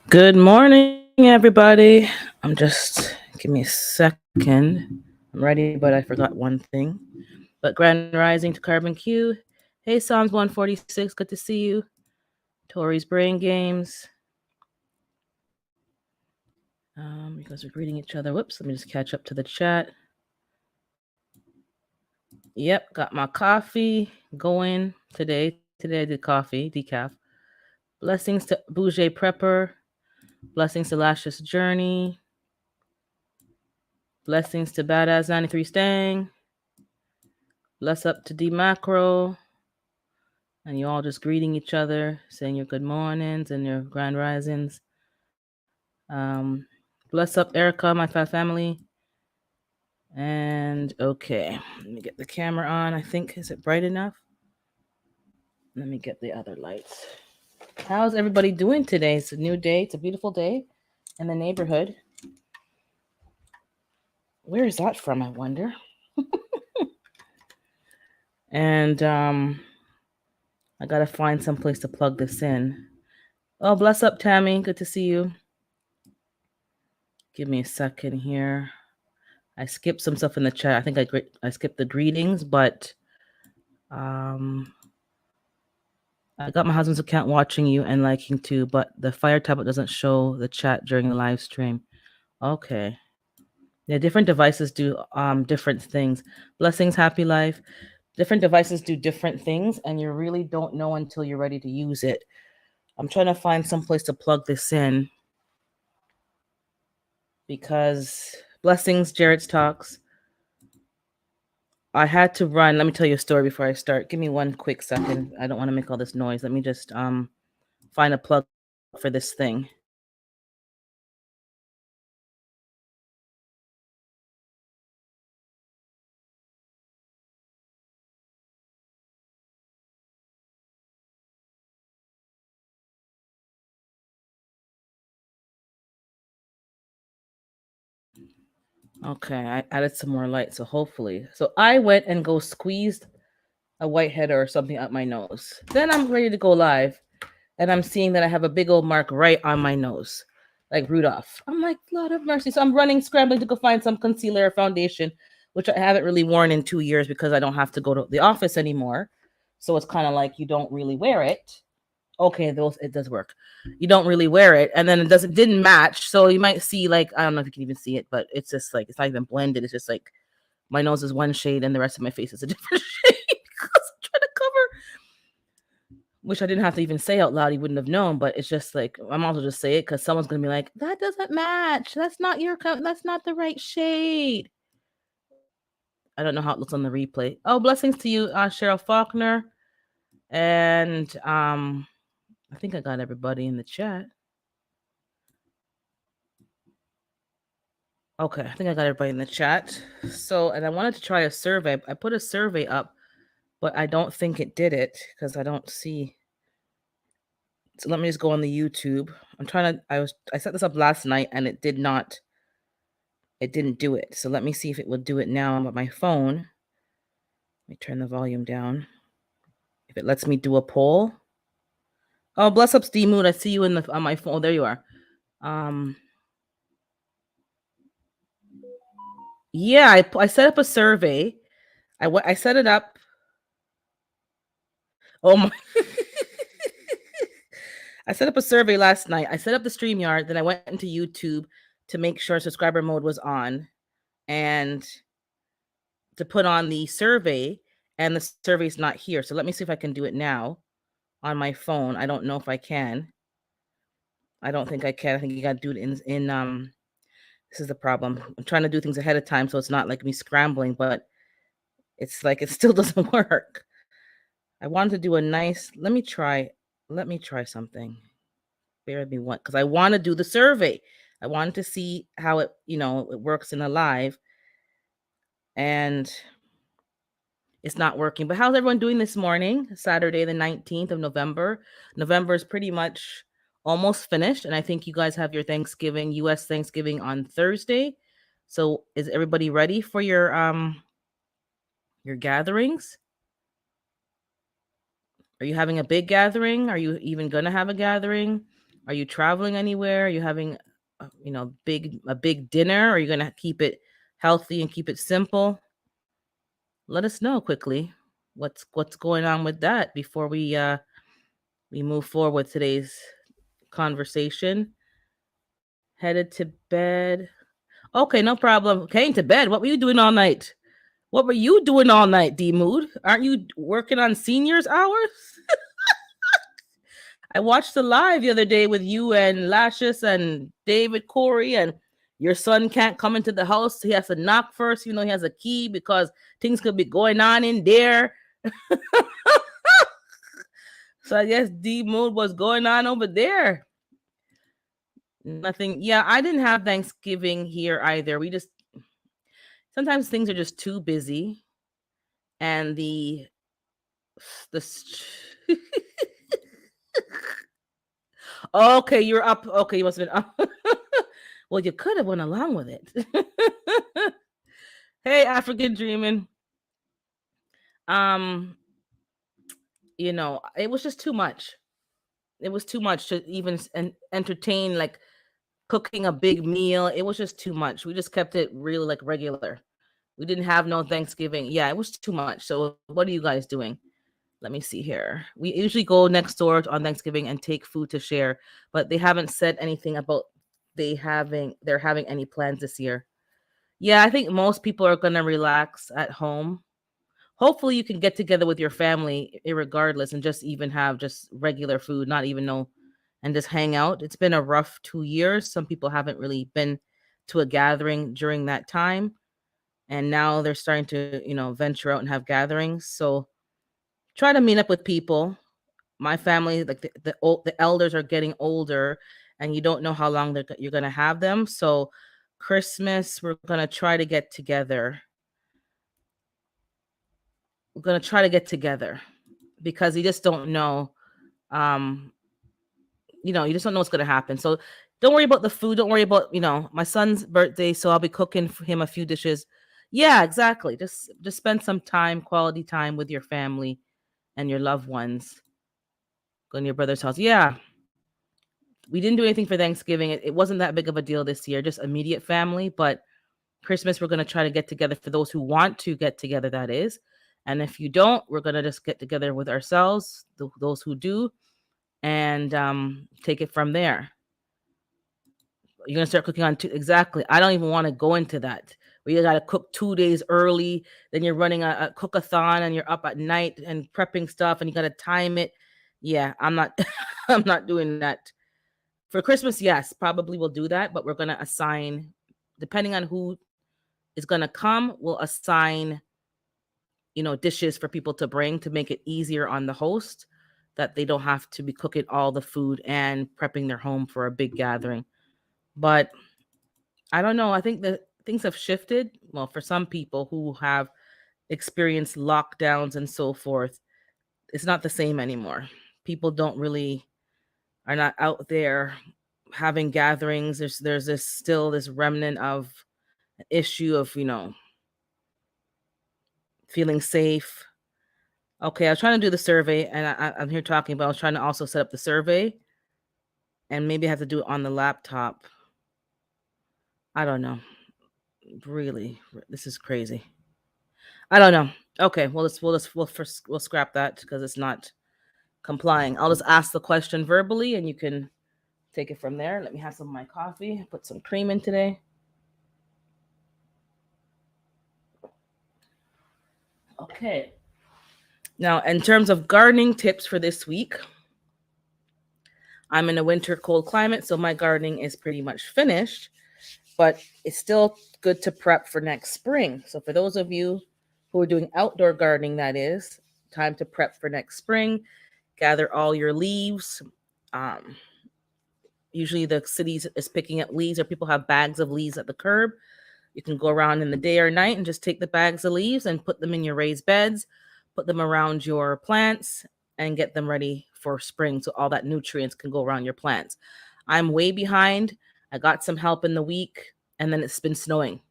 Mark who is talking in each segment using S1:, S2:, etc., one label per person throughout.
S1: Good morning, everybody. Give me a second. I'm ready, but I forgot one thing. But Grand Rising to Carbon Q. Hey, Psalms 146, good to see you. Tori's Brain Games. You guys are greeting each other. Whoops, let me just catch up to the chat. Yep, got my coffee going today. Today I did coffee, decaf. Blessings to Bouger Prepper. Blessings to Lashes Journey. Blessings to Badass 93 Stang. Bless up to D Macro. And you all just greeting each other, saying your good mornings and your grand risings. Bless up Erica, my fat family. And okay, let me get the camera on. I think, is it bright enough? Let me get the other lights. How's everybody doing today? It's a new day. It's a beautiful day in the neighborhood. Where is that from, I wonder? And I gotta find some place to plug this in. Oh, bless up, Tammy. Good to see you. Give me a second here. I skipped some stuff in the chat. I think I skipped the greetings, but I got my husband's account watching you and liking too, but the Fire tablet doesn't show the chat during the live stream. Okay. Yeah, different devices do different things. Blessings, happy life. Different devices do different things, and you really don't know until you're ready to use it. I'm trying to find some place to plug this in because blessings, Jared's talks. I had to run. Let me tell you a story before I start. Give me one quick second. I don't want to make all this noise. Let me just find a plug for this thing. Okay, I added some more light, so hopefully. So I went and go squeezed a whiteheader or something up my nose. Then I'm ready to go live, and I'm seeing that I have a big old mark right on my nose, like Rudolph. I'm like, Lord of mercy. So I'm running, scrambling to go find some concealer or foundation, which I haven't really worn in 2 years because I don't have to go to the office anymore. So it's kind of like you don't really wear it. Okay, it does work. You don't really wear it, and then didn't match. So you might see, like, I don't know if you can even see it, but it's just like it's not even blended. It's just like my nose is one shade and the rest of my face is a different shade because I'm trying to cover, which I didn't have to even say out loud. You wouldn't have known, but it's just like I'm also just say it because someone's gonna be like, that doesn't match. That's not that's not the right shade. I don't know how it looks on the replay. Oh, blessings to you, Cheryl Faulkner, and I think I got everybody in the chat. Okay, I think I got everybody in the chat. So, and I wanted to try a survey. I put a survey up, but I don't think it did it because I don't see. So let me just go on the YouTube. I set this up last night and it didn't do it. So let me see if it will do it now on my phone. Let me turn the volume down. If it lets me do a poll. Oh, bless up, Steve Mood. I see you on my phone. Oh, there you are. Yeah, I set up a survey. I set it up. Oh my. I set up a survey last night. I set up the StreamYard, then I went into YouTube to make sure subscriber mode was on and to put on the survey, and the survey's not here. So let me see if I can do it now on my phone. I don't know if I can. I don't think I can. I think you got to do it in this is the problem. I'm trying to do things ahead of time so it's not like me scrambling, but it's like it still doesn't work. I wanted to do a nice, let me try something. Bear with me one, because I want to do the survey. I wanted to see how it works in a live, and it's not working. But how's everyone doing this morning? Saturday, the 19th of November. November is pretty much almost finished, and I think you guys have your Thanksgiving, U.S. Thanksgiving on Thursday. So is everybody ready for your gatherings? Are you having a big gathering? Are you even gonna have a gathering? Are you traveling anywhere? Are you having, a big dinner? Or are you gonna keep it healthy and keep it simple? Let us know quickly what's going on with that before we move forward with today's conversation. Headed to bed. Okay, no problem. Came to bed. What were you doing all night? What were you doing all night, D Mood? Aren't you working on seniors hours? I watched the live the other day with you and Lashes and David Corey, and your son can't come into the house. He has to knock first. He has a key because things could be going on in there. So I guess D Mood was going on over there. Nothing. Yeah, I didn't have Thanksgiving here either. We just sometimes things are just too busy, and the okay, you're up. Okay, you must have been up. Well, you could have went along with it. Hey, African dreaming. Um, it was just too much. It was too much to even entertain like cooking a big meal. It was just too much. We just kept it real like regular. We didn't have no Thanksgiving. Yeah, it was too much. So what are you guys doing? Let me see here. We usually go next door on Thanksgiving and take food to share, but they haven't said anything about they're having any plans this year. Yeah, I think most people are gonna relax at home. Hopefully you can get together with your family regardless and just even have just regular food, not even know and just hang out. It's been a rough 2 years. Some people haven't really been to a gathering during that time. And now they're starting to, venture out and have gatherings. So try to meet up with people. My family, like the elders are getting older and you don't know how long you're going to have them. So Christmas, we're going to try to get together. We're going to try to get together because you just don't know. Um, you just don't know what's going to happen. So don't worry about the food. Don't worry about, my son's birthday. So I'll be cooking for him a few dishes. Yeah, exactly. Just spend some time, quality time with your family and your loved ones. Go to your brother's house. Yeah. We didn't do anything for Thanksgiving. It wasn't that big of a deal this year, just immediate family. But Christmas, we're going to try to get together for those who want to get together, that is. And if you don't, we're going to just get together with ourselves, those who do, and take it from there. You're going to start cooking on two. Exactly. I don't even want to go into that. Where you got to cook 2 days early, then you're running a cook-a-thon and you're up at night and prepping stuff and you got to time it. Yeah, I'm not I'm not doing that. For Christmas, yes, probably we'll do that, but we're going to assign, depending on who is going to come, we'll assign, dishes for people to bring to make it easier on the host, that they don't have to be cooking all the food and prepping their home for a big gathering. But I don't know. I think that things have shifted. Well, for some people who have experienced lockdowns and so forth, it's not the same anymore. People don't really are not out there having gatherings. There's this still this remnant of issue of feeling safe. Okay, I was trying to do the survey, and I'm here talking, but I was trying to also set up the survey, and maybe I have to do it on the laptop. I don't know. Really, this is crazy. I don't know. Okay, we'll scrap that because it's not complying. I'll just ask the question verbally, and you can take it from there. Let me have some of my coffee. Put some cream in today. Okay. Now, in terms of gardening tips for this week, I'm in a winter cold climate, so my gardening is pretty much finished, but it's still good to prep for next spring. So for those of you who are doing outdoor gardening, that is, time to prep for next spring. Gather all your leaves. Um, Usually the city is picking up leaves, or people have bags of leaves at the curb. You can go around in the day or night and just take the bags of leaves and put them in your raised beds, put them around your plants, and get them ready for spring so all that nutrients can go around your plants. I'm way behind. I got some help in the week, and then it's been snowing.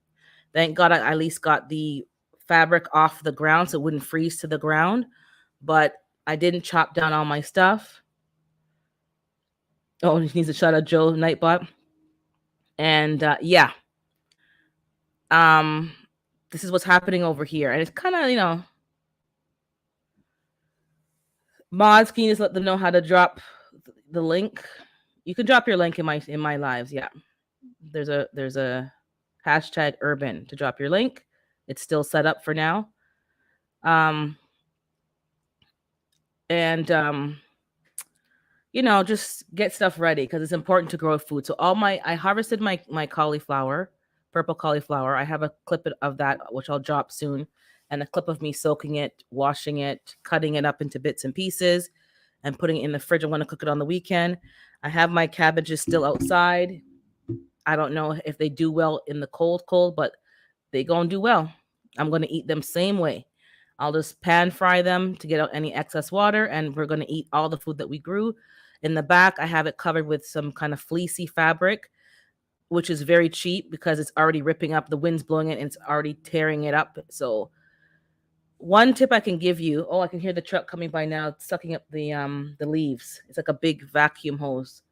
S1: Thank God I at least got the fabric off the ground so it wouldn't freeze to the ground, but I didn't chop down all my stuff. Oh, he needs a shot of Joe Nightbot. And yeah, um, this is what's happening over here, and it's kind of mods. Can you just let them know how to drop the link? You can drop your link in my lives. Yeah, there's a hashtag urban to drop your link. It's still set up for now. Um, and just get stuff ready because it's important to grow food. So I harvested my cauliflower, purple cauliflower. I have a clip of that which I'll drop soon, and a clip of me soaking it, washing it, cutting it up into bits and pieces, and putting it in the fridge. I'm going to cook it on the weekend. I have my cabbages still outside. I don't know if they do well in the cold, but they gonna do well. I'm gonna eat them same way. I'll just pan fry them to get out any excess water, and we're gonna eat all the food that we grew. In the back, I have it covered with some kind of fleecy fabric, which is very cheap because it's already ripping up. The wind's blowing it and it's already tearing it up. So one tip I can give you, oh, I can hear the truck coming by now, sucking up the leaves. It's like a big vacuum hose.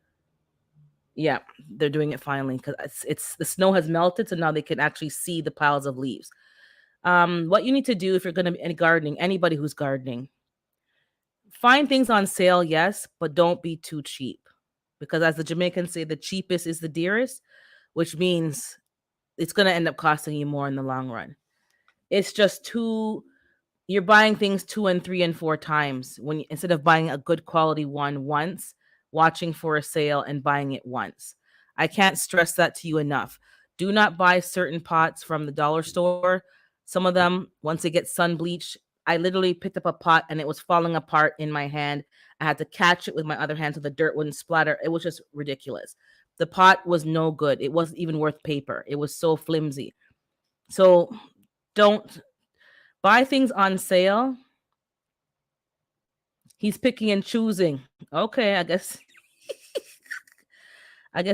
S1: Yeah, they're doing it finally because it's the snow has melted, so now they can actually see the piles of leaves. What you need to do if you're going to be any gardening, anybody who's gardening, find things on sale, yes, but don't be too cheap. Because as the Jamaicans say, the cheapest is the dearest, which means it's going to end up costing you more in the long run. It's just too you're buying things 2 and 3 and 4 times instead of buying a good quality one once, watching for a sale and buying it once. I can't stress that to you enough. Do not buy certain pots from the dollar store. Some of them, once they get sun bleached, I literally picked up a pot and it was falling apart in my hand. I had to catch it with my other hand so the dirt wouldn't splatter. It was just ridiculous. The pot was no good. It wasn't even worth paper. It was so flimsy. So don't buy things on sale. He's picking and choosing. Okay, I guess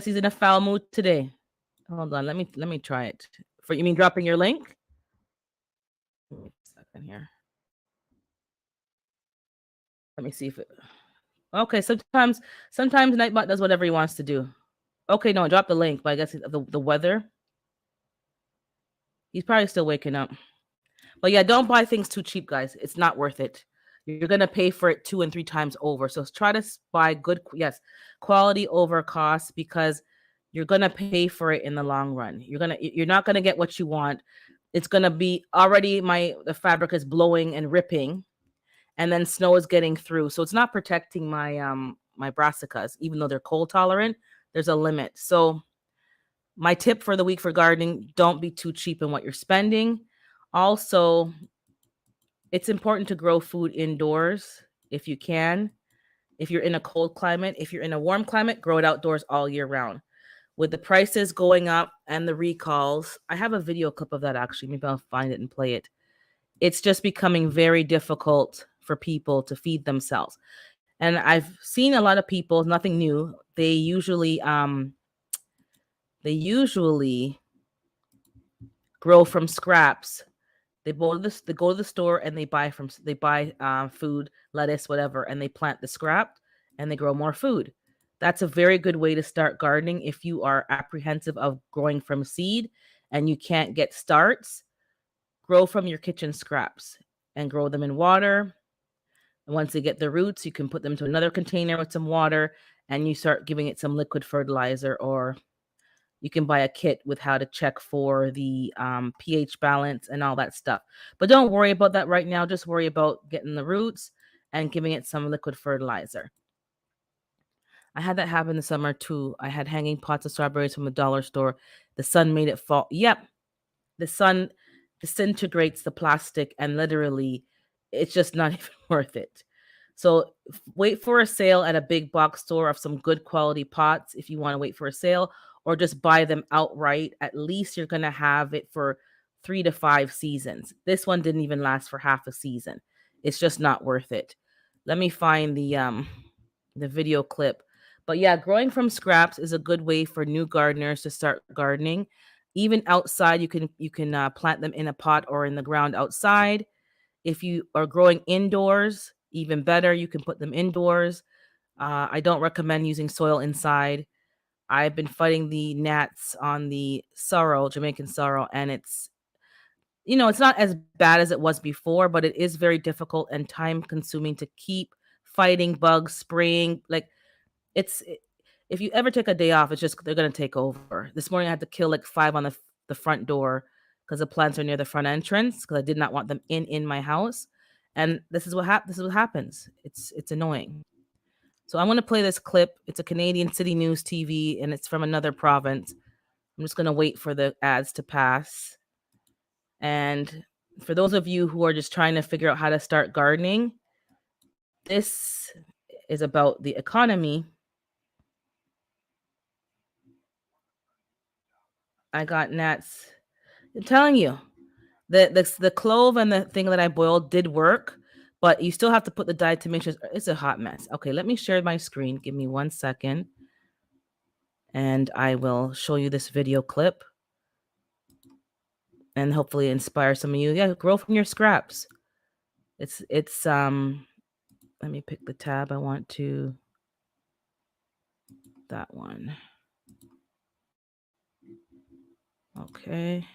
S1: he's in a foul mood today. Hold on, let me try it. For you mean dropping your link? Give me a second here. Let me see if it. Okay, sometimes Nightbot does whatever he wants to do. Okay, no, drop the link, but I guess the weather. He's probably still waking up. But yeah, don't buy things too cheap, guys. It's not worth it. You're gonna pay for it 2 and 3 times over. So try to buy good, yes, quality over cost because you're gonna pay for it in the long run. You're not gonna get what you want. It's gonna be already the fabric is blowing and ripping, and then snow is getting through. So it's not protecting my brassicas, even though they're cold tolerant. There's a limit. So my tip for the week for gardening: don't be too cheap in what you're spending. Also, it's important to grow food indoors if you can. If you're in a cold climate, if you're in a warm climate, grow it outdoors all year round. With the prices going up and the recalls, I have a video clip of that actually. Maybe I'll find it and play it. It's just becoming very difficult for people to feed themselves. And I've seen a lot of people, nothing new. They usually grow from scraps. They go to the store and they buy food, lettuce, whatever, and they plant the scrap and they grow more food. That's a very good way to start gardening if you are apprehensive of growing from seed and you can't get starts. Grow from your kitchen scraps and grow them in water. And once they get the roots, you can put them to another container with some water and you start giving it some liquid fertilizer, or you can buy a kit with how to check for the pH balance and all that stuff. But don't worry about that right now. Just worry about getting the roots and giving it some liquid fertilizer. I had that happen this summer too. I had hanging pots of strawberries from the dollar store. The sun made it fall. Yep. The sun disintegrates the plastic and literally it's just not even worth it. So wait for a sale at a big box store of some good quality pots if you want to wait for a sale, or just buy them outright. At least you're going to have it for 3 to 5 seasons. This one didn't even last for half a season. It's just not worth it. Let me find the video clip. But yeah, growing from scraps is a good way for new gardeners to start gardening. Even outside, you can plant them in a pot or in the ground outside. If you are growing indoors, even better, you can put them indoors. I don't recommend using soil inside. I've been fighting the gnats on the sorrel, Jamaican sorrel, and it's not as bad as it was before, but it is very difficult and time consuming to keep fighting bugs, spraying. Like it's it, if you ever take a day off, it's just they're gonna take over. This morning I had to kill like five on the front door because the plants are near the front entrance because I did not want them in my house. And this is what happens. It's annoying. So I'm gonna play this clip. It's a Canadian City News TV and it's from another province. I'm just gonna wait for the ads to pass. And for those of you who are just trying to figure out how to start gardening, this is about the economy. I got gnats. I'm telling you, the clove and the thing that I boiled did work, but you still have to put the dye to make sure it's a hot mess. Okay, let me share my screen. Give me 1 second, and I will show you this video clip, and hopefully inspire some of you. Yeah, grow from your scraps. It's Let me pick the tab I want to. That one. Okay.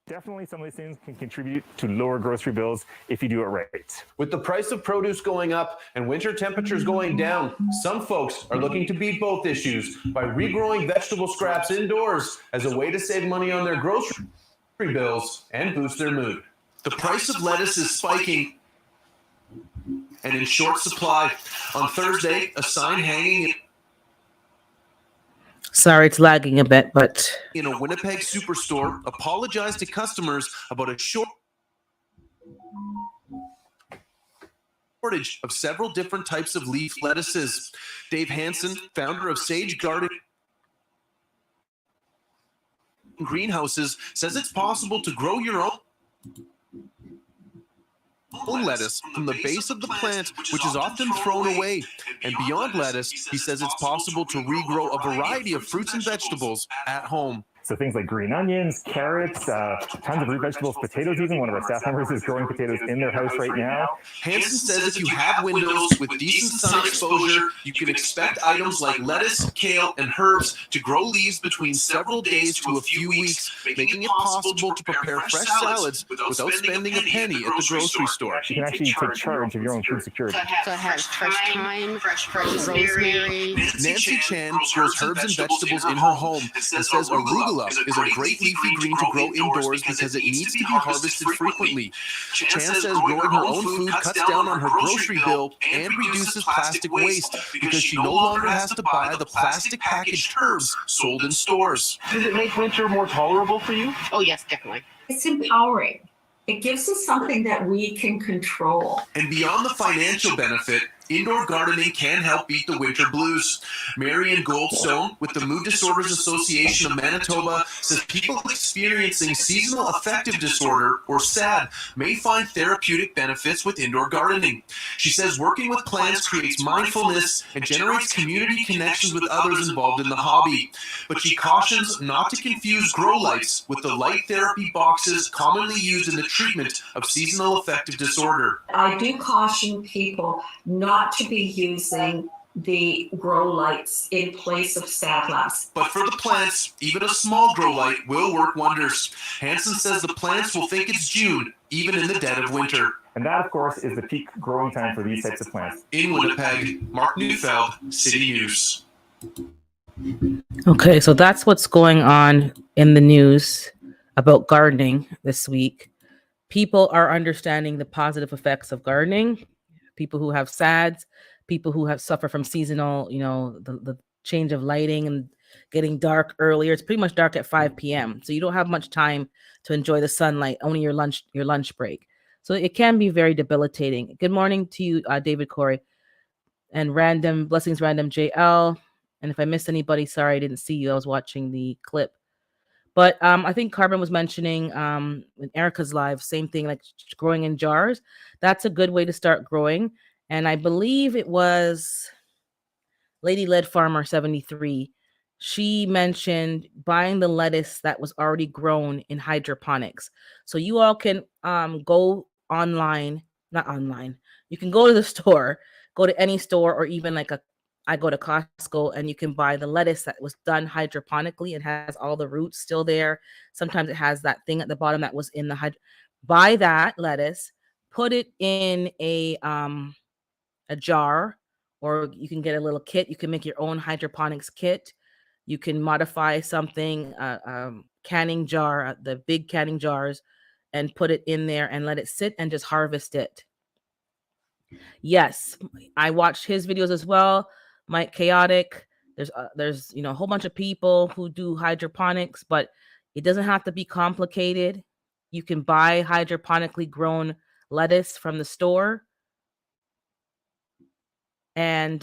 S2: Definitely some of these things can contribute to lower grocery bills if you do it right.
S3: With the price of produce going up and winter temperatures going down, some folks are looking to beat both issues by regrowing vegetable scraps indoors as a way to save money on their grocery bills and boost their mood. The price of lettuce is spiking and in short supply. On Thursday, a sign hanging
S1: Sorry, it's lagging a bit, but
S3: in a Winnipeg superstore apologized to customers about a shortage of several different types of leaf lettuces. Dave Hansen, founder of Sage Garden Greenhouses, says it's possible to grow your own lettuce from the base of the plant, which is often thrown away. And beyond lettuce, he says it's possible to regrow a variety of fruits and vegetables at home.
S2: So things like green onions, carrots, tons of root vegetables, potatoes even. One of our staff members is growing potatoes in their house right now.
S3: Hansen says if you have windows with decent sun exposure, you can expect items like lettuce, kale, and herbs to grow leaves between several days to a few weeks, making it possible to prepare fresh salads without spending a penny at the grocery store.
S2: You can actually take charge of your own food security.
S4: So it has fresh thyme, fresh rosemary.
S3: Nancy Chan grows herbs and vegetables in her home and says arugula is a great leafy green to grow indoors because it needs to be harvested frequently. Chan says growing her own food cuts down on her grocery bill and reduces plastic waste because she no longer has to buy the plastic packaged herbs sold in stores.
S5: Does it make winter more tolerable for you?
S4: Oh, yes, definitely.
S6: It's empowering. It gives us something that we can control.
S3: And beyond the financial benefit, indoor gardening can help beat the winter blues. Marion Goldstone with the Mood Disorders Association of Manitoba says people experiencing seasonal affective disorder, or SAD, may find therapeutic benefits with indoor gardening. She says working with plants creates mindfulness and generates community connections with others involved in the hobby. But she cautions not to confuse grow lights with the light therapy boxes commonly used in the treatment of seasonal affective disorder.
S6: I do caution people not to be using the grow lights in place of sad lamps.
S3: But for the plants, even a small grow light will work wonders. Hansen says the plants will think it's June, even in the dead of winter.
S2: And that, of course, is the peak growing time for these types of plants.
S3: In Winnipeg, Mark Neufeld, City News.
S1: okay, so that's what's going on in the news about gardening this week. People are understanding the positive effects of gardening. People who have SADs, people who have suffer from seasonal, the change of lighting and getting dark earlier. It's pretty much dark at 5 p.m. So you don't have much time to enjoy the sunlight, only your lunch break. So it can be very debilitating. Good morning to you, David Corey, and Blessings Random JL. And if I missed anybody, sorry, I didn't see you. I was watching the clip. But I think Carbon was mentioning in Erica's live, same thing, like growing in jars. That's a good way to start growing. And I believe it was Lady Lead Farmer 73. She mentioned buying the lettuce that was already grown in hydroponics. So you all can go online, not online. You can go to the store, go to any store or even like a I go to Costco and you can buy the lettuce that was done hydroponically and has all the roots still there. Sometimes it has that thing at the bottom that was in the buy that lettuce, put it in a jar, or you can get a little kit. You can make your own hydroponics kit. You can modify something, canning jar, the big canning jars, and put it in there and let it sit and just harvest it. Yes, I watched his videos as well. Mike Chaotic. There's a whole bunch of people who do hydroponics, but it doesn't have to be complicated. You can buy hydroponically grown lettuce from the store and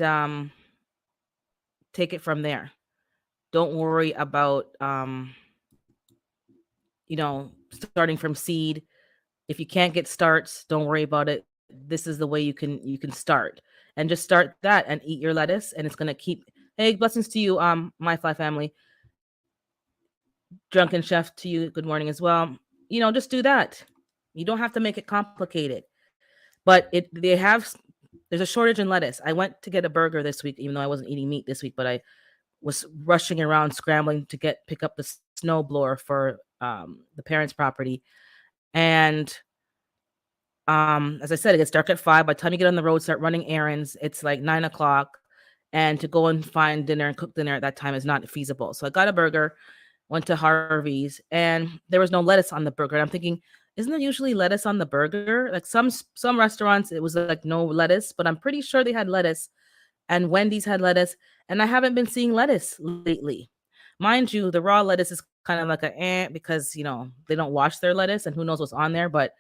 S1: take it from there. Don't worry about starting from seed. If you can't get starts, don't worry about it. This is the way you can start. And just start that and eat your lettuce, and it's gonna keep. Hey, blessings to you, my fly family. Drunken chef to you, good morning as well. Just do that. You don't have to make it complicated. But there's a shortage in lettuce. I went to get a burger this week, even though I wasn't eating meat this week, but I was rushing around scrambling to pick up the snow blower for the parents' property. And as I said, it gets dark at 5. By the time you get on the road, start running errands, it's like 9 o'clock. And to go and find dinner and cook dinner at that time is not feasible. So I got a burger, went to Harvey's, and there was no lettuce on the burger. And I'm thinking, isn't there usually lettuce on the burger? Like some restaurants, it was like no lettuce, but I'm pretty sure they had lettuce. And Wendy's had lettuce, and I haven't been seeing lettuce lately. Mind you, the raw lettuce is kind of like because they don't wash their lettuce, and who knows what's on there, but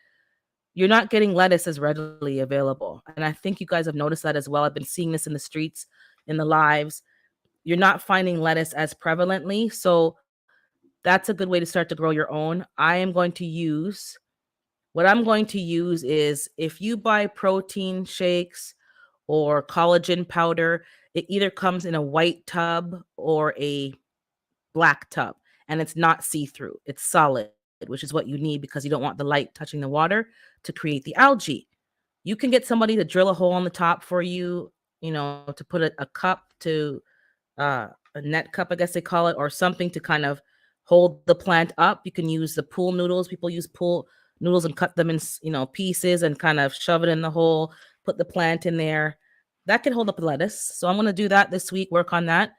S1: you're not getting lettuce as readily available. And I think you guys have noticed that as well. I've been seeing this in the streets, in the lives. You're not finding lettuce as prevalently. So that's a good way to start to grow your own. What I'm going to use is, if you buy protein shakes or collagen powder, it either comes in a white tub or a black tub, and it's not see-through. It's solid, which is what you need because you don't want the light touching the water to create the algae. You can get somebody to drill a hole on the top for you, to put a cup to a net cup, I guess they call it, or something to kind of hold the plant up. You can use the pool noodles. People use pool noodles and cut them in, pieces and kind of shove it in the hole, put the plant in there. That can hold up lettuce. So I'm going to do that this week, work on that,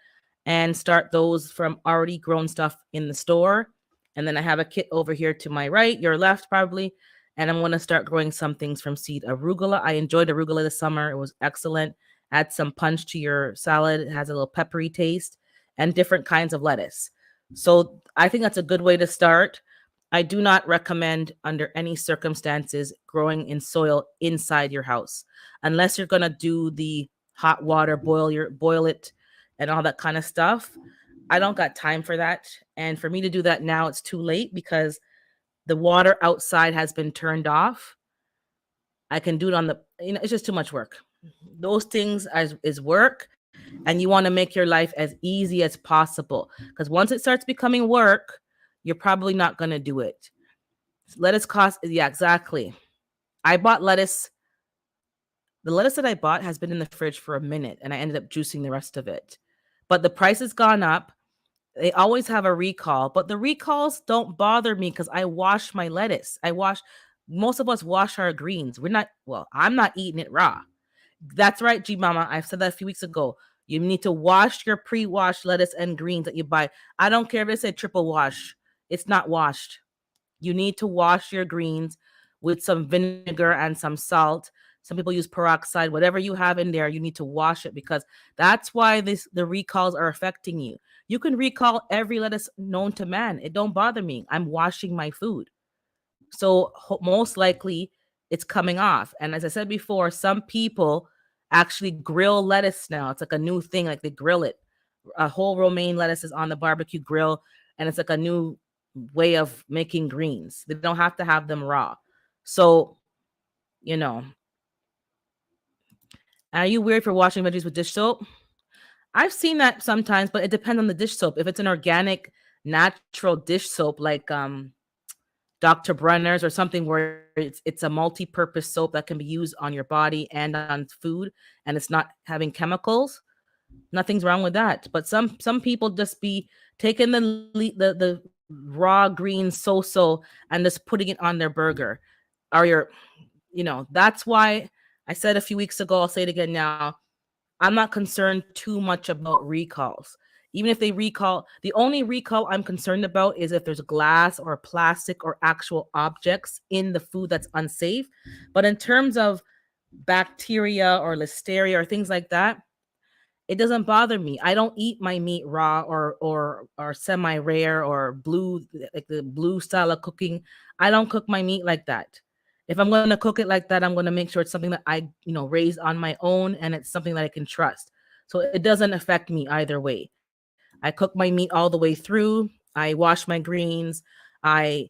S1: and start those from already grown stuff in the store. And then I have a kit over here to my right, your left probably, and I'm going to start growing some things from seed. Arugula, I enjoyed arugula this summer. It was excellent. Add some punch to your salad. It has a little peppery taste, and different kinds of lettuce. So I think that's a good way to start. I do not recommend under any circumstances growing in soil inside your house, unless you're going to do the hot water, boil it and all that kind of stuff. I don't got time for that. And for me to do that now, it's too late because the water outside has been turned off. I can do it it's just too much work. Those things is work, and you want to make your life as easy as possible, because once it starts becoming work, you're probably not going to do it. Lettuce costs, yeah, exactly. I bought lettuce. The lettuce that I bought has been in the fridge for a minute, and I ended up juicing the rest of it. But the price has gone up. They always have a recall, but the recalls don't bother me because I wash my lettuce. Most of us wash our greens. I'm not eating it raw. That's right, G Mama. I said that a few weeks ago. You need to wash your pre-washed lettuce and greens that you buy. I don't care if it said triple wash. It's not washed. You need to wash your greens with some vinegar and some salt. Some people use peroxide. Whatever you have in there, you need to wash it, because that's why the recalls are affecting you. You can recall every lettuce known to man. It don't bother me. I'm washing my food. So most likely it's coming off. And as I said before, some people actually grill lettuce now. It's like a new thing. Like they grill it. A whole romaine lettuce is on the barbecue grill, and it's like a new way of making greens. They don't have to have them raw. So, are you weird for washing veggies with dish soap? I've seen that sometimes, but it depends on the dish soap. If it's an organic, natural dish soap like Dr. Brenner's or something where it's a multi-purpose soap that can be used on your body and on food, and it's not having chemicals, Nothing's wrong with that. But some people just be taking the raw green so and just putting it on their burger or your, that's why I said a few weeks ago, I'll say it again now, I'm not concerned too much about recalls. Even if they recall, the only recall I'm concerned about is if there's glass or plastic or actual objects in the food that's unsafe. But in terms of bacteria or listeria or things like that, it doesn't bother me. I don't eat my meat raw or semi rare or blue, like the blue style of cooking. I don't cook my meat like that. If I'm going to cook it like that, I'm going to make sure it's something that I, raised on my own and it's something that I can trust. So it doesn't affect me either way. I cook my meat all the way through. I wash my greens. I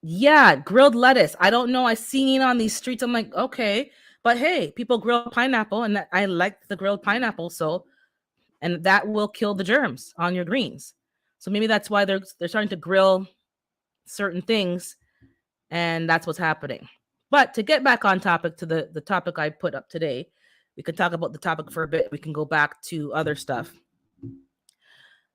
S1: Yeah, grilled lettuce. I don't know. I seen it on these streets. I'm like, okay, but hey, people grill pineapple, and I like the grilled pineapple. So, and that will kill the germs on your greens. So maybe that's why they're starting to grill certain things, and that's what's happening. But to get back on topic to the topic I put up today, we could talk about the topic for a bit. We can go back to other stuff.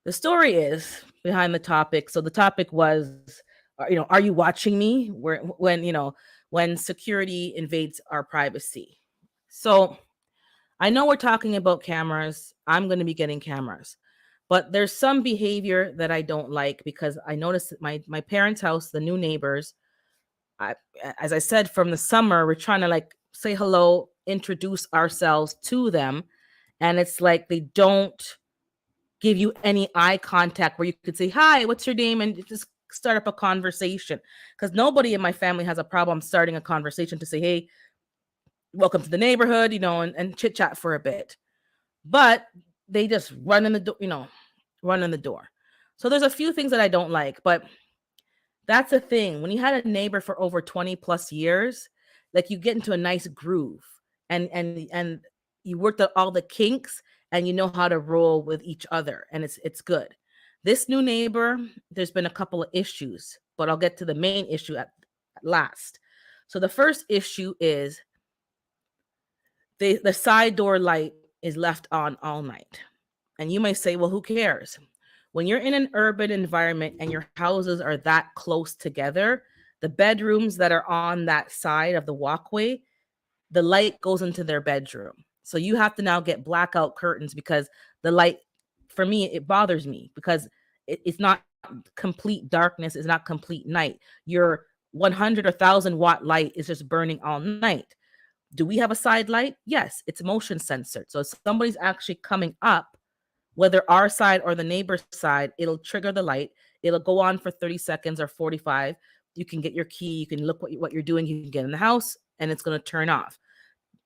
S1: The story is behind the topic. So the topic was, are you watching me? When security invades our privacy. So I know we're talking about cameras. I'm going to be getting cameras, but there's some behavior that I don't like because I noticed that my parents' house, the new neighbors, as I said, from the summer, we're trying to like say hello, introduce ourselves to them, and it's like they don't give you any eye contact where you could say, hi, what's your name? And just start up a conversation. Because nobody in my family has a problem starting a conversation to say, hey, welcome to the neighborhood, and chit chat for a bit. But they just run in the door, run in the door. So there's a few things that I don't like, but that's the thing. When you had a neighbor for over 20 plus years, like you get into a nice groove and you worked out all the kinks and you know how to roll with each other, and it's good. This new neighbor, there's been a couple of issues, but I'll get to the main issue at last. So the first issue is the side door light is left on all night. And you may say, well, who cares? When you're in an urban environment and your houses are that close together, the bedrooms that are on that side of the walkway, the light goes into their bedroom. So you have to now get blackout curtains because the light, for me, it bothers me because it's not complete darkness, it's not complete night. Your 100 or 1,000 watt light is just burning all night. Do we have a side light? Yes, it's motion censored. So if somebody's actually coming up, whether our side or the neighbor's side, it'll trigger the light. It'll go on for 30 seconds or 45. You can get your key. You can look what you're doing. You can get in the house and it's going to turn off.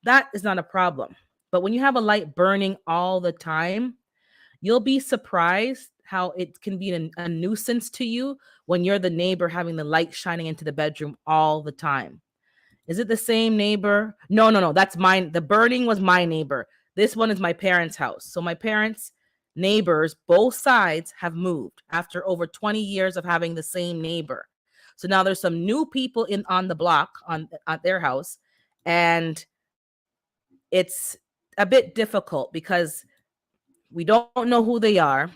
S1: That is not a problem. But when you have a light burning all the time, you'll be surprised how it can be a nuisance to you when you're the neighbor having the light shining into the bedroom all the time. Is it the same neighbor? No. That's mine. The burning was my neighbor. This one is my parents' house. So my parents' neighbors, both sides, have moved after over 20 years of having the same neighbor. So now there's some new people in on the block at their house, and it's a bit difficult because we don't know who they are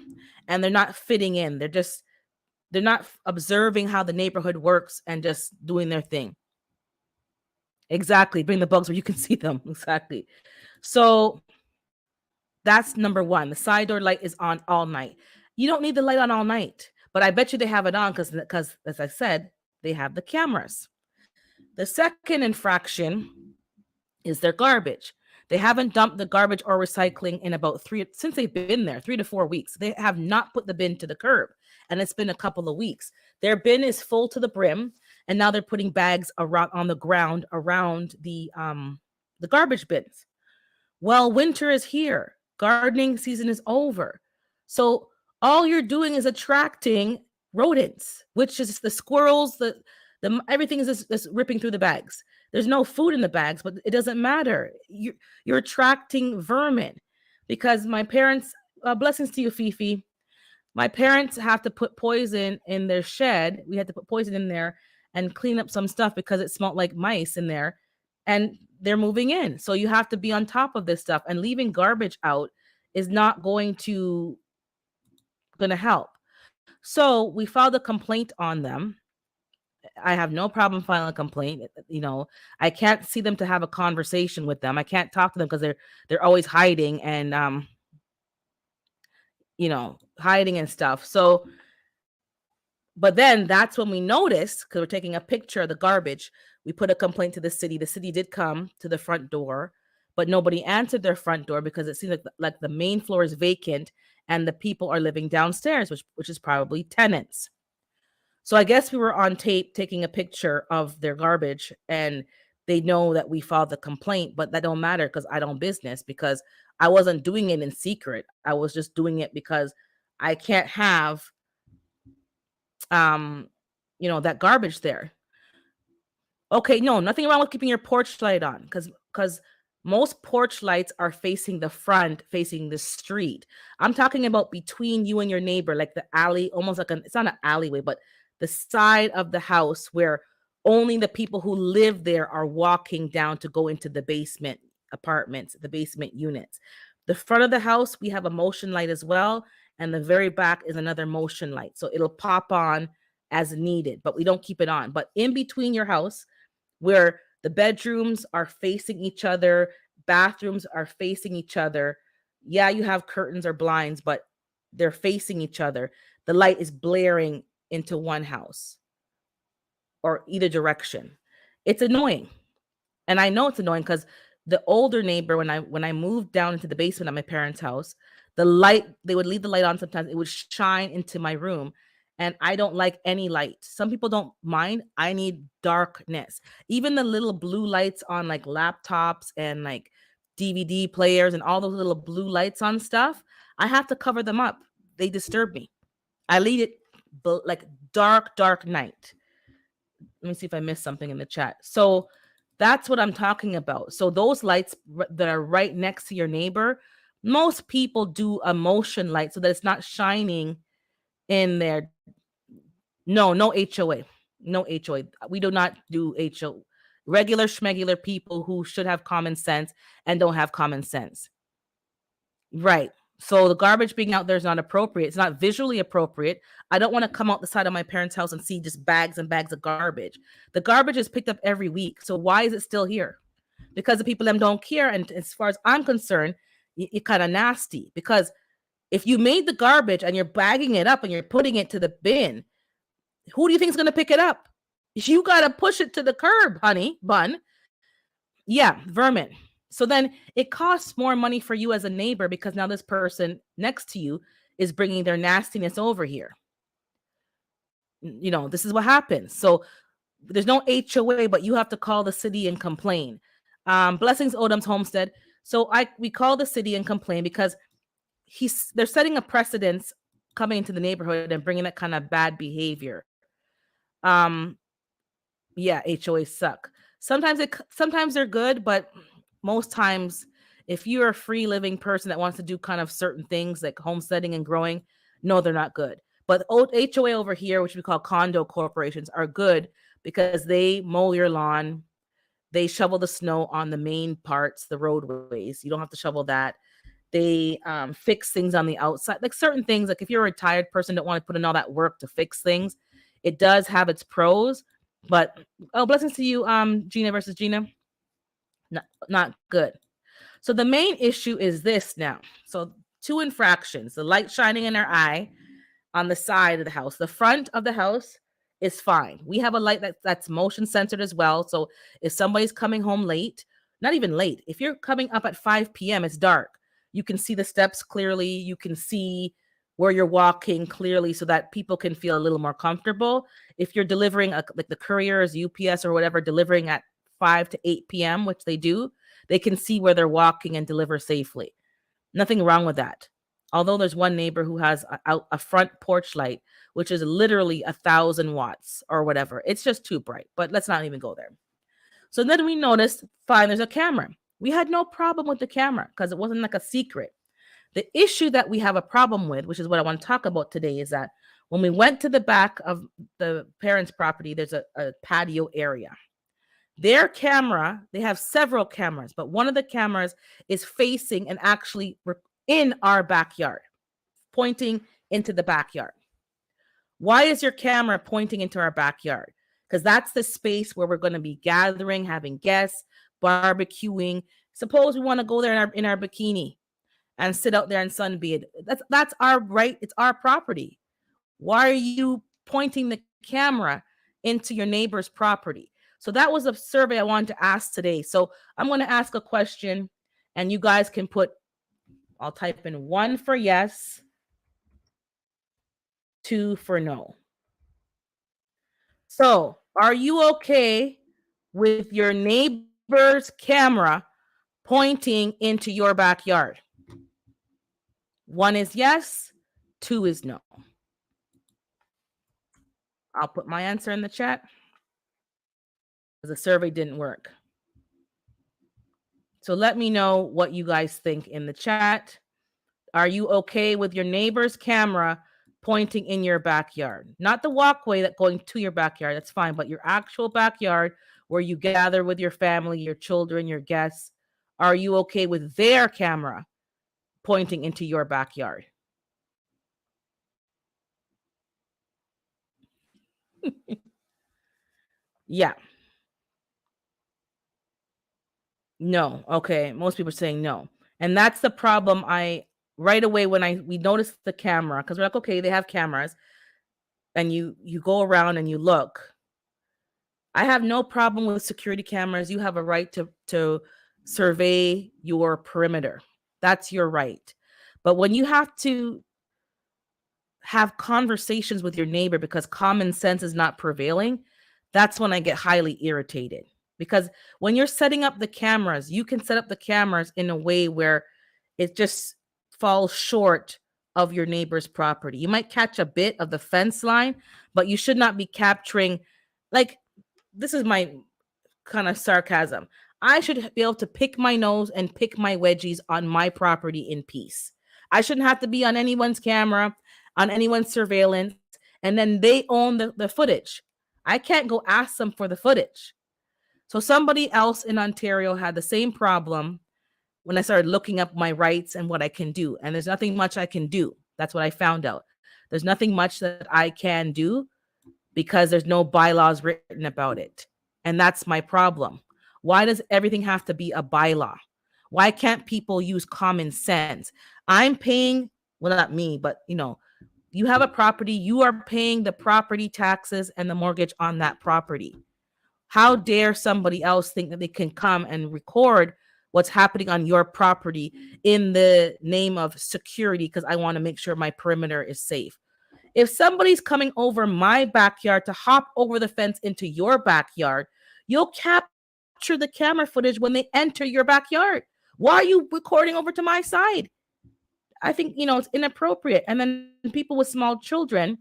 S1: and they're not fitting in. They're not observing how the neighborhood works and just doing their thing. Exactly. Bring the bugs where you can see them. Exactly. So that's number one. The side door light is on all night. You don't need the light on all night, but I bet you they have it on because as I said, they have the cameras. The second infraction is their garbage. They haven't dumped the garbage or recycling in about since they've been there, 3 to 4 weeks. They have not put the bin to the curb, and it's been a couple of weeks. Their bin is full to the brim, and now they're putting bags around on the ground around the garbage bins. Well, winter is here. Gardening season is over. So all you're doing is attracting rodents, which is the squirrels, the everything is just ripping through the bags. There's no food in the bags, but it doesn't matter. You're attracting vermin because my parents, blessings to you, Fifi. My parents have to put poison in their shed. We had to put poison in there and clean up some stuff because it smelled like mice in there. and they're moving in. So you have to be on top of this stuff, and leaving garbage out is not gonna help. So we filed a complaint on them. I have no problem filing a complaint. I can't see them to have a conversation with them. I can't talk to them because they're always hiding and hiding and stuff. So, but then that's when we noticed, because we're taking a picture of the garbage, we put a complaint to the city. The city did come to the front door, but nobody answered their front door because it seems like the main floor is vacant and the people are living downstairs, which is probably tenants. So I guess we were on tape taking a picture of their garbage, and they know that we filed the complaint, but that don't matter because I don't business, because I wasn't doing it in secret. I was just doing it because I can't have that garbage there. Okay, no, nothing wrong with keeping your porch light on, because most porch lights are facing the front, facing the street. I'm talking about between you and your neighbor, like the alley, almost like it's not an alleyway, but the side of the house where only the people who live there are walking down to go into the basement apartments, the basement units. The front of the house, we have a motion light as well, and the very back is another motion light. So it'll pop on as needed, but we don't keep it on. But in between your house, where the bedrooms are facing each other, bathrooms are facing each other. Yeah, you have curtains or blinds, but they're facing each other. The light is blaring into one house or either direction. It's annoying. And I know it's annoying because the older neighbor, when I moved down into the basement of my parents' house, the light, they would leave the light on sometimes. It would shine into my room. And I don't like any light. Some people don't mind. I need darkness. Even the little blue lights on like laptops and like DVD players and all those little blue lights on stuff, I have to cover them up. They disturb me. I leave it like dark night. Let me see if I missed something in the chat. So that's what I'm talking about. So those lights that are right next to your neighbor, most people do a motion light so that it's not shining in there. No HOA. No HOA. We do not do HOA. Regular schmegular people who should have common sense and don't have common sense. Right. So the garbage being out there is not appropriate. It's not visually appropriate. I don't want to come out the side of my parents' house and see just bags and bags of garbage. The garbage is picked up every week. So why is it still here? Because the people them don't care. And as far as I'm concerned, you're kind of nasty, because if you made the garbage and you're bagging it up and you're putting it to the bin, who do you think is going to pick it up? You got to push it to the curb, honey bun. Yeah, vermin. So then it costs more money for you as a neighbor, because now this person next to you is bringing their nastiness over here. This is what happens. So there's no HOA, but you have to call the city and complain. Blessings Odom's Homestead. So we call the city and complain because they're setting a precedence coming into the neighborhood and bringing that kind of bad behavior. Yeah, HOAs suck. Sometimes they're good, but most times, if you're a free living person that wants to do kind of certain things like homesteading and growing, no, they're not good. But HOA over here, which we call condo corporations, are good because they mow your lawn. They shovel the snow on the main parts, the roadways. You don't have to shovel that. They fix things on the outside, like certain things. Like if you're a retired person, don't want to put in all that work to fix things. It does have its pros, but blessings to you, Gina versus Gina. Not good. So the main issue is this now. So 2 infractions: the light shining in our eye on the side of the house. The front of the house is fine. We have a light that's motion censored as well. So if somebody's coming home late, not even late, if you're coming up at 5 p.m., it's dark. You can see the steps clearly. You can see where you're walking clearly so that people can feel a little more comfortable. If you're delivering like the couriers, UPS or whatever, delivering at 5 to 8 p.m., which they do, they can see where they're walking and deliver safely. Nothing wrong with that. Although there's one neighbor who has a front porch light, which is literally 1,000 watts or whatever. It's just too bright, but let's not even go there. So then we noticed, fine, there's a camera. We had no problem with the camera because it wasn't like a secret. The issue that we have a problem with, which is what I want to talk about today, is that when we went to the back of the parents' property, there's a patio area. Their camera, they have several cameras, but one of the cameras is facing and actually in our backyard, pointing into the backyard. Why is your camera pointing into our backyard? Because that's the space where we're going to be gathering, having guests, barbecuing. Suppose we want to go there in our bikini and sit out there and sunbathe. That's our right. It's our property. Why are you pointing the camera into your neighbor's property? So that was a survey I wanted to ask today. So I'm going to ask a question, and you guys can put, I'll type in 1 for yes, 2 for no. So are you okay with your neighbor's camera pointing into your backyard? 1 is yes, 2 is no. I'll put my answer in the chat because the survey didn't work. So let me know what you guys think in the chat. Are you okay with your neighbor's camera pointing in your backyard? Not the walkway that going to your backyard, that's fine, but your actual backyard where you gather with your family, your children, your guests. Are you okay with their camera pointing into your backyard? Yeah. No. Okay. Most people are saying no. And that's the problem. Right away when we noticed the camera, because we're like, okay, they have cameras, and you go around and you look. I have no problem with security cameras. You have a right to survey your perimeter. That's your right. But when you have to have conversations with your neighbor because common sense is not prevailing, that's when I get highly irritated. Because when you're setting up the cameras, you can set up the cameras in a way where it just falls short of your neighbor's property. You might catch a bit of the fence line, but you should not be capturing, like, this is my kind of sarcasm. I should be able to pick my nose and pick my wedgies on my property in peace. I shouldn't have to be on anyone's camera, on anyone's surveillance, and then they own the footage. I can't go ask them for the footage. So somebody else in Ontario had the same problem when I started looking up my rights and what I can do. And there's nothing much I can do. That's what I found out. There's nothing much that I can do because there's no bylaws written about it. And that's my problem. Why does everything have to be a bylaw? Why can't people use common sense? I'm paying, well, not me, but you have a property, you are paying the property taxes and the mortgage on that property. How dare somebody else think that they can come and record what's happening on your property in the name of security because I want to make sure my perimeter is safe? If somebody's coming over my backyard to hop over the fence into your backyard, you'll capture the camera footage when they enter your backyard. Why are you recording over to my side? I think, it's inappropriate. And then people with small children,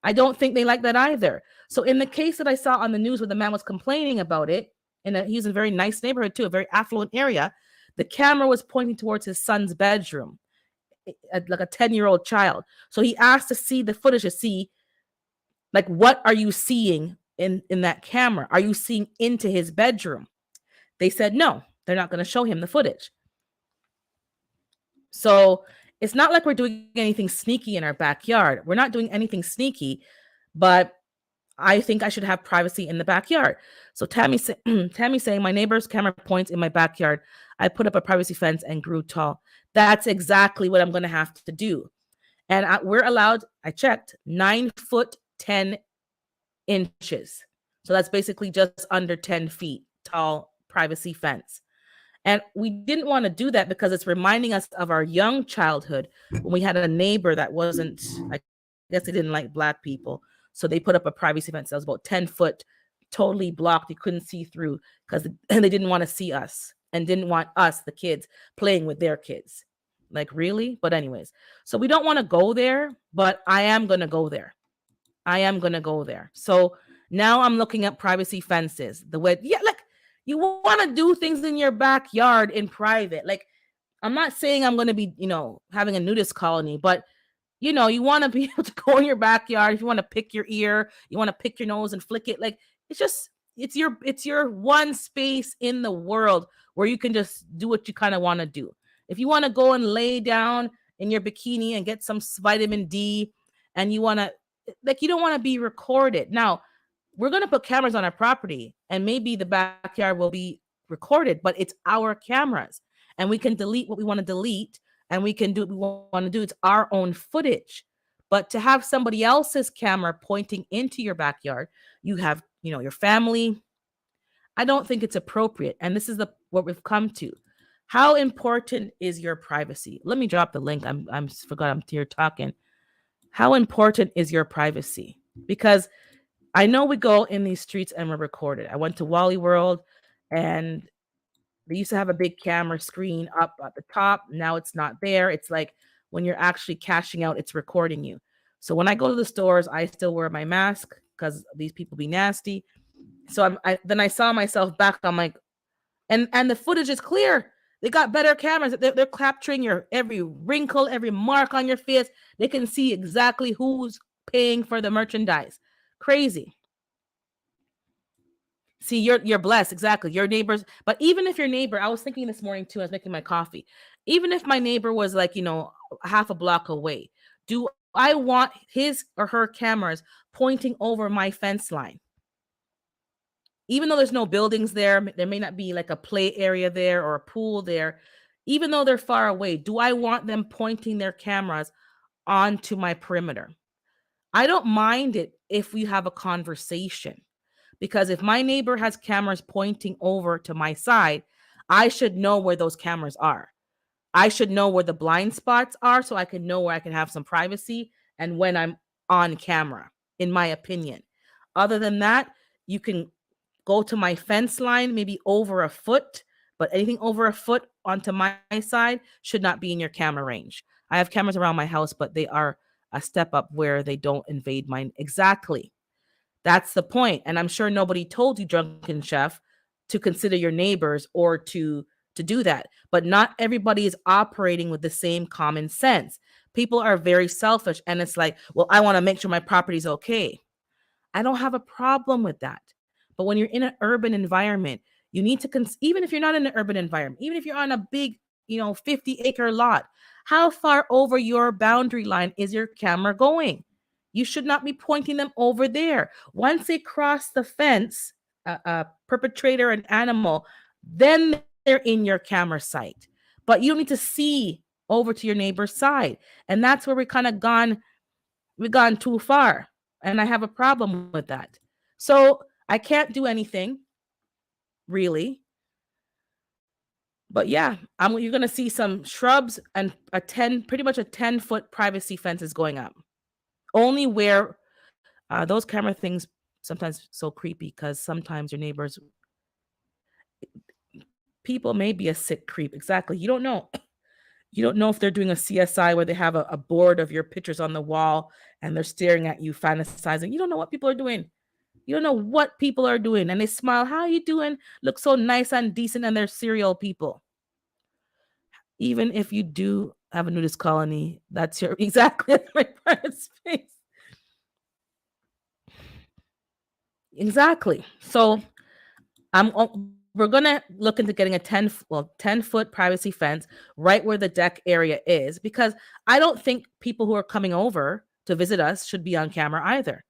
S1: I don't think they like that either. So in the case that I saw on the news where the man was complaining about it, and he's in a very nice neighborhood too, a very affluent area, the camera was pointing towards his son's bedroom, like a 10-year-old child. So he asked to see the footage to see, like, what are you seeing in that camera? Are you seeing into his bedroom? They said no, they're not going to show him the footage. So it's not like we're doing anything sneaky in our backyard. We're not doing anything sneaky, but I think I should have privacy in the backyard. So Tammy saying, my neighbor's camera points in my backyard. I put up a privacy fence and grew tall. That's exactly what I'm going to have to do. And we're allowed, I checked, 9 foot 10 inches. So that's basically just under 10 feet tall privacy fence. And we didn't want to do that because it's reminding us of our young childhood when we had a neighbor that wasn't, I guess they didn't like Black people. So they put up a privacy fence that was about 10 foot, totally blocked. You couldn't see through because they didn't want to see us and didn't want us, the kids, playing with their kids. Like, really? But anyways, so we don't want to go there, but I am going to go there. So now I'm looking at privacy fences. You want to do things in your backyard in private. Like, I'm not saying I'm going to be, having a nudist colony, but, you want to be able to go in your backyard. If you want to pick your ear, you want to pick your nose and flick it. Like, it's just, it's your one space in the world where you can just do what you kind of want to do. If you want to go and lay down in your bikini and get some vitamin D, and you want to, like, you don't want to be recorded. Now, we're going to put cameras on our property, and maybe the backyard will be recorded, but it's our cameras, and we can delete what we want to delete, and we can do what we want to do. It's our own footage. But to have somebody else's camera pointing into your backyard, you have, your family, I don't think it's appropriate. And this is what we've come to. How important is your privacy? Let me drop the link. I'm forgot I'm here talking. How important is your privacy? Because I know we go in these streets and we're recorded. I went to Wally World, and they used to have a big camera screen up at the top. Now it's not there. It's like when you're actually cashing out, it's recording you. So when I go to the stores, I still wear my mask because these people be nasty. So then I saw myself back. I'm like, and the footage is clear. They got better cameras. They're capturing your every wrinkle, every mark on your face. They can see exactly who's paying for the merchandise. Crazy. See, you're blessed. Exactly. Your neighbors. But even if your neighbor, I was thinking this morning too, I was making my coffee. Even if my neighbor was like, half a block away, do I want his or her cameras pointing over my fence line? Even though there's no buildings there may not be like a play area there or a pool there. Even though they're far away, do I want them pointing their cameras onto my perimeter? I don't mind it if we have a conversation, because if my neighbor has cameras pointing over to my side, I should know where those cameras are. I should know where the blind spots are so I can know where I can have some privacy and when I'm on camera, in my opinion. Other than that, you can go to my fence line, maybe over a foot, but anything over a foot onto my side should not be in your camera range. I have cameras around my house, but they are a step up where they don't invade mine. Exactly. That's the point. And I'm sure nobody told you, Drunken Chef, to consider your neighbors or to do that. But not everybody is operating with the same common sense. People are very selfish, and it's like, well, I want to make sure my property's okay. I don't have a problem with that. But when you're in an urban environment, you need to, even if you're not in an urban environment, even if you're on a big, 50-acre lot, how far over your boundary line is your camera going? You should not be pointing them over there. Once they cross the fence, a perpetrator, an animal, then they're in your camera sight. But you don't need to see over to your neighbor's side. And that's where we've gone too far. And I have a problem with that. So I can't do anything, really. But yeah, you're going to see some shrubs and pretty much a 10-foot privacy fence is going up. Only where those camera things sometimes so creepy, because sometimes your neighbors, people may be a sick creep. Exactly. You don't know. You don't know if they're doing a CSI where they have a board of your pictures on the wall and they're staring at you, fantasizing. You don't know what people are doing. You don't know what people are doing. And they smile. How are you doing? Look so nice and decent. And they're serial people. Even if you do have a nudist colony, that's your exactly my private space. Exactly. So we're gonna look into getting a 10-foot privacy fence right where the deck area is, because I don't think people who are coming over to visit us should be on camera either.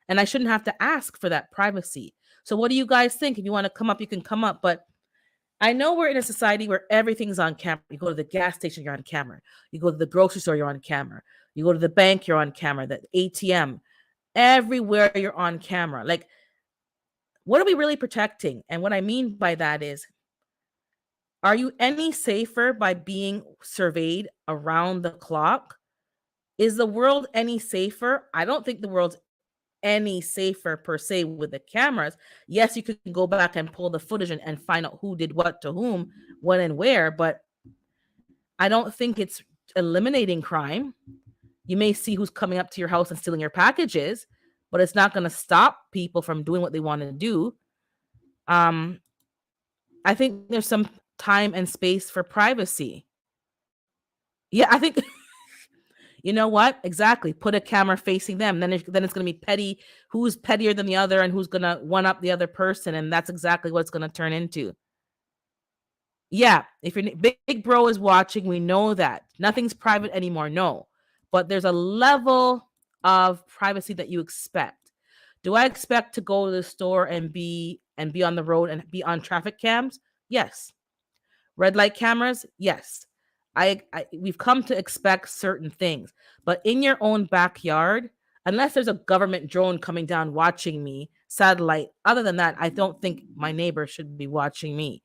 S1: And I shouldn't have to ask for that privacy. So what do you guys think? If you want to come up, you can come up. But I know we're in a society where everything's on camera. You go to the gas station, you're on camera. You go to the grocery store, you're on camera. You go to the bank, you're on camera. The ATM, everywhere you're on camera. Like, what are we really protecting? And what I mean by that is, are you any safer by being surveyed around the clock? Is the world any safer? I don't think the world's any safer per se with the cameras. Yes, you can go back and pull the footage and find out who did what to whom, when and where, but I don't think it's eliminating crime. You may see who's coming up to your house and stealing your packages, but it's not going to stop people from doing what they want to do. I think there's some time and space for privacy. Yeah, I think You know what? Exactly. Put a camera facing them. Then it's going to be petty. Who's pettier than the other and who's going to one up the other person. And that's exactly what it's going to turn into. Yeah. If your big bro is watching, we know that. Nothing's private anymore. No. But there's a level of privacy that you expect. Do I expect to go to the store and be on the road and be on traffic cams? Yes. Red light cameras? Yes. We've come to expect certain things, but in your own backyard, unless there's a government drone coming down watching me, satellite, other than that, I don't think my neighbor should be watching me.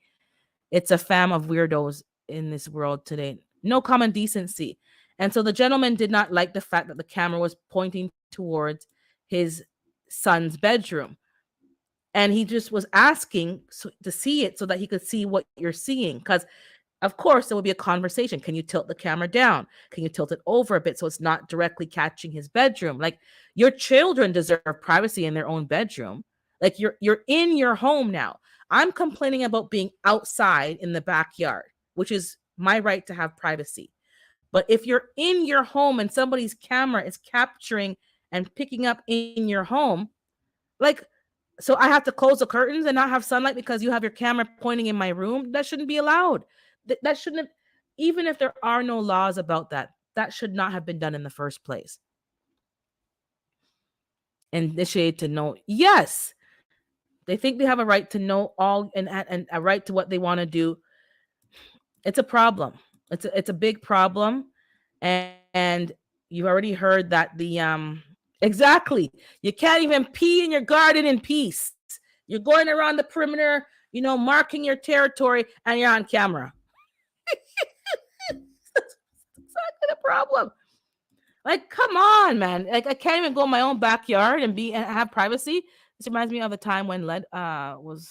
S1: It's a fam of weirdos in this world today. No common decency. And so the gentleman did not like the fact that the camera was pointing towards his son's bedroom. And he just was asking to see it so that he could see what you're seeing. Because, of course, there would be a conversation. Can you tilt the camera down? Can you tilt it over a bit so it's not directly catching his bedroom? Like, your children deserve privacy in their own bedroom. Like, you're in your home now. I'm complaining about being outside in the backyard, which is my right to have privacy. But if you're in your home and somebody's camera is capturing and picking up in your home, like, so I have to close the curtains and not have sunlight because you have your camera pointing in my room? That shouldn't be allowed. That shouldn't, even if there are no laws about that, that should not have been done in the first place. Initiate to know. Yes. They think they have a right to know all and a right to what they want to do. It's a problem. It's a big problem. And you've already heard that exactly. You can't even pee in your garden in peace. You're going around the perimeter, marking your territory, and you're on camera. That's exactly the problem. Like, come on, man. Like, I can't even go in my own backyard and have privacy. This reminds me of the time when lead was.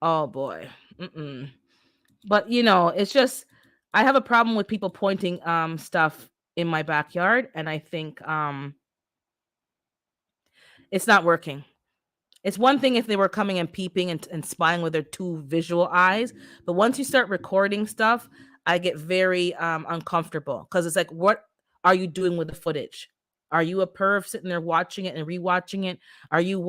S1: Oh boy. Mm-mm. But it's just, I have a problem with people pointing stuff in my backyard, and I think it's not working. It's one thing if they were coming and peeping and spying with their two visual eyes, but once you start recording stuff, I get very uncomfortable because it's like, what are you doing with the footage? Are you a perv sitting there watching it and rewatching it? Are you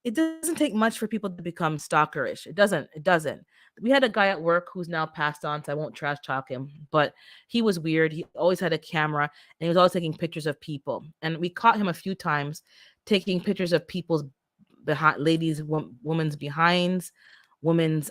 S1: it doesn't take much for people to become stalkerish. It doesn't. We had a guy at work who's now passed on, so I won't trash talk him, but he was weird. He always had a camera and he was always taking pictures of people. And we caught him a few times taking pictures of people's behind, ladies, women's behinds, women's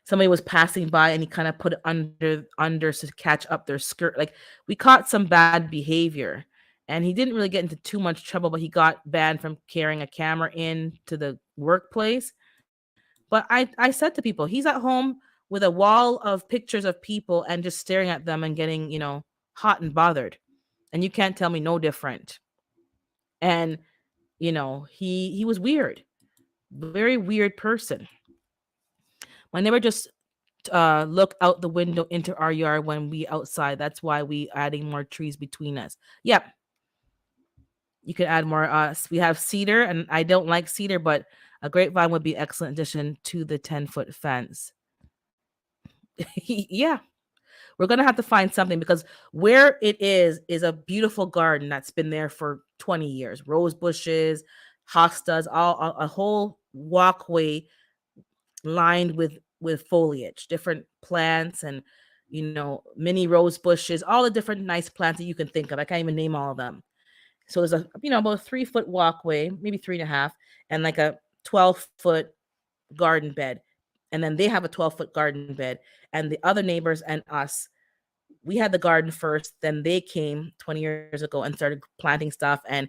S1: somebody was passing by and he kind of put it under to catch up their skirt. Like, we caught some bad behavior. And he didn't really get into too much trouble, but he got banned from carrying a camera into the workplace. But I said to people, he's at home with a wall of pictures of people and just staring at them and getting, hot and bothered. And you can't tell me no different. And, he was weird. Very weird person. My neighbor just look out the window into our yard when we outside. That's why we adding more trees between us. Yep. You could add more. We have cedar, and I don't like cedar, but a grapevine would be an excellent addition to the 10-foot fence. Yeah, we're gonna have to find something because where it is a beautiful garden that's been there for 20 years. Rose bushes, hostas, all a whole walkway lined with foliage, different plants, and mini rose bushes, all the different nice plants that you can think of. I can't even name all of them. So there's about a 3-foot walkway, maybe 3.5, and like a 12-foot garden bed. And then they have a 12-foot garden bed. And the other neighbors and us, we had the garden first. Then they came 20 years ago and started planting stuff. And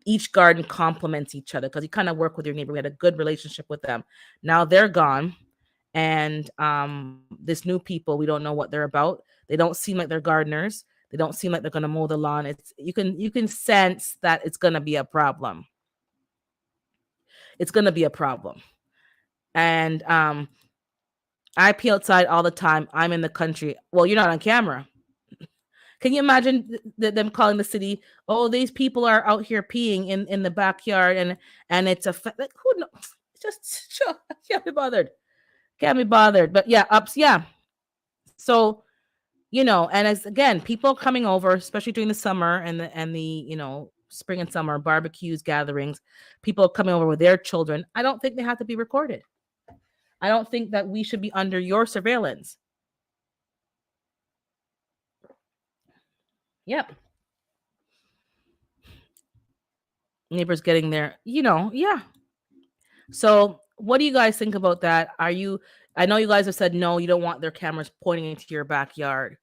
S1: each garden complements each other because you kind of work with your neighbor. We had a good relationship with them. Now they're gone. And this new people, we don't know what they're about. They don't seem like they're gardeners. They don't seem like they're going to mow the lawn. You can sense that it's going to be a problem. It's going to be a problem. And I pee outside all the time. I'm in the country. Well, you're not on camera. Can you imagine them calling the city? Oh, these people are out here peeing in the backyard, and it's like, who knows? Just sure, can't be bothered. Can't be bothered. But yeah, ups, yeah. So, and as again, people coming over, especially during the summer and the spring and summer barbecues, gatherings, people coming over with their children. I don't think they have to be recorded. I don't think that we should be under your surveillance. Yep. Neighbors getting there, yeah. So what do you guys think about that? I know you guys have said no, you don't want their cameras pointing into your backyard.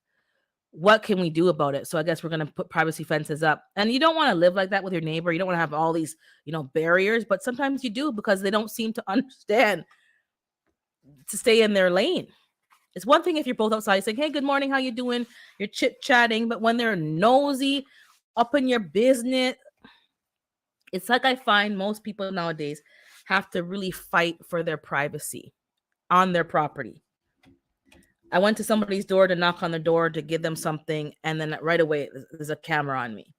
S1: What can we do about it? So I guess we're going to put privacy fences up. And you don't want to live like that with your neighbor. You don't want to have all these, barriers, but sometimes you do because they don't seem to understand to stay in their lane. It's one thing if you're both outside saying, "Hey, good morning, how you doing?" You're chit-chatting, but when they're nosy up in your business, it's like I find most people nowadays have to really fight for their privacy on their property. I went to somebody's door to knock on the door to give them something, and then right away there's a camera on me.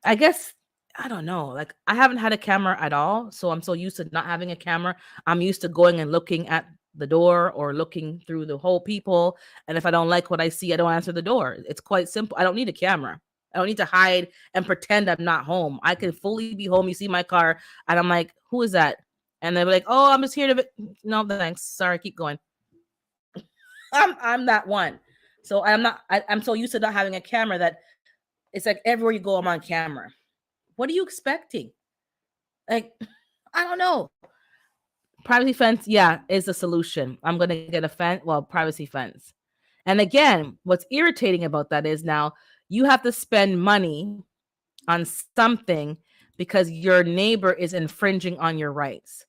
S1: I guess, I don't know. Like, I haven't had a camera at all, so I'm so used to not having a camera. I'm used to going and looking at the door or looking through the whole people, and if I don't like what I see, I don't answer the door. It's quite simple. I don't need a camera. I don't need to hide and pretend I'm not home. I can fully be home. You see my car, and I'm like, "Who is that?" And they're like, "Oh, I'm just here to." No, thanks. Sorry, keep going. I'm that one. So I'm so used to not having a camera that it's like everywhere you go, I'm on camera. What are you expecting? Like, I don't know. Privacy fence, yeah, is the solution. I'm gonna get a fence, privacy fence. And again, what's irritating about that is now you have to spend money on something because your neighbor is infringing on your rights,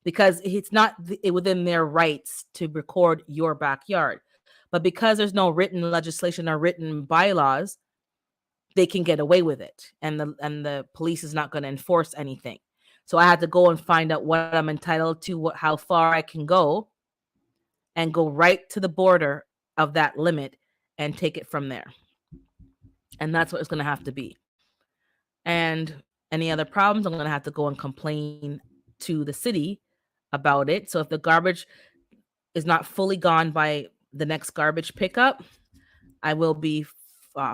S1: because it's not within their rights to record your backyard. But because there's no written legislation or written bylaws, they can get away with it, and the police is not going to enforce anything. So I had to go and find out what I'm entitled to, how far I can go, and go right to the border of that limit and take it from there. And that's what it's going to have to be. And any other problems, I'm going to have to go and complain to the city about it. So if the garbage is not fully gone by the next garbage pickup, I will be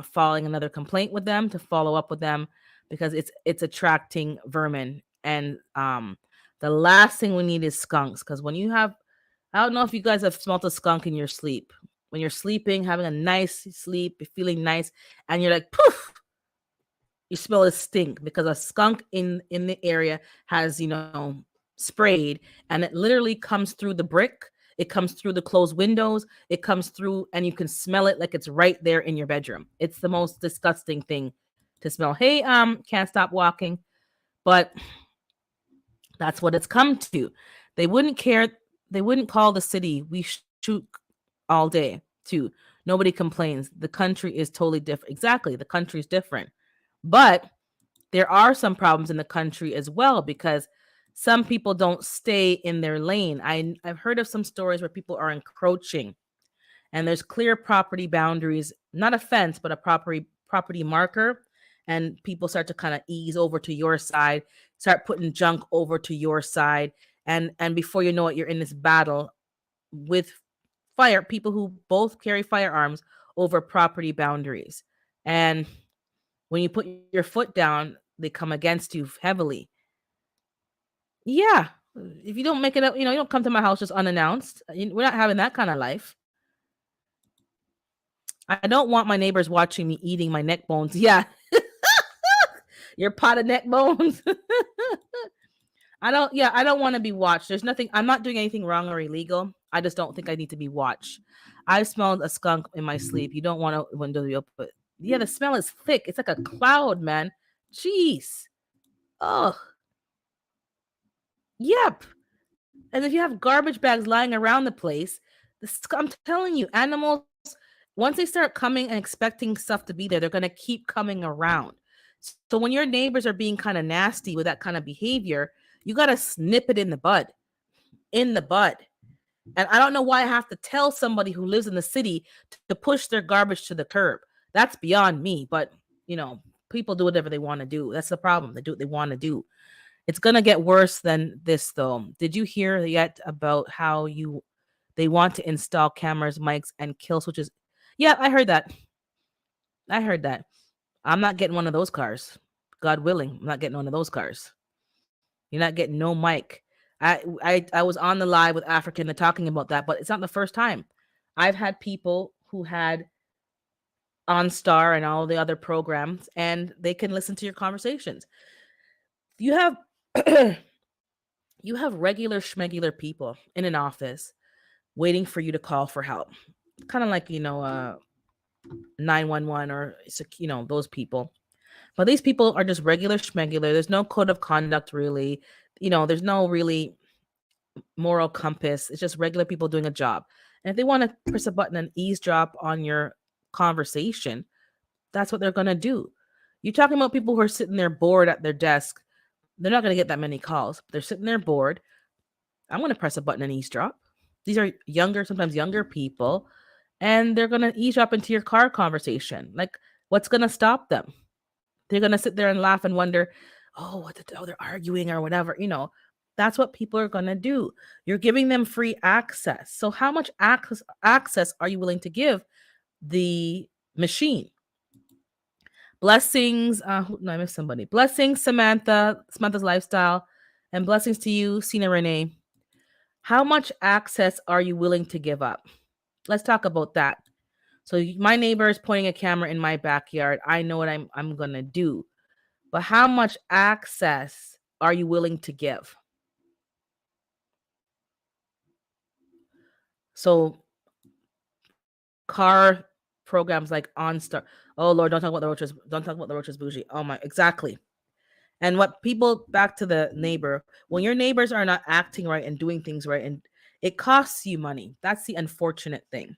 S1: filing another complaint with them to follow up with them, because it's attracting vermin. And the last thing we need is skunks, because when you have, I don't know if you guys have smelt a skunk in your sleep. When you're sleeping, having a nice sleep, you're feeling nice, and you're like, poof, you smell a stink because a skunk in the area has, sprayed, and it literally comes through the brick. It comes through the closed windows. It comes through, and you can smell it like it's right there in your bedroom. It's the most disgusting thing to smell. Hey, can't stop walking. But that's what it's come to. They wouldn't care. They wouldn't call the city. We shoot all day too. Nobody complains. The country is totally different. Exactly. The country is different. But there are some problems in the country as well, because some people don't stay in their lane. I've heard of some stories where people are encroaching, and there's clear property boundaries, not a fence, but a property marker. And people start to kind of ease over to your side, start putting junk over to your side. And before you know it, you're in this battle with people who both carry firearms over property boundaries. And when you put your foot down, they come against you heavily. Yeah. If you don't make it up, you don't come to my house just unannounced. We're not having that kind of life. I don't want my neighbors watching me eating my neck bones. Yeah. Your pot of neck bones. I don't want to be watched. I'm not doing anything wrong or illegal. I just don't think I need to be watched. I smelled a skunk in my sleep. You don't want to window be open. Yeah, the smell is thick. It's like a cloud, man. Jeez. Ugh. Yep. And if you have garbage bags lying around the place, I'm telling you, animals, once they start coming and expecting stuff to be there, they're going to keep coming around. So when your neighbors are being kind of nasty with that kind of behavior, you got to snip it in the bud. In the bud. And I don't know why I have to tell somebody who lives in the city to push their garbage to the curb. That's beyond me. But, people do whatever they want to do. That's the problem. They do what they want to do. It's gonna get worse than this, though. Did you hear yet about how they want to install cameras, mics, and kill switches? Yeah, I heard that. I heard that. I'm not getting one of those cars. God willing, I'm not getting one of those cars. You're not getting no mic. I was on the live with African and talking about that, but it's not the first time. I've had people who had OnStar and all the other programs, and they can listen to your conversations. You have you have regular schmegular people in an office waiting for you to call for help. Kind of like 911 or those people. But these people are just regular schmegular. There's no code of conduct really. There's no really moral compass. It's just regular people doing a job. And if they want to press a button and eavesdrop on your conversation, that's what they're going to do. You're talking about people who are sitting there bored at their desk. They're not going to get that many calls. They're sitting there bored. I'm going to press a button and eavesdrop. These are sometimes younger people, and they're going to eavesdrop into your car conversation. Like, what's going to stop them? They're going to sit there and laugh and wonder, oh, they're arguing or whatever. That's what people are going to do. You're giving them free access. So how much access are you willing to give the machine? Blessings. No, I missed somebody. Blessings, Samantha's lifestyle, and blessings to you, Sina Renee. How much access are you willing to give up? Let's talk about that. So my neighbor is pointing a camera in my backyard. I know what I'm gonna do, but how much access are you willing to give? So car programs like OnStar. Oh Lord, don't talk about the roaches. Don't talk about the roaches, bougie. Oh my, exactly. And what people, back to the neighbor, when your neighbors are not acting right and doing things right, and it costs you money. That's the unfortunate thing.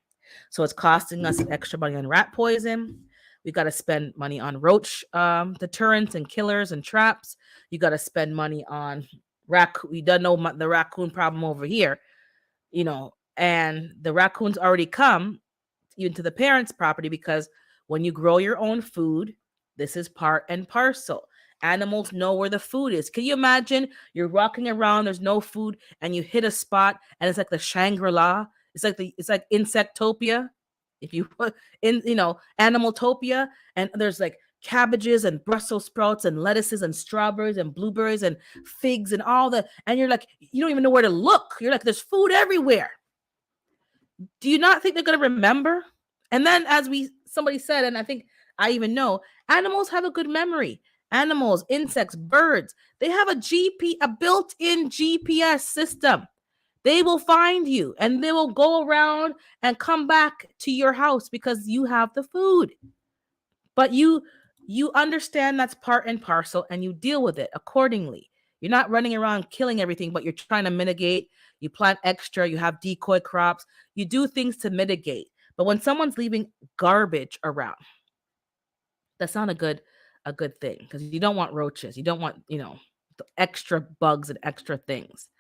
S1: So it's costing us extra money on rat poison. We got to spend money on roach deterrents and killers and traps. You got to spend money on raccoon. We don't know the raccoon problem over here, and the raccoons already come into the parents' property because when you grow your own food, this is part and parcel. Animals know where the food is. Can you imagine you're walking around, there's no food, and you hit a spot, and it's like the Shangri-La. It's like Insectopia. If you put in, Animaltopia, and there's like cabbages and Brussels sprouts and lettuces and strawberries and blueberries and figs and all that, and you're like, you don't even know where to look. You're like, there's food everywhere. Do you not think they're going to remember? And then, as somebody said, and I think I even know, animals have a good memory. Animals, insects, birds, they have a built-in GPS system. They will find you and they will go around and come back to your house because you have the food. But you understand that's part and parcel, and you deal with it accordingly. You're not running around killing everything, but you're trying to mitigate. You plant extra, you have decoy crops, you do things to mitigate. But when someone's leaving garbage around, that's not a good thing, because you don't want roaches. You don't want, the extra bugs and extra things.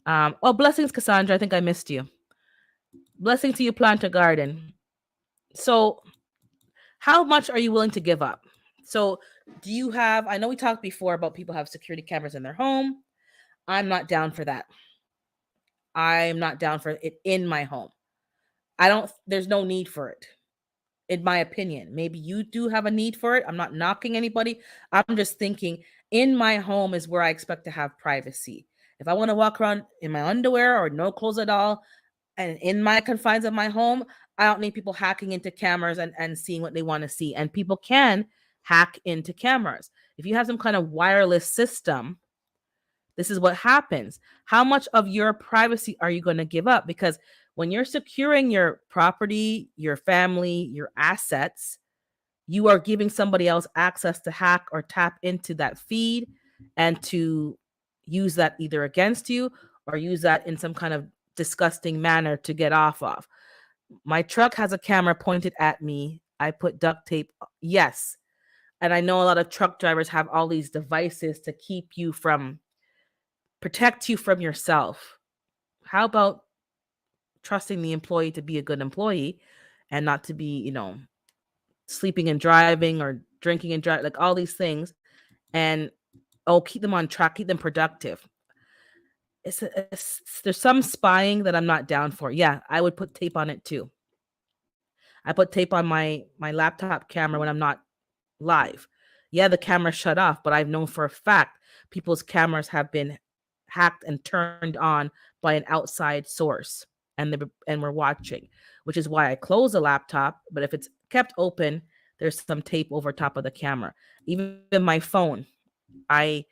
S1: Blessings, Cassandra. I think I missed you. Blessings to you, Plant a Garden. So how much are you willing to give up? So do you have, I know we talked before about people have security cameras in their home. I'm not down for that. I'm not down for it in my home. There's no need for it, in my opinion. Maybe you do have a need for it. I'm not knocking anybody. I'm just thinking in my home is where I expect to have privacy. If I want to walk around in my underwear or no clothes at all, and in my confines of my home, I don't need people hacking into cameras and seeing what they want to see. And people can hack into cameras. If you have some kind of wireless system, this is what happens. How much of your privacy are you going to give up? Because when you're securing your property, your family, your assets, you are giving somebody else access to hack or tap into that feed and to use that either against you or use that in some kind of disgusting manner to get off of. My truck has a camera pointed at me. I put duct tape. Yes. And I know a lot of truck drivers have all these devices to protect you from yourself. How about trusting the employee to be a good employee and not to be, sleeping and driving or drinking and driving, like all these things. And oh, keep them on track, keep them productive. There's some spying that I'm not down for. Yeah, I would put tape on it too. I put tape on my laptop camera when I'm not live. Yeah, the camera shut off, but I've known for a fact people's cameras have been hacked and turned on by an outside source, and we're watching, which is why I close the laptop. But if it's kept open, there's some tape over top of the camera. Even my phone, I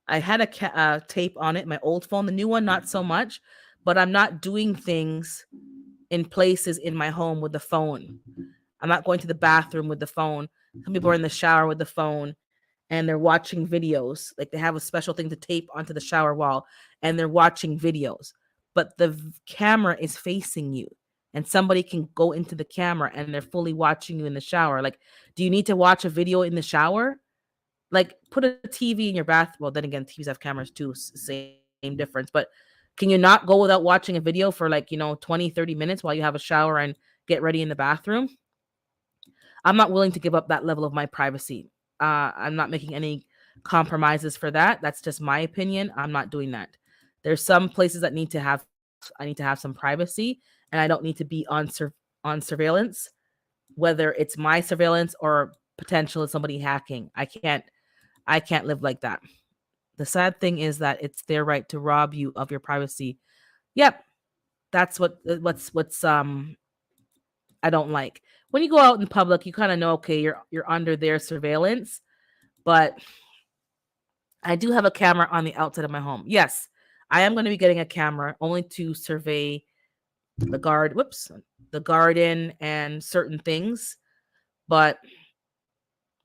S1: I had tape on it, my old phone, the new one not so much, but I'm not doing things in places in my home with the phone. I'm not going to the bathroom with the phone. Some people are in the shower with the phone and they're watching videos. Like they have a special thing to tape onto the shower wall and they're watching videos. But the camera is facing you and somebody can go into the camera and they're fully watching you in the shower. Like, do you need to watch a video in the shower? Like, put a TV in your bath. Well, then again, TVs have cameras too. Same difference. But can you not go without watching a video for 20, 30 minutes while you have a shower and get ready in the bathroom? I'm not willing to give up that level of my privacy. I'm not making any compromises for that. That's just my opinion. I'm not doing that. There's some places that I need to have some privacy, and I don't need to be on surveillance, whether it's my surveillance or potential of somebody hacking. I can't live like that. The sad thing is that it's their right to rob you of your privacy. Yep, that's what's I don't like. When you go out in public, you kind of know, okay, you're under their surveillance. But I do have a camera on the outside of my home. Yes, I am going to be getting a camera only to survey the garden and certain things. But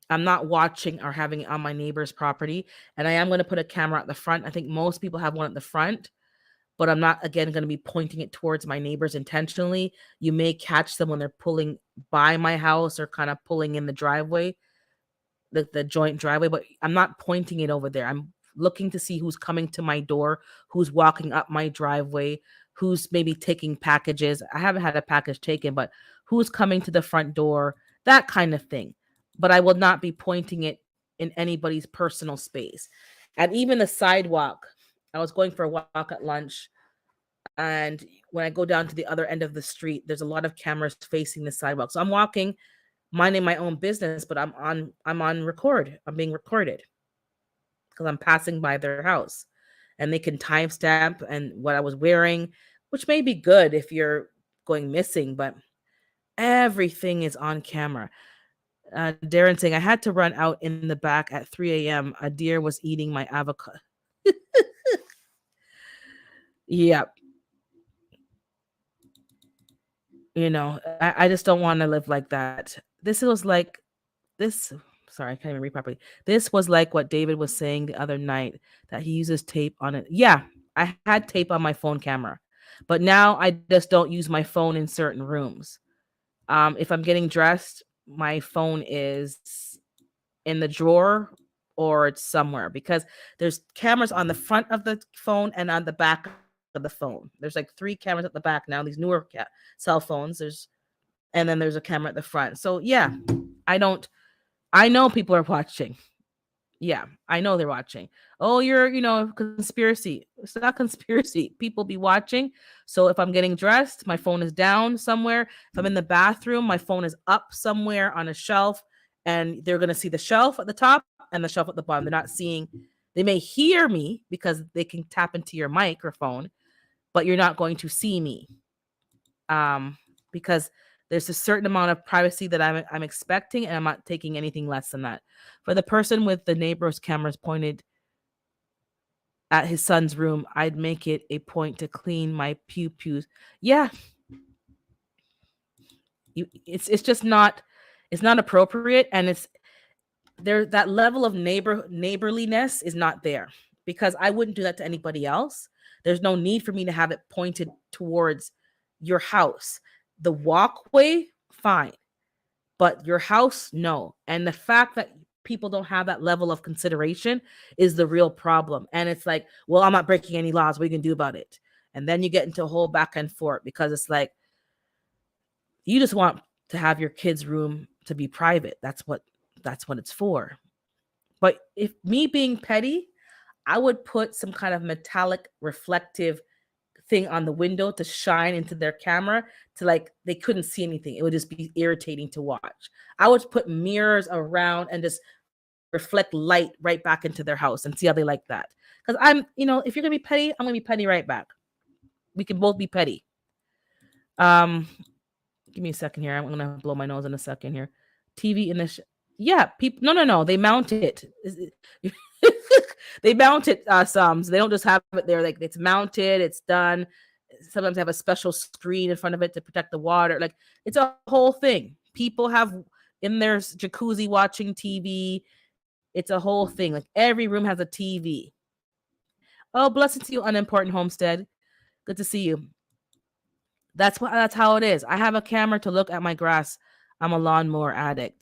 S1: I'm not watching or having it on my neighbor's property. And I am going to put a camera at the front. I think most people have one at the front, but I'm not, again, going to be pointing it towards my neighbors intentionally. You may catch them when they're pulling by my house or kind of pulling in the driveway, the joint driveway, but I'm not pointing it over there. I'm looking to see who's coming to my door, who's walking up my driveway, who's maybe taking packages. I haven't had a package taken, but who's coming to the front door, that kind of thing. But I will not be pointing it in anybody's personal space. And even the sidewalk, I was going for a walk at lunch, and when I go down to the other end of the street, there's a lot of cameras facing the sidewalk. So I'm walking, minding my own business, but I'm on record. I'm being recorded because I'm passing by their house, and they can timestamp and what I was wearing, which may be good if you're going missing, but everything is on camera. Darren saying, I had to run out in the back at 3 a.m. A deer was eating my avocado. Yep. I just don't want to live like that. This was like this. Sorry, I can't even read properly. This was like what David was saying the other night, that he uses tape on it. Yeah, I had tape on my phone camera, but now I just don't use my phone in certain rooms. If I'm getting dressed, my phone is in the drawer or it's somewhere, because there's cameras on the front of the phone and on the back of the phone. There's like 3 cameras at the back now, these newer cell phones. And then there's a camera at the front. So yeah, I know people are watching. Yeah, I know they're watching. Oh, you're, conspiracy. It's not conspiracy. People be watching. So if I'm getting dressed, my phone is down somewhere. If I'm in the bathroom, my phone is up somewhere on a shelf, and they're going to see the shelf at the top and the shelf at the bottom. They may hear me because they can tap into your microphone, but you're not going to see me. Because there's a certain amount of privacy that I'm expecting, and I'm not taking anything less than that. For the person with the neighbor's cameras pointed at his son's room, I'd make it a point to clean my pews. Yeah, it's just not. It's not appropriate, and it's there. That level of neighborliness is not there, because I wouldn't do that to anybody else. There's no need for me to have it pointed towards your house. The walkway, fine, but your house, no. And the fact that people don't have that level of consideration is the real problem. And it's like, well, I'm not breaking any laws. What are you gonna do about it? And then you get into a whole back and forth, because it's like, you just want to have your kid's room to be private. That's what it's for. But if me being petty, I would put some kind of metallic reflective thing on the window to shine into their camera to like they couldn't see anything. It would just be irritating to watch. I would put mirrors around and just reflect light right back into their house and see how they like that. Because I'm, if you're gonna be petty, I'm gonna be petty right back. We can both be petty. Um, Give me a second here. I'm gonna blow my nose in a second here. TV in the yeah, people. No. They mount it. They mount it. Some. So they don't just have it there. Like it's mounted. It's done. Sometimes they have a special screen in front of it to protect the water. Like it's a whole thing. People have in their jacuzzi watching TV. It's a whole thing. Like every room has a TV. Oh, blessings to you, unimportant homestead. Good to see you. That's how it is. I have a camera to look at my grass. I'm a lawnmower addict.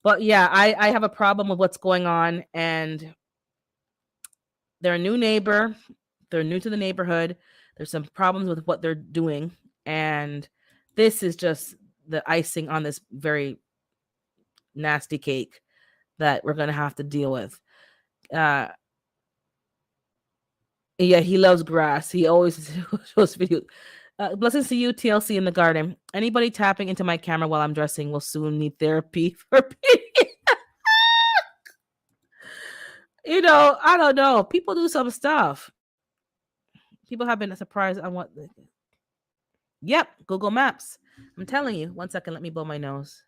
S1: But yeah, I have a problem with what's going on, and they're a new neighbor. They're new to the neighborhood. There's some problems with what they're doing, and this is just the icing on this very nasty cake that we're gonna have to deal with. Uh, Yeah, he loves grass. He always shows videos. Blessings to you, TLC in the garden. Anybody tapping into my camera while I'm dressing will soon need therapy for pity. I don't know. People do some stuff. People have been surprised on what. Yep, Google Maps. I'm telling you. One second, let me blow my nose.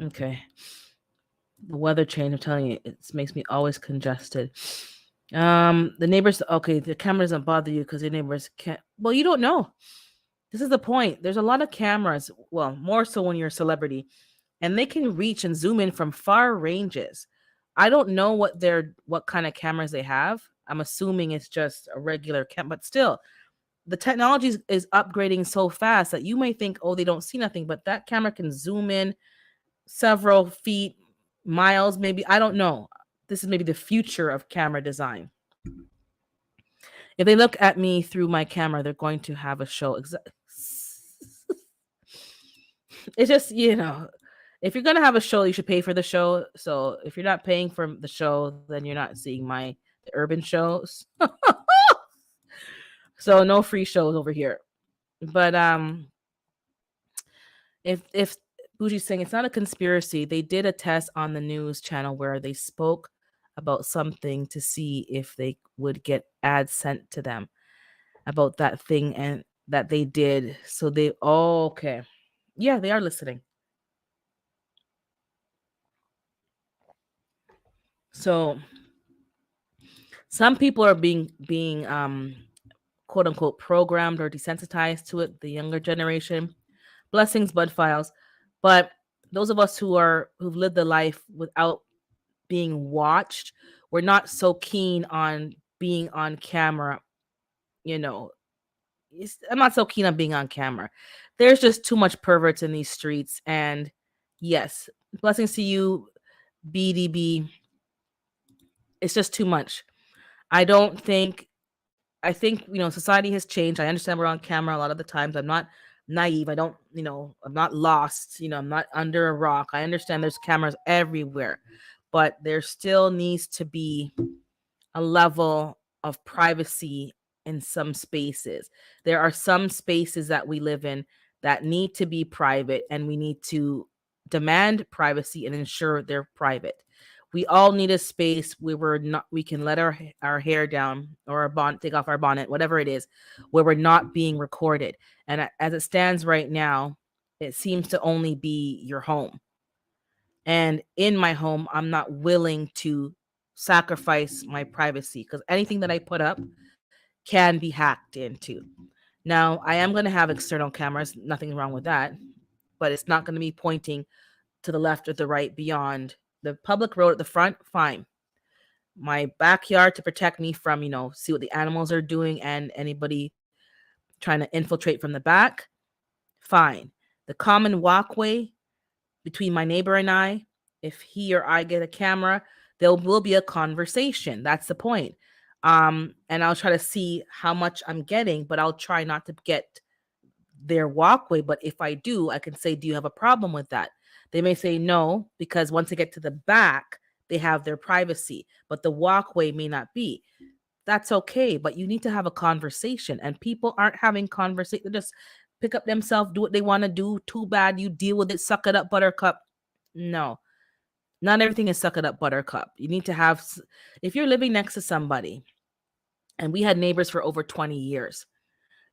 S1: Okay. The weather change, I'm telling you, it makes me always congested. The neighbors, okay, the camera doesn't bother you because your neighbors can't. Well, you don't know. This is the point. There's a lot of cameras. Well, more so when you're a celebrity, and they can reach and zoom in from far ranges. I don't know what kind of cameras they have. I'm assuming it's just a regular cam, but still, the technology is upgrading so fast that you may think, oh, they don't see nothing, but that camera can zoom in several feet, miles, maybe. I don't know. This is maybe the future of camera design. If they look at me through my camera, they're going to have a show. It's just, if you're going to have a show, you should pay for the show. So if you're not paying for the show, then you're not seeing the urban shows. So no free shows over here. But if Bougie's saying it's not a conspiracy, they did a test on the news channel where they spoke about something to see if they would get ads sent to them about that thing and that they did. So okay. Yeah, they are listening. So some people are being quote unquote programmed or desensitized to it, the younger generation. Blessings, Bud Files. But those of us who've lived the life without being watched, we're not so keen on being on camera. I'm not so keen on being on camera. There's just too much perverts in these streets. And yes, blessings to you, BDB. It's just too much. I think, society has changed. I understand we're on camera a lot of the times. I'm not naive. I don't, I'm not lost. I'm not under a rock. I understand there's cameras everywhere, but there still needs to be a level of privacy in some spaces. There are some spaces that we live in that need to be private, and we need to demand privacy and ensure they're private. We all need a space where we can let our hair down or our bonnet, take off our bonnet, whatever it is, where we're not being recorded. And as it stands right now, it seems to only be your home. And in my home, I'm not willing to sacrifice my privacy because anything that I put up can be hacked into. Now, I am going to have external cameras, nothing wrong with that, but it's not going to be pointing to the left or the right beyond the public road at the front. Fine. My backyard to protect me from, see what the animals are doing and anybody trying to infiltrate from the back. Fine. The common walkway between my neighbor and I, if he or I get a camera, there will be a conversation. That's the point. And I'll try to see how much I'm getting, but I'll try not to get their walkway. But if I do, I can say, do you have a problem with that? They may say no, because once they get to the back, they have their privacy, but the walkway may not be. That's okay, but you need to have a conversation, and people aren't having conversation. They just pick up themselves, do what they want to do. Too bad, you deal with it. Suck it up, buttercup. No, not everything is suck it up, buttercup. You need to have, if you're living next to somebody, and we had neighbors for over 20 years,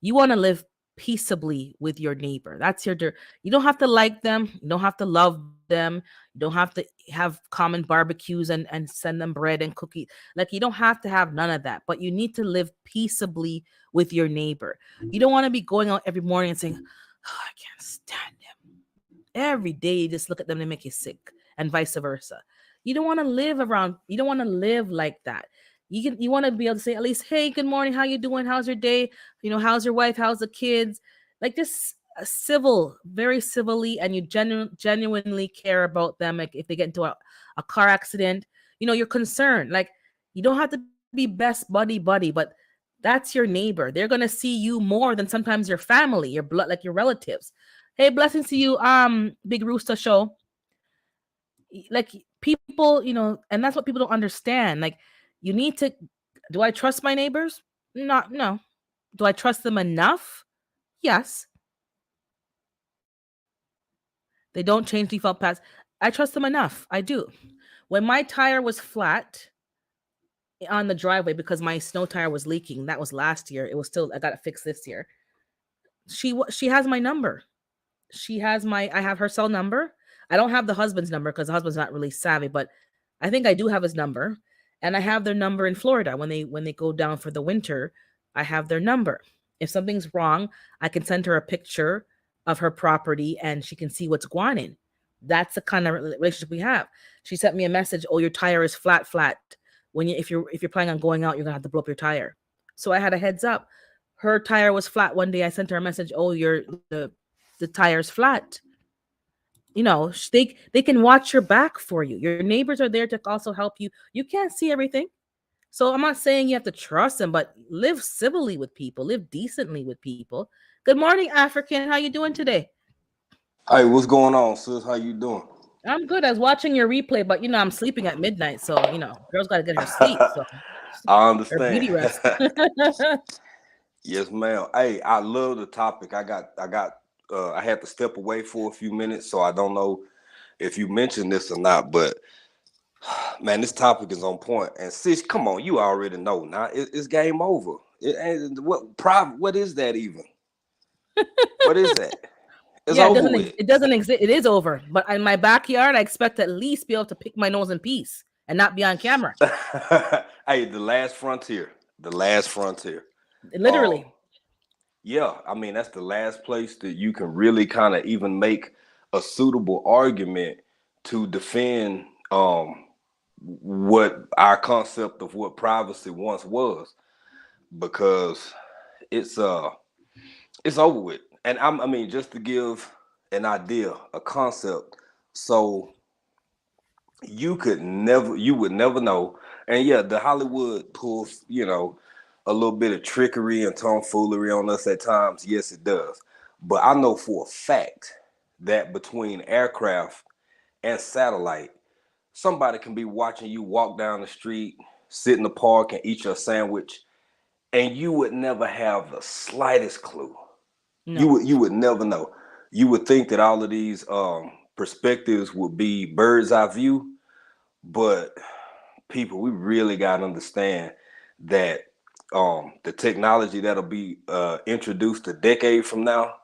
S1: you want to live peaceably with your neighbor. That's you don't have to like them. You don't have to love them. You don't have to have common barbecues and send them bread and cookies. Like, you don't have to have none of that, but you need to live peaceably with your neighbor. You don't want to be going out every morning and saying, oh, I can't stand them. Every day you just look at them and make you sick, and vice versa. You don't want to live like that. You want to be able to say at least, hey, good morning, how you doing, how's your day, how's your wife, how's the kids, like just civil, very civilly, and you genuinely care about them. Like if they get into a car accident, you're concerned. Like, you don't have to be best buddy, but that's your neighbor. They're gonna see you more than sometimes your family, your blood, like your relatives. Hey, blessings to you, Big Rooster Show. Like, people, and that's what people don't understand. Like, you need to, do I trust my neighbors? Not, no. Do I trust them enough? Yes. They don't change default paths. I trust them enough. I do. When my tire was flat on the driveway because my snow tire was leaking, that was last year. It was still, I got it fixed this year. She has my number. I have her cell number. I don't have the husband's number because the husband's not really savvy, but I think I do have his number. And I have their number in Florida. When they go down for the winter, I have their number. If something's wrong, I can send her a picture of her property and she can see what's going on. That's the kind of relationship we have. She sent me a message, oh, your tire is flat. If you're planning on going out, you're gonna have to blow up your tire. So I had a heads up. Her tire was flat one day. I sent her a message, oh, the tire's flat. They can watch your back for you. Your neighbors are there to also help you. You can't see everything. So I'm not saying you have to trust them, but live civilly with people, live decently with people. Good morning, African. How you doing today?
S7: Hey, what's going on, sis? How you doing?
S1: I'm good. I was watching your replay, but I'm sleeping at midnight, so girl's got to get her sleep. So
S7: I
S1: her
S7: understand.
S1: beauty rest.
S7: Yes, ma'am. Hey, I love the topic. I had to step away for a few minutes, so I don't know if you mentioned this or not, but man, this topic is on point. And sis, come on, you already know now. It's game over. What is that even? What is that? It's
S1: Yeah,
S7: over with.
S1: it doesn't exist. It is over. But in my backyard, I expect to at least be able to pick my nose in peace and not be on camera.
S7: Hey, the last frontier. The last frontier.
S1: Literally.
S7: Yeah, I mean, that's the last place that you can really kind of even make a suitable argument to defend what our concept of what privacy once was, because it's over with. And I mean, just to give an idea, a concept, so you would never know. And yeah, the Hollywood pulls, a little bit of trickery and tomfoolery on us at times. Yes, it does. But I know for a fact that between aircraft and satellite, somebody can be watching you walk down the street, sit in the park and eat your sandwich, and you would never have the slightest clue.
S1: No.
S7: You would never know. You would think that all of these perspectives would be bird's eye view, but people, we really got to understand that the technology that'll be introduced a decade from now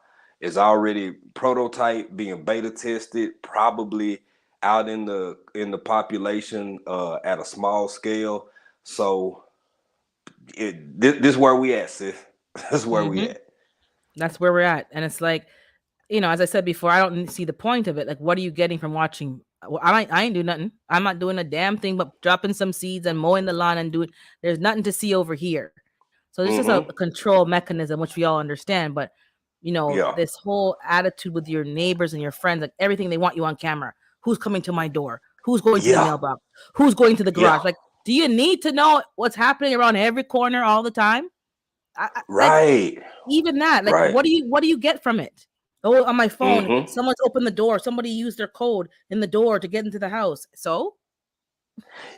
S7: is already prototype, being beta tested, probably out in the population at a small scale. So this is where we at, sis. This is where we at.
S1: That's where we're at. And it's like, as I said before, I don't see the point of it. Like, what are you getting from watching? Well, I ain't doing nothing. I'm not doing a damn thing but dropping some seeds and mowing the lawn and doing. There's nothing to see over here. So this is a
S7: Mm-hmm.
S1: control mechanism, which we all understand. But
S7: Yeah.
S1: this whole attitude with your neighbors and your friends, like everything they want you on camera. Who's coming to my door? Who's going to the
S7: Yeah.
S1: mailbox? Who's going to the
S7: Yeah.
S1: garage? Like, do you need to know what's happening around every corner all the time? Like
S7: Right.
S1: even that, like
S7: Right.
S1: what do you get from it? Oh, on my phone,
S7: Mm-hmm.
S1: someone's opened the door. Somebody used their code in the door to get into the house. So,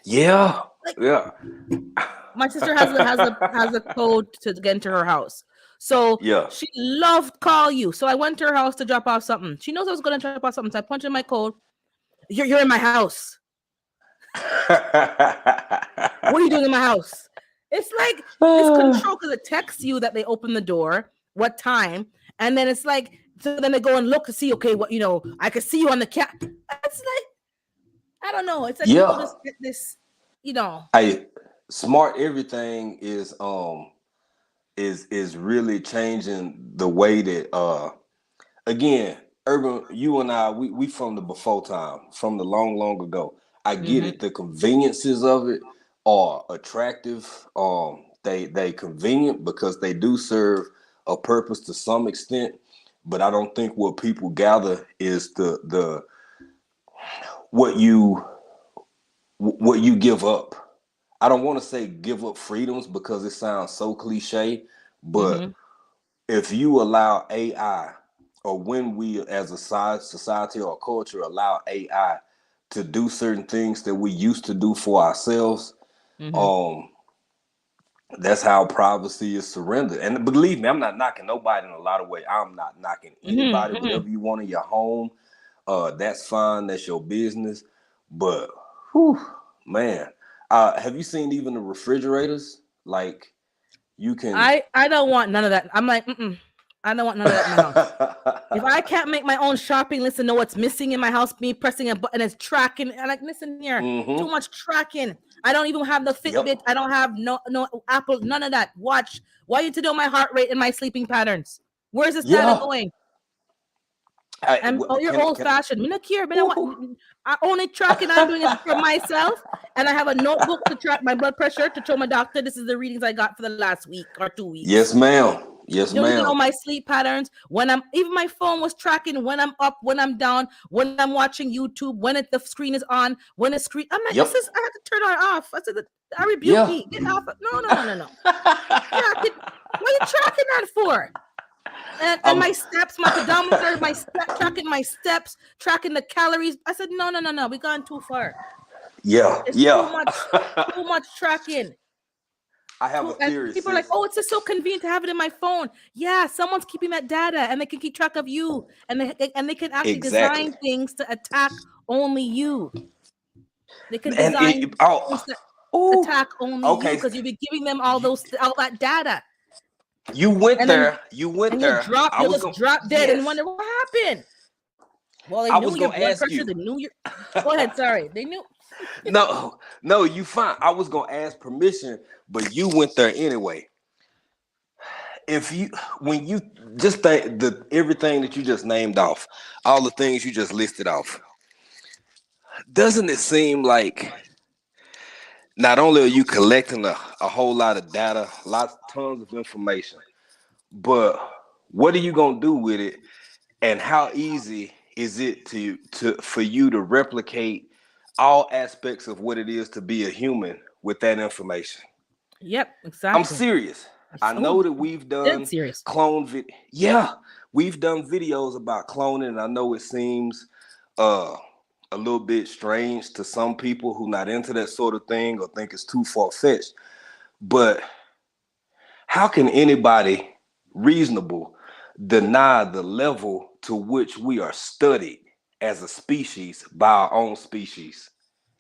S7: Yeah.
S1: like,
S7: Yeah.
S1: my sister has a code to get into her house. So
S7: Yeah.
S1: she loved call you. So I went to her house to drop off something. She knows I was going to drop off something. So I punched in my code. You're in my house. What are you doing in my house? It's like this control because it texts you that they open the door, what time, and then it's like so then they go and look to see, okay, what I could see you on the cat. It's like I don't know. It's like people
S7: Yeah.
S1: just get this,
S7: Hey, smart everything is really changing the way that again, Urban, you and I, we from the before time, from the long ago. I get
S1: Mm-hmm.
S7: it. The conveniences of it are attractive. They convenient because they do serve a purpose to some extent. But I don't think what people gather is the what you what you give up. I don't want to say give up freedoms because it sounds so cliche, but
S1: Mm-hmm.
S7: if you allow AI, or when we as a society or culture allow AI to do certain things that we used to do for ourselves,
S1: Mm-hmm.
S7: um, that's how privacy is surrendered. And believe me, I'm not knocking nobody in a lot of ways. I'm not knocking anybody.
S1: Mm-hmm.
S7: Whatever you want in your home, that's fine. That's your business. But, whew, man, have you seen even the refrigerators? Like you can.
S1: I don't want none of that. I'm like, I don't want none of that in my house. If I can't make my own shopping list and know what's missing in my house, me pressing a button is tracking. And like, listen here, too
S7: Mm-hmm.
S1: much tracking. I don't even have the Fitbit.
S7: Yep.
S1: I don't have no Apple, none of that. Watch. Why you to know my heart rate and my sleeping patterns? Where's this data
S7: Yeah.
S1: going?
S7: I,
S1: And you're old
S7: can
S1: fashioned. Me not care.
S7: Woo-hoo.
S1: I only tracking I'm doing is for myself, and I have a notebook to track my blood pressure to show my doctor this is the readings I got for the last week or 2 weeks.
S7: Yes, ma'am. Yes,
S1: You don't need to know
S7: ma'am.
S1: my sleep patterns. When I'm even my phone was tracking when I'm up, when I'm down, when I'm watching YouTube, when the screen is on, when the screen. I'm like, this
S7: Yep.
S1: is I have to turn it off. I said, I rebuke
S7: Yeah.
S1: me. Get off. No. Tracking. What are you tracking that for? And my steps, my pedometer, tracking my steps, tracking the calories. I said, no. We gone too far.
S7: Yeah.
S1: It's
S7: Yeah.
S1: too much tracking.
S7: I have a
S1: And
S7: theory,
S1: people are like,
S7: sis.
S1: oh, it's just so convenient to have it in my phone. Yeah, someone's keeping that data and they can keep track of you. And they can actually
S7: Exactly.
S1: design things to attack only you. They can
S7: And
S1: design things
S7: oh,
S1: to
S7: oh,
S1: attack only you
S7: okay.
S1: because you'll be giving them all
S7: You,
S1: that data.
S7: you went
S1: And then
S7: there. You went
S1: and you'll
S7: there.
S1: drop,
S7: I
S1: you'll
S7: was
S1: just
S7: going.
S1: drop dead and
S7: Yes.
S1: wonder what happened. Well, they
S7: I
S1: knew
S7: was
S1: your
S7: gonna
S1: blood
S7: ask
S1: pressure,
S7: you.
S1: they knew your go ahead, sorry. They knew
S7: No, you fine. I was gonna ask permission, but you went there anyway. If you when you just think the everything that you just named off, all the things you just listed off, doesn't it seem like not only are you collecting a whole lot of data, tons of information, but what are you gonna do with it, and how easy is it to for you to replicate all aspects of what it is to be a human with that information?
S1: Yep,
S7: I'm
S1: exactly.
S7: serious. I
S1: Oh,
S7: know that we've
S1: dead
S7: done
S1: serious.
S7: yeah, we've done videos about cloning, and I know it seems uh a little bit strange to some people who not into that sort of thing or think it's too far-fetched. But how can anybody reasonable deny the level to which we are studied as a species by our own species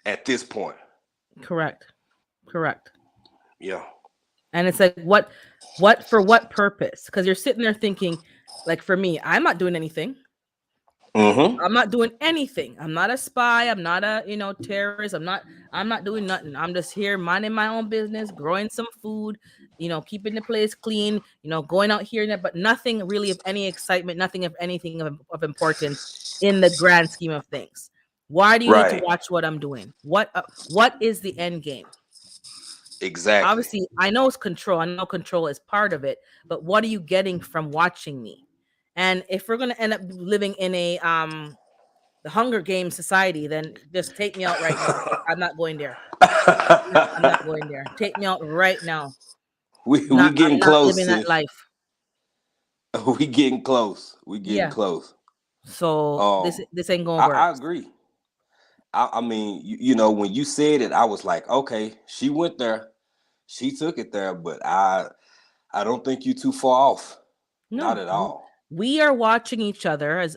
S7: at this point?
S1: Correct.
S7: Yeah.
S1: And it's like, what for what purpose? Because you're sitting there thinking, like for me, I'm not doing anything.
S7: Mm-hmm.
S1: I'm not doing anything. I'm not a spy. I'm not a, terrorist. I'm not doing nothing. I'm just here minding my own business, growing some food, keeping the place clean, going out here and there, but nothing really of any excitement, nothing of anything of importance in the grand scheme of things. Why do you need to
S7: Right.
S1: watch what I'm doing? What is the end game?
S7: Exactly.
S1: Obviously, I know it's control. I know control is part of it, but what are you getting from watching me? And if we're gonna end up living in a the Hunger Games society, then just take me out right now. I'm not going there. I'm not going there. Take me out right now.
S7: we
S1: Not
S7: getting
S1: I'm not
S7: close,
S1: living that
S7: sis.
S1: life.
S7: We getting close. We getting
S1: Yeah.
S7: close.
S1: So this ain't gonna work.
S7: I agree. I mean, when you said it, I was like, okay, she went there, she took it there, but I don't think you too far off. Not
S1: No,
S7: at all.
S1: we are watching each other,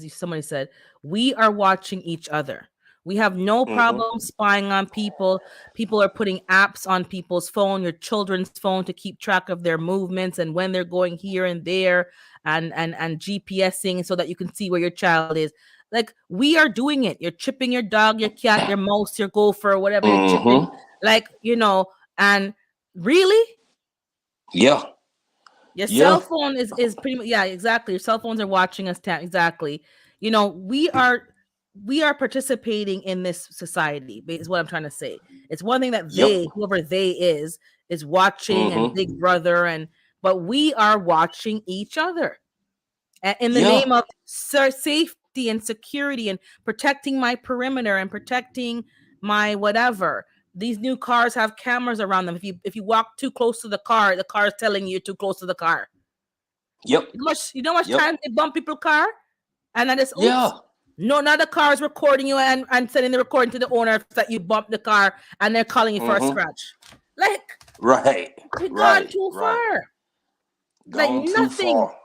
S1: somebody said. We are watching each other. We have no
S7: Mm-hmm.
S1: problem spying on people. People are putting apps on people's phone, your children's phone, to keep track of their movements and when they're going here and there, and GPSing so that you can see where your child is. Like, we are doing it. You're chipping your dog, your cat, your mouse, your gopher, whatever you're chipping.
S7: Mm-hmm.
S1: Like, and really,
S7: Yeah.
S1: your cell
S7: Yeah.
S1: phone is pretty much, yeah, exactly. Your cell phones are watching us exactly. We are participating in this society, is what I'm trying to say. It's one thing that
S7: Yep.
S1: whoever they is watching, and
S7: Mm-hmm.
S1: Big Brother, but we are watching each other in the
S7: Yeah.
S1: name of safety and security and protecting my perimeter and protecting my whatever. These new cars have cameras around them. If you walk too close to the car is telling you you're too close to the car.
S7: Yep.
S1: You know much
S7: Yep.
S1: time they bump people's car, and then it's
S7: Yeah.
S1: oops. No, now the car is recording you and sending the recording to the owner that you bumped the car, and they're calling you for a
S7: Mm-hmm.
S1: scratch. Like,
S7: Right.
S1: we've gone
S7: Right.
S1: too
S7: Right.
S1: far. Like,
S7: Gone too far.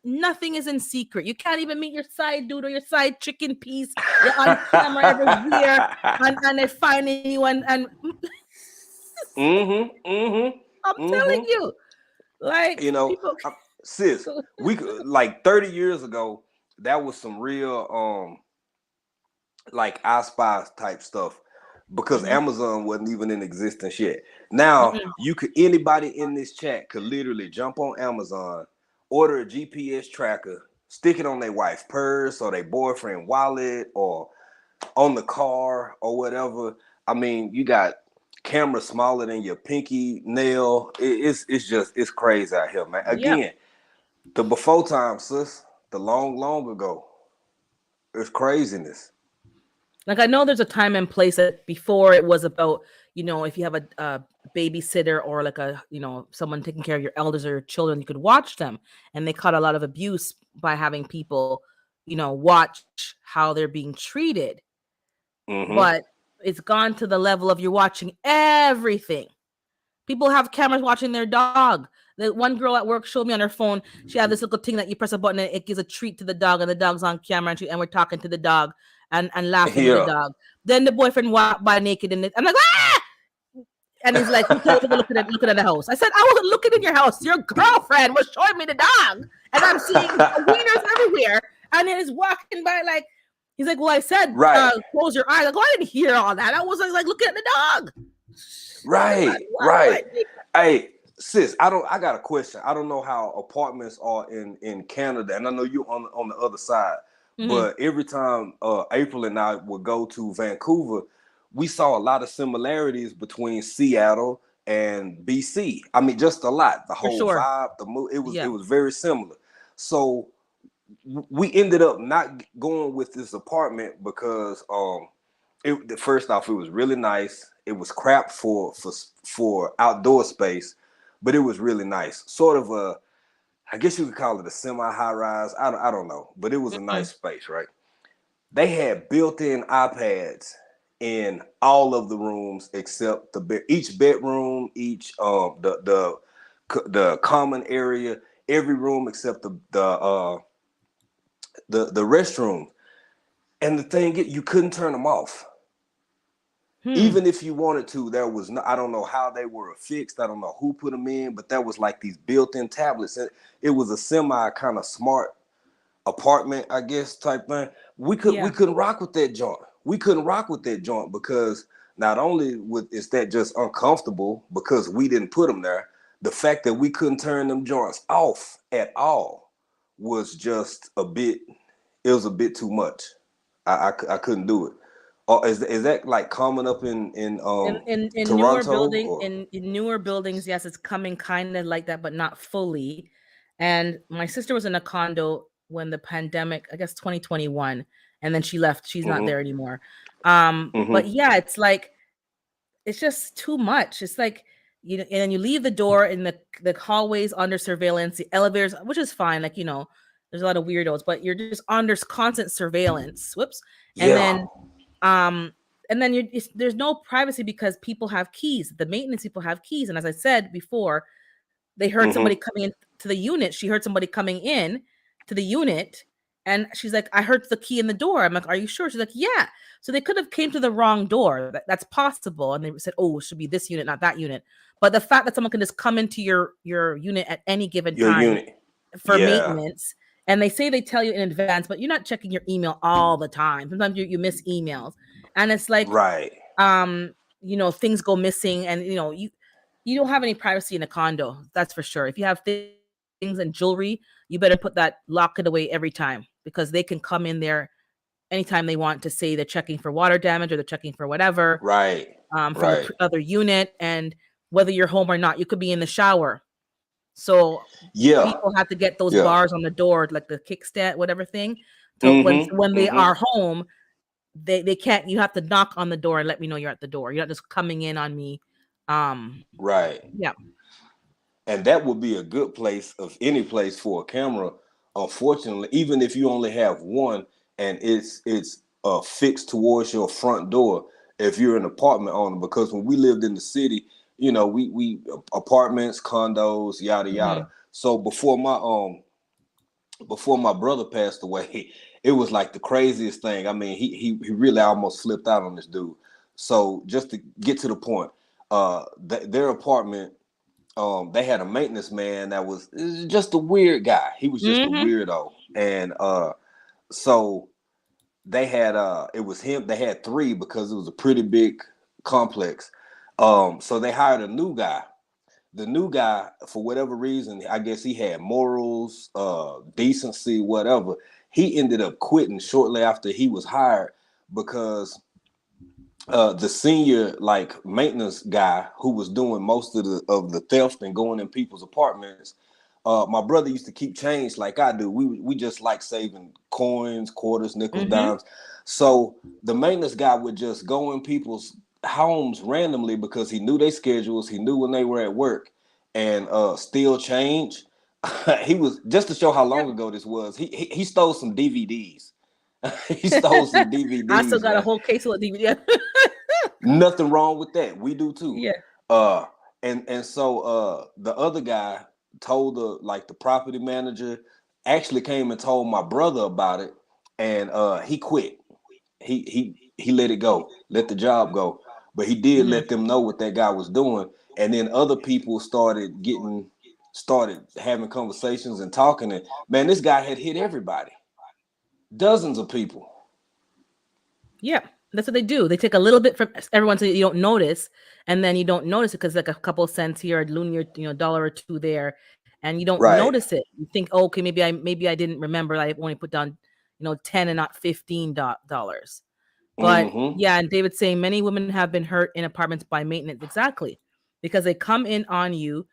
S1: nothing is in secret. You can't even meet your side dude or your side chicken piece. You're on camera everywhere, and they're finding you, and
S7: Mm-hmm. Mm-hmm.
S1: I'm telling
S7: Mm-hmm.
S1: you, like, people.
S7: Sis, we could, like 30 years ago, that was some real like I Spy type stuff, because
S1: Mhm.
S7: Amazon wasn't even in existence yet. Now
S1: Mm-mm.
S7: anybody in this chat could literally jump on Amazon, order a GPS tracker, stick it on their wife's purse or their boyfriend wallet or on the car or whatever. I mean, you got cameras smaller than your pinky nail. It's crazy out here, man.
S1: Yeah.
S7: Again, the before time, sis, the long ago. It's craziness.
S1: Like, I know there's a time and place that before it was about, if you have a babysitter or like someone taking care of your elders or your children, you could watch them, and they caught a lot of abuse by having people, watch how they're being treated.
S7: Mm-hmm.
S1: But it's gone to the level of you're watching everything. People have cameras watching their dog. The one girl at work showed me on her phone. She had this little thing that you press a button and it gives a treat to the dog, and the dog's on camera, and we're talking to the dog and laughing with the
S7: Yeah.
S1: dog. Then the boyfriend walked by naked, and I'm like, ah! And he's like, who told you to looking at the house? I said, I wasn't looking in your house. Your girlfriend was showing me the dog, and I'm seeing wieners everywhere. And then he's walking by like, he's like, well, I said,
S7: Right.
S1: close your eyes. Like, oh, I didn't hear all that. I was like looking at the dog.
S7: Right. Right. Hey, sis, I got a question. I don't know how apartments are in Canada, and I know you on the other side.
S1: Mhm.
S7: But every time April and I would go to Vancouver, we saw a lot of similarities between Seattle and BC. I mean, just a lot. The whole
S1: sure.
S7: vibe, the mood, it
S1: Yeah.
S7: was very similar. So we ended up not going with this apartment because first off, it was really nice. It was crap for outdoor space, but it was really nice. Sort of I guess you could call it a semi-high rise. I don't know, but it was a nice space, right? They had built-in iPads in all of the rooms except each bedroom, each the common area, every room except the restroom. And the thing is, you couldn't turn them off. Even if you wanted to, there was no, I don't know how they were affixed. I don't know who put them in, but that was like these built-in tablets. It was a semi kind of smart apartment, I guess, type thing. We couldn't rock with that joint. We couldn't rock with that joint because not only is that just uncomfortable because we didn't put them there, The fact that we couldn't turn them joints off at all was just a bit. It was a bit too much. I couldn't do it. Is that like common up
S1: In newer
S7: Toronto?
S1: building
S7: Or?
S1: in newer buildings, yes, it's coming kind of like that, but not fully. And my sister was in a condo when the pandemic, I guess 2021, and then she left. She's not
S7: Mm-hmm.
S1: there anymore. But
S7: Mm-hmm.
S1: yeah, it's like it's just too much. It's like and then you leave the door in the hallways under surveillance, the elevators, which is fine. Like there's a lot of weirdos, but you're just under constant surveillance. Whoops, and
S7: Yeah.
S1: um, there's no privacy because people have keys. The maintenance people have keys, and as I said before, they heard somebody
S7: Mm-hmm.
S1: coming in to the unit. She heard somebody coming in to the unit, and she's like, "I heard the key in the door." I'm like, "Are you sure?" She's like, "Yeah." So they could have came to the wrong door. That's possible, and they said, "Oh, it should be this unit, not that unit." But the fact that someone can just come into your unit at any given
S7: Your
S1: time
S7: unit.
S1: for
S7: Yeah.
S1: maintenance, and they say they tell you in advance, but you're not checking your email all the time. Sometimes you miss emails, and it's like
S7: Right.
S1: um things go missing, and you don't have any privacy in a condo, that's for sure. If you have things and jewelry, you better lock it away every time, because they can come in there anytime they want to say they're checking for water damage or they're checking for whatever
S7: Right.
S1: from the
S7: Right.
S1: other unit. And whether you're home or not, you could be in the shower. So
S7: Yeah.
S1: people have to get those
S7: Yeah.
S1: bars on the door, like the kickstand, whatever thing, to
S7: Mm-hmm.
S1: when they
S7: Mm-hmm.
S1: are home, they can't. You have to knock on the door and let me know you're at the door. You're not just coming in on me.
S7: Right.
S1: Yeah.
S7: And that would be a good place of any place for a camera. Unfortunately, even if you only have one and it's fixed towards your front door, if you're an apartment owner, because when we lived in the city, we apartments, condos, yada
S1: Mm-hmm.
S7: yada. So before my brother passed away, it was like the craziest thing. I mean, he really almost flipped out on this dude. So just to get to the point, their apartment, they had a maintenance man that was just a weird guy. He was just a
S1: Mm-hmm.
S7: weirdo. And so they had it was him. They had three because it was a pretty big complex. So they hired a new guy. The new guy, for whatever reason, I guess he had morals, decency, whatever. He ended up quitting shortly after he was hired because the senior like maintenance guy who was doing most of the theft and going in people's apartments. My brother used to keep change like I do. We just like saving coins, quarters, nickels,
S1: Mm-hmm.
S7: dimes. So the maintenance guy would just go in people's homes randomly because he knew their schedules, he knew when they were at work, and steal change. He was, just to show how long ago this was. He stole some DVDs. He stole some
S1: I still
S7: DVDs,
S1: got a
S7: man.
S1: whole case of DVD.
S7: Nothing wrong with that. We do too.
S1: Yeah.
S7: Uh and so the other guy told the property manager, actually came and told my brother about it, and he quit. He let it go, let the job go. But he did
S1: Mm-hmm.
S7: let them know what that guy was doing. And then other people started having conversations and talking, and man, this guy had hit everybody. Dozens of people.
S1: Yeah, that's what they do. They take a little bit from everyone so you don't notice, and then you don't notice it because like a couple of cents here, a loony, or dollar or two there, and you don't
S7: Right.
S1: notice it. You think, oh, okay, maybe I didn't remember. I only put down, $10 and not $15. But
S7: Mm-hmm.
S1: yeah, and David's saying many women have been hurt in apartments by maintenance, exactly, because they come in on you,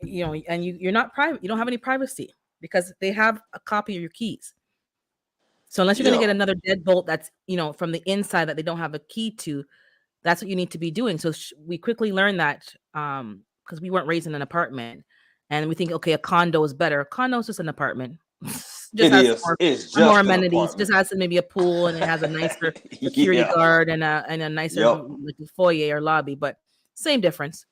S1: and you're not private. You don't have any privacy because they have a copy of your keys. So unless you're going to
S7: Yeah.
S1: get another deadbolt that's, from the inside that they don't have a key to, that's what you need to be doing. So we quickly learned that because we weren't raised in an apartment, and we think, okay, a condo is better. A condo is just an apartment. Just
S7: It
S1: has
S7: is. It's
S1: more
S7: just an
S1: amenities.
S7: apartment.
S1: Just has maybe a pool, and it has a nicer security
S7: Yeah.
S1: guard and a nicer
S7: Yep.
S1: like foyer or lobby, but same difference.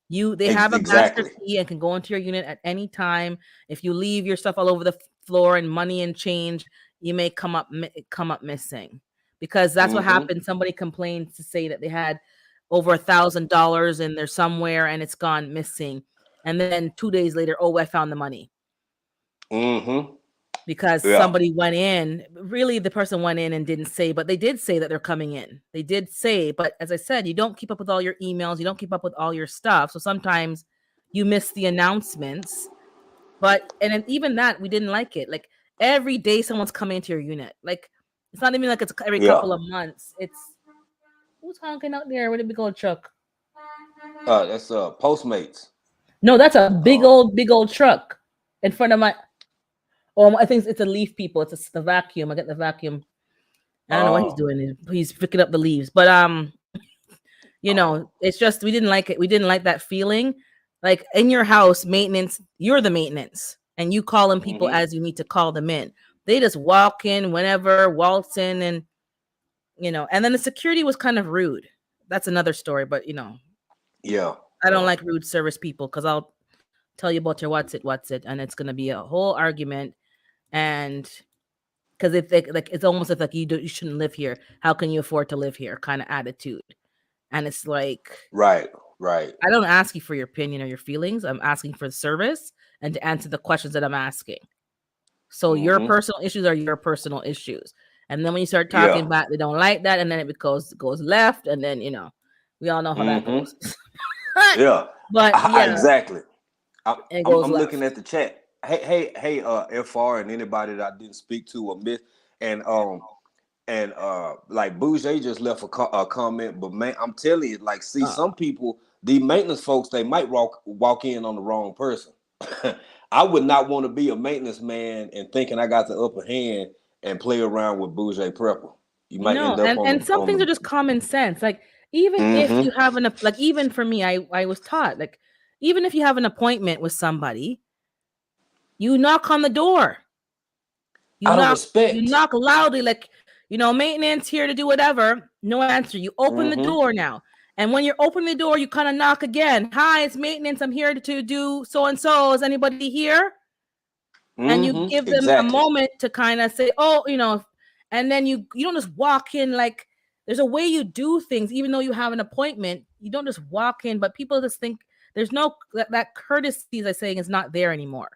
S1: They have a master
S7: Exactly.
S1: key and can go into your unit at any time. If you leave your stuff all over the floor and money and change, you may come up missing, because that's what
S7: Mm-hmm.
S1: happened. Somebody complained to say that they had over $1,000 in there somewhere and it's gone missing, and then 2 days later, oh, I found the money.
S7: Mm-hmm.
S1: Because
S7: Yeah.
S1: somebody went in, really the person went in and didn't say, but they did say that they're coming in. They did say, but as I said, you don't keep up with all your emails, you don't keep up with all your stuff. So sometimes you miss the announcements. But and then even that, we didn't like it. Like every day, someone's coming into your unit. Like it's not even like it's every
S7: Yeah.
S1: couple of months. It's who's honking out there? Where did we go, truck?
S7: That's Postmates.
S1: No, that's a big
S7: Uh,
S1: old truck in front of my. Oh, I think it's a leaf people. It's the vacuum. I got the vacuum. I don't know what he's
S7: oh.
S1: doing. He's picking up the leaves. But you know, it's just we didn't like it. We didn't like that feeling. Like in your house, maintenance, you're the maintenance, and you call in people
S7: Mm-hmm.
S1: as you need to call them in. They just walk in whenever, waltz in, and and then the security was kind of rude. That's another story, but
S7: Yeah.
S1: I don't
S7: Yeah.
S1: like rude service people because I'll tell you about your what's it, and it's gonna be a whole argument. And because if they, like, it's almost like you shouldn't live here. How can you afford to live here? Kind of attitude. And it's like,
S7: Right. Right.
S1: I don't ask you for your opinion or your feelings. I'm asking for the service and to answer the questions that I'm asking. So your
S7: Mm-hmm.
S1: personal issues are your personal issues. And then when you start
S7: Yeah.
S1: talking back, they don't like that, and then it goes left, and then we all know how that
S7: Mm-hmm.
S1: goes.
S7: Yeah.
S1: But yeah,
S7: Exactly.
S1: it goes
S7: I'm looking at
S1: left.
S7: the chat. Hey, FR and anybody that I didn't speak to or miss, and like Bouger just left a comment, but man, I'm telling you, like, see,
S1: Uh,
S7: some people, the maintenance folks, they might walk in on the wrong person. I would not want to be a maintenance man and thinking I got the upper hand and play around with Bouger Prepper. You might
S1: no,
S7: end up
S1: and some
S7: on
S1: things are just
S7: the.
S1: common sense. Like even if
S7: Mm-hmm.
S1: you have like even for me, I was taught like even if you have an appointment with somebody, you knock on the door. You
S7: Out of
S1: knock you
S7: respect.
S1: knock loudly, like, maintenance here to do whatever. No answer. You open the
S7: Mm-hmm.
S1: door now. And when you're opening the door, you kind of knock again. Hi, it's maintenance. I'm here to do so and so. Is anybody here? And you
S7: Mm-hmm.
S1: give them a
S7: Exactly.
S1: moment to kind of say, oh, and then you don't just walk in. Like there's a way you do things, even though you have an appointment. You don't just walk in, but people just think there's no that courtesy, as I'm saying, is not there anymore.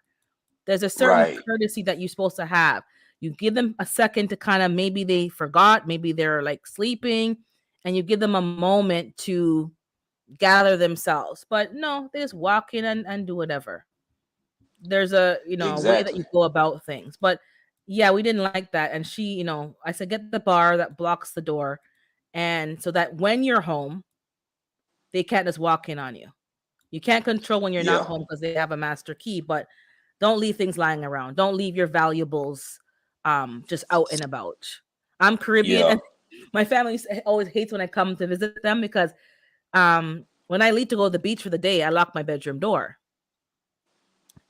S1: There's a certain
S7: Right.
S1: courtesy that you're supposed to have. You give them a second to kind of, maybe they forgot, maybe they're like sleeping, and you give them a moment to gather themselves. But no, they just walk in and do whatever. There's a way that
S7: Exactly.
S1: you go about things. But yeah, we didn't like that. And she, I said, get the bar that blocks the door. And so that when you're home, they can't just walk in on you. You can't control when you're not
S7: Yeah.
S1: home because they have a master key, but don't leave things lying around. Don't leave your valuables just out and about. I'm Caribbean,
S7: Yeah.
S1: and my family always hates when I come to visit them because when I leave to go to the beach for the day, I lock my bedroom door.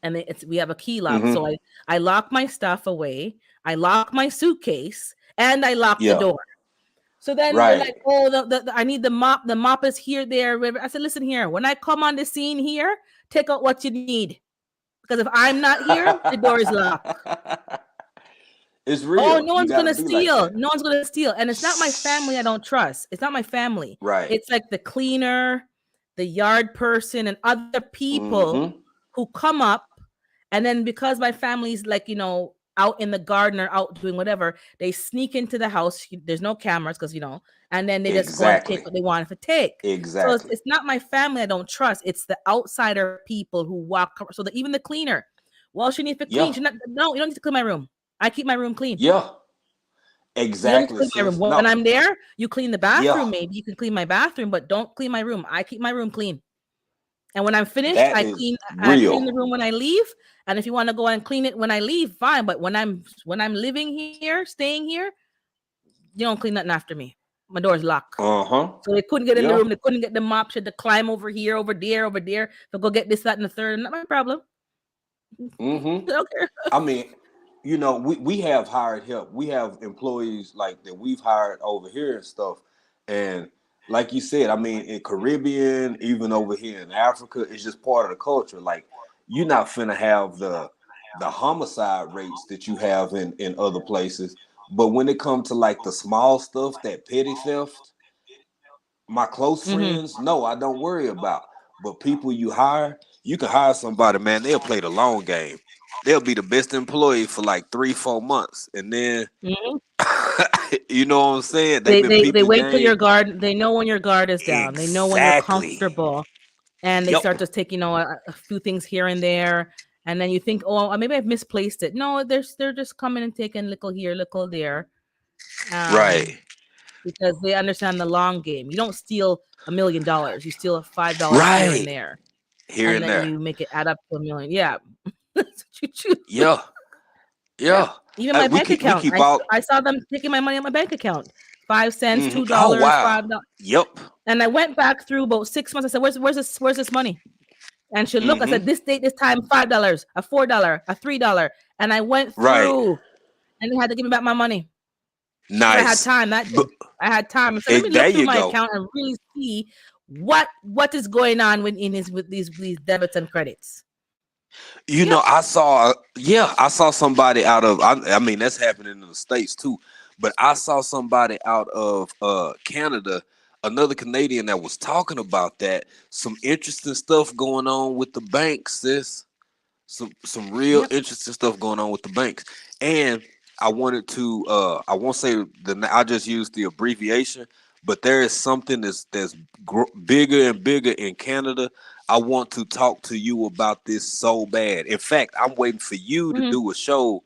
S1: And we have a key lock.
S7: Mm-hmm.
S1: So I lock my stuff away, I lock my suitcase, and I lock the
S7: Yeah.
S1: door. So then they're like,
S7: Right.
S1: oh, I need the mop. The mop is here, there. Whatever. I said, listen here. When I come on the scene here, take out what you need. Because if I'm not here, the door is locked.
S7: It's
S1: Oh,
S7: real.
S1: no
S7: You
S1: one's
S7: got to
S1: gonna
S7: be like
S1: steal.
S7: that.
S1: No one's gonna steal. And it's not my family I don't trust. It's not my family.
S7: Right.
S1: It's like the cleaner, the yard person, and other people
S7: Mm-hmm.
S1: who come up. And then because my family's like, out in the garden or out doing whatever, they sneak into the house. There's no cameras because, and then they just go and take
S7: Exactly.
S1: what they want to take. So it's,
S7: Exactly.
S1: it's not my family I don't trust. It's the outsider people who walk. So that even the cleaner, well, she needs to clean.
S7: Yeah.
S1: No, you don't need to clean my room. I keep my room clean.
S7: Yeah.
S1: You don't need to
S7: Exactly,
S1: clean my room.
S7: sis.
S1: When
S7: No.
S1: I'm there, you clean the
S7: Yeah.
S1: bathroom. Maybe you can clean my bathroom, but don't clean my room. I keep my room clean. And when I'm finished,
S7: That
S1: I
S7: is
S1: clean the
S7: real.
S1: room when I leave. And if you want to go and clean it when I leave, fine. But when I'm living here, staying here, you don't clean nothing after me. My door's locked.
S7: Uh-huh.
S1: So they couldn't get in the
S7: Yeah.
S1: room. They couldn't get the mop. She had to climb over here, over there, over there. To go get this, that, and the third. Not my problem.
S7: Mm-hmm.
S1: Okay.
S7: I mean, we have hired help. We have employees like that we've hired over here and stuff. And like you said, I mean, in Caribbean, even over here in Africa, it's just part of the culture. Like you're not finna have the homicide rates that you have in other places. But when it comes to like the small stuff, that petty theft, my close
S1: Mm-hmm.
S7: friends, no, I don't worry about. But people you hire, you can hire somebody, man, they'll play the long game. They'll be the best employee for like 3-4 months. And then
S1: Mm-hmm.
S7: you know what I'm saying? They've
S1: They,
S7: been
S1: they they
S7: peeping
S1: wait till
S7: game.
S1: your guard. They know when your guard is down. They know when you're
S7: Exactly.
S1: comfortable. and they
S7: Yep.
S1: start to take, a few things here and there, and then you think, oh, maybe I've misplaced it. No, they're just coming and taking little here, little there,
S7: Right.
S1: because they understand the long game. You don't steal $1 million. You steal $5 here and
S7: Right.
S1: there,
S7: Here
S1: and
S7: and
S1: then
S7: there.
S1: you make it add up to $1 million. Yeah, that's what you choose.
S7: Yeah.
S1: Yeah.
S7: Yeah.
S1: Even my
S7: We
S1: bank
S7: keep we
S1: account,
S7: keep all.
S1: I saw them taking my money on my bank account, 5 cents,
S7: Mhm.
S1: $2,
S7: Oh wow.
S1: $5.
S7: Yep.
S1: And I went back through about 6 months. I said, where's this money? And she looked. I
S7: Mm-hmm.
S1: said, this date, this time, $5, a $4, a $3. And I went
S7: Right.
S1: through, and they had to give me back my money. But I had
S7: Nice.
S1: time that
S7: But
S1: day. I had time. So let me
S7: there
S1: look through
S7: you
S1: my
S7: go.
S1: account and really see what is going on with these debits and credits.
S7: You
S1: Yep.
S7: know, I saw somebody out of. I mean, that's happening in the States too. But I saw somebody out of Canada, another Canadian that was talking about that. Some interesting stuff going on with the banks, sis. Some real
S1: Yep.
S7: interesting stuff going on with the banks. And I wanted to I won't say I just used the abbreviation, but there is something that's bigger and bigger in Canada. I want to talk to you about this so bad. In fact, I'm waiting for you to
S1: Mhm.
S7: do a show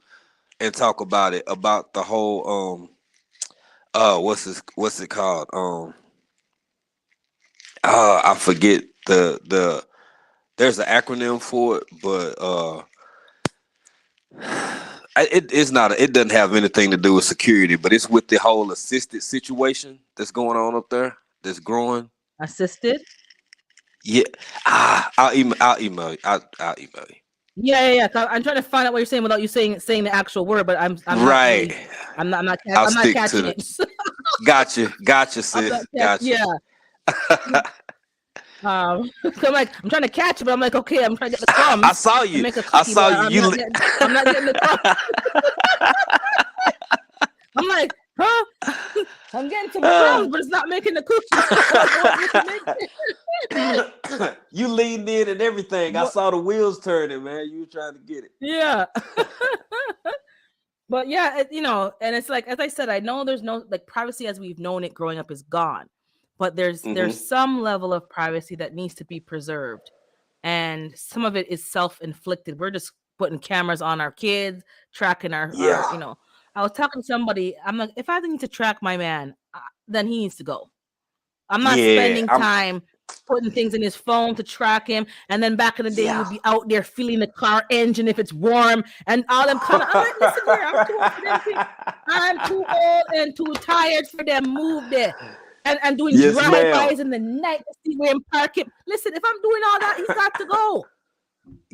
S7: and talk about it, about the whole what's it called? I forget the there's an acronym for it, but it's not. It doesn't have anything to do with security, but it's with the whole assisted situation that's going on up there. That's growing.
S1: Assisted.
S7: Yeah. I'll email you. I'll email you.
S1: Yeah. 'Cause I'm trying to find out what you're saying without you saying the actual word, but I'm not
S7: Right.
S1: really I'm not
S7: I'll
S1: I'm not
S7: stick to
S1: catching
S7: the.
S1: it.
S7: Gotcha. Gotcha,
S1: I'm not
S7: sis.
S1: catch,
S7: Gotcha.
S1: yeah. So I'm like, I'm trying to catch it, but I'm like, okay, I'm trying to get the
S7: I
S1: crumbs
S7: saw
S1: to
S7: you.
S1: make a
S7: I
S1: cookie,
S7: saw
S1: but
S7: you.
S1: I'm not getting the crumbs. I'm like, huh? I'm getting some crumbs, but it's not making the cookie.
S7: You leaned in and everything. I
S1: What?
S7: saw the wheels turning, man. You were trying to get it.
S1: Yeah. But yeah, and it's like, as I said, I know there's no, like, privacy as we've known it growing up is gone, but there's
S7: Mm-hmm.
S1: some level of privacy that needs to be preserved, and some of it is self-inflicted. We're just putting cameras on our kids, tracking our
S7: Yeah.
S1: I was talking to somebody. I'm like, if I need to track my man, then he needs to go. I'm not
S7: Yeah.
S1: spending time putting things in his phone to track him. And then back in the day, you
S7: Yeah.
S1: would be out there feeling the car engine if it's warm and all them kind of. I'm like, listen here, I'm too old for them things. I'm too old and too tired for them move there. And doing
S7: Yes, ma'am.
S1: drive-bys in the night to see where I'm parking. Listen, if I'm doing all that, he's got to go.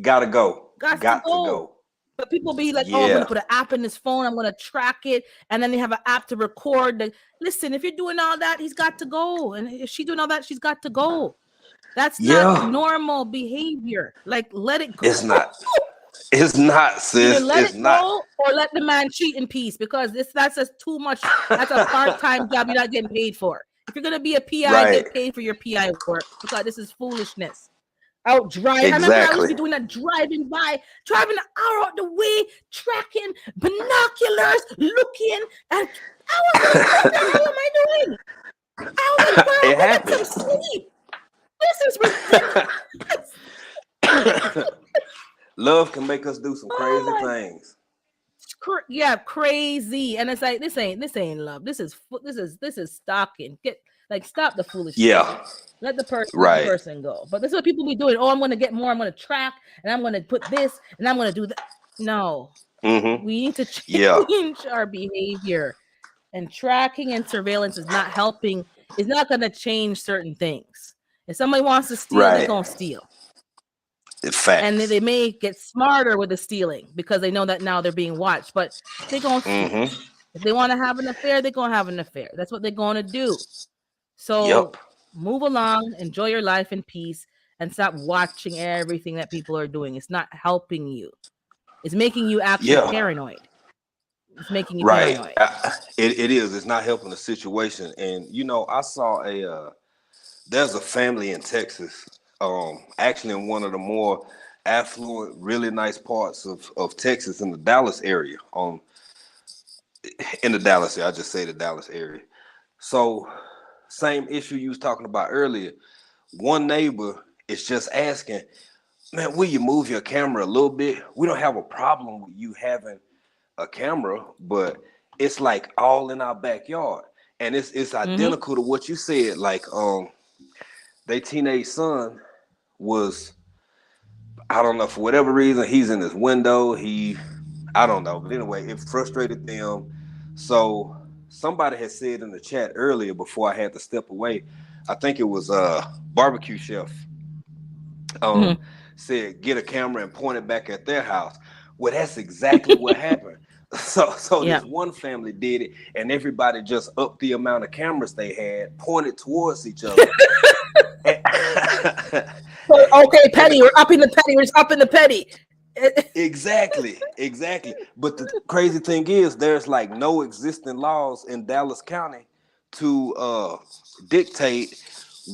S7: Gotta go.
S1: Got to
S7: Got to
S1: go.
S7: go.
S1: But people be like, oh, I'm going
S7: Yeah.
S1: to put an app in his phone. I'm going to track it. And then they have an app to record. Listen, if you're doing all that, he's got to go. And if she's doing all that, she's got to go. That's not
S7: Yeah.
S1: normal behavior. Like, let it go.
S7: It's not. It's not, sis.
S1: Either let
S7: It's
S1: it
S7: not.
S1: go or let the man cheat in peace, because that's just too much. That's a part-time job you're not getting paid for. If you're going to be a PI,
S7: Right.
S1: get paid for your PI work, because this is foolishness. Out driving. I remember I used to be doing that, driving an hour out the way, tracking, binoculars, looking, and I was like, what the hell am I doing? I was like,
S7: It
S1: girl, get
S7: happens.
S1: some sleep. This is ridiculous.
S7: Love can make us do some crazy
S1: Oh my,
S7: things.
S1: yeah, crazy. And it's like, this ain't love. This is stalking. Stop the foolishness.
S7: Yeah.
S1: Let the
S7: Right.
S1: person go. But this is what people be doing. Oh, I'm going to get more. I'm going to track, and I'm going to put this, and I'm going to do that. No,
S7: Mm-hmm.
S1: we need to
S7: Yeah.
S1: change our behavior. And tracking and surveillance is not helping. It's not going to change certain things. If somebody wants to steal, they're
S7: Right.
S1: going to steal.
S7: It's facts.
S1: And they may get smarter with the stealing because they know that now they're being watched. But they're going to steal.
S7: Mm-hmm.
S1: If they want to have an affair, they're going to have an affair. That's what they're going to do. So
S7: Yep.
S1: move along, enjoy your life in peace, and stop watching everything that people are doing. It's not helping you. It's making you actually paranoid. It's making you paranoid.
S7: It is. It's not helping the situation. And I saw there's a family in Texas, actually in one of the more affluent, really nice parts of Texas, in the Dallas area. In the Dallas area, I just say the Dallas area. So, same issue you was talking about earlier. One neighbor is just asking, man, will you move your camera a little bit? We don't have a problem with you having a camera, but it's like all in our backyard. And it's identical to what you said. Like their teenage son was, I don't know, for whatever reason, he's in his window. I don't know. But anyway, it frustrated them. So somebody had said in the chat earlier before I had to step away, I think it was barbecue chef, said get a camera and point it back at their house. Well, that's exactly what happened. So this one family did it, and everybody just upped the amount of cameras they had, pointed towards each other.
S1: Okay, petty. We're upping the petty. We're just upping the petty.
S7: Exactly. But the crazy thing is, there's like no existing laws in Dallas County to dictate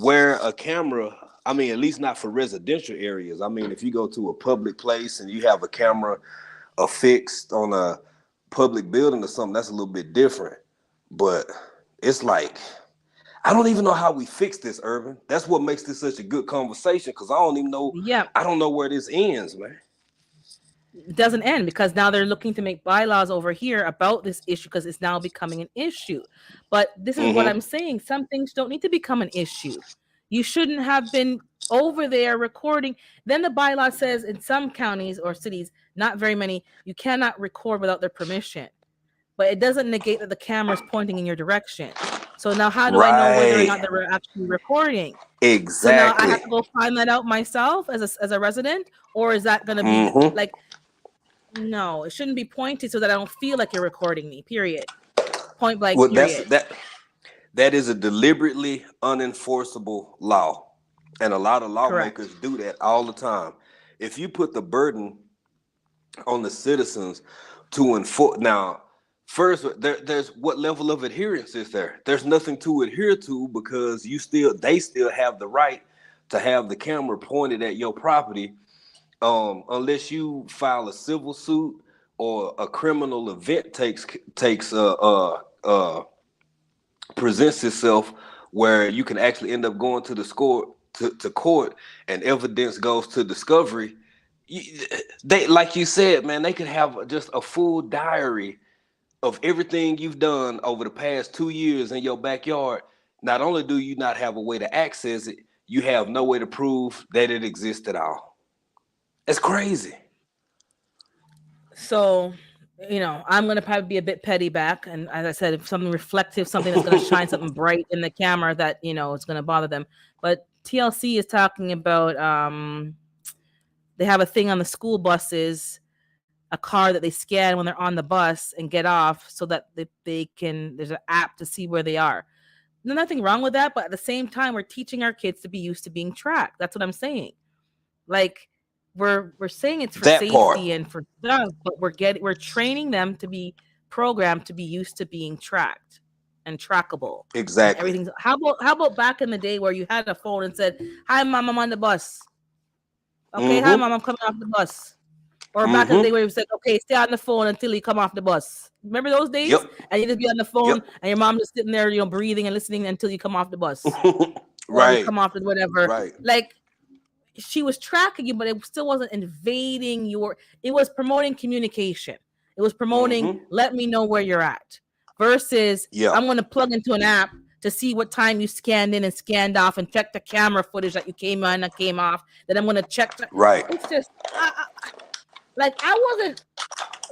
S7: where a camera. I mean, at least not for residential areas. I mean, if you go to a public place and you have a camera affixed on a public building or something, that's a little bit different. But it's like, I don't even know how we fix this, Urban. That's what makes this such a good conversation, because I don't even know.
S1: Yeah.
S7: I don't know where this ends, man.
S1: It doesn't end because now they're looking to make bylaws over here about this issue because it's now becoming an issue. But this is what I'm saying. Some things don't need to become an issue. You shouldn't have been over there recording. Then the bylaw says in some counties or cities, not very many, you cannot record without their permission. But it doesn't negate that the camera is pointing in your direction. So now how do I know whether or not they were actually recording?
S7: Exactly.
S1: So now I have to go find that out myself as a resident, or is that going to be like, no, it shouldn't be pointed so that I don't feel like you're recording me, period. Point blank, period.
S7: That is a deliberately unenforceable law. And a lot of lawmakers do that all the time. If you put the burden on the citizens to enforce, now, first, there's what level of adherence is there? There's nothing to adhere to because they still have the right to have the camera pointed at your property, unless you file a civil suit or a criminal event presents itself where you can actually end up going to the court and evidence goes to discovery. They, like you said, man, they could have just a full diary of everything you've done over the past 2 years in your backyard. Not only do you not have a way to access it, you have no way to prove that it exists at all. It's crazy.
S1: So, I'm going to probably be a bit petty back. And as I said, if something reflective, something that's going to shine something bright in the camera that, it's going to bother them. But TLC is talking about, they have a thing on the school buses, a car that they scan when they're on the bus and get off so that there's an app to see where they are. There's nothing wrong with that. But at the same time, we're teaching our kids to be used to being tracked. That's what I'm saying. Like, we're saying it's for
S7: that
S1: safety
S7: part.
S1: And for stuff, but we're training them to be programmed to be used to being tracked and trackable.
S7: Exactly.
S1: And everything's how about back in the day where you had a phone and said, "Hi, Mom, I'm on the bus." Okay, hi, Mom, I'm coming off the bus. Or back in the day where you said, "Okay, stay on the phone until you come off the bus." Remember those days?
S7: Yep.
S1: And you just be on the phone and your mom just sitting there, breathing and listening until you come off the bus.
S7: Right.
S1: Or you come off the whatever.
S7: Right.
S1: Like, she was tracking you, but it still wasn't invading it was promoting communication. It was promoting, let me know where you're at, versus I'm going to plug into an app to see what time you scanned in and scanned off and check the camera footage that you came on and came off. Then I'm going to check.
S7: Right.
S1: It's just, I wasn't,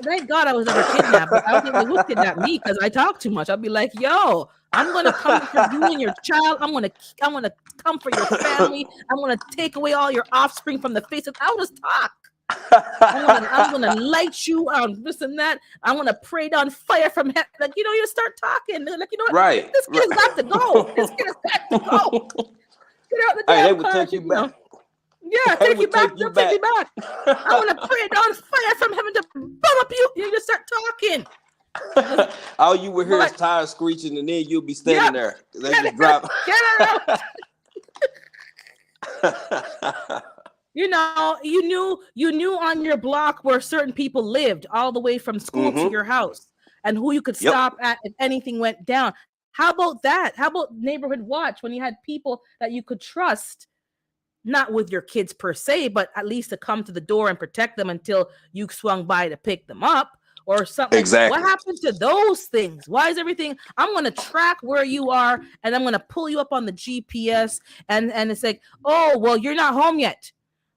S1: thank God I was never kidnapped, but I don't think they would kidnap me because I talk too much. I'll be like, yo, I'm going to come for you and your child. I'm going to come for your family. I'm going to take away all your offspring from the face of, I'll just talk. I'm gonna light you on this and that. I'm gonna pray down fire from heaven. Like, you start talking. Like, what?
S7: Right.
S1: This kid has got to go. This kid has got to go. Get out the damn
S7: they would
S1: car.
S7: take you back.
S1: Yeah, take you back. They'll take me back. I'm gonna pray down fire from heaven to bum up you. You just start talking.
S7: All you will hear is tires screeching, and then you'll be standing there. They just drop.
S1: Get her out. You knew on your block where certain people lived, all the way from school to your house, and who you could stop at if anything went down. How about that? How about neighborhood watch when you had people that you could trust not with your kids per se, but at least to come to the door and protect them until you swung by to pick them up or something. Like, what
S7: Exactly.
S1: happened to those things? Why is everything? I'm going to track where you are and I'm going to pull you up on the GPS and it's like, oh, well, you're not home yet.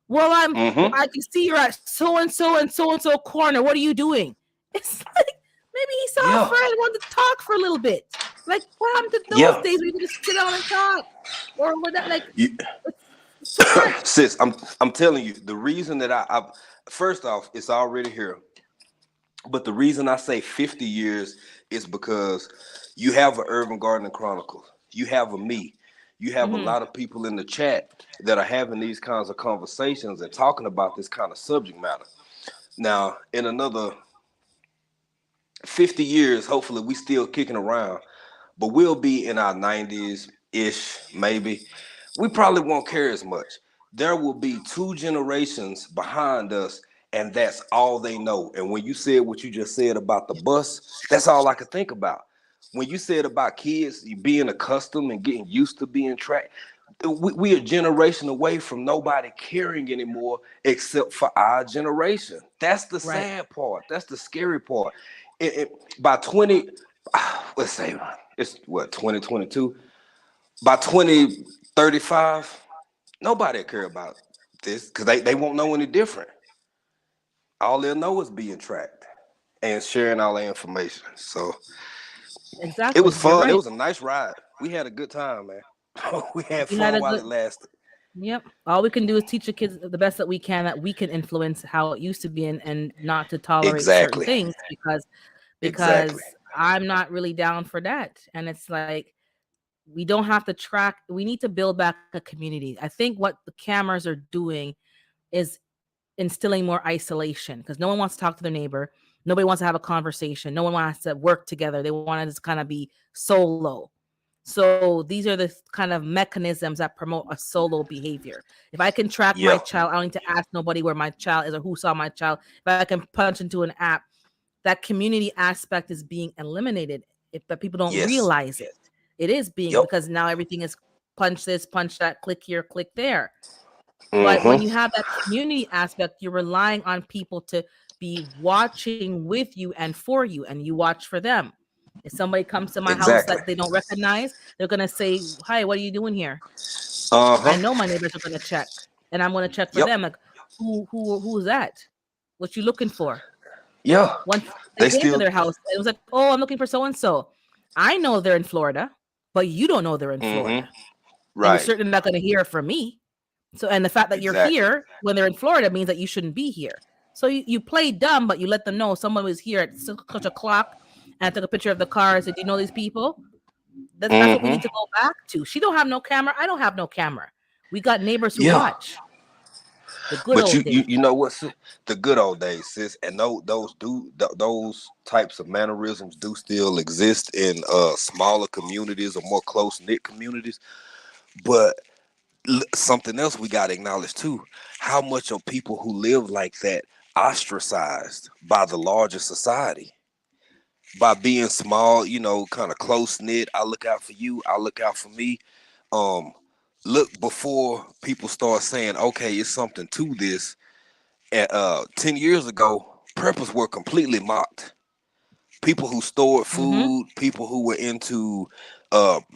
S1: Well, I can see you're at so and so corner. What are you doing? It's like maybe he saw a friend, wanted to talk for a little bit. Like, what happened to those days? We could just sit down and talk, or what that like.
S7: Sis, I'm telling you, the reason that I first off, it's already here. But the reason I say 50 years is because you have an Urban Gardening Chronicles, you have a me, you have a lot of people in the chat that are having these kinds of conversations and talking about this kind of subject matter. Now, in another 50 years, hopefully we still kicking around, but we'll be in our 90s-ish, maybe. We probably won't care as much. There will be 2 generations behind us, and that's all they know. And when you said what you just said about the bus, that's all I could think about. When you said about kids being accustomed and getting used to being tracked, we are a generation away from nobody caring anymore except for our generation. That's the sad part. That's the scary part. By 20, let's say it's what, 2022? By 2035, nobody care about this because they won't know any different. All they'll know is being tracked and sharing all the information. So
S1: exactly,
S7: it was fun.
S1: Right.
S7: It was a nice ride. We had a good time, man. We had fun while it lasted.
S1: Yep. All we can do is teach the kids the best that we can influence how it used to be and not to tolerate certain things because I'm not really down for that. And it's like, we don't have to track. We need to build back a community. I think what the cameras are doing is instilling more isolation because no one wants to talk to their neighbor. Nobody wants to have a conversation. No one wants to work together. They want to just kind of be solo. So these are the kind of mechanisms that promote a solo behavior. If I can track my child, I don't need to ask nobody where my child is or who saw my child. If I can punch into an app, that community aspect is being eliminated. But people don't realize it. It is being because now everything is punch this, punch that, click here, click there. But when you have that community aspect, you're relying on people to be watching with you and for you, and you watch for them. If somebody comes to my house that they don't recognize, they're gonna say, "Hi, what are you doing here?" I know my neighbors are gonna check, and I'm gonna check for them. Like, who's that? What you looking for?
S7: Yeah.
S1: Once they came to their house, it was like, "Oh, I'm looking for so and so." I know they're in Florida, but you don't know they're in Florida. Right. And you're certainly not gonna hear from me. So, and the fact that you're here when they're in Florida means that you shouldn't be here. So you play dumb, but you let them know someone was here at such a clock and took a picture of the car and said, "Do you know these people?" That's what we need to go back to. She don't have no camera. I don't have no camera. We got neighbors who watch. The good old days.
S7: You know what, the good old days, sis, and those types of mannerisms do still exist in smaller communities or more close knit communities, but something else we got to acknowledge too, how much of people who live like that ostracized by the larger society by being small, kind of close knit. I look out for you, I look out for me. Look, before people start saying, okay, it's something to this, 10 years ago, preppers were completely mocked. People who stored food, people who were into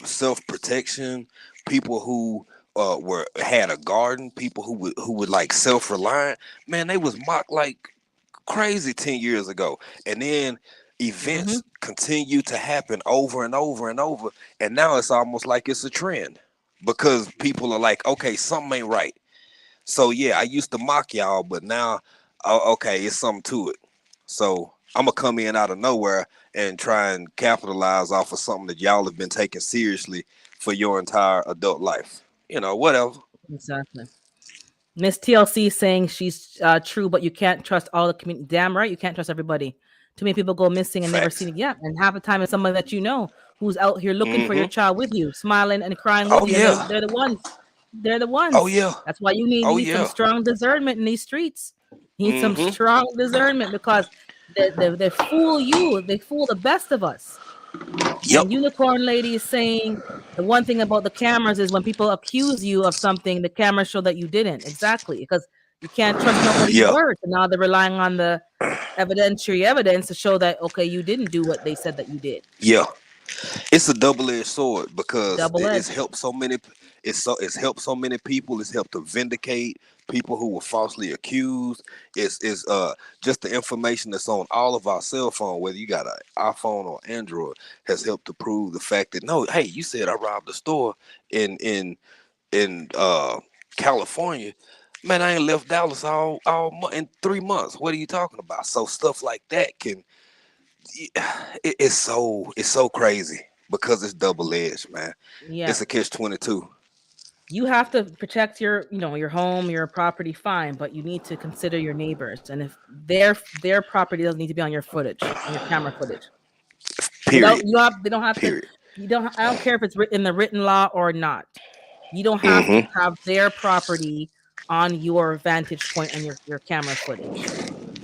S7: self-protection, people who had a garden, people who would like self-reliant, man, they was mocked like crazy 10 years ago. And then events continue to happen over and over and over, and now it's almost like it's a trend because people are like, okay, something ain't right. So yeah, I used to mock y'all, but now okay, it's something to it. So I'm gonna come in out of nowhere and try and capitalize off of something that y'all have been taking seriously for your entire adult life. Whatever.
S1: Exactly. Miss TLC saying she's true, but you can't trust all the community. Damn right, you can't trust everybody. Too many people go missing and never seen it. Yeah, and half the time it's someone that you know who's out here looking for your child with you, smiling and crying with you.
S7: Yeah.
S1: They're the ones. They're the ones.
S7: Oh yeah.
S1: That's why you need some strong discernment in these streets. You need some strong discernment because they fool you. They fool the best of us.
S7: Yep.
S1: And Unicorn Lady is saying the one thing about the cameras is when people accuse you of something, the cameras show that you didn't. Exactly. Because you can't trust nobody's
S7: Yeah.
S1: word. And now they're relying on the evidentiary evidence to show that, okay, you didn't do what they said that you did.
S7: Yeah. It's a double-edged sword because it's
S1: Double-edged.
S7: helped so many. It's helped so many people. It's helped to vindicate people who were falsely accused. It's just the information that's on all of our cell phone, whether you got an iPhone or Android, has helped to prove the fact that no, hey, you said I robbed a store in California. Man, I ain't left Dallas in 3 months. What are you talking about? So stuff like that can it's so crazy because it's double edged, man.
S1: Yeah.
S7: It's a catch-22.
S1: You have to protect your home, your property, fine, but you need to consider your neighbors. And if their property doesn't need to be on your footage, on your camera footage.
S7: Period.
S1: They don't have
S7: Period.
S1: to. I don't care if it's in the written law or not. You don't have to have their property on your vantage point and your camera footage.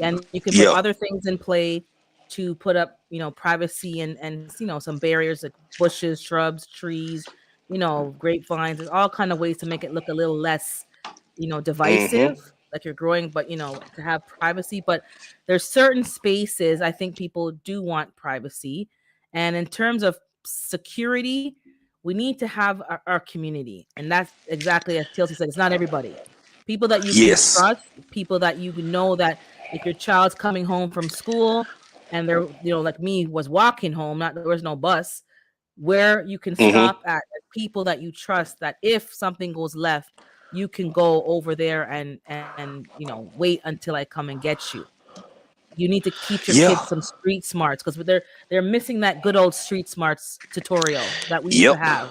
S1: And you can put
S7: Yeah.
S1: other things in play to put up, privacy and some barriers like bushes, shrubs, trees, grapevines. There's all kind of ways to make it look a little less, divisive, like you're growing, but to have privacy. But there's certain spaces I think people do want privacy. And in terms of security, we need to have our community. And that's exactly as TLC said, it's not everybody. People that you can
S7: Yes.
S1: trust, people that you know that if your child's coming home from school and they're, like me, was walking home, there was no bus, where you can stop at people that you trust, that if something goes left, you can go over there and wait until I come and get you. You need to teach your
S7: Yeah.
S1: kids some street smarts because they're missing that good old street smarts tutorial that we used to
S7: Yep.
S1: have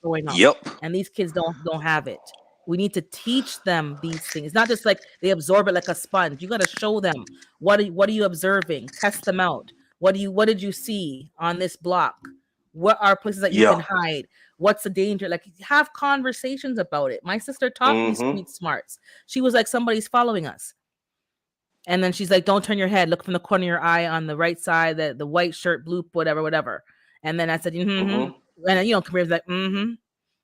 S1: growing up.
S7: Yep.
S1: And these kids don't have it. We need to teach them these things. It's not just like they absorb it like a sponge. You got to show them what are you observing? Test them out. What did you see on this block? What are places that you can hide? What's the danger? Like, have conversations about it. My sister taught me street smarts. She was like, somebody's following us. And then she's like, don't turn your head. Look from the corner of your eye on the right side, the white shirt, blue, whatever. And then I said, and then, Kabir's like,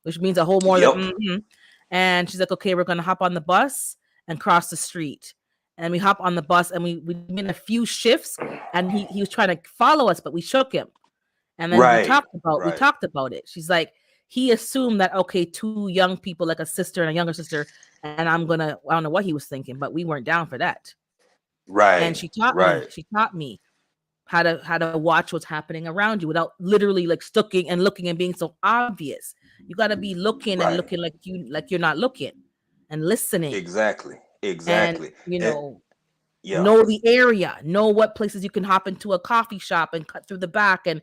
S1: which means a whole more than, And she's like, okay, we're going to hop on the bus and cross the street. And we hop on the bus and we made a few shifts and he was trying to follow us, but we shook him. And then we talked about it. She's like, he assumed that, okay, two young people, like a sister and a younger sister, and I don't know what he was thinking, but we weren't down for that.
S7: Right.
S1: And she taught me how to watch what's happening around you without literally like looking and being so obvious. You got to be looking and looking like you're not looking and listening.
S7: Exactly.
S1: And know the area, know what places you can hop into a coffee shop and cut through the back, and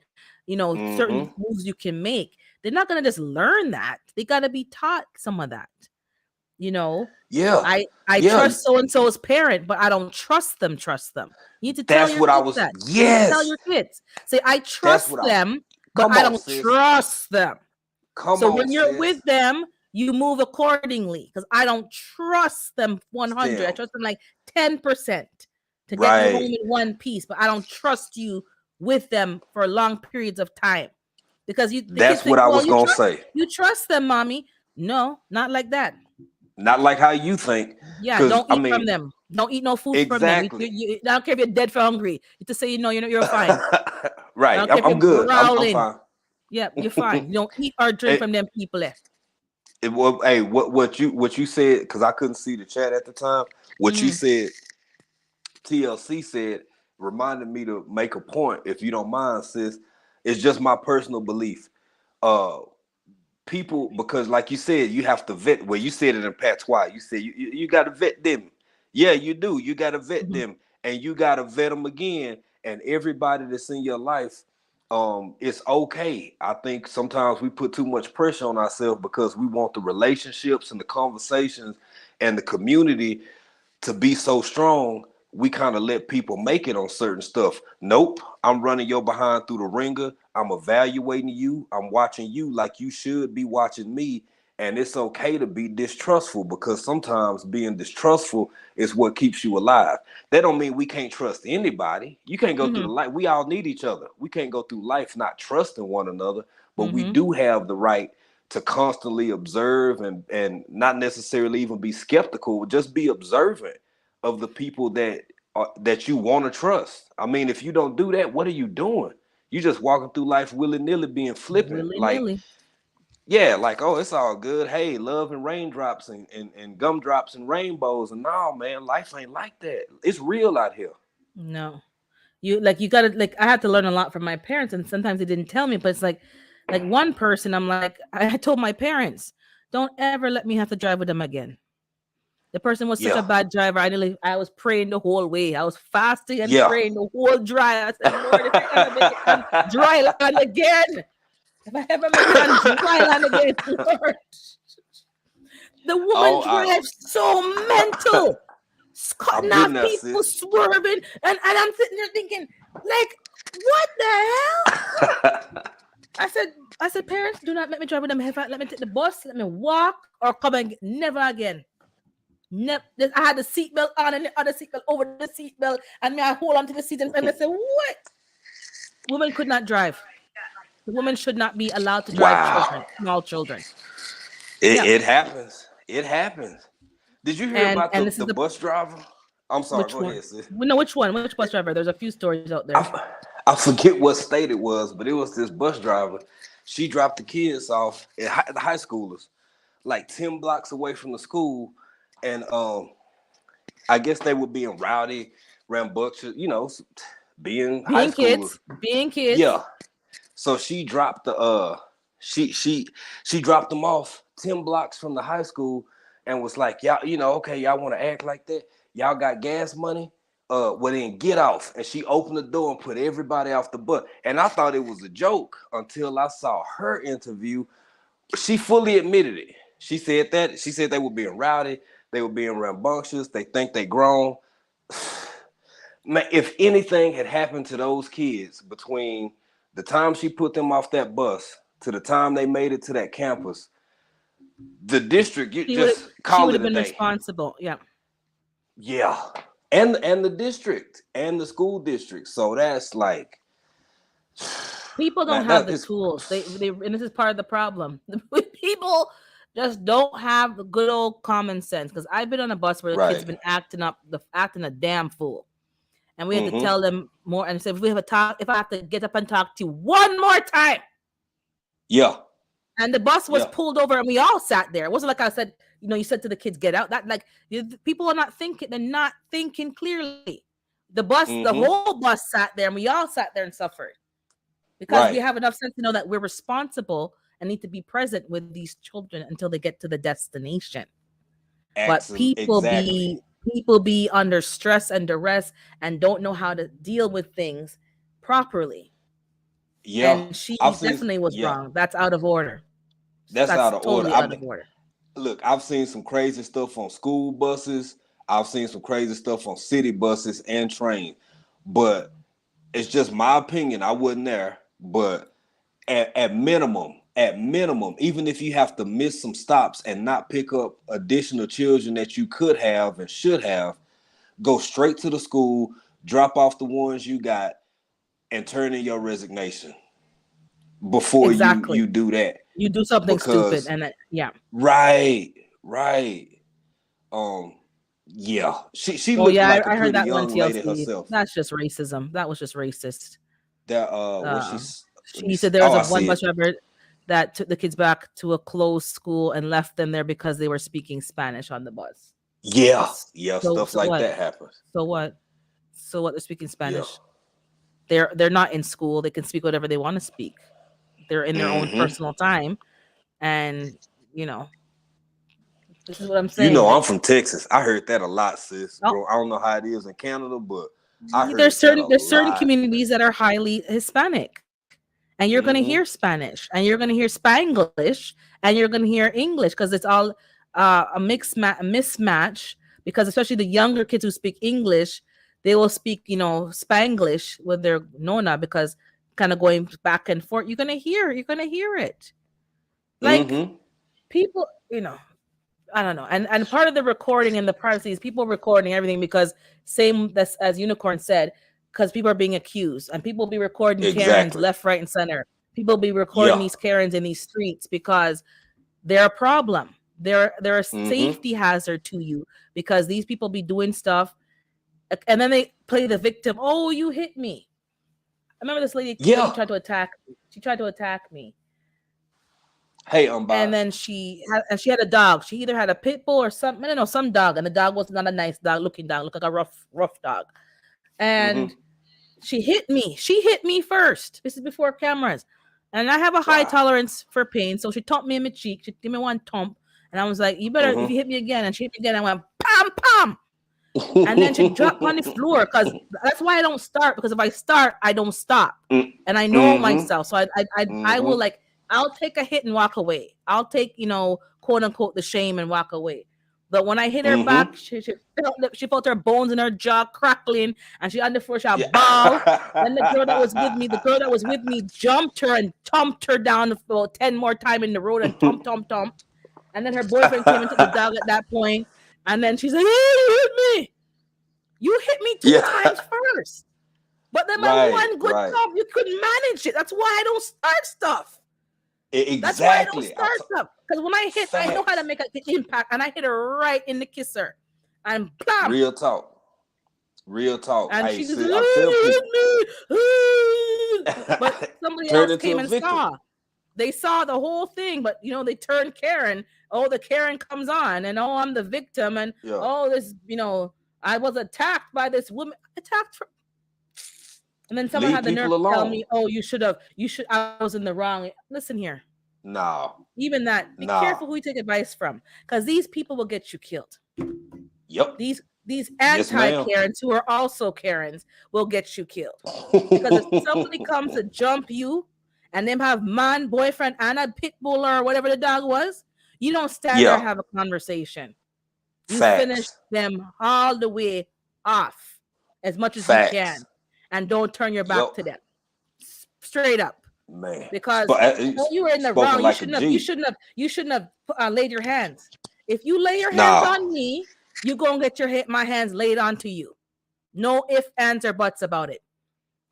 S1: certain moves you can make. They're not gonna just learn that. They got to be taught some of that. I trust so and so's parent, but I don't trust them. You need to tell your kids that.
S7: Yes.
S1: Tell your kids. Say, I trust them, but I don't trust them. So when you're with them, you move accordingly, because I don't trust them 100. I trust them like 10% to get you home in one piece, but I don't trust you with them for long periods of time, because
S7: that's what I was gonna say.
S1: You trust them, mommy. No, not like that.
S7: Not like how you think.
S1: Yeah, don't eat from them. Don't eat no food from them. I don't care if you're dead for hungry. You just say, you're fine.
S7: Right. I'm good. I'm fine.
S1: Yeah, you're fine. You don't eat or drink from them people.
S7: What you said, because I couldn't see the chat at the time. What you said, TLC said, reminded me to make a point, if you don't mind, sis. It's just my personal belief. People, because like you said, you have to vet. Well, you said it in patois. You said you got to vet them. Yeah, you do. You got to vet them, and you got to vet them again. And everybody that's in your life, it's okay. I think sometimes we put too much pressure on ourselves because we want the relationships and the conversations and the community to be so strong. We kind of let people make it on certain stuff. Nope, I'm running your behind through the ringer. I'm evaluating you. I'm watching you like you should be watching me. And it's okay to be distrustful, because sometimes being distrustful is what keeps you alive. That don't mean we can't trust anybody. You can't go through the life. We all need each other. We can't go through life not trusting one another, but we do have the right to constantly observe and not necessarily even be skeptical, just be observant of the people that you want to trust. I mean, if you don't do that, what are you doing? You just walking through life willy-nilly being flippant. Like,
S1: Willy-nilly.
S7: yeah, like, oh, it's all good. Hey, love and raindrops and gumdrops and rainbows. And no, man, life ain't like that. It's real out here.
S1: No. You gotta, like, I had to learn a lot from my parents, and sometimes they didn't tell me, but it's like one person, I'm like, I told my parents, don't ever let me have to drive with them again. The person was such a
S7: Yeah.
S1: bad driver. I was praying the whole way. I was fasting and
S7: Yeah.
S1: praying the whole drive. I said, Lord, if I ever make it on dry land again, if I ever make it on dry land again, Lord. The woman drives so mental. Cutting
S7: been
S1: off
S7: there,
S1: people,
S7: sis.
S1: swerving, and I'm sitting there thinking, like, what the hell? I said, parents, do not let me drive with them. Let me take the bus, let me walk, or come and never again. Never. I had the seatbelt on and the other seatbelt over the seatbelt, and me I hold on to the seat, and I said, what? Women could not drive. The woman should not be allowed to drive
S7: Wow.
S1: children, small children.
S7: It happens. It happens. Did you hear about
S1: And this is
S7: the bus driver? I'm sorry,
S1: which
S7: go
S1: one?
S7: ahead, sis.
S1: We know which one. Which bus driver? There's a few stories out there.
S7: I forget what state it was, but it was this bus driver. She dropped the kids off at the high schoolers, like 10 blocks away from the school. And I guess they were being rowdy, rambunctious, being high schoolers.
S1: Being kids.
S7: Yeah. So she dropped she dropped them off 10 blocks from the high school and was like, y'all, okay, y'all want to act like that? Y'all got gas money? Well then get off. And she opened the door and put everybody off the bus. And I thought it was a joke until I saw her interview. She fully admitted it. She said they were being rowdy, they were being rambunctious, they think they grown. Man, if anything had happened to those kids between the time she put them off that bus to the time they made it to that campus, the district, you just call it a day. She would have been
S1: responsible. Yeah.
S7: Yeah. And the district and the school district. So that's like,
S1: people don't have the tools. They and this is part of the problem. People just don't have the good old common sense. Because I've been on a bus where the kids been acting a damn fool. And we had to tell them more and say, if I have to get up and talk to you one more time.
S7: Yeah.
S1: And the bus was pulled over and we all sat there. It wasn't like I said, you said to the kids, get out. That, like, people are not thinking, they're not thinking clearly. The whole bus sat there and we all sat there and suffered. Because we have enough sense to know that we're responsible and need to be present with these children until they get to the destination. But people be under stress and duress and don't know how to deal with things properly.
S7: Yeah.
S1: And she definitely was wrong. That's out of order.
S7: That's out of
S1: totally
S7: order.
S1: Out of order.
S7: Look, I've seen some crazy stuff on school buses. I've seen some crazy stuff on city buses and trains. But it's just my opinion. I wasn't there. But at minimum, even if you have to miss some stops and not pick up additional children that you could have and should have, go straight to the school, drop off the ones you got, and turn in your resignation before you do that.
S1: You do something stupid, and
S7: Right. Yeah. She looked like a pretty young lady herself.
S1: That's just racism. That was just racist.
S7: She
S1: said there was one bus driver that took the kids back to a closed school and left them there because they were speaking Spanish on the bus.
S7: Yeah, stuff like that happens.
S1: So what? They're speaking Spanish. Yeah. They're not in school. They can speak whatever they want to speak. They're in their own personal time, and this is what I'm saying.
S7: I'm from Texas. I heard that a lot, sis. Bro, I don't know how it is in Canada, but I heard
S1: there's certain communities that are highly Hispanic, and you're going to hear Spanish, and you're going to hear Spanglish, and you're going to hear English because it's all a mismatch. Because especially the younger kids who speak English, they will speak Spanglish with their nona because kind of going back and forth. You're going to hear it. Like people, I don't know. And part of the recording and the privacy is people recording everything because same that's as Unicorn said, because people are being accused and people be recording Karens
S7: Exactly.
S1: left, right, and center. People be recording
S7: Yeah.
S1: these Karens in these streets because they're a problem. They're a safety hazard to you because these people be doing stuff and then they play the victim. Oh, you hit me. I remember this lady tried to attack me. She tried to attack me.
S7: Hey,
S1: and then she had a dog. She either had a pit bull or something. I don't know, some dog, and the dog was not a nice dog looking dog, looked like a rough dog. And she hit me. She hit me first. This is before cameras, and I have a high tolerance for pain, so she thumped me in my cheek. She gave me one thump, and I was like, "You better if you hit me again." And she hit me again. I went pam pam. And then she dropped on the floor because that's why I don't start, because if I start, I don't stop. And I know myself. So I will like, I'll take a hit and walk away. I'll take, quote unquote, the shame and walk away. But when I hit her back, she felt her bones in her jaw crackling and she on the floor, she bawled. Then the girl that was with me jumped her and thumped her down about 10 more times in the road and thump. And then her boyfriend came and took the dog at that point. And then she's like, "Hey, you hit me. You hit me 2 times first." But then my one good stuff, you couldn't manage it. That's why I don't start stuff.
S7: Exactly.
S1: That's why I don't start stuff. Because when I hit, I know how to make an impact. And I hit her right in the kisser. And blam.
S7: Real talk.
S1: And she's hit me. But somebody else came and saw. They saw the whole thing, but they turned Karen. Oh, the Karen comes on, and oh, I'm the victim, and this, I was attacked by this woman. And then someone had the nerve to tell me, "Oh, you should. I was in the wrong." Listen here.
S7: No.
S1: Even that. Be careful who you take advice from, because these people will get you killed.
S7: Yep.
S1: These anti-Karens who are also Karens will get you killed, because if somebody comes to jump you. And them have man, boyfriend, and a pit bull or whatever the dog was. You don't stand there and have a conversation. You finish them all the way off as much as you can, and don't turn your back to them. Straight up,
S7: man.
S1: Because you were in the wrong. You shouldn't have laid your hands. If you lay your hands on me, you gonna get my hands laid onto you. No ifs, ands, or buts about it.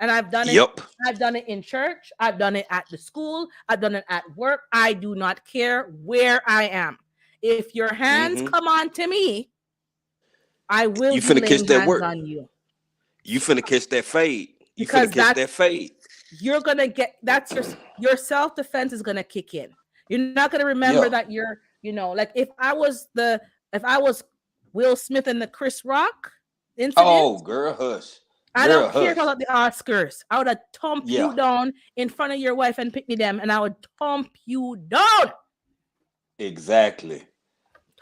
S1: And I've done it. I've done it in church. I've done it at the school. I've done it at work. I do not care where I am. If your hands come on to me, I will. You finna catch that work on you.
S7: You finna catch that fade. You finna catch that fade.
S1: You're gonna get that's your self-defense is gonna kick in. You're not gonna remember that you're like if I was Will Smith in the Chris Rock incident.
S7: Oh, girl, hush.
S1: I don't care about the Oscars. I would have thumped you down in front of your wife and pick me them, and I would thump you down.
S7: Exactly.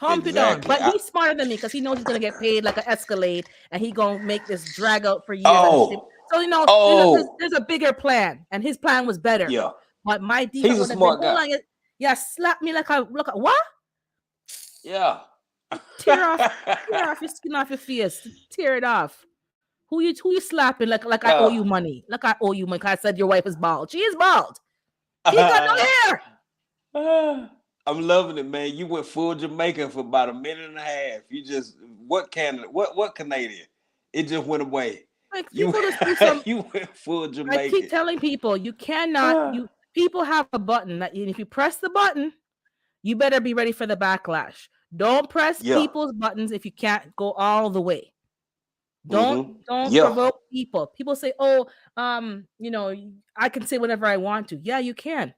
S1: Thump you down. But he's smarter than me because he knows he's gonna get paid like an Escalade, and he's gonna make this drag out for years. So there's a bigger plan, and his plan was better.
S7: Yeah.
S1: But my default
S7: he's a smart guy.
S1: Slap me like a what?
S7: Yeah.
S1: Tear off your skin off your face. Tear it off. Who you slapping like I owe you money? Like I owe you money. I said your wife is bald. She is bald. She got no hair.
S7: I'm loving it, man. You went full Jamaican for about a minute and a half. You just what Canadian? It just went away.
S1: Like
S7: you went full Jamaican.
S1: I keep telling people you cannot. People have a button that if you press the button, you better be ready for the backlash. Don't press people's buttons if you can't go all the way. Don't provoke people. People say, "Oh, I can say whatever I want to." Yeah, you can,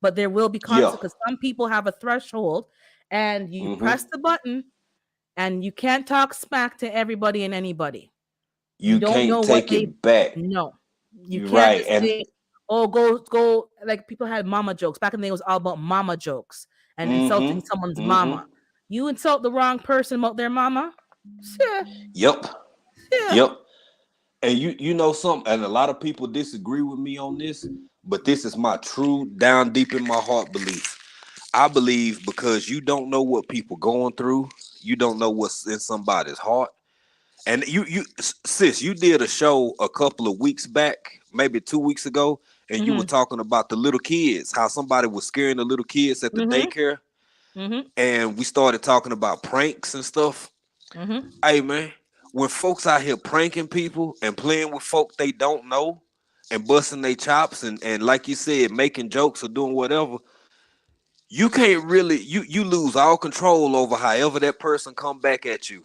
S1: but there will be consequences because some people have a threshold, and you press the button, and you can't talk smack to everybody and anybody.
S7: You can't take it back.
S1: No, you can't say, "Oh, go." Like people had mama jokes back in the day. It was all about mama jokes and insulting someone's mama. You insult the wrong person about their mama.
S7: Yep. And you know something, and a lot of people disagree with me on this, but this is my true down deep in my heart belief. I believe because you don't know what people going through, you don't know what's in somebody's heart. And you sis, you did a show a couple of weeks back, maybe 2 weeks ago, and you were talking about the little kids, how somebody was scaring the little kids at the daycare.
S1: Mm-hmm.
S7: and we started talking about pranks and stuff.
S1: Mm-hmm.
S7: Hey man, when folks out here pranking people and playing with folk they don't know and busting their chops and like you said, making jokes or doing whatever, you can't really you lose all control over however that person come back at you.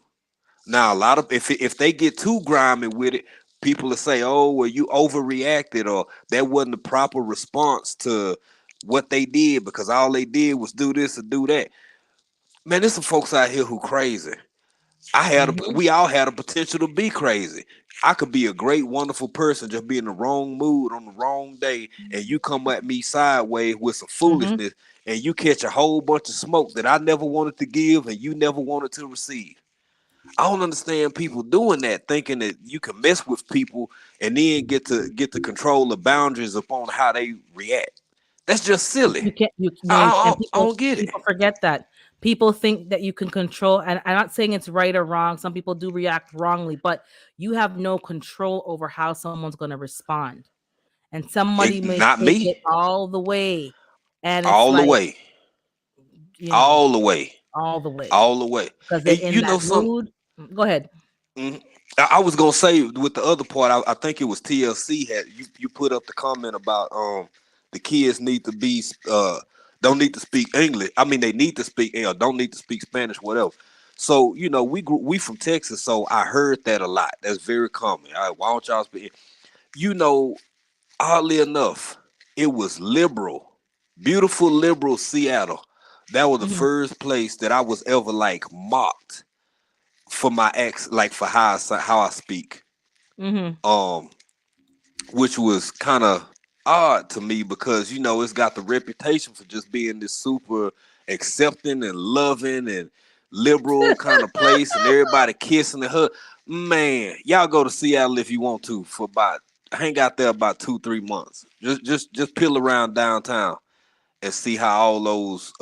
S7: Now a lot of if they get too grimy with it, people will say, "Oh, well, you overreacted," or that wasn't the proper response to what they did because all they did was do this or do that. Man, there's some folks out here who crazy.
S1: Mm-hmm.
S7: We all had a potential to be crazy. I could be a great, wonderful person, just be in the wrong mood on the wrong day, and you come at me sideways with some
S1: Mm-hmm.
S7: foolishness, and you catch a whole bunch of smoke that I never wanted to give and you never wanted to receive. I don't understand people doing that, thinking that you can mess with people and then get to control the boundaries upon how they react. That's just silly.
S1: You can't. You
S7: I,
S1: no.
S7: I,
S1: And
S7: I don't get it.
S1: people forget that. People think that you can control. And I'm not saying it's right or wrong. Some people do react wrongly, but you have no control over how someone's going to respond. And somebody may
S7: Not
S1: take it
S7: me.
S1: all the way, and it's
S7: All the
S1: like,
S7: way.
S1: you know,
S7: All the way.
S1: all the way
S7: All the way.
S1: because they're
S7: And
S1: in
S7: you know
S1: that
S7: some.
S1: mood. Go ahead.
S7: Mhm. I was gonna say with the other part, I think it was TLC had you put up the comment about the kids need to be don't need to speak English. I mean they need to speak don't need to speak Spanish, whatever. So we from Texas, so I heard that a lot. That's very common. All right, why don't y'all speak? You know, oddly enough, it was liberal, beautiful liberal Seattle. That was the
S1: Mm-hmm.
S7: first place that I was ever like mocked for my ex, like for how I speak,
S1: Mm-hmm.
S7: um, which was kind of odd to me because it's got the reputation for just being this super accepting and loving and liberal kind of place, and everybody kissing and hug. Man, y'all go to Seattle if you want to for about hang out there about 2-3 months. Just peel around downtown and see how all those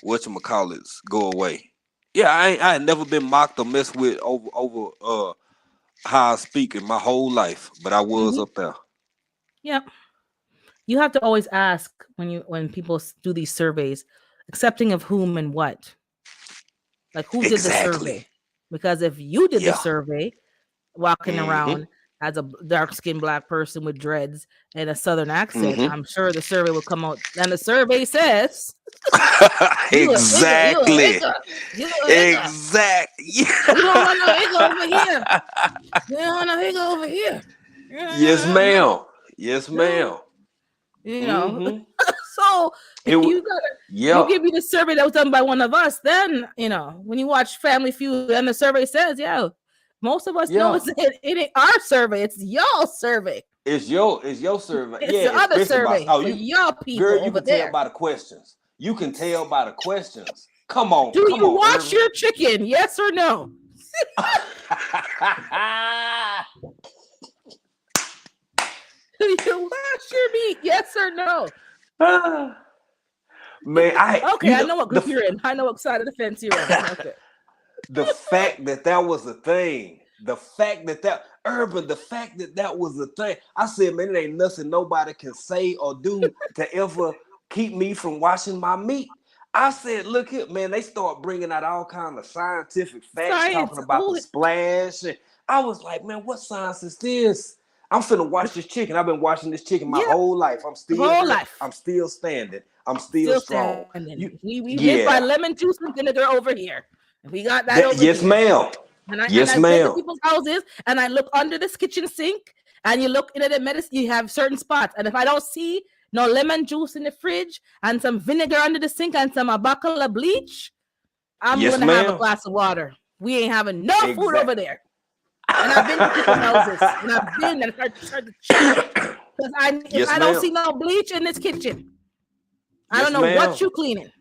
S7: whatchamacallits go away. Yeah, I ain't never been mocked or messed with over how I speak in my whole life, but I was
S1: Mm-hmm.
S7: up there.
S1: Yeah. You have to always ask when people do these surveys, accepting of whom and what. Like who did the survey?
S7: Exactly.
S1: Because if you did the
S7: Yeah.
S1: survey, walking
S7: Mm-hmm.
S1: around as a dark skinned black person with dreads and a southern accent,
S7: Mm-hmm.
S1: I'm sure the survey will come out. And the survey says you a
S7: Exactly.
S1: hiccup. You a hiccup.
S7: Exactly.
S1: We don't want no hiccup over here. We don't want no hiccup over here.
S7: Yes,
S1: No,
S7: ma'am. Yes,
S1: no.
S7: ma'am.
S1: You know.
S7: Mm-hmm.
S1: So
S7: It was.
S1: you
S7: Yeah.
S1: give me the survey that was done by one of us, then when you watch Family Feud and the survey says, yeah, most of us know
S7: Yeah.
S1: it ain't our survey, it's y'all survey.
S7: It's your survey.
S1: It's
S7: Yeah,
S1: the other
S7: especially by
S1: survey for y'all
S7: girl,
S1: people
S7: you
S1: over
S7: can tell
S1: there.
S7: by the questions. You can tell by the questions. Come on,
S1: Do
S7: come
S1: you
S7: on,
S1: wash
S7: Irvin.
S1: your chicken? Yes or no? Do you wash your meat? Yes or no?
S7: Man,
S1: Okay, I know what group you're in. I know what side of the fence you're on. Okay.
S7: the fact that was a thing, the fact that Urban, the fact that was a thing. I said, man, it ain't nothing nobody can say or do to ever keep me from washing my meat. I said, look here, man, they start bringing out all kind of scientific facts talking
S1: Science.
S7: about the
S1: Oh,
S7: splash. And I was like, man, what science is this? I'm finna watch this chicken. I've been watching this chicken my
S1: yeah,
S7: whole life. I'm still
S1: whole
S7: here.
S1: life.
S7: I'm still standing. I'm still
S1: Still
S7: strong.
S1: standing. We live by
S7: Yeah.
S1: lemon juice and vinegar over here. We got that over
S7: Yes,
S1: here.
S7: ma'am.
S1: And I
S7: Yes,
S1: visit
S7: ma'am.
S1: people's houses and I look under this kitchen sink and you look into the medicine, you have certain spots. And if I don't see no lemon juice in the fridge and some vinegar under the sink and some a bottle of bleach, I'm
S7: Yes,
S1: gonna have a
S7: ma'am.
S1: glass of water. We ain't having no food over
S7: Exactly.
S1: there. And I've been to people's houses and I've been and tried to check. Because if
S7: Yes,
S1: I don't
S7: ma'am.
S1: see no bleach in this kitchen, I
S7: Yes,
S1: don't know
S7: ma'am.
S1: what you cleaning.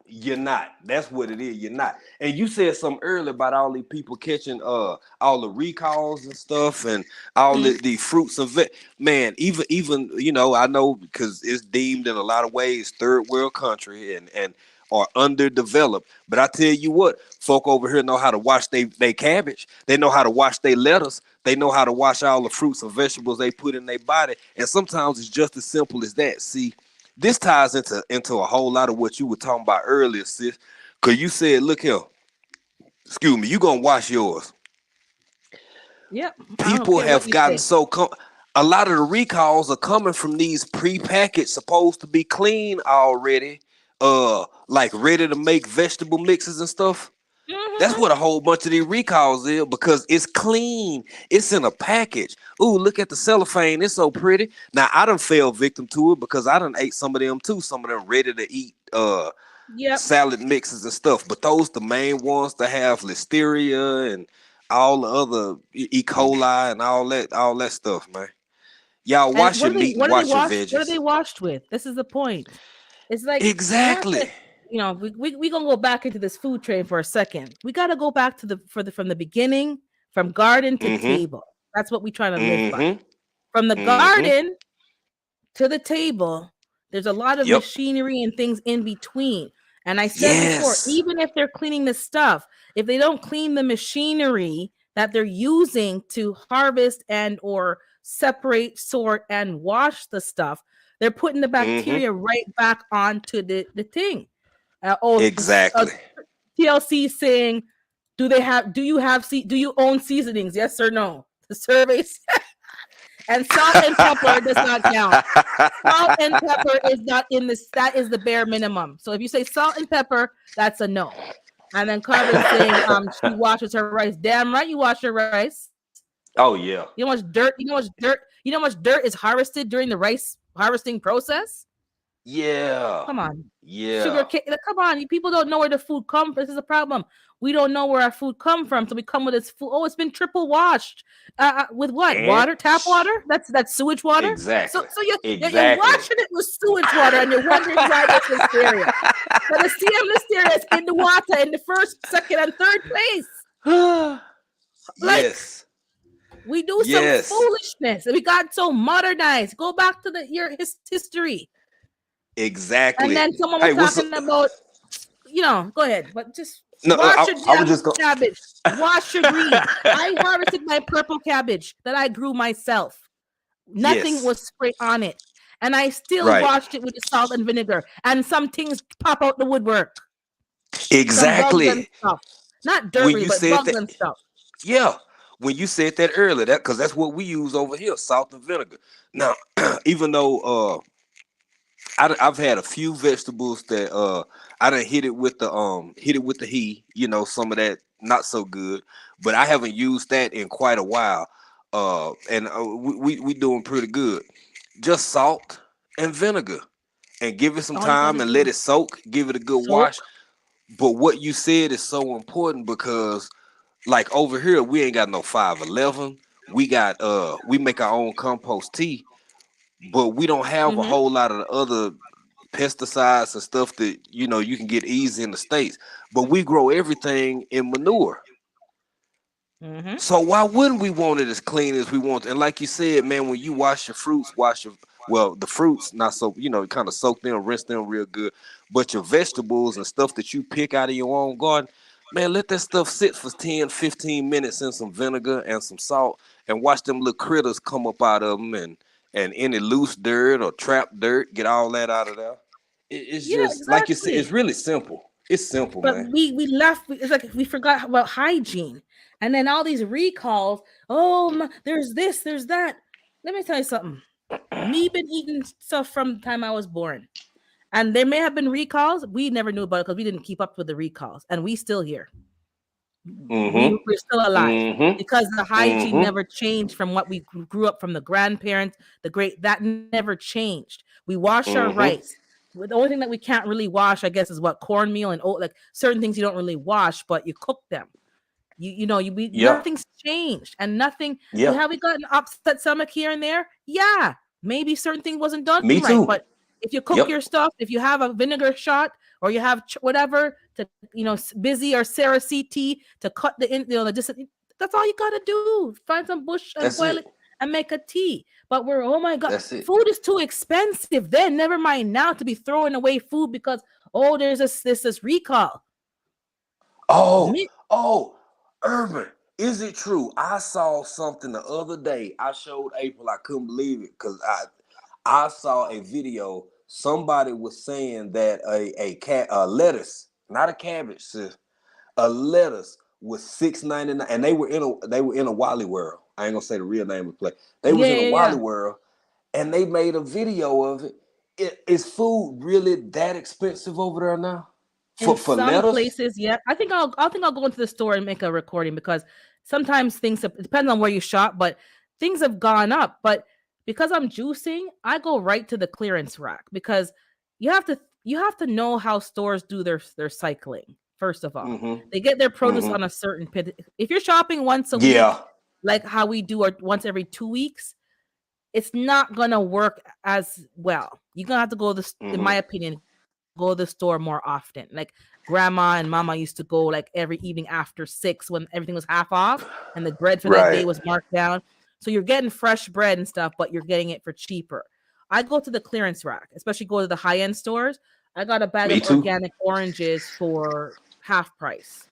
S7: You're not. That's what it is. You're not. And you said something earlier about all these people catching all the recalls and stuff and all the fruits of it. Man, even I know because it's deemed in a lot of ways third world country and are underdeveloped. But I tell you what, folk over here know how to wash they cabbage. They know how to wash their lettuce. They know how to wash all the fruits and vegetables they put in their body. And sometimes it's just as simple as that. See, this ties into a whole lot of what you were talking about earlier, sis. Cause you said, look here, excuse me, you gonna wash yours.
S1: Yep. I don't
S7: People
S1: care what
S7: have
S1: you
S7: gotten
S1: say.
S7: a lot of the recalls are coming from these pre-packaged, supposed to be clean already, like ready to make vegetable mixes and stuff. That's
S1: Hmm.
S7: what a whole bunch of these recalls is, because it's clean. It's in a package. Ooh, look at the cellophane. It's so pretty. Now I done fell victim to it because I done ate some of them too. Some of them ready to eat
S1: Yep.
S7: salad mixes and stuff. But those the main ones that have listeria and all the other E. coli and all that stuff, man. Y'all
S1: And
S7: wash your meat and
S1: what are they
S7: wash your
S1: washed? What are
S7: veggies.
S1: they washed with? This is the point. It's like we have to,
S7: Exactly.
S1: we gonna go back into this food train for a second. We got to go back to from the beginning, from garden to
S7: Mm-hmm.
S1: table. That's what we trying to live by.
S7: Mm-hmm.
S1: From the
S7: Mm-hmm.
S1: garden to the table, there's a lot of
S7: Yep.
S1: machinery and things in between. And I said before,
S7: Yes.
S1: even if they're cleaning the stuff, if they don't clean the machinery that they're using to harvest and or separate, sort, and wash the stuff, they're putting the
S7: Mm-hmm.
S1: bacteria right back onto the thing.
S7: Exactly.
S1: TLC saying, do you own seasonings? Yes or no? The surveys. And salt and pepper does not count. Salt and pepper is not in this. That is the bare minimum. So if you say salt and pepper, that's a no. And then Carmen saying she washes her rice. Damn right you wash your rice.
S7: Oh yeah.
S1: You know how much dirt, you know how much dirt is harvested during the rice harvesting process?
S7: Yeah.
S1: Come on. Sugar
S7: Yeah.
S1: cane. Come on. People don't know where the food comes from. This is a problem. We don't know where our food come from. So we come with this food. Oh, it's been triple washed. With what?
S7: And
S1: Water? Tap water? That's sewage water?
S7: exactly.
S1: So you're
S7: Exactly.
S1: washing it with sewage water and you're wondering why there's listeria. But the CM listeria is in the water in the first, second, and third place. Like,
S7: Yes.
S1: we do some
S7: Yes.
S1: foolishness. We got so modernized. Go back to your history. And
S7: Exactly.
S1: then someone was
S7: Hey, what's up?
S1: talking about, go ahead, but just
S7: No,
S1: wash your
S7: I was
S1: damn
S7: just going.
S1: cabbage. Wash your greens. I harvested my purple cabbage that I grew myself. Nothing
S7: Yes.
S1: was sprayed on it. And I still
S7: Right.
S1: washed it with the salt and vinegar. And some things pop out the woodwork. Some bugs
S7: Exactly.
S1: and stuff. Not
S7: When
S1: dirt,
S7: you
S1: but
S7: said
S1: bugs
S7: that,
S1: and stuff.
S7: yeah. When you said that earlier, because that's what we use over here, salt and vinegar. Now, even though I've had a few vegetables that I done hit it with the heat, some of that not so good, but I haven't used that in quite a while. And we doing pretty good. Just salt and vinegar, and give it some
S1: All you
S7: time
S1: gotta
S7: and
S1: do.
S7: let it soak. Give it a good
S1: Soak.
S7: wash. But what you said is so important, because like over here we ain't got no 511. We make our own compost tea, but we don't have a
S1: Mm-hmm.
S7: whole lot of the other pesticides and stuff that you can get easy in the States. But we grow everything in manure.
S1: Mm-hmm.
S7: So why wouldn't we want it as clean as we want? And like you said, man, when you wash your fruits, the fruits not so, kind of soak them, rinse them real good. But your vegetables and stuff that you pick out of your own garden, man, let that stuff sit for 10, 15 minutes in some vinegar and some salt, and watch them little critters come up out of them, and any loose dirt or trapped dirt, get all that out of there. It's
S1: Yeah,
S7: just like you said, it's
S1: exactly.
S7: really simple. It's simple,
S1: But
S7: man.
S1: we left. It's like we forgot about hygiene, and then all these recalls. Oh, there's this, there's that. Let me tell you something. Me been eating stuff from the time I was born, and there may have been recalls. We never knew about it because we didn't keep up with the recalls, and we still here.
S7: Mm-hmm.
S1: We're still alive
S7: Mm-hmm.
S1: because the hygiene
S7: Mm-hmm.
S1: never changed from what we grew up from the grandparents, the great. That never changed. We wash our
S7: Mm-hmm.
S1: rice. The only thing that we can't really wash, I guess, is what cornmeal and oat. Like certain things you don't really wash, but you cook them.
S7: Yeah.
S1: Nothing's changed, and nothing.
S7: Yeah.
S1: Have we gotten upset stomach here and there? Yeah, maybe certain things wasn't done
S7: Me
S1: right,
S7: too.
S1: but if you cook
S7: Yep.
S1: your stuff, if you have a vinegar shot or you have whatever to, busy or Cerecy tea to cut that's all you gotta do. Find some bush and
S7: That's
S1: boil
S7: it.
S1: it and make a tea. But oh my god,
S7: That's it.
S1: food is too expensive. Then never mind now to be throwing away food because there's this recall.
S7: Oh,
S1: Me-
S7: Urban. Is it true? I saw something the other day. I showed April. I couldn't believe it, because I saw a video somebody was saying that a lettuce, not a cabbage, sis, a lettuce was $6.99, and they were in a Wally World. I ain't gonna say the real name of the place. They was
S1: Yeah,
S7: in a
S1: yeah,
S7: Wally
S1: yeah.
S7: World, and they made a video of it. Is food really that expensive over there now?
S1: In
S7: For
S1: some
S7: lettuce?
S1: places, yeah. I think I'll go into the store and make a recording because sometimes it depends on where you shop, but things have gone up. But because I'm juicing, I go right to the clearance rack because you have to know how stores do their cycling. First of all,
S7: Mm-hmm.
S1: they get their produce
S7: Mm-hmm.
S1: on a certain pit. If you're shopping once a week,
S7: Yeah.
S1: like how we do, or once every 2 weeks, it's not gonna work as well. You're gonna have to in my
S7: Mm-hmm.
S1: opinion, go to the store more often. Like grandma and mama used to go like every evening after 6 when everything was half off and the bread for that day
S7: Right.
S1: was marked down. So you're getting fresh bread and stuff, but you're getting it for cheaper. I go to the clearance rack, especially go to the high end stores. I got a bag
S7: Me
S1: of
S7: too.
S1: organic oranges for half price.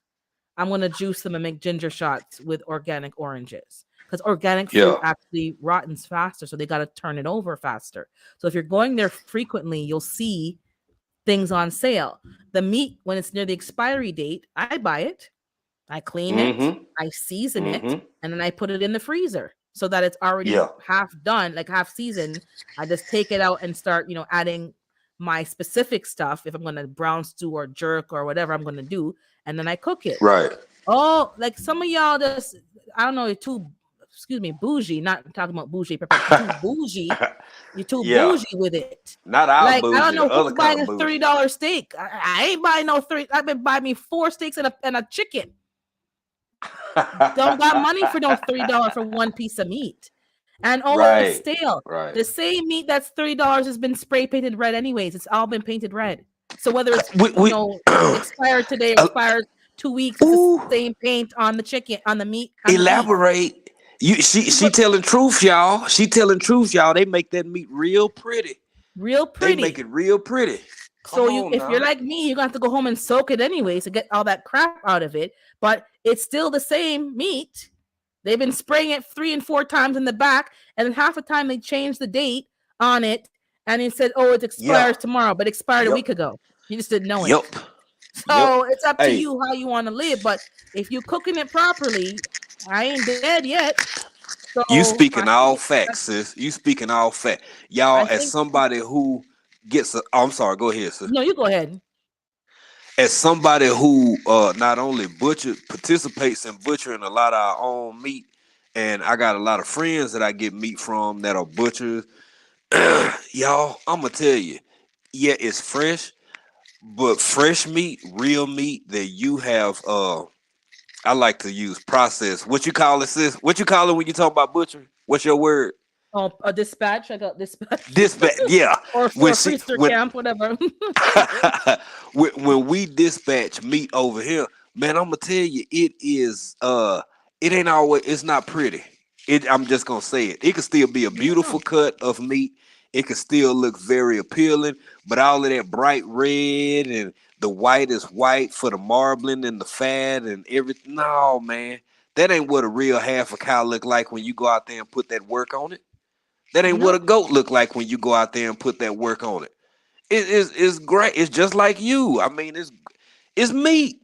S1: I'm gonna juice them and make ginger shots with organic oranges because organic fruit
S7: Yeah.
S1: actually rottens faster, so they got to turn it over faster. So if you're going there frequently, you'll see things on sale. The meat, when it's near the expiry date, I buy it, I clean it,
S7: Mm-hmm.
S1: I season it,
S7: Mm-hmm.
S1: and then I put it in the freezer so that it's already
S7: Yeah.
S1: half done, like half seasoned. I just take it out and start, adding my specific stuff if I'm going to brown stew or jerk or whatever I'm going to do, and then I cook it.
S7: Right.
S1: Oh, like some of y'all just, I don't know, you're too, excuse me, bougie. Not talking about bougie, but you're too bougie. You're too
S7: Yeah.
S1: bougie with it.
S7: Not our
S1: Like, I don't
S7: bougie,
S1: know
S7: the
S1: who's
S7: other kind
S1: buying
S7: of
S1: a
S7: bougie.
S1: $30 steak. I ain't buying no three. I've been buying me 4 steaks and a chicken. Don't got money for no $30 for one piece of meat. And oh, it's
S7: Right.
S1: stale.
S7: Right.
S1: The same meat that's $30 has been spray painted red anyways. It's all been painted red. So whether it's
S7: We
S1: expired today or
S7: uh,
S1: expired 2 weeks, it's the
S7: ooh,
S1: same paint on the chicken, on the meat, on the beef.
S7: elaborate. She
S1: Look
S7: telling truth, y'all. She telling truth, y'all. They make that meat real pretty.
S1: real
S7: They make
S1: pretty.
S7: it real pretty.
S1: So
S7: Come on
S1: if you're
S7: now.
S1: like me, you're gonna have to go home and soak it anyways to get all that crap out of it. But it's still the same meat. They've been spraying it 3 and 4 times in the back, and then half the time they changed the date on it, and it said, "Oh, it
S7: Yeah.
S1: expires tomorrow," but expired a
S7: Yep.
S1: week ago. You just didn't know it.
S7: Yep. Yep.
S1: So it's up to
S7: Hey,
S1: you how you want to live. But if you're cooking it properly, I ain't dead yet.
S7: you
S1: So
S7: speaking all facts, sis. You speaking all facts. Y'all,
S1: I
S7: as
S1: think
S7: somebody who gets I'm sorry, go ahead, sis.
S1: no, you go ahead.
S7: As somebody who not only participates in butchering a lot of our own meat, and I got a lot of friends that I get meat from that are butchers. Y'all, I'm gonna tell you, yeah, it's fresh, but fresh meat, real meat that you have, I like to use processed. What you call it, sis? What you call it when you talk about butchering? What's your word?
S1: Oh, a dispatch. I got dispatch.
S7: Dispatch. Yeah.
S1: or
S7: When
S1: for
S7: she
S1: freezer
S7: when
S1: camp, whatever.
S7: when we dispatch meat over here, man, I'm gonna tell you, it ain't always, it's not pretty. I'm just gonna say it. It could still be a beautiful
S1: No.
S7: cut of meat. It could still look very appealing, but all of that bright red and the white is white for the marbling and the fat and everything. No, man, that ain't what a real half a cow look like when you go out there and put that work on it. That ain't what
S1: No.
S7: a goat look like when you go out there and put that work on it. It's great. It's just like you. I mean, it's meat.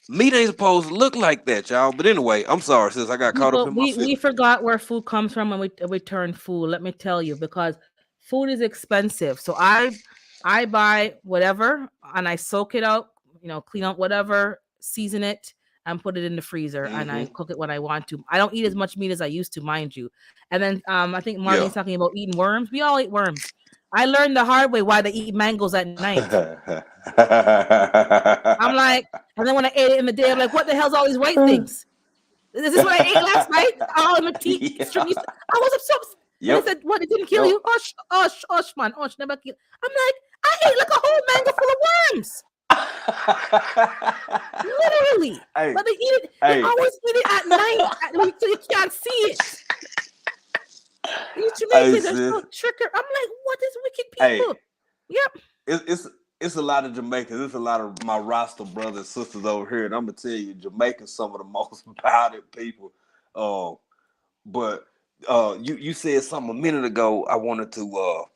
S7: Meat ain't supposed to look like that, y'all. But anyway, I'm sorry, sis. I got caught up
S1: But
S7: in my
S1: we
S7: feelings.
S1: forgot where food comes from when we turn food. Let me tell you, because food is expensive. So I buy whatever and I soak it out, clean out whatever, season it, and put it in the freezer, and I
S7: Mm-hmm.
S1: cook it when I want to. I don't eat as much meat as I used to, mind you. And then I think
S7: Yeah.
S1: Marlene's talking about eating worms. We all eat worms. I learned the hard way why they eat mangoes at night. I'm like, and then when I ate it in the day, I'm like, what the hell's all these white things? Is this what I ate last night? All in my teeth,
S7: Yeah.
S1: stringy. I was so upset. And I
S7: Yep.
S1: said, what? It didn't kill
S7: Yep.
S1: you? Osh, man. Osh, never kill. I'm like, I ate like a whole mango full of worms. Literally.
S7: Hey,
S1: But they eat it. They
S7: hey,
S1: always eat it at night so you can't see it. These
S7: hey,
S1: Jamaicans are
S7: sis.
S1: so tricker. I'm like, what is wicked
S7: Hey,
S1: people? Yep.
S7: it's a lot of Jamaicans. It's a lot of my roster brothers and sisters over here, and I'm gonna tell you, Jamaicans some of the most violent people. But you said something a minute ago. I wanted to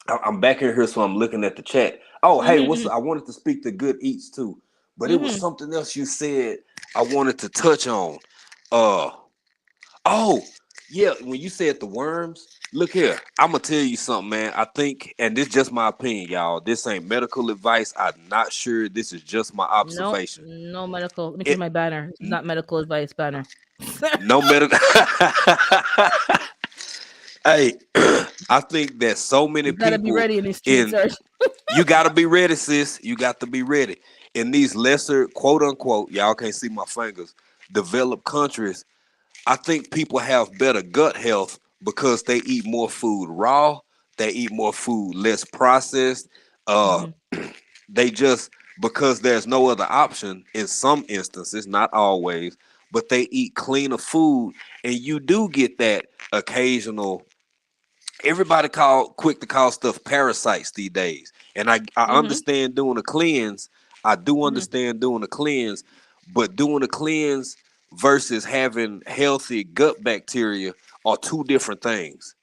S7: I'm back in here, so I'm looking at the chat. Oh, hey,
S1: Mm-hmm,
S7: I wanted to speak to Good Eats too, but it was
S1: mm-hmm.
S7: something else you said I wanted to touch on. Uh, oh, yeah, when you said the worms, look here, I'm gonna tell you something, man. I think, and this is just my opinion, y'all. This ain't medical advice. I'm not sure. This is just my
S1: No,
S7: observation.
S1: no medical. Let me change
S7: It
S1: my banner. This is
S7: n-
S1: not medical advice banner.
S7: no medical. Hey, I think that so many
S1: You gotta be
S7: people
S1: ready in these streets,
S7: in
S1: or
S7: you got to be ready, sis. You got to be ready. In these lesser, quote unquote, y'all can't see my fingers, developed countries, I think people have better gut health because they eat more food raw. They eat more food less processed. Uh,
S1: hmm
S7: they just because there's no other option in some instances, not always, but they eat cleaner food, and you do get that occasional. Everybody quick to call stuff parasites these days. And I
S1: hmm
S7: understand doing a cleanse. I do
S1: hmm
S7: understand doing a cleanse, but doing a cleanse versus having healthy gut bacteria are two different things.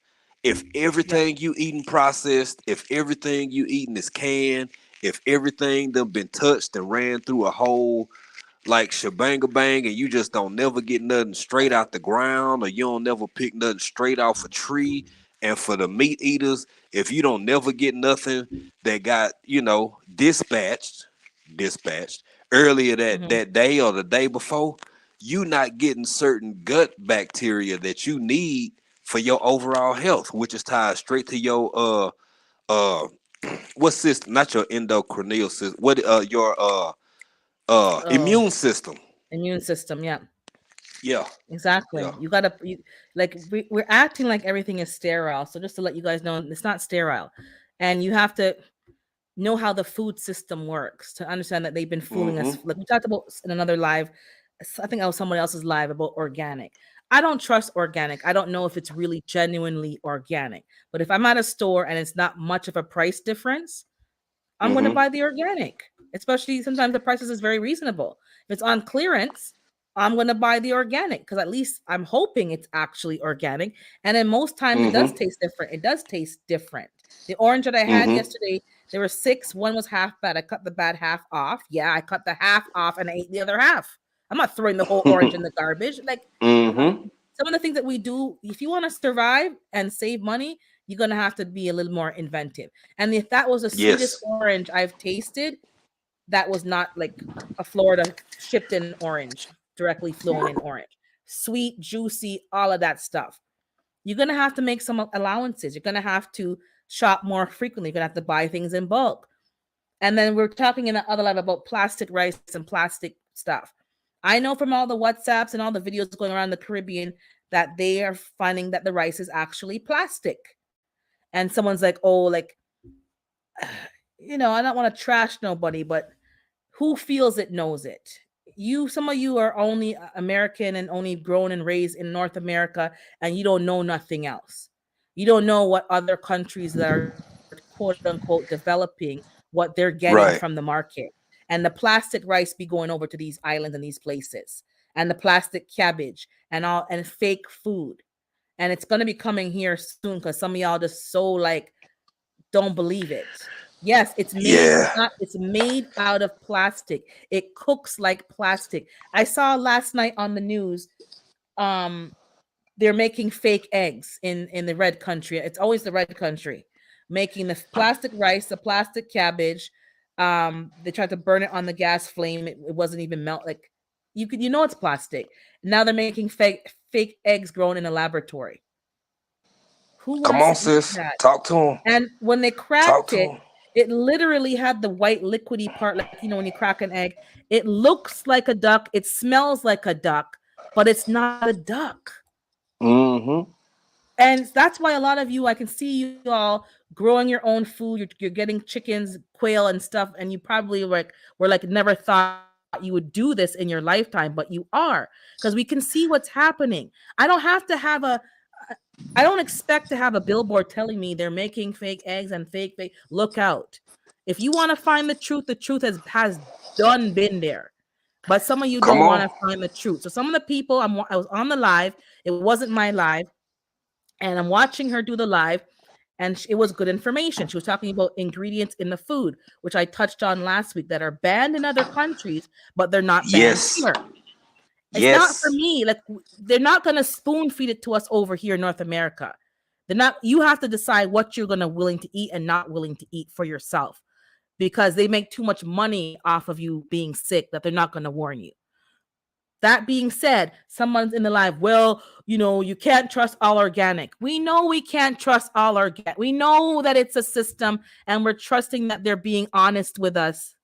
S7: If
S1: yeah,
S7: everything you eating processed, if everything you eating is canned, if everything done been touched and ran through a whole like shebanga bang, and you just don't never get nothing straight out the ground, or you don't never pick nothing straight off a tree. And for the meat eaters, if you don't never get nothing that got dispatched earlier
S1: hmm
S7: that day or the day before, you not getting certain gut bacteria that you need for your overall health, which is tied straight to your uh what system, not your endocrineal system, what your
S1: oh,
S7: immune system.
S1: immune system. Yeah,
S7: Yeah, yeah.
S1: exactly. Like we're acting like everything is sterile. So just to let you guys know, it's not sterile, and you have to know how the food system works to understand that they've been fooling
S7: Mm-hmm.
S1: us. Like we talked about in another live, I think that was someone else's live about organic. I don't trust organic. I don't know if it's really genuinely organic. But if I'm at a store and it's not much of a price difference, I'm going to
S7: Mm-hmm.
S1: buy the organic. Especially sometimes the prices is very reasonable. If it's on clearance, I'm going to buy the organic because at least I'm hoping it's actually organic. And then most times it does
S7: Mm-hmm.
S1: taste different. It does taste different. The orange that I had
S7: Mm-hmm.
S1: yesterday, there were six. One was half bad. I cut the bad half off. Yeah, I cut the half off and I ate the other half. I'm not throwing the whole orange in the garbage. Like
S7: Mm-hmm.
S1: some of the things that we do, if you want to survive and save money, you're gonna have to be a little more inventive. And if that was the sweetest
S7: Yes.
S1: orange I've tasted, that was not like a Florida shipped in orange, directly flown in orange. Sweet, juicy, all of that stuff. You're gonna have to make some allowances. You're gonna have to shop more frequently. You're gonna have to buy things in bulk. And then we're talking in the other live about plastic rice and plastic stuff. I know from all the WhatsApps and all the videos going around the Caribbean that they are finding that the rice is actually plastic. And someone's like, oh, like, I don't want to trash nobody, but who feels it knows it. Some of you are only American and only grown and raised in North America, and you don't know nothing else. You don't know what other countries that are quote unquote developing, what they're getting from the
S7: Right.
S1: market. And the plastic rice be going over to these islands and these places, and the plastic cabbage and fake food. And it's gonna be coming here soon because some of y'all just so like don't believe it. Yes,
S7: Yeah.
S1: it's made out of plastic. It cooks like plastic. I saw last night on the news, um, they're making fake eggs in the red country. It's always the red country, making the plastic rice, the plastic cabbage. They tried to burn it on the gas flame. It wasn't even melt. Like it's plastic. Now they're making fake eggs grown in a laboratory. Who
S7: Come
S1: wants
S7: on,
S1: to eat
S7: sis.
S1: that?
S7: Talk to him.
S1: And when they
S7: Talk
S1: cracked
S7: to
S1: it,
S7: him.
S1: it literally had the white liquidy part, like when you crack an egg. It looks like a duck, it smells like a duck, but it's not a duck.
S7: Mm-hmm.
S1: And that's why a lot of you, I can see you all growing your own food. You're getting chickens, quail, and stuff, and you probably were like never thought you would do this in your lifetime, but you are because we can see what's happening. I don't have to have I don't expect to have a billboard telling me they're making fake eggs and fake. Look out! If you want to find the truth has done been there. But some of you
S7: Come
S1: don't want
S7: on.
S1: to find the truth. So some of the people I was on the live. It wasn't my live, and I'm watching her do the live, and it was good information. She was talking about ingredients in the food, which I touched on last week, that are banned in other countries, but they're not banned
S7: Yes.
S1: here. It's not for me. Like, they're not going to spoon feed it to us over here in North America. They're not. You have to decide what you're going to willing to eat and not willing to eat for yourself, because they make too much money off of you being sick that they're not going to warn you. That being said, someone's in the live, well, you can't trust all organic. We know we can't trust all organic. We know that it's a system, and we're trusting that they're being honest with us,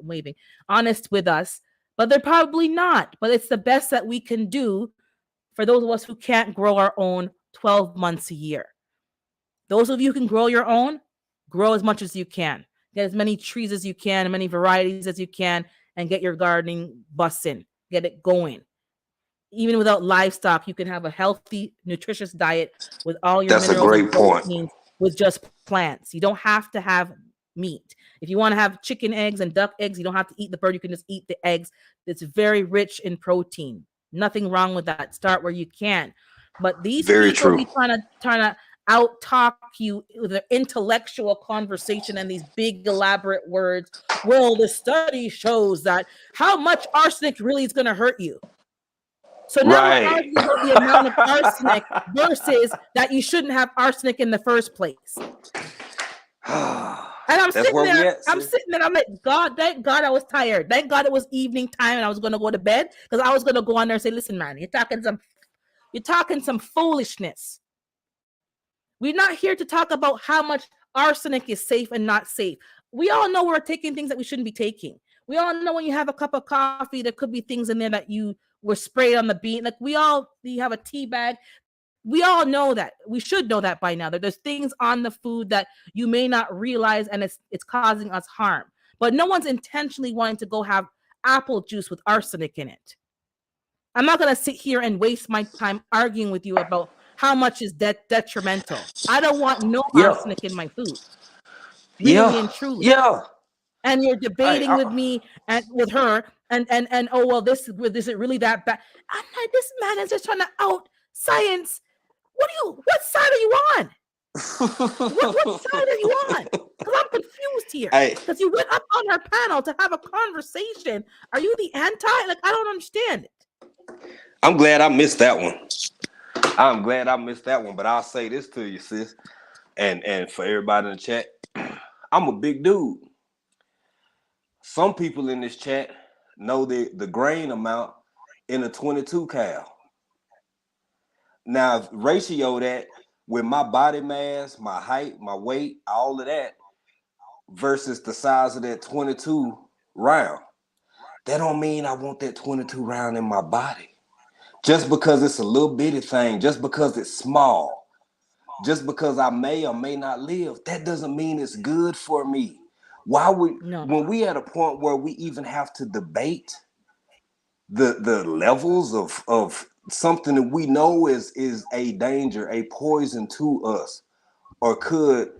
S1: waving, honest with us, but they're probably not. But it's the best that we can do for those of us who can't grow our own 12 months a year. Those of you who can grow your own, grow as much as you can. Get as many trees as you can, as many varieties as you can, and get your gardening busting. Get it going. Even without livestock, you can have a healthy, nutritious diet with all your minerals and proteins with just plants. You don't have to have meat. If you want to have chicken eggs and duck eggs, you don't have to eat the bird. You can just eat the eggs. It's very rich in protein. Nothing wrong with that. Start where you can. But these people be trying to out talk you with an intellectual conversation and these big elaborate words. Well, the study shows that how much arsenic really is going to hurt you. So now we're arguing about the amount of arsenic versus that you shouldn't have arsenic in the first place. And I'm sitting there, I'm like, God, thank God I was tired. Thank God it was evening time and I was going to go to bed, because I was going to go on there and say, listen, man, you're talking some foolishness. We're not here to talk about how much arsenic is safe and not safe. We all know we're taking things that we shouldn't be taking. We all know when you have a cup of coffee, there could be things in there that you were sprayed on the bean. Like, you have a tea bag. We all know that. We should know that by now. That there's things on the food that you may not realize, and it's causing us harm. But no one's intentionally wanting to go have apple juice with arsenic in it. I'm not going to sit here and waste my time arguing with you about how much is detrimental. I don't want no arsenic in my food. Really and truly. Yeah. And you're debating with me and with her, and oh, well, is it really that bad? I'm like, this man is just trying to out science. What side are you on? what side are you on? Because I'm confused here. Because you went up on her panel to have a conversation. Are you the anti? Like, I don't understand it.
S7: I'm glad I missed that one. But I'll say this to you, sis, and for everybody in the chat, I'm a big dude. Some people in this chat know the grain amount in a 22 cal. Now, ratio that with my body mass, my height, my weight, all of that, versus the size of that 22 round, that don't mean I want that 22 round in my body. Just because it's a little bitty thing, just because it's small, just because I may or may not live, that doesn't mean it's good for me. When we at a point where we even have to debate the levels of something that we know is a danger, a poison to us, or could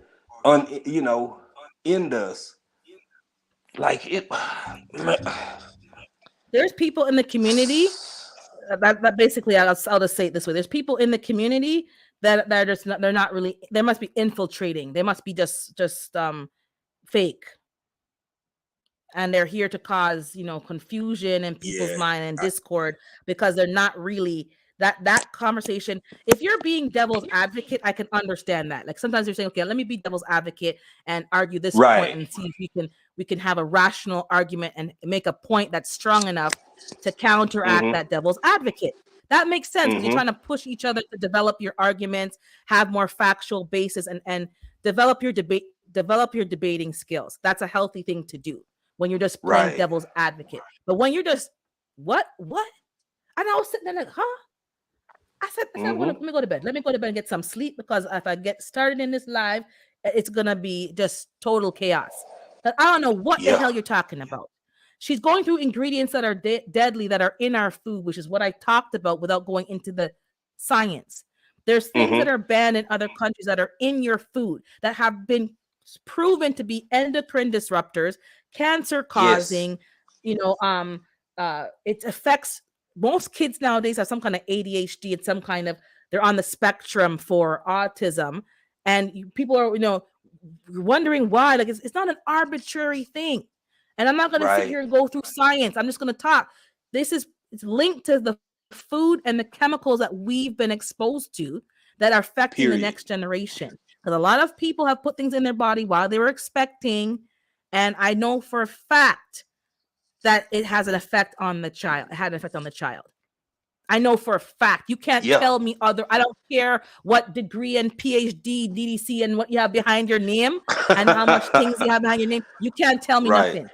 S7: end us, like it.
S1: There's people in the community that basically, I'll just say it this way: there's people in the community that are just not, they're not really. They must be infiltrating. They must be just fake. And they're here to cause, confusion in people's mind and discord, because they're not really that conversation. If you're being devil's advocate, I can understand that. Like, sometimes you're saying, okay, let me be devil's advocate and argue this point and see if we can have a rational argument and make a point that's strong enough to counteract that devil's advocate. That makes sense, because you're trying to push each other to develop your arguments, have more factual basis, and develop your debating skills. That's a healthy thing to do when you're just playing devil's advocate. But when you're just, what? And I was sitting there like, huh? I said, let me go to bed. Let me go to bed and get some sleep, because if I get started in this live, it's going to be just total chaos. But I don't know what the hell you're talking about. She's going through ingredients that are deadly, that are in our food, which is what I talked about without going into the science. There's things that are banned in other countries that are in your food that have been proven to be endocrine disruptors, cancer causing. It affects most kids nowadays have some kind of ADHD and some kind of, they're on the spectrum for autism, and people are, wondering why. Like it's not an arbitrary thing. And I'm not going to sit
S7: Right.
S1: here and go through science. I'm just going to talk. It's linked to the food and the chemicals that we've been exposed to that are affecting the
S7: Period.
S1: next generation. Because a lot of people have put things in their body while they were expecting, and I know for a fact that it has an effect on the child. It had an effect on the child. I know for a fact. You can't
S7: Yeah.
S1: tell me other. I don't care what degree and PhD, DDC, and what you have behind your name and how much things you have behind your name. You can't tell me
S7: Right.
S1: nothing.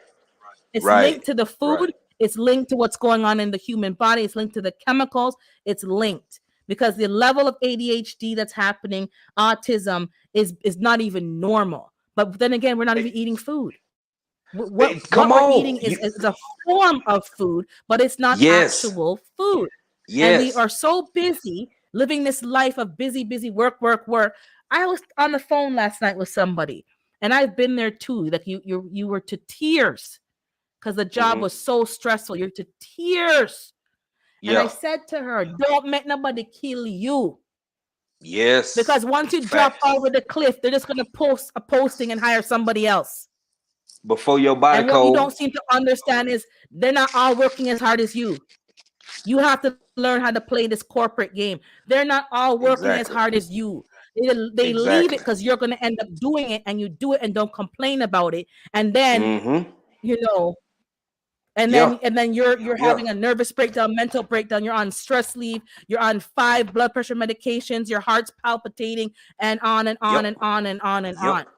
S1: It's
S7: Right.
S1: linked to the food.
S7: Right.
S1: It's linked to what's going on in the human body. It's linked to the chemicals. It's linked because the level of ADHD that's happening, autism is not even normal. But then again, we're not even eating food. What
S7: Come
S1: we're
S7: on.
S1: eating is a form of food, but it's not
S7: Yes.
S1: actual food. And we
S7: Yes.
S1: are so busy living this life of busy, work, work, work. I was on the phone last night with somebody, and I've been there too. Like you were to tears because the job
S7: Mm-hmm.
S1: was so stressful. You're to tears. And I
S7: Yeah.
S1: said to her, don't make nobody kill you.
S7: Yes.
S1: Because once you drop
S7: Facts.
S1: over the cliff, they're just going to post a posting and hire somebody else.
S7: Before your body
S1: And what you
S7: code.
S1: don't seem to understand is they're not all working as hard as you. You have to learn how to play this corporate game. They're not all working as
S7: Exactly.
S1: hard as you. They leave it
S7: Exactly.
S1: because you're going to end up doing it, and you do it and don't complain about it. And then,
S7: Mm-hmm.
S1: you know,
S7: Yeah.
S1: and then you're
S7: Yeah.
S1: having a nervous breakdown, mental breakdown. You're on stress leave. You're on 5 blood pressure medications. Your heart's palpitating, and on and on
S7: Yep.
S1: and on and on and on.
S7: Yep.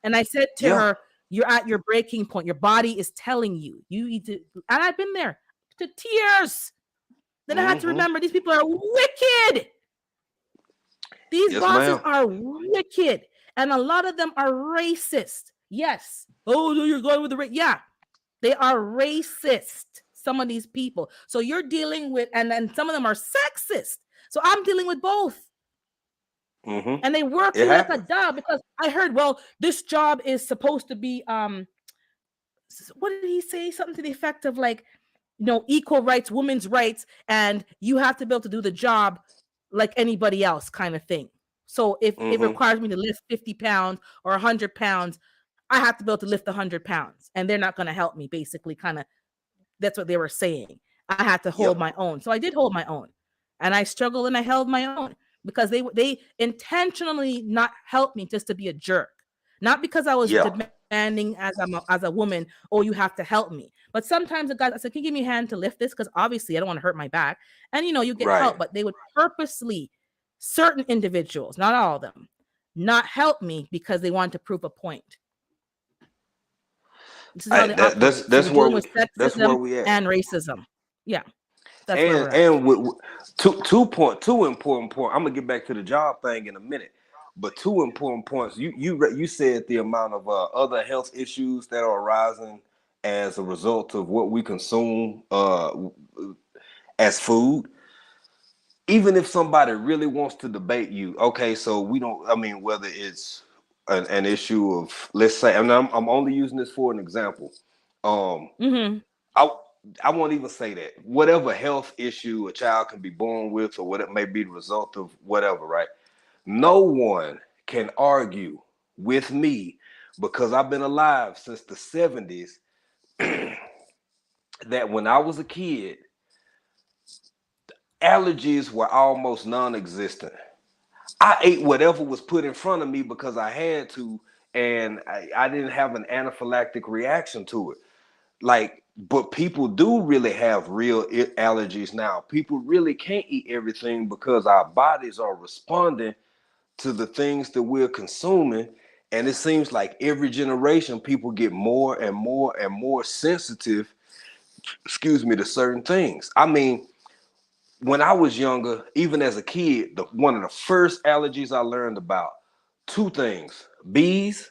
S1: And I said to
S7: Yeah.
S1: her, "You're at your breaking point. Your body is telling you. You need to." And I've been there to tears. Then I had to
S7: Mm-hmm.
S1: remember these people are wicked. These
S7: Yes,
S1: bosses
S7: ma'am.
S1: are wicked, and a lot of them are racist. Yes. Oh, no, you're going with the race. Yeah, they are racist. Some of these people. So you're dealing with, and then some of them are sexist. So I'm dealing with both.
S7: Mm-hmm.
S1: And they work
S7: It
S1: you like a
S7: happens.
S1: dog because I heard, well, this job is supposed to be what did he say? Something to the effect of like, equal rights, women's rights, and you have to be able to do the job like anybody else, kind of thing. So if it
S7: Mm-hmm.
S1: requires me to lift 50 pounds or 100 pounds, I have to be able to lift 100 pounds, and they're not going to help me. Basically, kind of that's what they were saying. I had to hold
S7: Yep.
S1: my own, so I did hold my own, and I struggled and I held my own because they intentionally not help me just to be a jerk, not because I was
S7: Yeah.
S1: demanding as a woman. Oh, you have to help me. But sometimes the guys, I said, can you give me a hand to lift this? Because obviously I don't want to hurt my back. And you get
S7: Right.
S1: help, but they would purposely, certain individuals, not all of them, not help me because they wanted to prove a point. This is how they operate. So
S7: That's
S1: you're
S7: where
S1: dealing with
S7: that's where
S1: sexism
S7: we at.
S1: and racism. Yeah, that's where
S7: And
S1: we're at.
S7: two important point. I'm gonna get back to the job thing in a minute, but two important points. You said the amount of other health issues that are arising as a result of what we consume as food. Even if somebody really wants to debate you, okay, so we don't. I mean, whether it's an issue of, let's say, and I'm only using this for an example. Um,
S1: Mm-hmm.
S7: I I won't even say that. Whatever health issue a child can be born with, or what it may be the result of whatever, right? No one can argue with me because I've been alive since the 70s that when I was a kid, allergies were almost non-existent. I ate whatever was put in front of me because I had to, and I didn't have an anaphylactic reaction to it. Like, but people do really have real allergies now. People really can't eat everything because our bodies are responding to the things that we're consuming. And it seems like every generation, people get more and more and more sensitive, to certain things. I mean, when I was younger, even as a kid, one of the first allergies I learned about, two things: bees.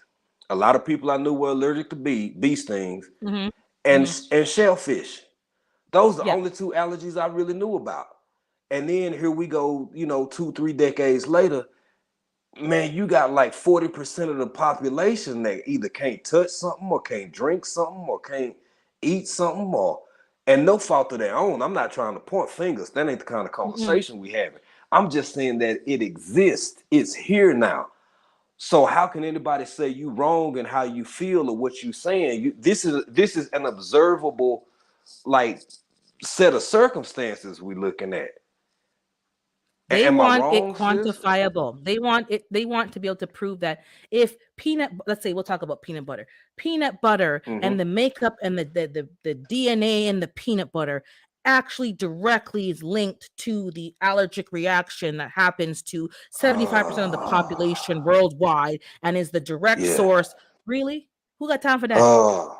S7: A lot of people I knew were allergic to bee stings,
S1: Mm-hmm.
S7: and
S1: Mm-hmm.
S7: shellfish. Those are the
S1: Yeah.
S7: only two allergies I really knew about. And then here we go, 2-3 decades later, man, you got like 40% of the population that either can't touch something or can't drink something or can't eat something, or and no fault of their own. I'm not trying to point fingers. That ain't the kind of
S1: Mm-hmm.
S7: conversation we having. I'm just saying that it exists. It's here now. So how can anybody say you wrong in how you feel or what you saying? This is an observable like set of circumstances we looking at.
S1: They
S7: Am I
S1: want it
S7: wrong, sis?
S1: quantifiable. They want it. They want to be able to prove that if let's say we'll talk about peanut butter, and the makeup and the DNA in the peanut butter actually directly is linked to the allergic reaction that happens to 75% of the population worldwide, and is the direct
S7: Yeah.
S1: source. Really, who got time for that?
S7: Oh,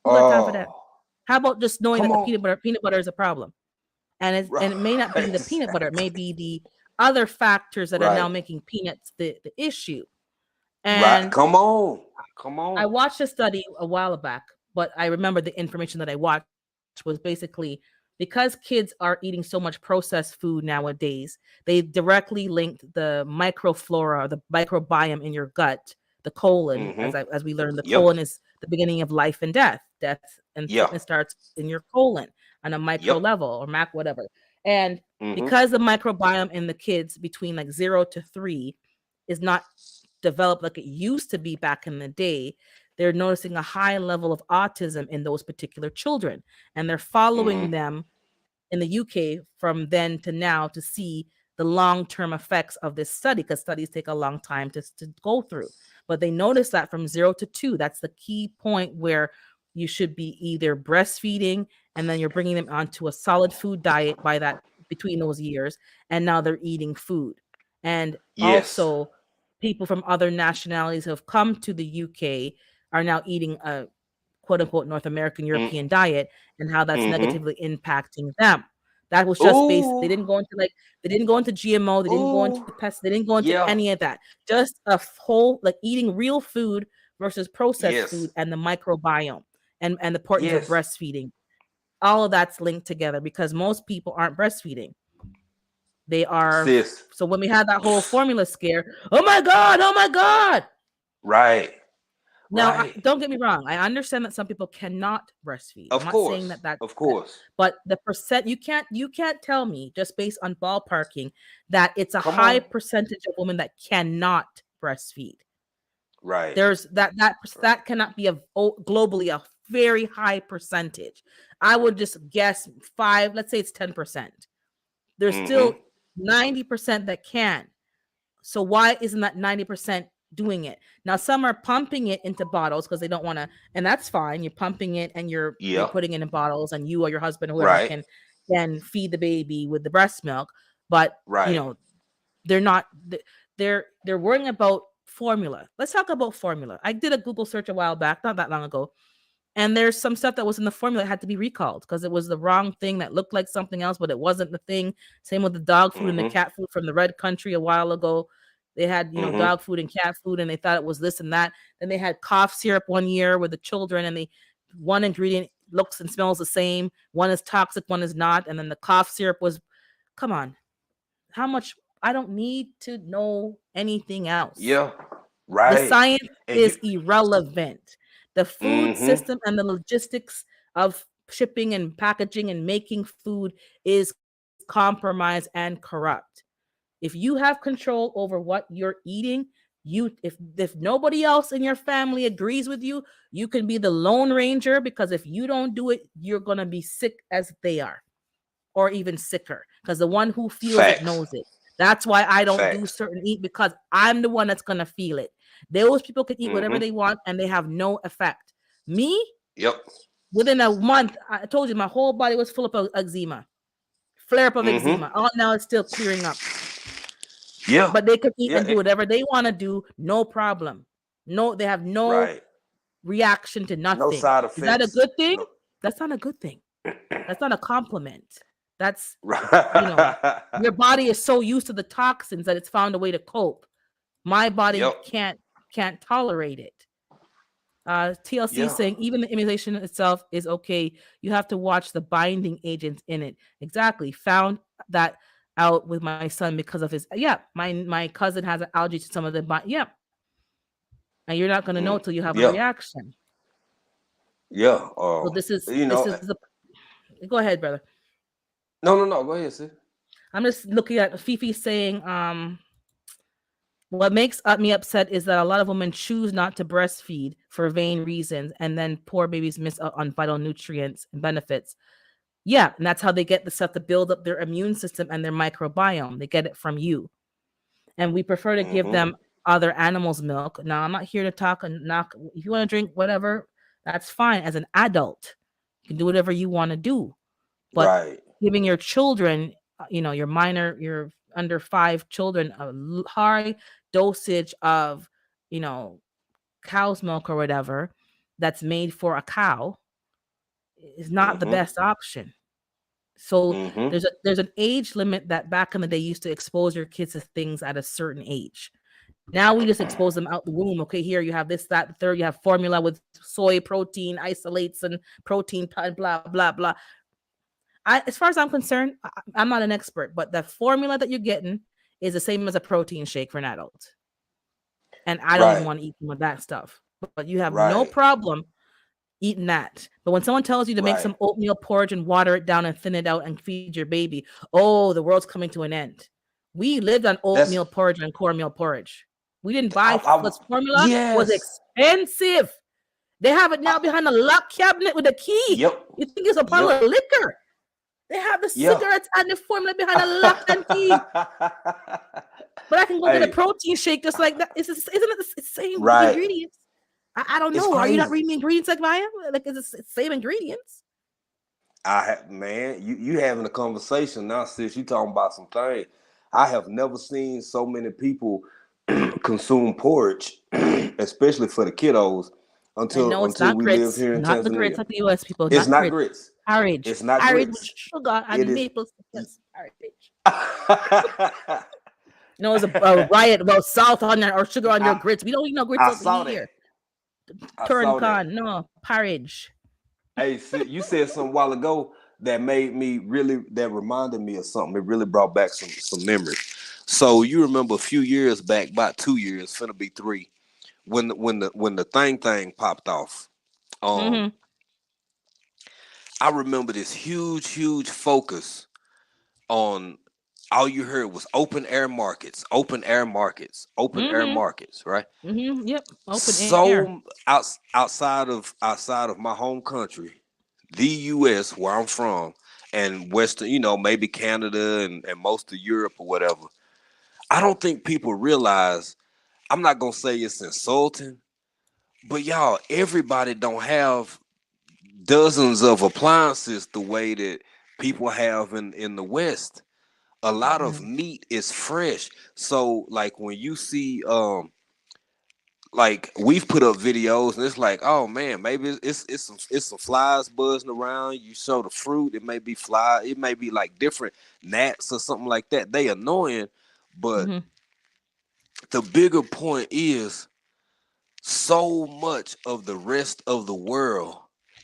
S1: Who got time for that?
S7: oh,
S1: How about just knowing
S7: come
S1: that the
S7: on.
S1: peanut butter is a problem? And it may not be the
S7: Right.
S1: peanut butter, it may be the other factors that are now
S7: Right.
S1: making peanuts the issue.
S7: Right.
S1: And
S7: Come on. Come
S1: I
S7: on.
S1: watched a study a while back, but I remember the information that I watched was basically because kids are eating so much processed food nowadays, they directly linked the microflora, the microbiome in your gut, the colon, as we learned, the
S7: Yep.
S1: colon is the beginning of life and death. Death and
S7: Yeah.
S1: sickness starts in your colon on a micro
S7: Yep.
S1: level or mac whatever. And
S7: Mm-hmm.
S1: because the microbiome in the kids between like 0 to 3 is not developed like it used to be back in the day, they're noticing a high level of autism in those particular children, and they're following them in the UK from then to now to see the long-term effects of this study, because studies take a long time to go through. But they notice that from 0 to 2, that's the key point where you should be either breastfeeding and then you're bringing them onto a solid food diet by that between those years, and now they're eating food. And
S7: Yes.
S1: also people from other nationalities who have come to the UK are now eating a quote unquote North American European diet, and how that's negatively impacting them. That was just based. They
S7: Ooh.
S1: didn't go into GMO, they didn't go into
S7: Ooh.
S1: pests, they didn't go into
S7: Yeah.
S1: any of that. Just a whole like eating real food versus processed
S7: Yes.
S1: food, and the microbiome and the importance of
S7: Yes.
S1: breastfeeding. All of that's linked together because most people aren't breastfeeding. They are.
S7: Sis.
S1: So when we had that whole formula scare, oh my God.
S7: Right.
S1: Now,
S7: Right.
S1: don't get me wrong. I understand that some people cannot breastfeed. I'm
S7: Of
S1: not saying
S7: course.
S1: that
S7: Of course.
S1: but the percent you can't tell me just based on ballparking that it's a
S7: Come
S1: high
S7: on.
S1: percentage of women that cannot breastfeed.
S7: Right.
S1: There's that cannot be globally a very high percentage. I would just guess 5, let's say it's 10%. There's still 90% that can. So why isn't that 90% doing it? Now some are pumping it into bottles because they don't want to, and that's fine. You're pumping it and you're putting it in bottles, and you or your husband or whoever
S7: Right.
S1: can feed the baby with the breast milk. But
S7: Right.
S1: they're not. They're worrying about formula. Let's talk about formula. I did a Google search a while back, not that long ago, and there's some stuff that was in the formula that had to be recalled because it was the wrong thing that looked like something else, but it wasn't the thing. Same with the dog food and the cat food from the Red Country a while ago. They had, dog food and cat food, and they thought it was this and that. Then they had cough syrup one year with the children, and one ingredient looks and smells the same. One is toxic, one is not. And then the cough syrup was, come on, how much? I don't need to know anything else.
S7: Yeah. Right.
S1: The science is irrelevant. The food system and the logistics of shipping and packaging and making food is compromised and corrupt. If you have control over what you're eating, if nobody else in your family agrees with you, you can be the lone ranger, because if you don't do it, you're going to be sick as they are, or even sicker, because the one who feels it knows it. That's why I don't do certain eat, because I'm the one that's going to feel it. Those people can eat whatever they want and they have no effect. Me?
S7: Yep.
S1: Within a month, I told you my whole body was full of eczema. Flare up of eczema. All now it's still clearing up.
S7: Yeah.
S1: But they can eat and do whatever they want to do, no problem. No, they have no reaction to nothing.
S7: No side effects.
S1: Is that a good thing? No. That's not a good thing. That's not a compliment. That's your body is so used to the toxins that it's found a way to cope. My body can't tolerate it. TLC saying even the immunization itself is okay. You have to watch the binding agents in it. Exactly. Found that out with my son because of his my cousin has an allergy to some of the and you're not going to know till you have a reaction. So this is the go ahead, brother.
S7: No, go ahead, sis.
S1: I'm just looking at Fifi saying What makes me upset is that a lot of women choose not to breastfeed for vain reasons, and then poor babies miss out on vital nutrients and benefits. Yeah, and that's how they get the stuff to build up their immune system and their microbiome. They get it from you. And we prefer to give
S7: Mm-hmm.
S1: them other animals' milk. Now, I'm not here to talk and knock. If you want to drink whatever, that's fine. As an adult, you can do whatever you want to do. But
S7: Right.
S1: giving your children, your under 5 children, high dosage of, you know, cow's milk or whatever that's made for a cow is not the
S7: Mm-hmm.
S1: best option. So
S7: Mm-hmm.
S1: there's an age limit that back in the day used to expose your kids to things at a certain age. Now we just expose them out the womb. Okay, here you have this, that, the third. You have formula with soy protein isolates and protein, blah blah blah. As far as I'm concerned, I'm not an expert, but the formula that you're getting is the same as a protein shake for an adult, and I don't even
S7: Right.
S1: want to eat some of that stuff. But you have no
S7: Right.
S1: problem eating that. But when someone tells you to make
S7: Right.
S1: some oatmeal porridge and water it down and thin it out and feed your baby, oh, the world's coming to an end. We lived on
S7: That's
S1: oatmeal porridge and cornmeal porridge. We didn't buy
S7: I
S1: this formula was
S7: yes.
S1: expensive. They have it
S7: I,
S1: now behind the lock cabinet with a key.
S7: yep.
S1: You think it's a bottle
S7: Yep.
S1: of liquor? They have the
S7: Yeah.
S1: cigarettes and the formula behind a lock and key. But I can go get a
S7: Hey,
S1: protein shake just like that. Isn't it the same
S7: right.
S1: ingredients? I don't
S7: It's
S1: know. Are you not
S7: crazy.
S1: reading the ingredients like I am? Like it's the same ingredients.
S7: Man, you having a conversation now, sis. You talking about some things. I have never seen so many people consume porridge, especially for the kiddos,
S1: And no, it's
S7: until
S1: not
S7: we live
S1: grits.
S7: here in
S1: Not the grits
S7: Tanzania.
S1: like the US people.
S7: It's
S1: Not
S7: not
S1: grits.
S7: grits.
S1: Porridge.
S7: It's not
S1: Porridge with
S7: grits.
S1: sugar
S7: It
S1: and
S7: is.
S1: maple syrup. Porridge. You know, it's a riot about salt on there or sugar on your
S7: I,
S1: grits. We don't eat no grits
S7: I
S1: over
S7: saw that.
S1: here.
S7: I
S1: Turn
S7: saw that.
S1: con. No, porridge.
S7: Hey, you said something a while ago that reminded me of something. It really brought back some memories. So you remember a few years back, about 2 years, finna be 3, when the thing popped off.
S1: Mm-hmm.
S7: I remember this huge focus on, all you heard was open air markets,
S1: Mm-hmm.
S7: right?
S1: Mm-hmm. Yep. Open air.
S7: So outside of my home country, the US, where I'm from, and Western, maybe Canada and most of Europe or whatever, I don't think people realize, I'm not gonna say it's insulting, but y'all, everybody don't have dozens of appliances the way that people have in the West. A lot of
S1: Mm-hmm.
S7: meat is fresh. So like when you see like we've put up videos and it's like, oh man, maybe it's some flies buzzing around. You show the fruit, it may be fly, it may be like different gnats or something like that. They annoying, but
S1: Mm-hmm.
S7: the bigger point is, so much of the rest of the world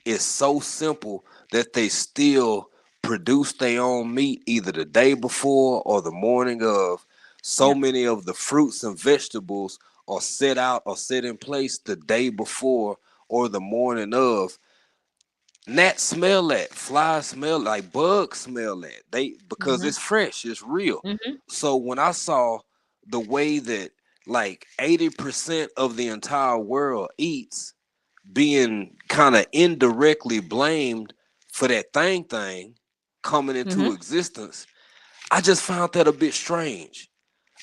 S7: is so simple that they still produce their own meat either the day before or the morning of. So
S1: Yep.
S7: many of the fruits and vegetables are set out or set in place the day before or the morning of. Gnats smell that, flies smell like, bugs smell that. Because
S1: Mm-hmm.
S7: it's fresh, it's real.
S1: Mm-hmm.
S7: So when I saw the way that like 80% of the entire world eats, being kind of indirectly blamed for that thing coming into
S1: Mm-hmm.
S7: existence, I just found that a bit strange.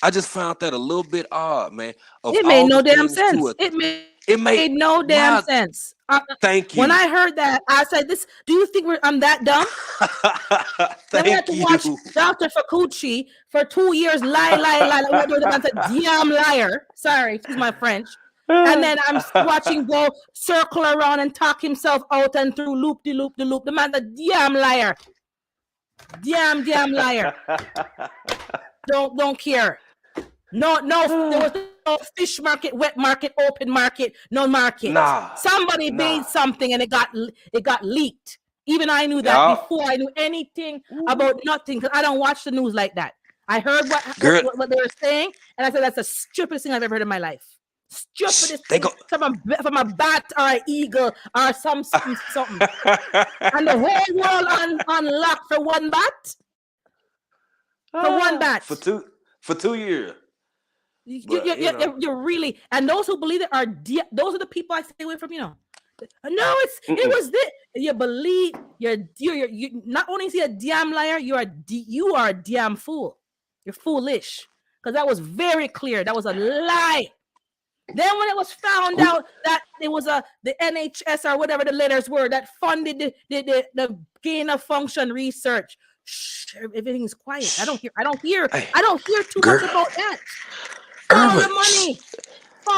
S7: I just found that a little bit odd, man. Of
S1: It made
S7: all the
S1: no damn
S7: things to
S1: sense.
S7: it,
S1: It made
S7: it made
S1: no damn
S7: why?
S1: sense.
S7: Thank
S1: When
S7: you.
S1: I heard that, I said, "This. Do you think I'm that dumb?" Then we had
S7: Thank
S1: to watch
S7: you.
S1: Dr. Fakuchi for 2 years. Lie. What do the man said? Damn liar. Sorry, excuse my French. And then I'm watching go circle around and talk himself out and through loop de loop de loop. The man's a damn liar. Damn liar. Don't care. No, there was no fish market, wet market, open market, no market.
S7: Nah.
S1: Somebody made something and it got leaked. Even I knew that
S7: Yeah.
S1: before I knew anything about nothing, because I don't watch the news like that. I heard
S7: Girl,
S1: what they were saying, and I said that's the stupidest thing I've ever heard in my life. Stupidest
S7: they
S1: thing
S7: go.
S1: from a bat or an eagle or something. And the whole world on lock for one bat. For one bat.
S7: For 2 years. But you know,
S1: You're really, and those who believe it are those are the people I stay away from. No, it was this. You believe you not only is he a damn liar, you are a damn fool. You're foolish because that was very clear. That was a lie. Then when it was found out that it was the NHS or whatever the letters were that funded the gain of function research, everything's quiet. I don't hear too much about that. Follow the money.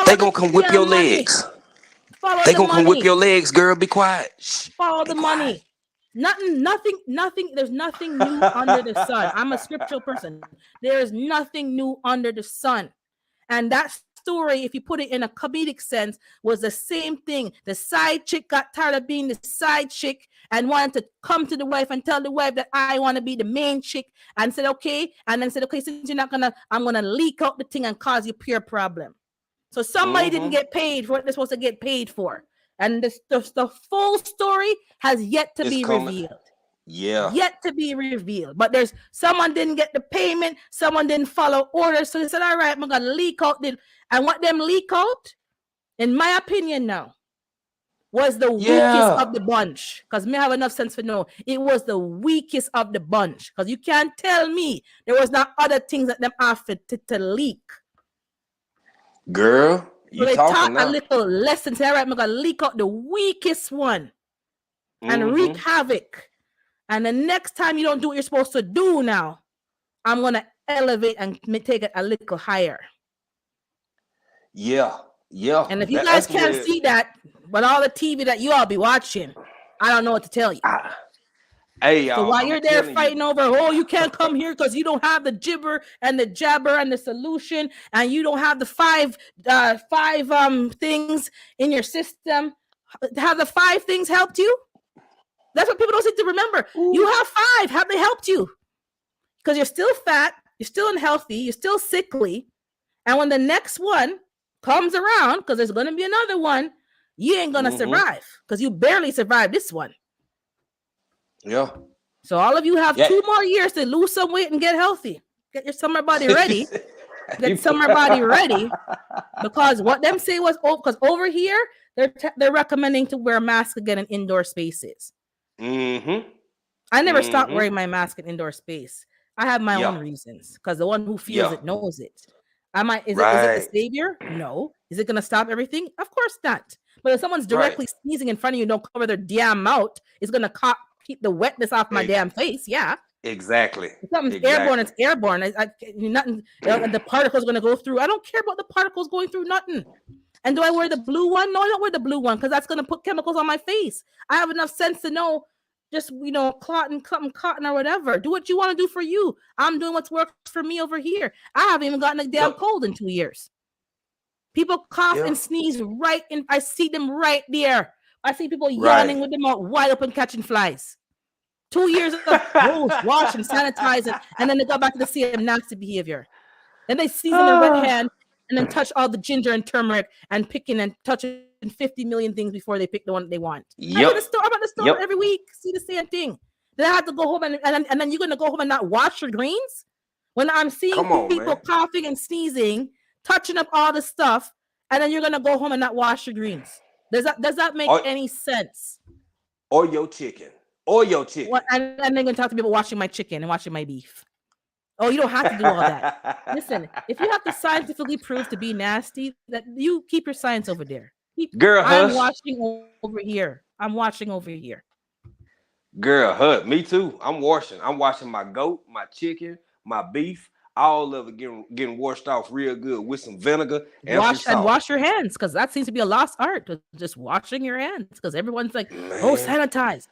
S7: They gonna come whip your legs. They gonna come whip your legs, girl. Be quiet.
S1: Follow the money. Nothing. There's nothing new under the sun. I'm a scriptural person. There is nothing new under the sun, and that story, if you put it in a comedic sense, was the same thing. The side chick got tired of being the side chick and wanted to come to the wife and tell the wife that I want to be the main chick, and said okay, and then said okay, since you're not gonna, I'm gonna leak out the thing and cause you pure problem. So somebody didn't get paid for what they're supposed to get paid for, and the full story has yet to be revealed.
S7: Yeah,
S1: yet to be revealed. But there's someone didn't get the payment, someone didn't follow orders, so they said, all right, I'm gonna leak out and what them leak out, in my opinion now, was the weakest of the bunch. Because me have enough sense to know it was the weakest of the bunch. Because you can't tell me there was not other things that them offered to leak.
S7: Girl, you
S1: so they
S7: talking
S1: taught a little lesson. Say, all right, I'm gonna leak out the weakest one and wreak havoc. And the next time you don't do what you're supposed to do now, I'm going to elevate and take it a little higher.
S7: Yeah.
S1: And if you guys can't see that, but all the TV that you all be watching, I don't know what to tell you.
S7: Hey,
S1: so while you're there fighting over, you can't come here because you don't have the gibber and the jabber and the solution, and you don't have the five things in your system. Have the 5 things helped you? That's what people don't seem to remember. Ooh. You have 5. Have they helped you? Because you're still fat, you're still unhealthy, you're still sickly. And when the next one comes around, because there's going to be another one, you ain't going to survive because you barely survived this one.
S7: Yeah.
S1: So all of you have 2 more years to lose some weight and get healthy. Get your summer body ready. Get summer body ready. Because what them say was, because over here, they're recommending to wear a mask again in indoor spaces. I never stopped wearing my mask in indoor space. I have my own reasons because the one who feels it knows it. Is it the savior? No. Is it going to stop everything? Of course not. But if someone's directly sneezing in front of you, don't cover their damn mouth, it's going to keep the wetness off my damn face. Yeah.
S7: Exactly.
S1: If something's airborne, it's airborne. Nothing. The particles going to go through. I don't care about the particles going through nothing. And do I wear the blue one? No, I don't wear the blue one because that's going to put chemicals on my face. I have enough sense to know just, cotton or whatever. Do what you want to do for you. I'm doing what's works for me over here. I haven't even gotten a damn cold in 2 years. People cough and sneeze right in. I see them right there. I see people yawning with them out wide open catching flies. 2 years of wash and sanitize and then they go back to the same nasty behavior. Then they season their wet hand and then touch all the ginger and turmeric and picking and touching 50 million things before they pick the one they want. I'm at the store every week, see the same thing. Then I have to go home and then you're going to go home and not wash your greens? When I'm seeing people coughing and sneezing, touching up all the stuff, and then you're going to go home and not wash your greens. Does that make any sense?
S7: Or your chicken.
S1: What, and they're going to talk to me about washing my chicken and washing my beef. Oh, you don't have to do all that. Listen, if you have to scientifically prove to be nasty, that you keep your science over there.
S7: Girl,
S1: I'm watching over here.
S7: Girl, hush. Me too. I'm washing my goat, my chicken, my beef. All of it getting washed off real good with some vinegar and
S1: wash your hands, because that seems to be a lost art. Just washing your hands, because everyone's like, sanitize.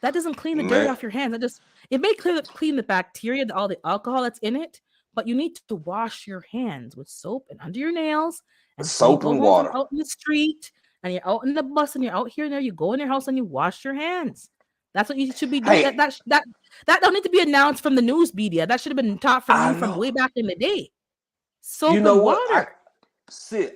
S1: That doesn't clean the dirt off your hands. It may clean the bacteria, all the alcohol that's in it, but you need to wash your hands with soap and under your nails. And
S7: soap and water.
S1: Out in the street, and you're out in the bus, and you're out here and there. You go in your house and you wash your hands. That's what you should be doing. Hey. That don't need to be announced from the news media. That should have been taught from way back in the day. Soap and water.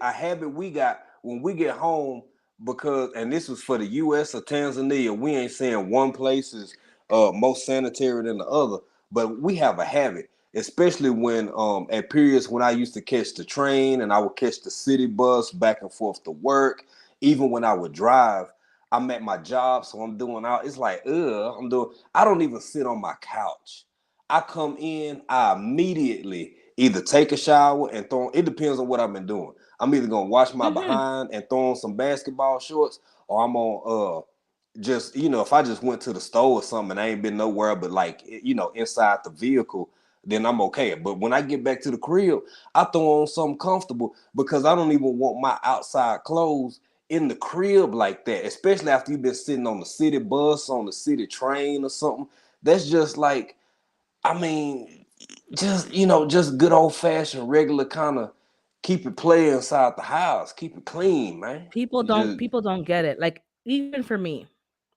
S7: A habit we got when we get home, because, and this was for the U.S. or Tanzania, we ain't saying one place is more sanitary than the other, but we have a habit. especially when at periods when I used to catch the train and I would catch the city bus back and forth to work, even when I would drive. I'm at my job, so I'm doing out. It's like, I don't even sit on my couch. I come in, I immediately either take a shower and throw. It depends on what I've been doing. I'm either gonna wash my
S1: Mm-hmm.
S7: behind and throw on some basketball shorts, or I'm on just if I just went to the store or something and I ain't been nowhere but like inside the vehicle, then I'm okay. But when I get back to the crib, I throw on something comfortable because I don't even want my outside clothes in the crib like that, especially after you've been sitting on the city bus, on the city train or something. That's just like, I mean, just good old fashioned regular kind of keep it play inside the house, keep it clean, man. Just
S1: People don't get it. Like even for me,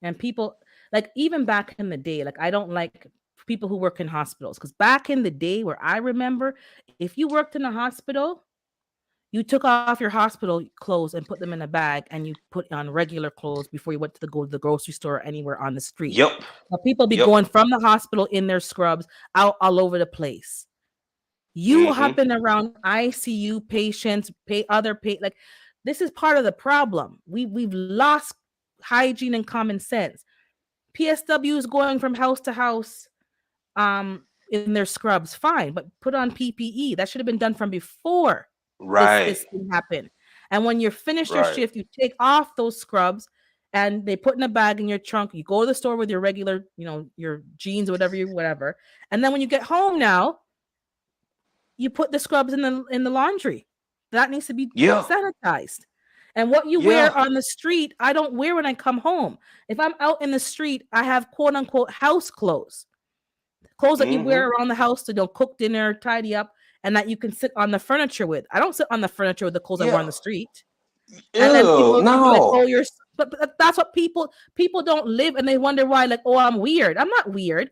S1: and people like even back in the day, like I don't like people who work in hospitals because back in the day where I remember, if you worked in a hospital, you took off your hospital clothes and put them in a bag and you put on regular clothes before you went to go to the grocery store or anywhere on the street.
S7: yep,
S1: Now people be
S7: yep,
S1: going from the hospital in their scrubs out all over the place. You have
S7: mm-hmm,
S1: been around ICU patients, like this is part of the problem. We've lost hygiene and common sense. PSW is going from house to house in their scrubs, fine, but put on PPE. That should have been done from before
S7: right,
S1: this thing happened. And when you're finished your
S7: right,
S1: shift, you take off those scrubs and they put in a bag in your trunk. You go to the store with your regular, your jeans, whatever. And then when you get home now, you put the scrubs in the laundry. That needs to be
S7: yeah,
S1: sanitized. And what you wear
S7: yeah,
S1: on the street, I don't wear when I come home. If I'm out in the street, I have quote unquote house clothes. Clothes that you
S7: mm-hmm,
S1: wear around the house to cook dinner, tidy up, and that you can sit on the furniture with. I don't sit on the furniture with the clothes I wear
S7: yeah,
S1: on the street. And then
S7: ew,
S1: people like,
S7: no,
S1: oh, but that's what people don't live, and they wonder why, like, oh, I'm weird. I'm not weird.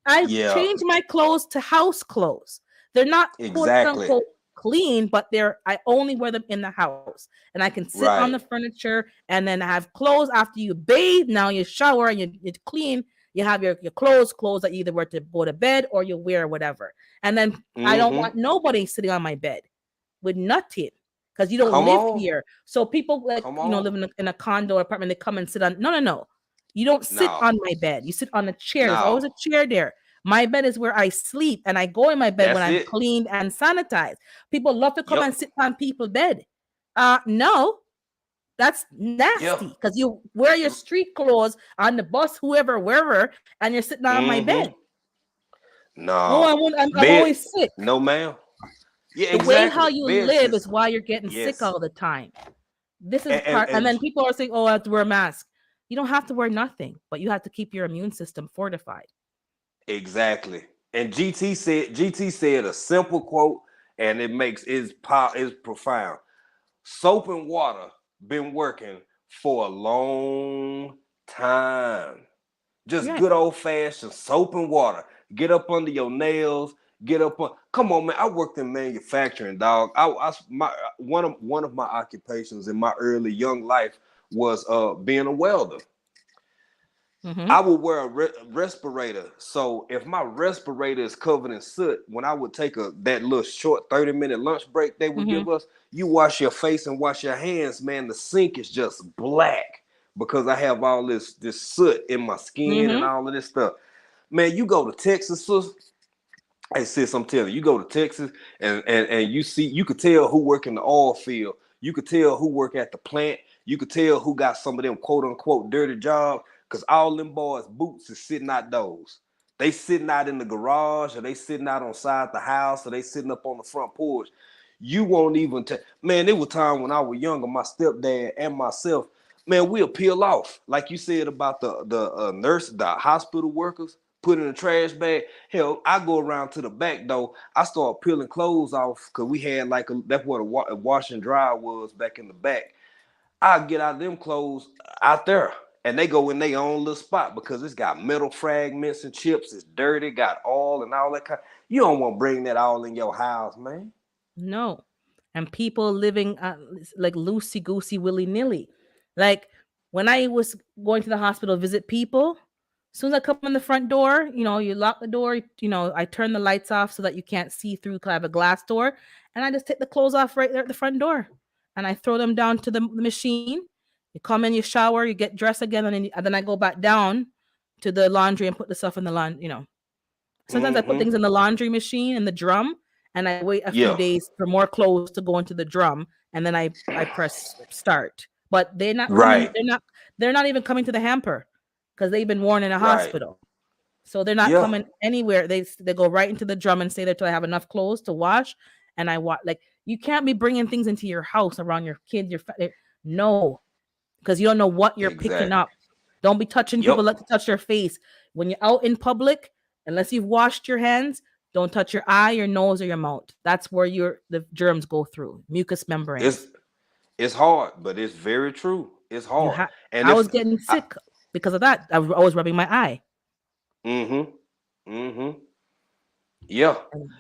S1: I
S7: yeah,
S1: change my clothes to house clothes. They're not quote
S7: exactly,
S1: unquote clean, but I only wear them in the house. And I can sit on
S7: right,
S1: the furniture and then have clothes after you bathe. Now you shower and you clean. You have your clothes that you either wear to go to bed or you wear whatever. And then I don't
S7: mm-hmm,
S1: want nobody sitting on my bed with nothing because you don't
S7: come
S1: live
S7: on,
S1: here. So people like,
S7: come on,
S1: live in a condo or apartment, they come and sit on. No, no, no. You don't sit
S7: no,
S1: on my bed. You sit on a chair. There's always
S7: no,
S1: a chair there. My bed is where I sleep, and I go in my bed when
S7: that's
S1: I'm
S7: it,
S1: cleaned and sanitized. People love to come
S7: yep,
S1: and sit on people's bed. No, that's
S7: yep,
S1: nasty because you wear your street clothes on the bus, whoever, wherever, and you're sitting on my bed.
S7: mm-hmm,
S1: Oh,
S7: no,
S1: I'm
S7: bed,
S1: always sick.
S7: no, ma'am, yeah,
S1: The way how
S7: exactly,
S1: you
S7: bed's
S1: live is
S7: just,
S1: why you're getting sick
S7: yes,
S1: all the time. This is
S7: and
S1: part, and then
S7: and
S1: people are saying, "Oh, I have to wear a mask." You don't have to wear nothing, but you have to keep your immune system fortified.
S7: exactly. And GT said a simple quote, and it makes is profound. Soap and water been working for a long time. Just
S1: Right.
S7: good old fashioned soap and water. Get up under your nails. Get up on. Come on, man. I worked in manufacturing, dog. My one of my occupations in my early young life was being a welder.
S1: Mm-hmm.
S7: I would wear a respirator. So if my respirator is covered in soot, when I would take that little short 30-minute lunch break they would
S1: Mm-hmm.
S7: give us, you wash your face and wash your hands, man. The sink is just black because I have all this soot in my skin and
S1: Mm-hmm.
S7: all of this stuff. Man, you go to Texas, sis. Hey sis, I'm telling you, you go to Texas and you could tell who work in the oil field. You could tell who work at the plant. You could tell who got some of them quote unquote dirty jobs because all them boys' boots is sitting outdoors. They sitting out in the garage or they sitting out on side the house or they sitting up on the front porch. You won't even man, it was time when I was younger, my stepdad and myself, man, we'll peel off. Like you said about the nurse, the hospital workers, put in a trash bag. Hell, I go around to the back though. I start peeling clothes off because we had that's what a wash and dry was back in the back. I get out of them clothes out there, and they go in their own little spot because it's got metal fragments and chips. It's dirty, got oil and all that kind. You don't want to bring that all in your house, man.
S1: No. And people living like loosey goosey, willy nilly. Like when I was going to the hospital to visit people, As soon as I come in the front door, you lock the door, I turn the lights off so that you can't see through because I have a glass door. And I just take the clothes off right there at the front door. And I throw them down to the machine. You come in, you shower, you get dressed again, and then I go back down to the laundry and put the stuff in the laundry. Sometimes I put things in the laundry machine in the drum, and I wait a few
S7: Yeah.
S1: days for more clothes to go into the drum, and then I press start. But they're not coming.
S7: Right.
S1: They're not even coming to the hamper because they've been worn in a
S7: Right.
S1: hospital. So they're not
S7: Yeah.
S1: coming anywhere. They go right into the drum and stay there till I have enough clothes to wash. And I watch. Like, you can't be bringing things into your house around your kids. No, because you don't know what you're picking
S7: Exactly.
S1: up. Don't be touching people.
S7: Yep.
S1: Let to touch their face when you're out in public. Unless you've washed your hands, don't touch your eye, your nose, or your mouth. That's where the germs go through mucous membranes.
S7: It's hard, but it's very true. It's
S1: You
S7: hard.
S1: have.
S7: And
S1: I
S7: if
S1: was getting
S7: I,
S1: sick because of that. I was always rubbing my eye.
S7: mm-hmm. Yeah.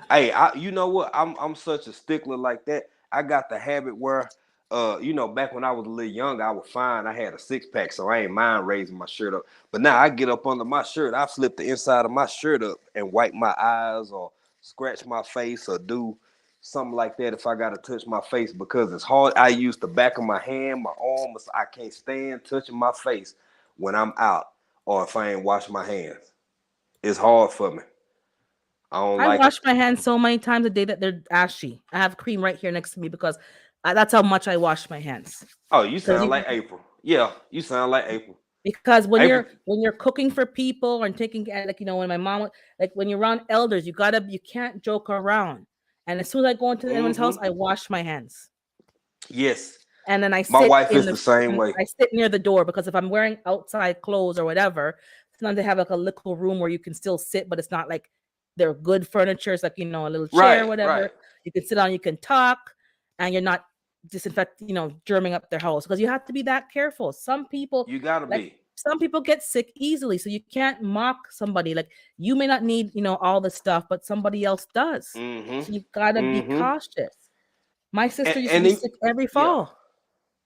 S7: Hey, you know what? I'm such a stickler like that. I got the habit where back when I was a little younger, I was fine. I had a six-pack, so I ain't mind raising my shirt up. But now I get up under my shirt, I flip the inside of my shirt up and wipe my eyes or scratch my face or do something like that if I gotta touch my face because it's hard. I use the back of my hand, my arms. I can't stand touching my face when I'm out or if I ain't wash my hands. It's hard for me. I don't
S1: I
S7: like it.
S1: wash my hands so many times a day that they're ashy. I have cream right here next to me because that's how much I wash my hands.
S7: Oh, you
S1: Because
S7: sound like April. Yeah, you sound like April.
S1: because when
S7: April.
S1: you're cooking for people and taking when my mom when you're around elders, you can't joke around. And as soon as I go into anyone's house, I wash my hands.
S7: Yes.
S1: And then I
S7: My
S1: sit
S7: wife is the same way.
S1: I sit near the door because if I'm wearing outside clothes or whatever, sometimes they have like a little room where you can still sit, but it's not like they're good furniture. It's like, a little chair,
S7: Right,
S1: whatever.
S7: right.
S1: You can sit on, you can talk, and you're not germing up their house because you have to be that careful. Some people
S7: You gotta be.
S1: some people get sick easily, so you can't mock somebody. Like, you may not need, all the stuff, but somebody else does. So you've got to be cautious. My sister used to
S7: And
S1: be sick every
S7: yeah.
S1: fall.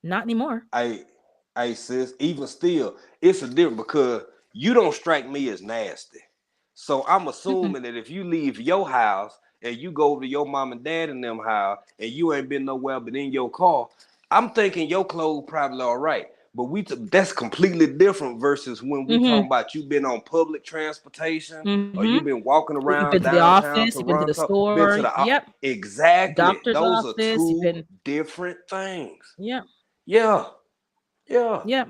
S1: Not anymore.
S7: I sis, even still, it's a different because you don't strike me as nasty. So I'm assuming that if you leave your house and you go to your mom and dad in them house and you ain't been nowhere but in your car, I'm thinking your clothes probably all right. But that's completely different versus when we talking about you been on public transportation or you been walking
S1: You've
S7: around
S1: been to the
S7: downtown
S1: office, you've been to the
S7: Toronto, been
S1: store.
S7: to the
S1: Yep.
S7: exactly.
S1: Doctor's
S7: Those are
S1: office. You've
S7: two
S1: been.
S7: different things.
S1: Yeah.
S7: Yeah. Yeah.
S1: Yeah.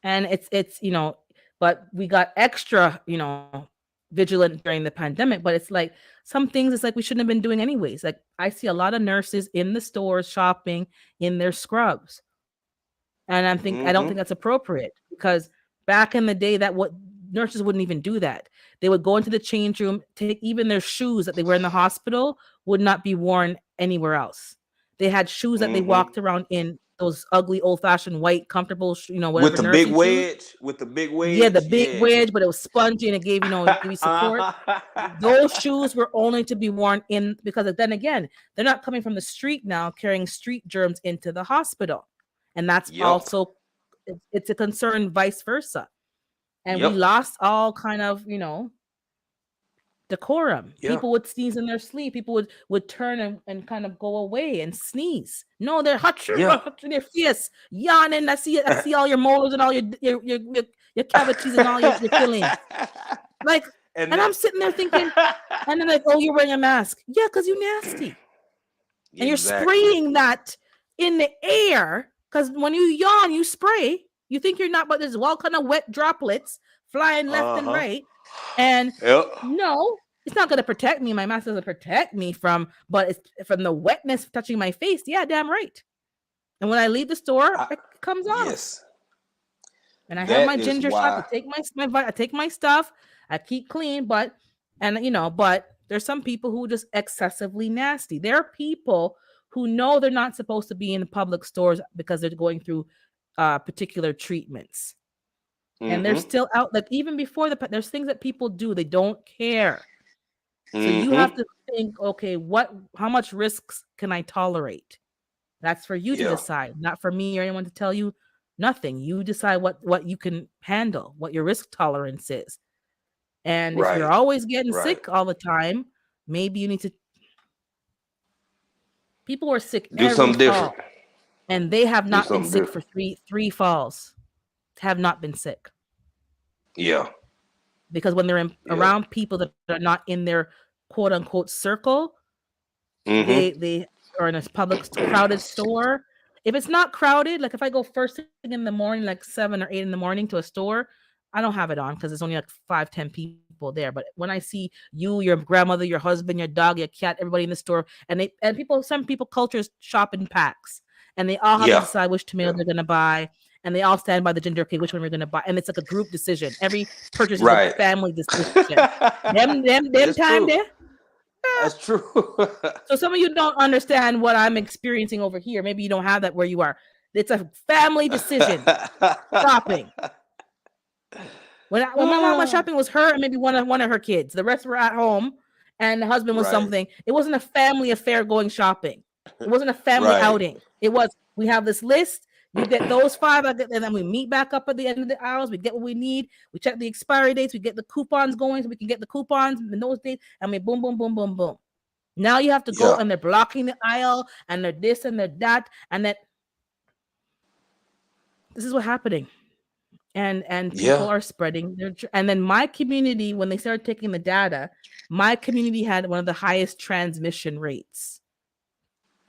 S1: And it's but we got extra, vigilant during the pandemic. But it's like some things it's like we shouldn't have been doing anyways. Like, I see a lot of nurses in the stores shopping in their scrubs. And I don't think that's appropriate because back in the day that what nurses wouldn't even do that. They would go into the change room, take even their shoes that they wear in the hospital would not be worn anywhere else. They had shoes that they walked around in, those ugly old-fashioned white comfortable,
S7: With
S1: whatever
S7: the big
S1: nursing shoes.
S7: wedge, with the big
S1: Yeah, the
S7: wedge,
S1: big
S7: yeah.
S1: wedge, but it was spongy and it gave you support. Those shoes were only to be worn in because then again, they're not coming from the street now carrying street germs into the hospital. And that's
S7: Yep.
S1: also it's a concern vice versa. And we
S7: Yep.
S1: lost all kind of, decorum.
S7: Yeah.
S1: People would sneeze in their sleep. People would turn and kind of go away and sneeze. No, they're hot in their face, yawning. I see all your molars and all your cavities and all your fillings. Like, and I'm sitting there thinking, and then like, oh, you're wearing a mask. Yeah, because you nasty. And you're spraying that in the air. Because when you yawn, you spray. You think you're not, but there's all kind of wet droplets flying left and right. And no, it's not going to protect me. My mask doesn't protect me but it's from the wetness touching my face. Yeah, damn right. And when I leave the store, it comes off.
S7: Yes.
S1: And I have my ginger shot to take I take my stuff. I keep clean, but there's some people who are just excessively nasty. There are people who know they're not supposed to be in the public stores because they're going through particular treatments. And they're still out. Like, even before there's things that people do. They don't care. So you have to think, okay, how much risks can I tolerate? That's for you to decide, not for me or anyone to tell you Nothing. You decide what you can handle, what your risk tolerance is. And if you're
S7: Right.
S1: always getting
S7: Right.
S1: sick all the time, maybe you need to. People are sick
S7: Do
S1: every
S7: something different.
S1: fall, and they have
S7: Do
S1: not been
S7: something
S1: sick for
S7: different.
S1: three falls. Have not been sick
S7: Yeah.
S1: because when they're
S7: Yeah.
S1: around people that are not in their quote unquote circle,
S7: Mm-hmm.
S1: they are in a public crowded store. If it's not crowded, like if I go first thing in the morning, like 7 or 8 in the morning to a store, I don't have it on because there's only like 5, 10 people there. But when I see you, your grandmother, your husband, your dog, your cat, everybody in the store, and people, some people cultures shop in packs, and they all have to
S7: Yeah.
S1: decide which tomato
S7: Yeah.
S1: they're gonna buy, and they all stand by the ginger. Okay, which one we're gonna buy, and it's like a group decision. Every purchase is a
S7: Right.
S1: family decision. Them
S7: It's
S1: time
S7: true.
S1: there.
S7: That's true.
S1: So some of you don't understand what I'm experiencing over here. Maybe you don't have that where you are. It's a family decision. Shopping. When my mom was shopping, it was her and maybe one of her kids. The rest were at home, and the husband was
S7: Right.
S1: something. It wasn't a family affair going shopping. It wasn't a family
S7: Right.
S1: outing. It was we have this list. You get those five, and then we meet back up at the end of the hours. We get what we need. We check the expiry dates. We get the coupons going so we can get the coupons in those dates. And we boom, boom, boom, boom, boom. Now you have to go
S7: Yeah.
S1: and they're blocking the aisle and they're this and they're that and that. This is what's happening. And people
S7: Yeah.
S1: are spreading and then my community, when they started taking the data, my community had one of the highest transmission rates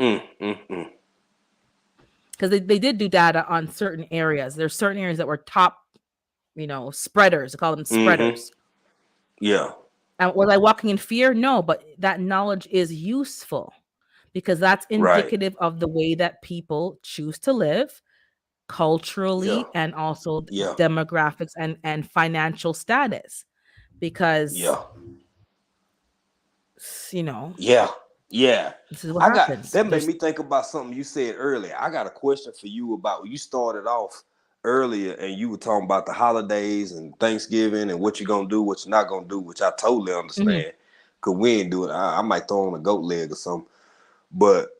S7: Mm, mm, mm.
S1: because they did do data on certain areas. There's certain areas that were top, spreaders. They call them
S7: Mm-hmm.
S1: spreaders.
S7: Yeah.
S1: And was I walking in fear? No, but that knowledge is useful because that's
S7: Right.
S1: indicative of the way that people choose to live
S7: Yeah.
S1: culturally and also
S7: Yeah.
S1: demographics and financial status because
S7: Yeah.
S1: you know
S7: Yeah. Yeah.
S1: this is what
S7: I got
S1: happens.
S7: that made
S1: There's
S7: me think about something you said earlier. I got a question for you about you started off earlier and you were talking about the holidays and Thanksgiving and what you're gonna do, what you're not gonna do, which I totally
S1: Mhm.
S7: understand. Cause we ain't doing I might throw on a goat leg or something. But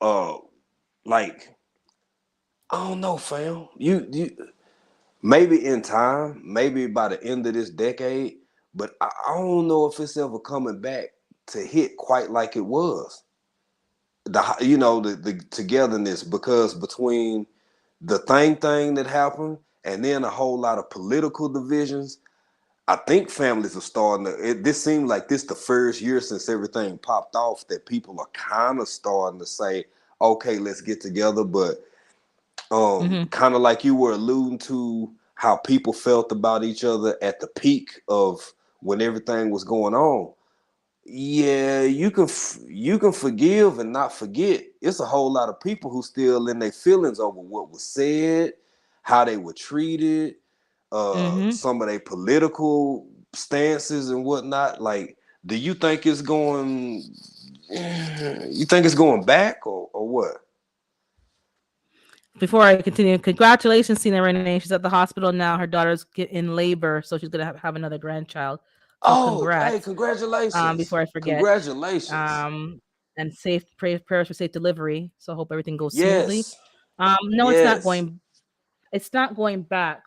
S7: uh like I don't know, fam. You maybe in time, maybe by the end of this decade, but I don't know if it's ever coming back to hit quite like it was. The togetherness because between the thing that happened and then a whole lot of political divisions, I think families are starting to. This seemed like this the first year since everything popped off that people are kind of starting to say, okay, let's get together, but
S1: Mhm.
S7: kind of like you were alluding to how people felt about each other at the peak of when everything was going on. Yeah, you can forgive and not forget. It's a whole lot of people who still in their feelings over what was said, how they were treated,
S1: Mhm.
S7: some of their political stances and whatnot. Like, do you think it's going? You think it's going back or what?
S1: Before I continue, congratulations, Tina Renee. She's at the hospital now. Her daughter's in labor, so she's gonna have another grandchild. So
S7: Oh, hey,
S1: congrats.
S7: congratulations.
S1: Before I forget.
S7: Congratulations.
S1: And safe prayers for safe delivery. So I hope everything goes smoothly.
S7: Yes.
S1: No, it's not
S7: Yes.
S1: going. It's not going back.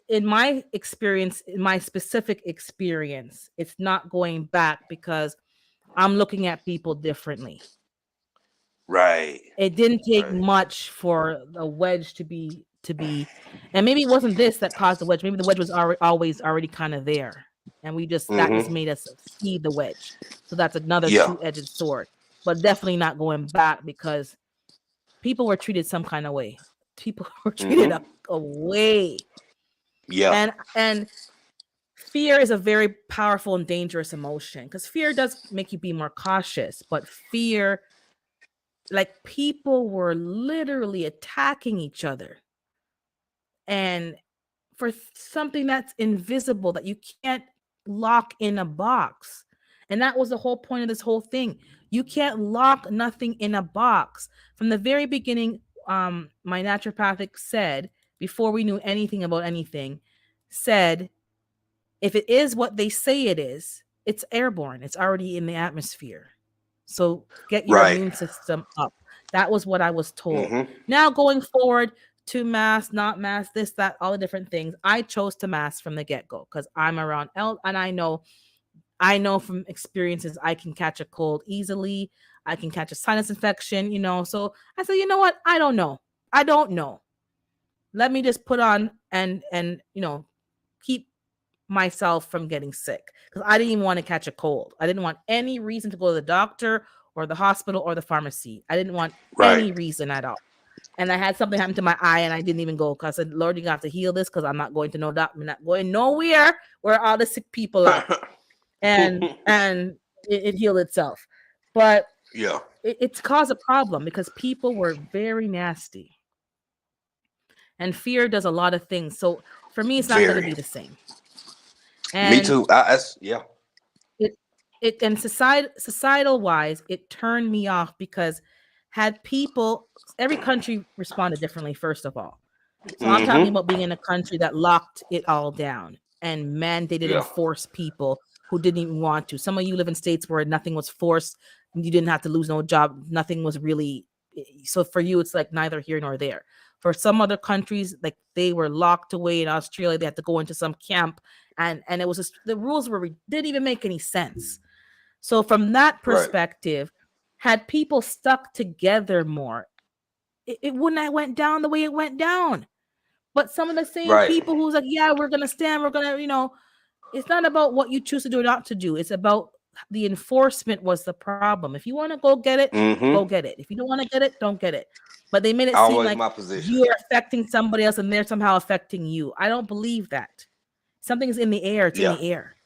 S1: In my experience, in my specific experience, it's not going back because I'm looking at people differently.
S7: Right.
S1: It didn't take
S7: Right.
S1: much for the wedge and maybe it wasn't this that caused the wedge. Maybe the wedge was always already kind of there. And that just
S7: Mm-hmm.
S1: made us see the wedge. So that's another
S7: Yeah.
S1: two-edged sword. But definitely not going back because people were treated some kind of way. People were treated
S7: Mm-hmm.
S1: a way.
S7: Yeah.
S1: And fear is a very powerful and dangerous emotion because fear does make you be more cautious, but fear, like people were literally attacking each other and for something that's invisible that you can't lock in a box. And that was the whole point of this whole thing. You can't lock nothing in a box. From the very beginning, my naturopathic said, before we knew anything about anything, said, if it is what they say it is, it's airborne. It's already in the atmosphere. So get your
S7: Right.
S1: immune system up. That was what I was told.
S7: Mm-hmm.
S1: Now going forward to mask, not mask, this, that, all the different things. I chose to mask from the get-go because I'm around and I know from experiences I can catch a cold easily. I can catch a sinus infection, So I said, you know what? I don't know. I don't know. Let me just put on and keep myself from getting sick because I didn't even want to catch a cold. I didn't want any reason to go to the doctor or the hospital or the pharmacy. I didn't want
S7: Right.
S1: any reason at all. And I had something happen to my eye and I didn't even go because I said, Lord, you have to heal this because I'm not going to no doctor. I'm not going nowhere where all the sick people are. And it healed itself. But
S7: Yeah.
S1: it's caused a problem because people were very nasty. And fear does a lot of things. So for me, it's not going to
S7: Very.
S1: be the same.
S7: Me
S1: And
S7: too. Yeah.
S1: it and societal wise, it turned me off because had people, every country responded differently, first of all. So I'm talking
S7: Mm-hmm.
S1: about being in a country that locked it all down and mandated and
S7: Yeah.
S1: forced people who didn't even want to. Some of you live in states where nothing was forced. You didn't have to lose no job. Nothing was really. So for you, it's like neither here nor there. For some other countries, like they were locked away in Australia, they had to go into some camp, and it was just, the rules didn't even make any sense. So from that
S7: Right.
S1: perspective, had people stuck together more, it wouldn't have went down the way it went down. But some of the same
S7: Right.
S1: people who's like, yeah, we're gonna stand, we're gonna, it's not about what you choose to do or not to do. It's about the enforcement was the problem. If you want to go get it, go
S7: Mm-hmm.
S1: get it. If you don't want to get it, don't get it. But they made it seem
S7: Always
S1: like
S7: my position.
S1: you are affecting somebody else and they're somehow affecting you. I don't believe that. Something's in the air. It's in
S7: Yeah.
S1: the air.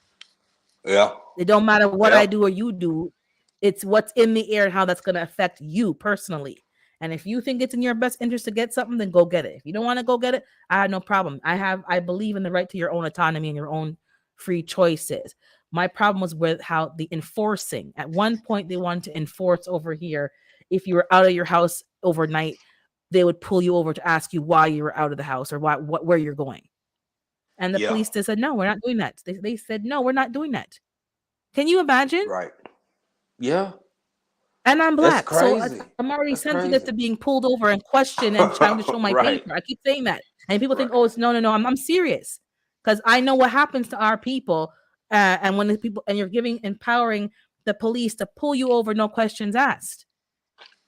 S7: Yeah.
S1: It don't matter what
S7: Yeah.
S1: I do or you do. It's what's in the air and how that's going to affect you personally. And if you think it's in your best interest to get something, then go get it. If you don't want to go get it, I have no problem. I believe in the right to your own autonomy and your own free choices. My problem was with how the enforcing. At one point, they wanted to enforce over here. If you were out of your house overnight, they would pull you over to ask you why you were out of the house or where you're going. And the
S7: Yeah.
S1: police just said, no, we're not doing that. They said, no, we're not doing that. Can you imagine?
S7: Right. Yeah.
S1: And I'm
S7: That's
S1: black, so
S7: crazy.
S1: I'm already
S7: That's
S1: sensitive
S7: crazy.
S1: to being pulled over and questioned and trying to show my
S7: Right.
S1: paper. I keep saying that, and people think,
S7: Right.
S1: "Oh, it's no." I'm serious because I know what happens to our people, and when the people and you're empowering the police to pull you over, no questions asked.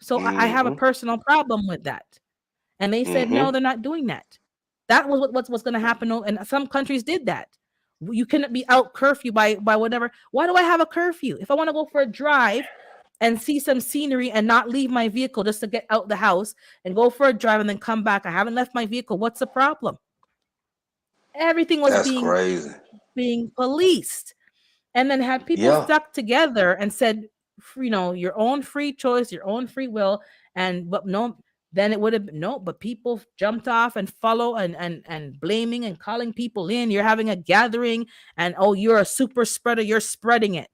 S1: So I have a
S7: Mm-hmm.
S1: personal problem with that, and they said no,
S7: Mm-hmm.
S1: they're not doing that. That was what's going to happen, and some countries did that. You cannot be out curfew by whatever. Why do I have a curfew if I want to go for a drive? And see some scenery and not leave my vehicle just to get out the house and go for a drive and then come back. I haven't left my vehicle. What's the problem? Everything was
S7: That's crazy.
S1: being policed. And then had people
S7: Yeah.
S1: stuck together and said, your own free choice, your own free will. But no, then it would have been no, but people jumped off and follow and blaming and calling people in. You're having a gathering and oh, you're a super spreader, you're spreading it.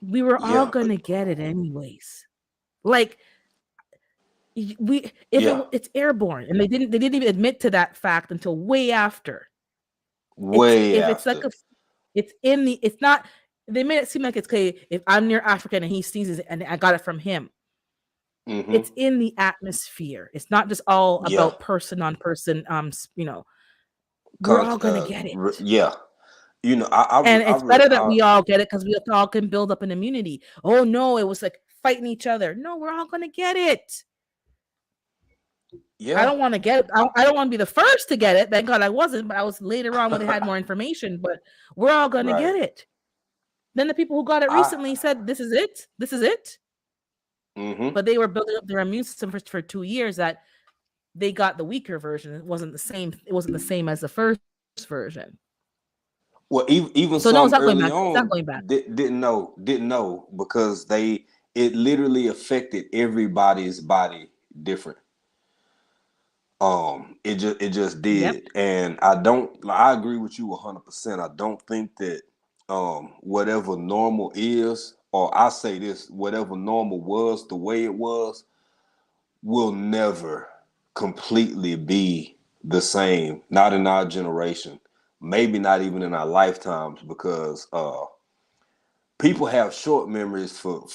S1: We were all
S7: Yeah.
S1: gonna get it anyways. Like
S7: Yeah.
S1: it's airborne, and they didn't even admit to that fact until way after.
S7: Way
S1: If it's
S7: after.
S1: like it's not. They made it seem like it's okay if I'm near African and he sneezes and I got it from him.
S7: Mm-hmm.
S1: It's in the atmosphere. It's not just all
S7: Yeah.
S1: about person on person. We're all gonna get it.
S7: Yeah.
S1: And it's better that we all get it because we all can build up an immunity. Oh no, it was like fighting each other. No, we're all gonna get it.
S7: Yeah.
S1: I don't want to get it. I don't want to be the first to get it. Thank God I wasn't, but I was later on when they had more information. But we're all gonna get it. Then the people who got it recently said, "This is it. This is it."
S7: Mm-hmm.
S1: But they were building up their immune system for 2 years. That they got the weaker version. It wasn't the same. It wasn't the same as the first version.
S7: Well, even
S1: So no, it's
S7: some
S1: not going
S7: early
S1: back. It's not
S7: on
S1: going back.
S7: didn't know because it literally affected everybody's body different. It just did,
S1: Yep.
S7: and I agree with you 100%. I don't think that whatever normal is, or I say this, whatever normal was, the way it was, will never completely be the same. Not in our generation, maybe not even in our lifetimes, because people have short memories for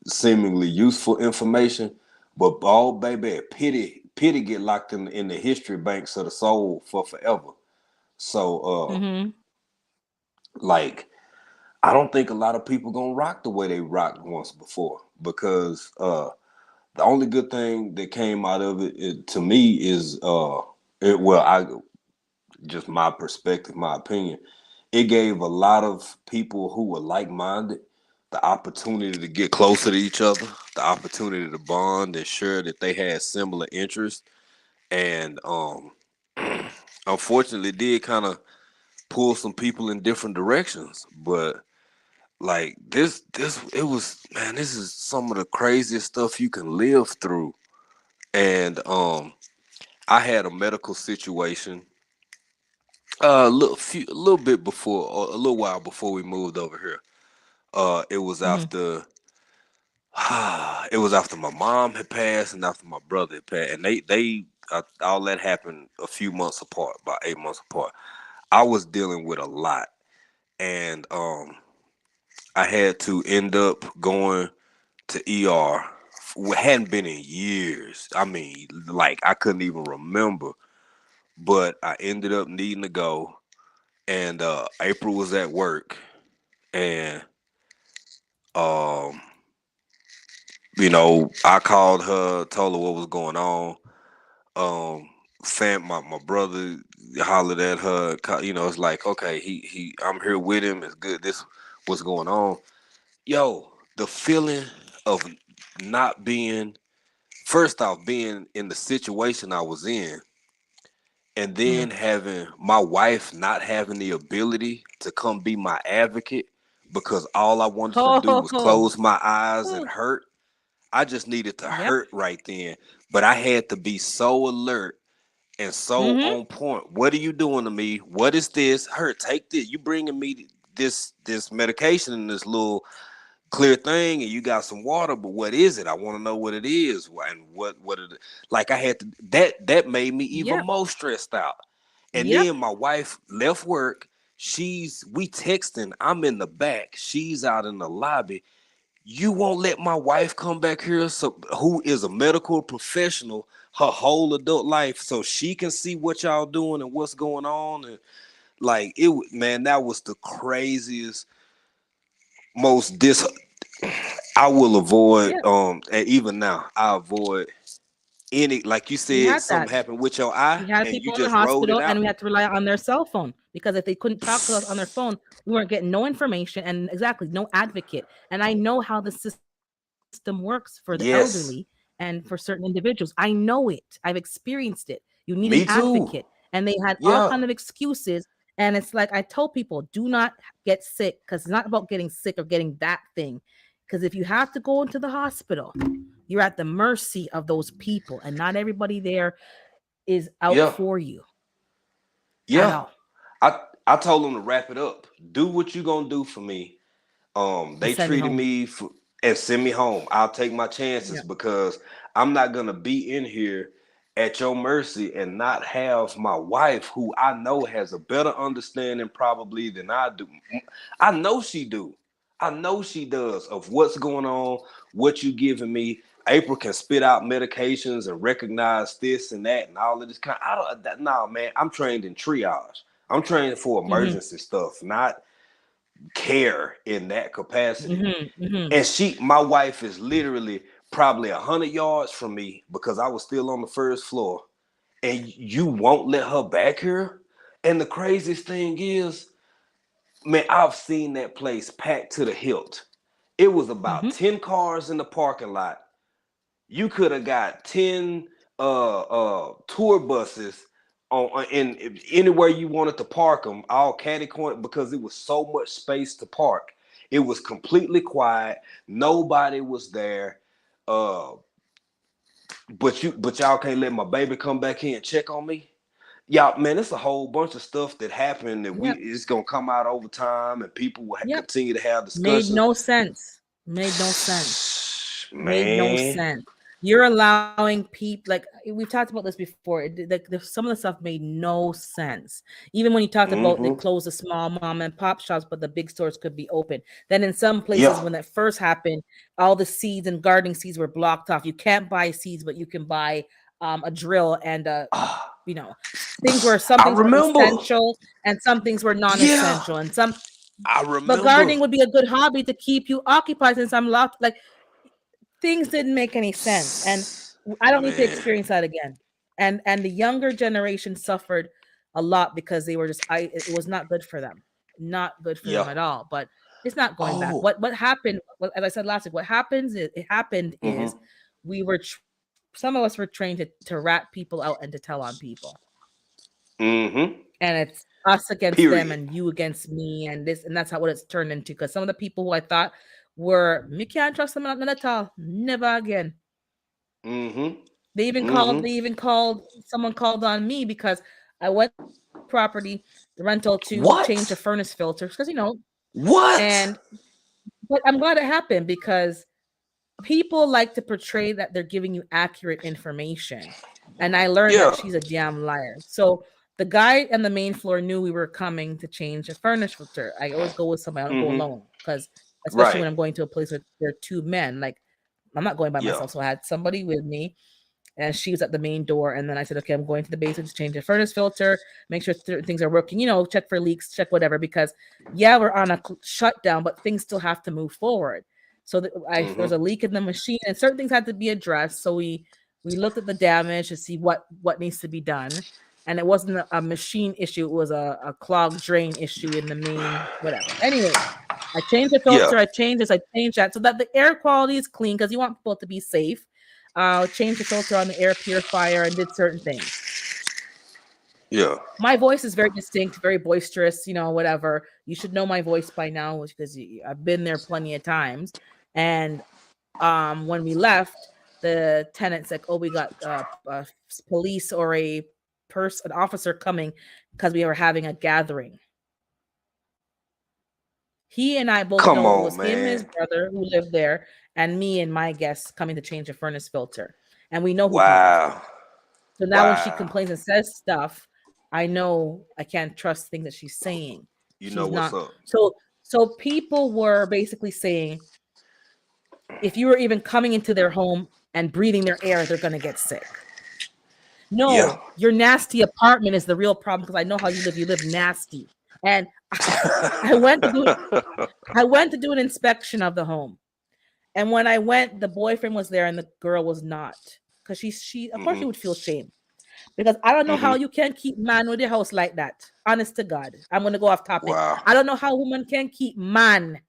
S7: seemingly useful information, But oh baby, pity get locked in the history banks of the soul for forever. So
S1: Mm-hmm.
S7: like I don't think a lot of people gonna rock the way they rocked once before, because the only good thing that came out of it to me is I just my perspective, my opinion. It gave a lot of people who were like-minded the opportunity to get closer to each other, the opportunity to bond and share that they had similar interests. And unfortunately did kind of pull some people in different directions. But like this it was, man, this is some of the craziest stuff you can live through. And I had a medical situation a little bit before, or a little while before we moved over here. It was
S1: Mm-hmm.
S7: after it was after my mom had passed and after my brother had passed, and they all that happened a few months apart, about 8 months apart. I was dealing with a lot, and I had to end up going to ER. We hadn't been in years. I mean, like I couldn't even remember, but I ended up needing to go. And April was at work, and um, I called her, told her what was going on. Um, my brother hollered at her. It's like, okay, I'm here with him. It's good. This what's going on. Yo, the feeling of not being, first off, being in the situation I was in, and
S1: Mm-hmm.
S7: then having my wife not having the ability to come be my advocate because all I wanted to do was
S1: Oh,
S7: close my eyes and
S1: oh,
S7: hurt. I just needed to
S1: yep.
S7: hurt right then. But I had to be so alert and so
S1: Mm-hmm.
S7: on point. What are you doing to me? What is this? Hurt, take this. You bringing me this medication in this little clear thing, and you got some water, but what is it? I want to know what it is, and what it, like I had to, that made me even
S1: Yep.
S7: more stressed out. And
S1: Yep.
S7: then my wife left work. We texting. I'm in the back. She's out in the lobby. You won't let my wife come back here, so who is a medical professional her whole adult life, so she can see what y'all doing and what's going on. And like man, that was the craziest, most dis I will avoid,
S1: Yep.
S7: and even now I avoid any, like you
S1: We
S7: said,
S1: had
S7: something
S1: that.
S7: happened with your eye
S1: We had
S7: and you
S1: people in the
S7: just rolled it
S1: hospital and
S7: out.
S1: we had to rely on their cell phone because if they couldn't talk to us on their phone, we weren't getting no information and exactly no advocate. And I know how the system works for the elderly
S7: Yes,
S1: and for certain individuals. I know it. I've experienced it. You need an
S7: me
S1: advocate.
S7: too.
S1: And they had all kind of
S7: Yeah,
S1: excuses. And it's like I told people, do not get sick because it's not about getting sick or getting that thing. Because if you have to go into the hospital, you're at the mercy of those people, and not everybody there is out
S7: yeah,
S1: for you at
S7: yeah.
S1: all.
S7: I told them to wrap it up. Do what you gonna do for me.
S1: And
S7: They
S1: send me
S7: treated
S1: home.
S7: me and send me home. I'll take my
S1: Yeah.
S7: chances because I'm not gonna be in here at your mercy and not have my wife, who I know has a better understanding probably than I do. I know she do. I know she does, of what's going on, what you giving me. April can spit out medications and recognize this and that and all of this kind. I don't. Nah, man. I'm trained in triage. I'm trained for
S1: Mhm.
S7: emergency stuff, not care in that capacity.
S1: Mhm. Mhm.
S7: And my wife is literally probably 100 yards from me because I was still on the first floor. And you won't let her back here? And the craziest thing is, man, I've seen that place packed to the hilt. It was about
S1: Mhm.
S7: 10 cars in the parking lot. You could have got 10 tour buses in anywhere you wanted to park them, all catty corner, because it was so much space to park. It was completely quiet. Nobody was there. Uh, but y'all can't let my baby come back here and check on me. Y'all, man, it's a whole bunch of stuff that happened that
S1: Yep.
S7: it's gonna come out over time, and people will
S1: Yep.
S7: continue to have
S1: Made
S7: discussions.
S1: no sense. Made no sense. Made no
S7: Man,
S1: sense. You're allowing people, like we've talked about this before. Some of the stuff made no sense. Even when you talked about they
S7: Mm-hmm.
S1: closed the small mom and pop shops, but the big stores could be open. Then in some places,
S7: Yeah.
S1: when that first happened, all the seeds and gardening seeds were blocked off. You can't buy seeds, but you can buy a drill and
S7: Ah,
S1: you know, things where some
S7: I
S1: things were
S7: remember.
S1: essential and some things were
S7: Yeah,
S1: non-essential, and some.
S7: I
S1: But
S7: remember.
S1: gardening would be a good hobby to keep you occupied, since I'm locked. Like things didn't make any sense, and I don't need to
S7: Man.
S1: experience that again. And the younger generation suffered a lot because they were just it was not good for them, not good for them
S7: Yeah.
S1: at all. But it's not going back.
S7: Oh.
S1: What happened? Well, as I said last week, what happens is it happened is
S7: Mm-hmm.
S1: we were some of us were trained to rat people out and to tell on people,
S7: Mm-hmm.
S1: and it's us against them
S7: Period.
S1: and you against me and this, and that's how what it's turned into. Because some of the people who I thought were, me can't trust them not at all, never again.
S7: Mm-hmm.
S1: They
S7: Mm-hmm.
S1: even called, someone called on me because I went property, the rental, to change a
S7: What?
S1: furnace filter because
S7: What?
S1: and but I'm glad it happened because people like to portray that they're giving you accurate information. And I learned that
S7: Yeah.
S1: she's a damn liar. So the guy on the main floor knew we were coming to change a furnace filter. I always go with somebody, I don't go
S7: Mm-hmm.
S1: alone because especially
S7: Right.
S1: when I'm going to a place where there are two men, like I'm not going by
S7: Yeah.
S1: myself. So I had somebody with me and she was at the main door. And then I said, okay, I'm going to the basement to change the furnace filter, make sure things are working, check for leaks, check whatever, because yeah, we're on a shutdown, but things still have to move forward. So
S7: Mm-hmm.
S1: there's a leak in the machine and certain things had to be addressed. So we looked at the damage to see what needs to be done. And it wasn't a machine issue. It was a clogged drain issue in the main, whatever. Anyway, I changed the
S7: Yeah.
S1: filter. I changed this. I changed that so that the air quality is clean because you want people to be safe. Changed the filter on the air purifier and did certain things.
S7: Yeah.
S1: My voice is very distinct, very boisterous, whatever. You should know my voice by now because I've been there plenty of times. And when we left, the tenant's like, "Oh, we got police or an officer coming because we were having a gathering." He and I both
S7: Come
S1: know it
S7: on,
S1: was him, his
S7: man.
S1: brother who lived there, and me and my guests coming to change a furnace filter. And we know who called.
S7: Wow.
S1: So now when she
S7: Wow.
S1: complains and says stuff, I know I can't trust things that she's saying.
S7: You know
S1: She's
S7: what's
S1: not.
S7: up.
S1: So people were basically saying if you were even coming into their home and breathing their air, they're going to get sick.
S7: Yeah.
S1: No, your nasty apartment is the real problem because I know how you live. You live nasty. And I went to do an inspection of the home. And when I went, the boyfriend was there and the girl was not. Because she of course
S7: Mm-hmm.
S1: she would feel shame. Because I don't know how
S7: Mm-hmm.
S1: you can keep man with your house like that. Honest to God. I'm gonna go off topic.
S7: Wow.
S1: I don't know how woman can keep man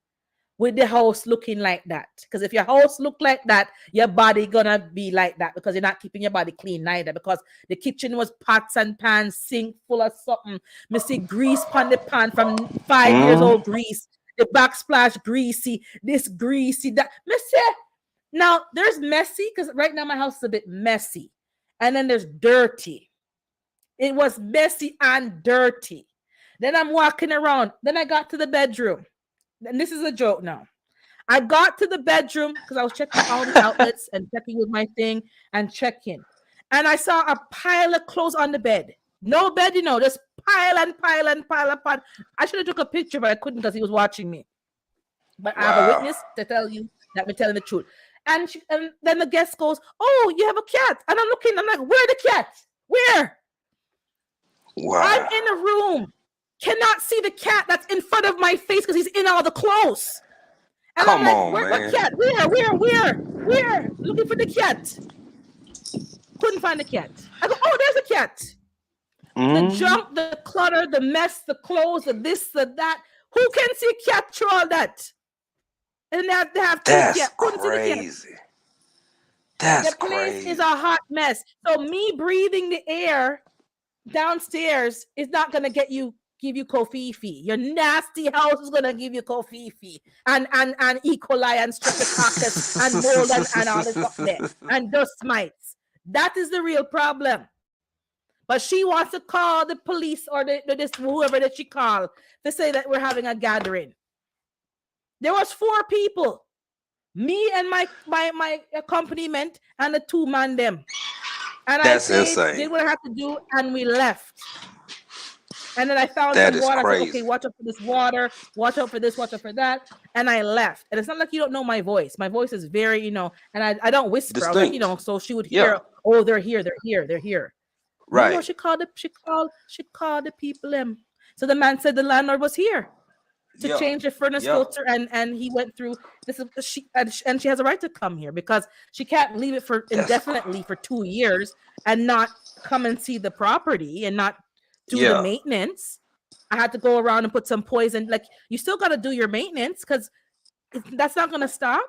S1: with the house looking like that. Because if your house look like that, your body gonna be like that because you're not keeping your body clean neither. Because the kitchen was pots and pans, sink full of something. Me see grease on the pan from 5 years
S7: Mm-hmm.
S1: old grease. The backsplash greasy, this greasy, that. Me say, now there's messy because right now my house is a bit messy. And then there's dirty. It was messy and dirty. Then I'm walking around. Then I got to the bedroom. And this is a joke now. I got to the bedroom because I was checking all the outlets and checking with my thing and checking. And I saw a pile of clothes on the bed. No bed, just pile and pile and pile and pile. I should have took a picture, but I couldn't because he was watching me. But I have a
S7: Wow.
S1: witness to tell you that we're telling the truth. And then the guest goes, "Oh, you have a cat." And I'm looking, I'm like, "Where the cat? Where?" I'm
S7: Wow.
S1: in a room, cannot see the cat that's in front of my face because he's in all the clothes. And I'm
S7: Come
S1: like,
S7: on,
S1: what
S7: man.
S1: cat? Where? Looking for the cat. Couldn't find the cat. I go, "Oh, there's a cat."
S7: Mm-hmm.
S1: The junk, the clutter, the mess, the clothes, the this, the that. Who can see a cat through all that? And they have two
S7: That's
S1: cats. Couldn't see the cat.
S7: crazy. That's
S1: The place
S7: crazy.
S1: is a hot mess. So me breathing the air downstairs is not gonna give you kofifi. Your nasty house is gonna give you kofifi and E. coli and streptococcus and mold and all this up there and dust mites. That is the real problem. But she wants to call the police or this whoever that she called to say that we're having a gathering. There was 4 people. Me and my accompaniment and the 2-man them. And I
S7: That's
S1: stayed,
S7: insane.
S1: did what I had to do, and we left. And then I found
S7: That
S1: some
S7: is
S1: water. I said,
S7: crazy.
S1: okay, watch out for this water, watch out for this, watch out for that. And I left. And it's not like you don't know my voice. My voice is very, and I don't whisper. I was like,
S7: Distinct.
S1: so she would
S7: Yeah.
S1: hear, oh, they're here, they're here, they're here. No,
S7: Right.
S1: she called the people them. So the man said the landlord was here to
S7: Yeah.
S1: change the furnace
S7: Yeah.
S1: filter, and he went through this. And she has a right to come here because she can't leave it for
S7: That's
S1: indefinitely for 2 years and not come and see the property and not do the
S7: yeah.
S1: maintenance. I had to go around and put some poison. Like, you still got to do your maintenance because that's not going to stop.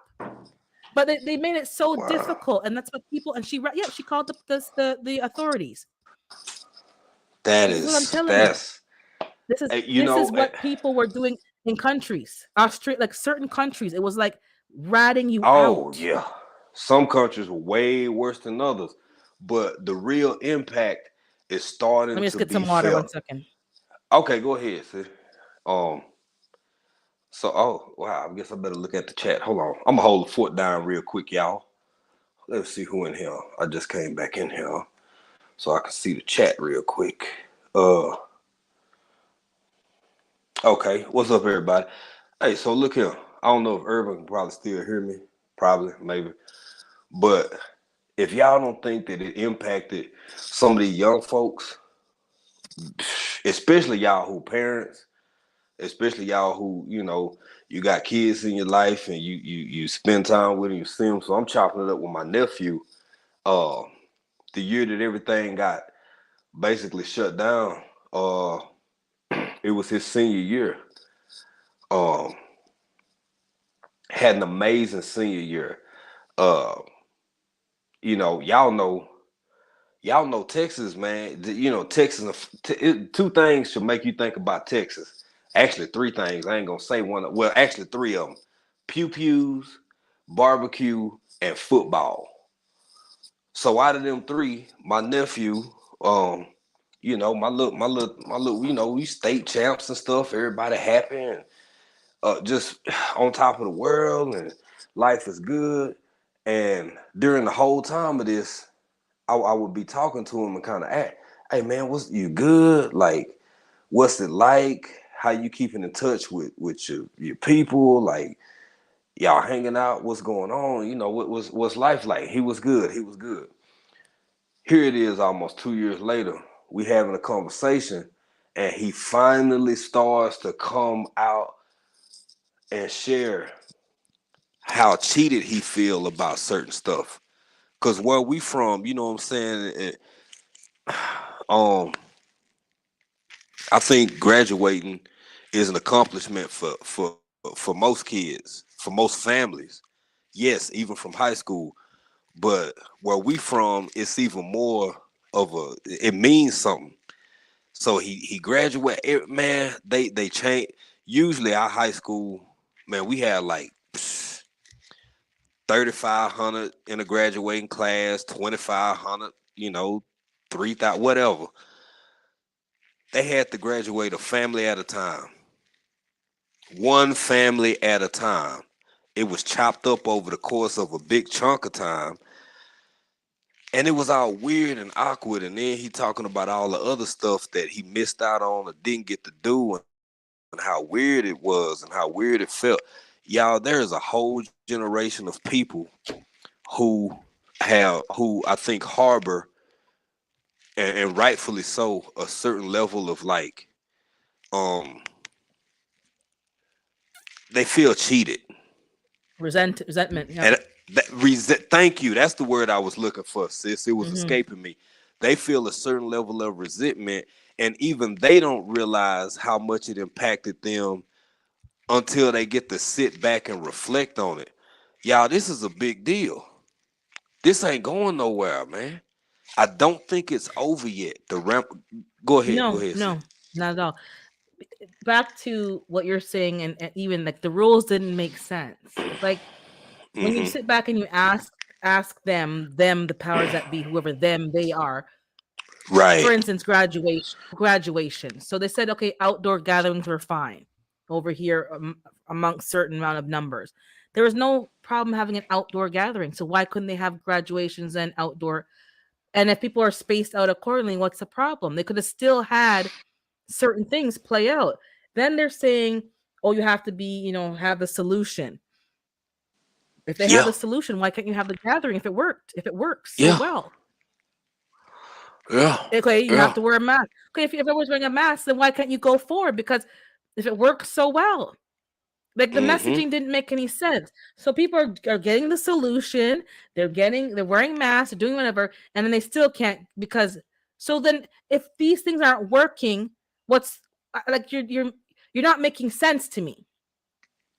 S1: But they made it so
S7: Wow.
S1: difficult, and that's what people. And she called the authorities.
S7: That
S1: This is what I'm
S7: is
S1: telling you.
S7: that's
S1: This is
S7: you
S1: this
S7: know
S1: is what people were doing in countries, Australia, like certain countries. It was like ratting you
S7: oh
S1: out.
S7: yeah. Some countries were way worse than others, but the real impact is
S1: Let
S7: starting
S1: me just
S7: to
S1: get
S7: be
S1: some water. 1
S7: felt.
S1: second.
S7: Okay, go ahead, sis. Um, so oh wow, I guess I better look at the chat. Hold on. I'm gonna hold the fort down real quick, y'all. Let's see who in here. I just came back in here so I can see the chat real quick. Uh okay, what's up everybody? Hey, so look here. I don't know if Urban can probably still hear me. Probably, maybe. But if y'all don't think that it impacted some of these young folks, especially y'all who parents, especially y'all who, you got kids in your life and you spend time with them, you see them. So I'm chopping it up with my nephew. Uh, the year that everything got basically shut down, it was his senior year. Um, had an amazing senior year. Uh, y'all know Texas, man. Texas. Two things should make you think about Texas. Actually, three things. I ain't gonna say one. Well, actually, three of them: pew pews, barbecue, and football. So out of them three, my nephew, we state champs and stuff. Everybody happy and just on top of the world, and life is good. And during the whole time of this, I would be talking to him and kind of act, hey man, what's you good? Like, what's it like? How you keeping in touch with your people? Like, y'all hanging out? What's going on? What's life like? He was good. He was good. Here it is, almost 2 years later. We having a conversation, and he finally starts to come out and share how cheated he feel about certain stuff. Cause where we from, you know what I'm saying? Um, I think graduating is an accomplishment for most kids, for most families. Yes, even from high school. But where we from, it's even more of it means something. So he graduated. Man, they change. Usually our high school, man, we had like 3,500 in a graduating class, 2,500, 3,000, whatever. They had to graduate a family at a time. One family at a time. It was chopped up over the course of a big chunk of time. And it was all weird and awkward. And then he talking about all the other stuff that he missed out on or didn't get to do, and how weird it was and how weird it felt. Y'all, there is a whole generation of people who I think harbor, and rightfully so, a certain level of like, they feel cheated.
S1: Resentment. Yeah.
S7: And thank you. That's the word I was looking for, sis. It was escaping me. They feel a certain level of resentment, and even they don't realize how much it impacted them until they get to sit back and reflect on it. Y'all, this is a big deal. This ain't going nowhere, man. I don't think it's over yet. The ramp. Go ahead,
S1: No,
S7: sis.
S1: no, not at all. Back to what you're saying, and even like the rules didn't make sense. It's like when you sit back and you ask them the powers that be, whoever them they are.
S7: Right.
S1: For instance, graduation. So they said, okay, outdoor gatherings were fine over here amongst certain amount of numbers. There was no problem having an outdoor gathering? So why couldn't they have graduations and outdoor? And if people are spaced out accordingly, what's the problem? They could have still had certain things play out. Then they're saying, oh, you have to be, have the solution. If they have
S7: Yeah.
S1: the solution, why can't you have the gathering if it worked? If it works so
S7: Yeah.
S1: well.
S7: Yeah.
S1: Okay, you have
S7: Yeah.
S1: to wear a mask. Okay, if everyone's wearing a mask, then why can't you go forward? Because if it works so well, like the messaging didn't make any sense. So people are getting the solution. They're wearing masks, they're doing whatever, and then they still can't because. So then, if these things aren't working, what's like you're not making sense to me.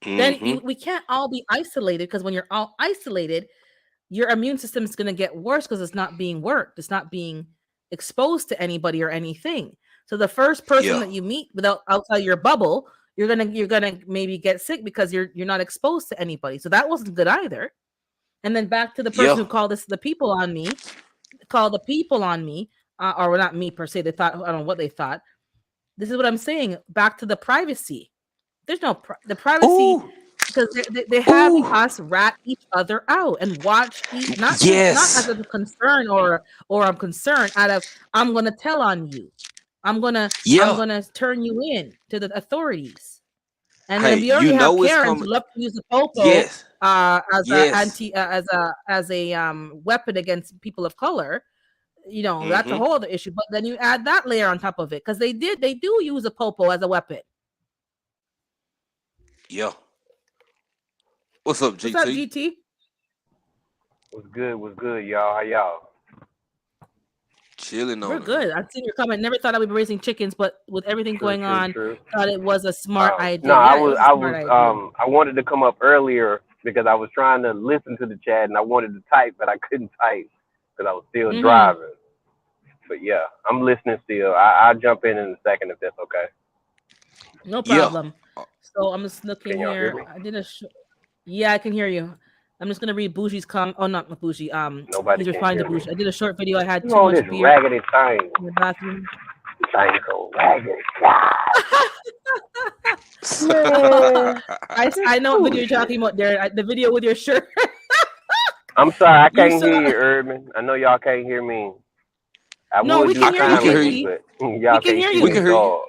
S1: Then we can't all be isolated because when you're all isolated, your immune system is going to get worse because it's not being worked. It's not being exposed to anybody or anything. So the first person that you meet without outside your bubble, you're gonna maybe get sick because you're not exposed to anybody. So that wasn't good either. And then back to the person who called the people on me, or not me per se. They thought, I don't know what they thought. This is what I'm saying. Back to the privacy. There's no the privacy. Because they have us rat each other out and watch not as a concern or I'm concerned out of I'm gonna tell on you. I'm gonna turn you in to the authorities. And then we already have Karens who love to use the popo as a weapon against people of color. That's a whole other issue. But then you add that layer on top of it because they do use a popo as a weapon.
S7: Yeah. What's up, GT?
S1: What's up, GT?
S8: What's good, y'all? How y'all?
S7: Chilling on
S1: We're good. I've seen your comment. Never thought I would be raising chickens, but with everything going on, thought it was a smart idea.
S8: No,
S1: Yeah,
S8: I wanted to come up earlier because I was trying to listen to the chat and I wanted to type, but I couldn't type because I was still driving. But yeah, I'm listening still. I'll jump in a second if that's okay.
S1: No problem. So I'm just looking here. I did yeah, I can hear you. I'm just gonna read Bougie's comment. Oh, not Bougie. He's replying to Bougie. I did a short video. I had too much beer
S8: raggedy thing
S1: in the bathroom.
S8: Thing so raggedy.
S1: I know what video you're talking about there. The video with your shirt.
S8: I'm sorry, I can't hear you, Urban. I know y'all can't hear me.
S1: We can hear you.
S8: Y'all
S1: can hear you.
S7: We can hear you.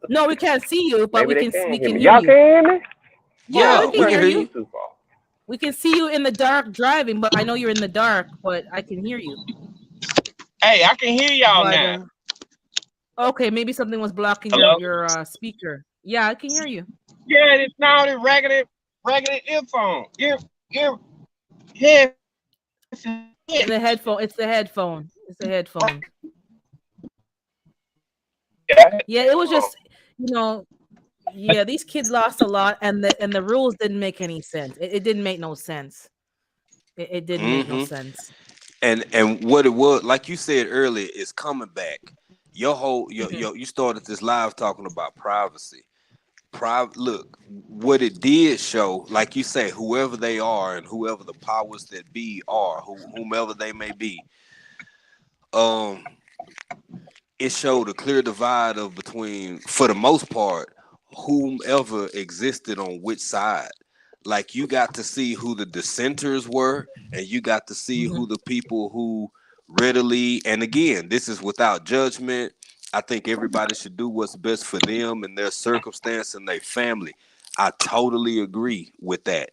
S1: No, we can't see you, but we can hear you.
S8: Y'all can hear me?
S1: Yeah, we can hear
S7: you.
S1: We can see you in the dark driving, but I know you're in the dark, but I can hear you.
S9: Hey, I can hear y'all now.
S1: Okay, maybe something was blocking your speaker. Yeah, I can hear you.
S9: Yeah, it's now the raggedy earphone.
S1: It's the headphone. Yeah, it was just, yeah, these kids lost a lot, and the rules didn't make any sense. It didn't make no sense. It didn't make no sense.
S7: And what it was, like you said earlier, is coming back. You started this live talking about privacy. Look, what it did show, like you say, whoever they are and whoever the powers that be are, whomever they may be, it showed a clear divide of between, for the most part, whomever existed on which side. Like you got to see who the dissenters were, and you got to see who the people who readily, and again, this is without judgment. I think everybody should do what's best for them and their circumstance and their family. I totally agree with that.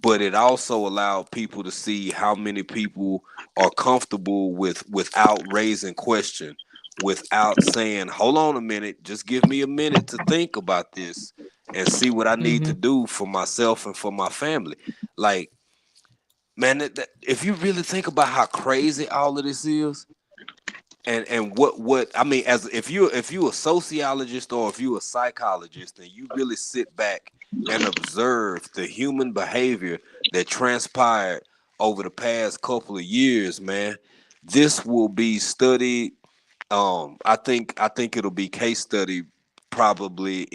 S7: But it also allowed people to see how many people are comfortable without raising question, without saying, hold on a minute, just give me a minute to think about this and see what I need to do for myself and for my family. Like, man, if you really think about how crazy all of this is, and what I mean, as if you a sociologist or if you a psychologist and you really sit back and observe the human behavior that transpired over the past couple of years, man, this will be studied. I think it'll be case study probably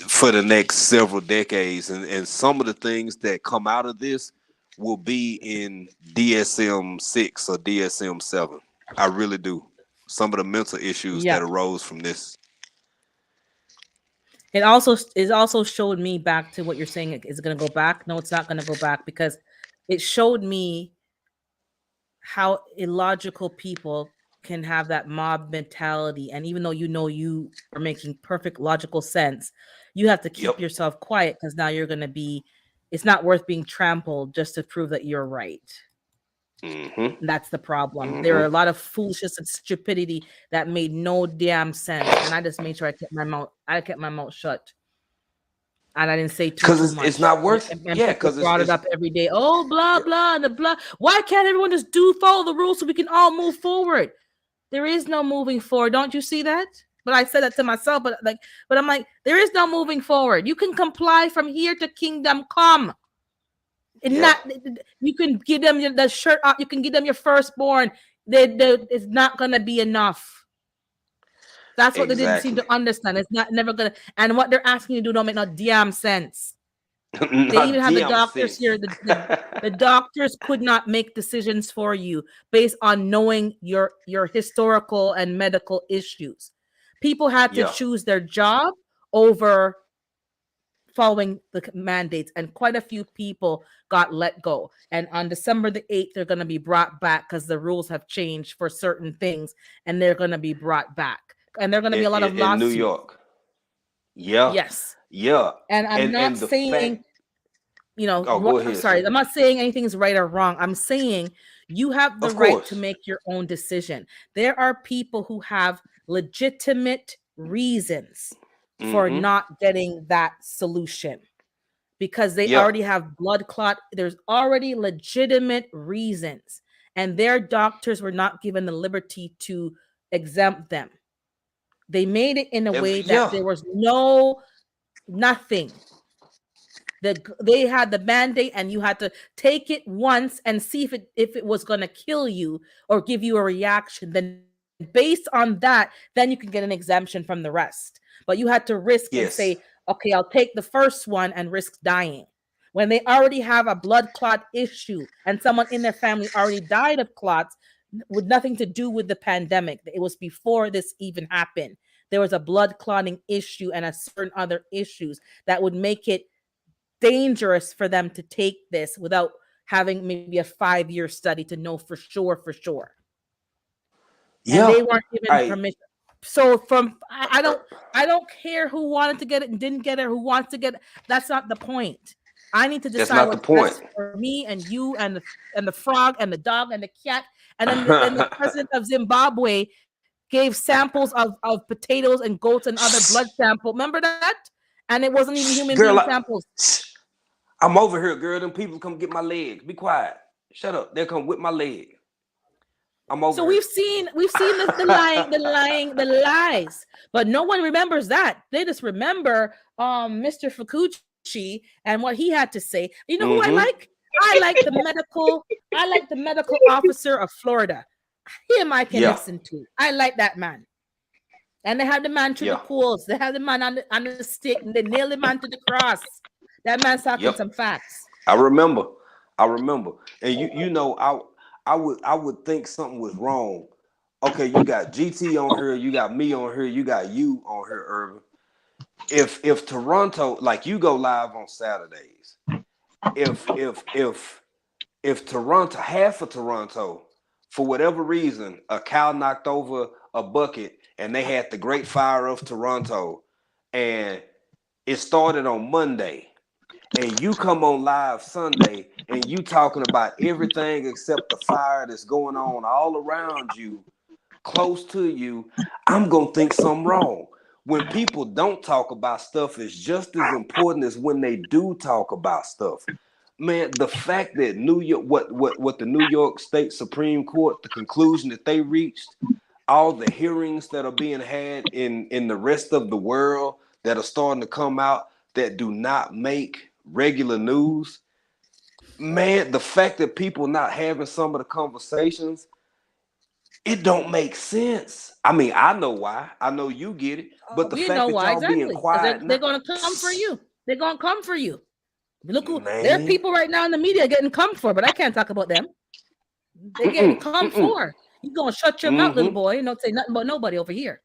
S7: for the next several decades, and some of the things that come out of this will be in DSM-6 or DSM-7. I really do. Some of the mental issues that arose from this.
S1: It also showed me back to what you're saying. Is it going to go back? No, it's not going to go back because it showed me how illogical people can have that mob mentality. And even though you are making perfect logical sense, you have to keep
S7: Yep.
S1: yourself quiet because now you're going to be. It's not worth being trampled just to prove that you're right.
S7: Mm-hmm.
S1: That's the problem. There are
S7: Mm-hmm.
S1: a lot of foolishness and stupidity that made no damn sense, and I just made sure I kept my mouth shut, and I didn't say
S7: Cause
S1: too
S7: it's
S1: much.
S7: not worth.
S1: And
S7: Yeah.
S1: people
S7: Cause
S1: brought it
S7: it's
S1: up every day. Oh, blah
S7: yeah.
S1: blah and the blah. Why can't everyone just follow the rules so we can all move forward? There is no moving forward. Don't you see that? But I said that to myself. But I'm like, there is no moving forward. You can comply from here to kingdom come. And
S7: Yeah.
S1: not you can give them the shirt up. You can give them your firstborn. It's not gonna be enough. That's what they didn't seem
S7: Exactly.
S1: to understand. It's not never gonna. And what they're asking you to do don't make no damn sense. They even
S7: Not
S1: have the
S7: damn
S1: doctors
S7: sense.
S1: here. The doctors could not make decisions for you based on knowing your historical and medical issues. People had to
S7: Yeah.
S1: choose their job over following the mandates, and quite a few people got let go. And on December the 8th, they're going to be brought back because the rules have changed for certain things, and they're going to be brought back. And there are going to be a lot of
S7: In New
S1: lawsuits.
S7: York. Yeah.
S1: Yes.
S7: Yeah.
S1: And I'm not
S7: And the fact.
S1: saying,
S7: Oh, go
S1: I'm
S7: ahead,
S1: sorry,
S7: sir.
S1: I'm not saying anything is right or wrong. I'm saying you have the
S7: Of
S1: right to
S7: course.
S1: make your own decision. There are people who have legitimate reasons for
S7: Mm-hmm.
S1: not getting that solution because they
S7: Yeah.
S1: already have blood clot. There's already legitimate reasons, and their doctors were not given the liberty to exempt them. They made it in a way that
S7: Yeah.
S1: there was nothing. They had the mandate, and you had to take it once and see if it was going to kill you or give you a reaction. Then based on that, then you can get an exemption from the rest. But you had to risk and
S7: Yes.
S1: say, okay, I'll take the first one and risk dying. When they already have a blood clot issue and someone in their family already died of clots with nothing to do with the pandemic, it was before this even happened. There was a blood clotting issue and a certain other issues that would make it dangerous for them to take this without having maybe a 5-year study to know for sure. And
S7: Yeah.
S1: they weren't given
S7: I.
S1: permission. So I don't care who wanted to get it and didn't get it, who wants to get it. That's not the point. I need to
S7: That's
S1: decide
S7: not the
S1: what's
S7: point.
S1: best for me and you and the frog and the dog and the cat. And then the president of Zimbabwe gave samples of potatoes and goats and other blood sample. Remember that? And it wasn't even human
S7: Girl,
S1: being samples.
S7: I'm over here, girl. Them people come get my leg. Be quiet. Shut up. They'll come whip my leg. I'm over
S1: So
S7: here.
S1: we've seen the lies, but no one remembers that. They just remember Mr. Fukuchi and what he had to say. You know who I
S7: Mm-hmm.
S1: like? I like the medical officer of Florida. Him I can
S7: Yeah.
S1: listen to. I like that man. And they had the man through the
S7: Yeah.
S1: coals. They had the man on the stick, and they nailed the man to the cross. That man's talking
S7: Yep.
S1: some facts.
S7: I remember. And I would think something was wrong. Okay, you got GT on here, you got me on here, you got you on here, Irvin. If Toronto, like you go live on Saturdays, if Toronto, half of Toronto, for whatever reason, a cow knocked over a bucket and they had the Great Fire of Toronto, and it started on Monday, and you come on live Sunday and you talking about everything except the fire that's going on all around you, close to you, I'm gonna think something wrong. When people don't talk about stuff, is just as important as when they do talk about stuff. Man, the fact that New York, what the New York State Supreme Court, the conclusion that they reached, all the hearings that are being had in the rest of the world that are starting to come out that do not make regular news. Man, the fact that people not having some of the conversations, it don't make sense. I mean, I know why. I know you get it. But the
S1: We
S7: fact
S1: know
S7: that
S1: why
S7: y'all being
S1: exactly because
S7: quiet
S1: they're
S7: now,
S1: going to come for you. They're going to come for you. Look, there are
S7: man.
S1: people right now in the media getting come for, but I can't talk about them. They're getting come for. You gonna shut your mouth, little
S7: Mm-hmm.
S1: boy? And don't say nothing about nobody over here.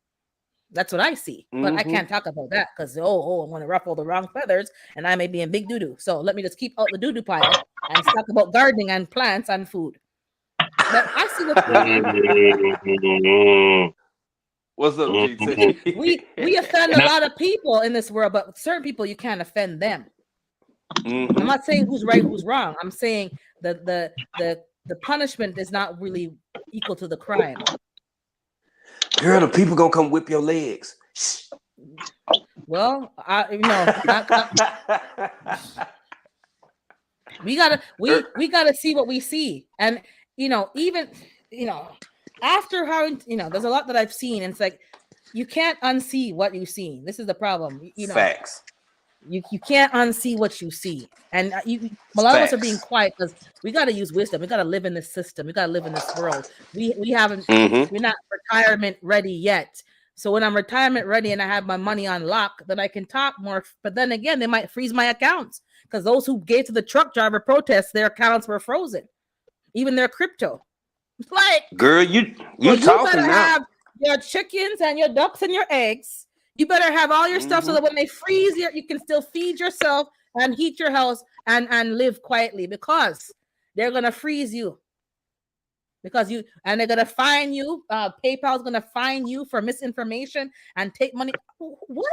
S1: That's what I see. But I can't talk about that because, I'm going to ruffle the wrong feathers and I may be in big doo-doo. So let me just keep out the doo-doo pile and talk about gardening and plants and food. But I see what's going on.
S7: What's up, GT?
S1: We offend a lot of people in this world, but certain people you can't offend them. I'm not saying who's right, who's wrong. I'm saying the punishment is not really equal to the crime.
S7: Girl, the people gonna come whip your legs.
S1: Well, we gotta see what we see, and even after having there's a lot that I've seen, and it's like you can't unsee what you've seen. This is the problem.
S7: Facts.
S1: You can't unsee what you see, and a lot of us are being quiet because we got to use wisdom. We got to live in this system. We got to live in this world. We haven't. We're not retirement ready yet. So when I'm retirement ready and I have my money on lock, then I can talk more. But then again, they might freeze my accounts because those who gave to the truck driver protests, their accounts were frozen, even their crypto. Like,
S7: girl, you
S1: better have your chickens and your ducks and your eggs. You better have all your stuff so that when they freeze you can still feed yourself and heat your house and live quietly, because they're gonna freeze you. Because they're gonna fine you. PayPal's gonna fine you for misinformation and take money. What?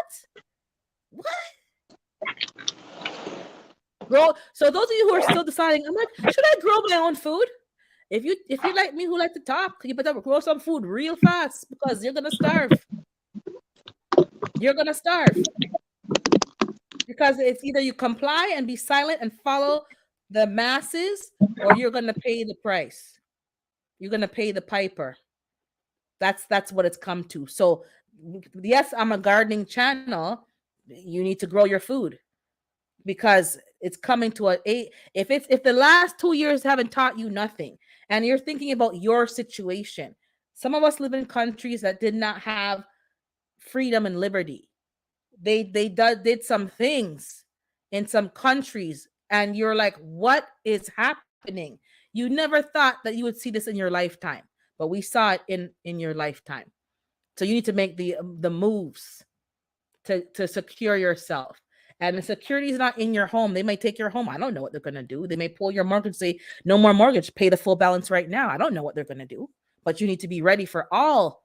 S1: Bro, so those of you who are still deciding, I'm like, should I grow my own food? If you like me, who like to talk, you better grow some food real fast because you're gonna starve. You're gonna starve because it's either you comply and be silent and follow the masses, or you're gonna pay the price. You're gonna pay the piper. That's what it's come to. So yes, I'm a gardening channel. You need to grow your food because it's coming to if the last 2 years haven't taught you nothing and you're thinking about your situation. Some of us live in countries that did not have freedom and liberty. They did some things in some countries and you're like, what is happening? You never thought that you would see this in your lifetime, but we saw it in your lifetime. So you need to make the moves to secure yourself. And the security is not in your home. They may take your home. I don't know what they're going to do. They may pull your mortgage, say, no more mortgage, pay the full balance right now. I don't know what they're going to do. But you need to be ready for all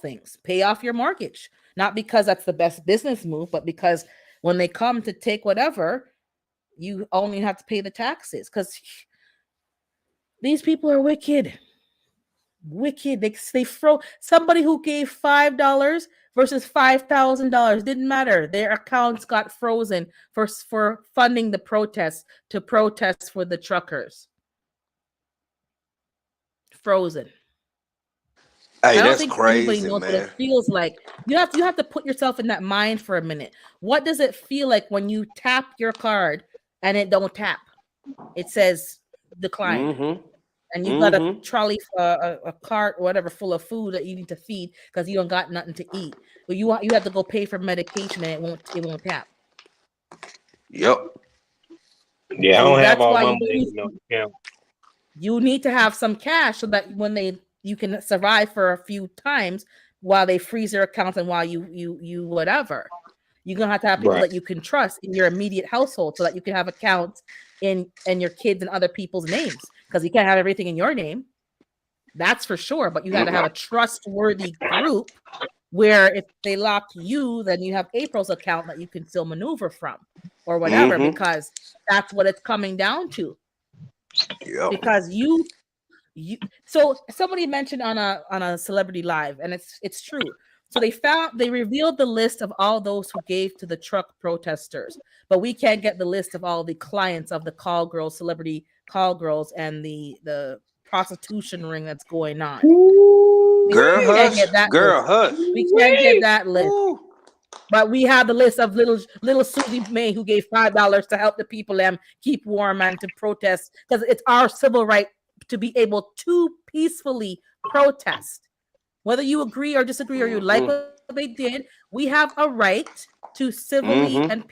S1: things. Pay off your mortgage. Not because that's the best business move, but because when they come to take whatever, you only have to pay the taxes. Because these people are wicked. Wicked. They throw somebody who gave $5 versus $5,000. Didn't matter. Their accounts got frozen for funding the protests to protest for the truckers. Frozen.
S7: Hey,
S1: I don't
S7: that's
S1: think
S7: crazy,
S1: anybody knows
S7: man.
S1: what it feels like. You have to put yourself in that mind for a minute. What does it feel like when you tap your card and it don't tap? It says decline. And you got a trolley, a cart, or whatever, full of food that you need to feed because you don't got nothing to eat. But you have to go pay for medication and it won't tap.
S7: Yep.
S9: Yeah,
S1: So
S9: I don't have
S1: that's
S9: all
S1: why
S9: my money in no account.
S1: you need to have some cash so that when you can survive for a few times while they freeze their accounts and while you whatever. You're gonna have to have people that you can trust in your immediate household so that you can have accounts in your kids and other people's names, because you can't have everything in your name. That's for sure. But you got to have a trustworthy group where if they lock you, then you have April's account that you can still maneuver from or whatever, because that's what it's coming down to.
S7: Yep.
S1: Because you so somebody mentioned on a celebrity live, and it's true. So they revealed the list of all those who gave to the truck protesters, but we can't get the list of all the clients of the call girls, celebrity call girls, and the prostitution ring that's going on.
S7: Girl, hush. Girl, hush.
S1: We can't get that list. But we have the list of little Susie May who gave $5 to help the people keep warm and to protest, because it's our civil right to be able to peacefully protest. Whether you agree or disagree or you like what they did, we have a right to civilly and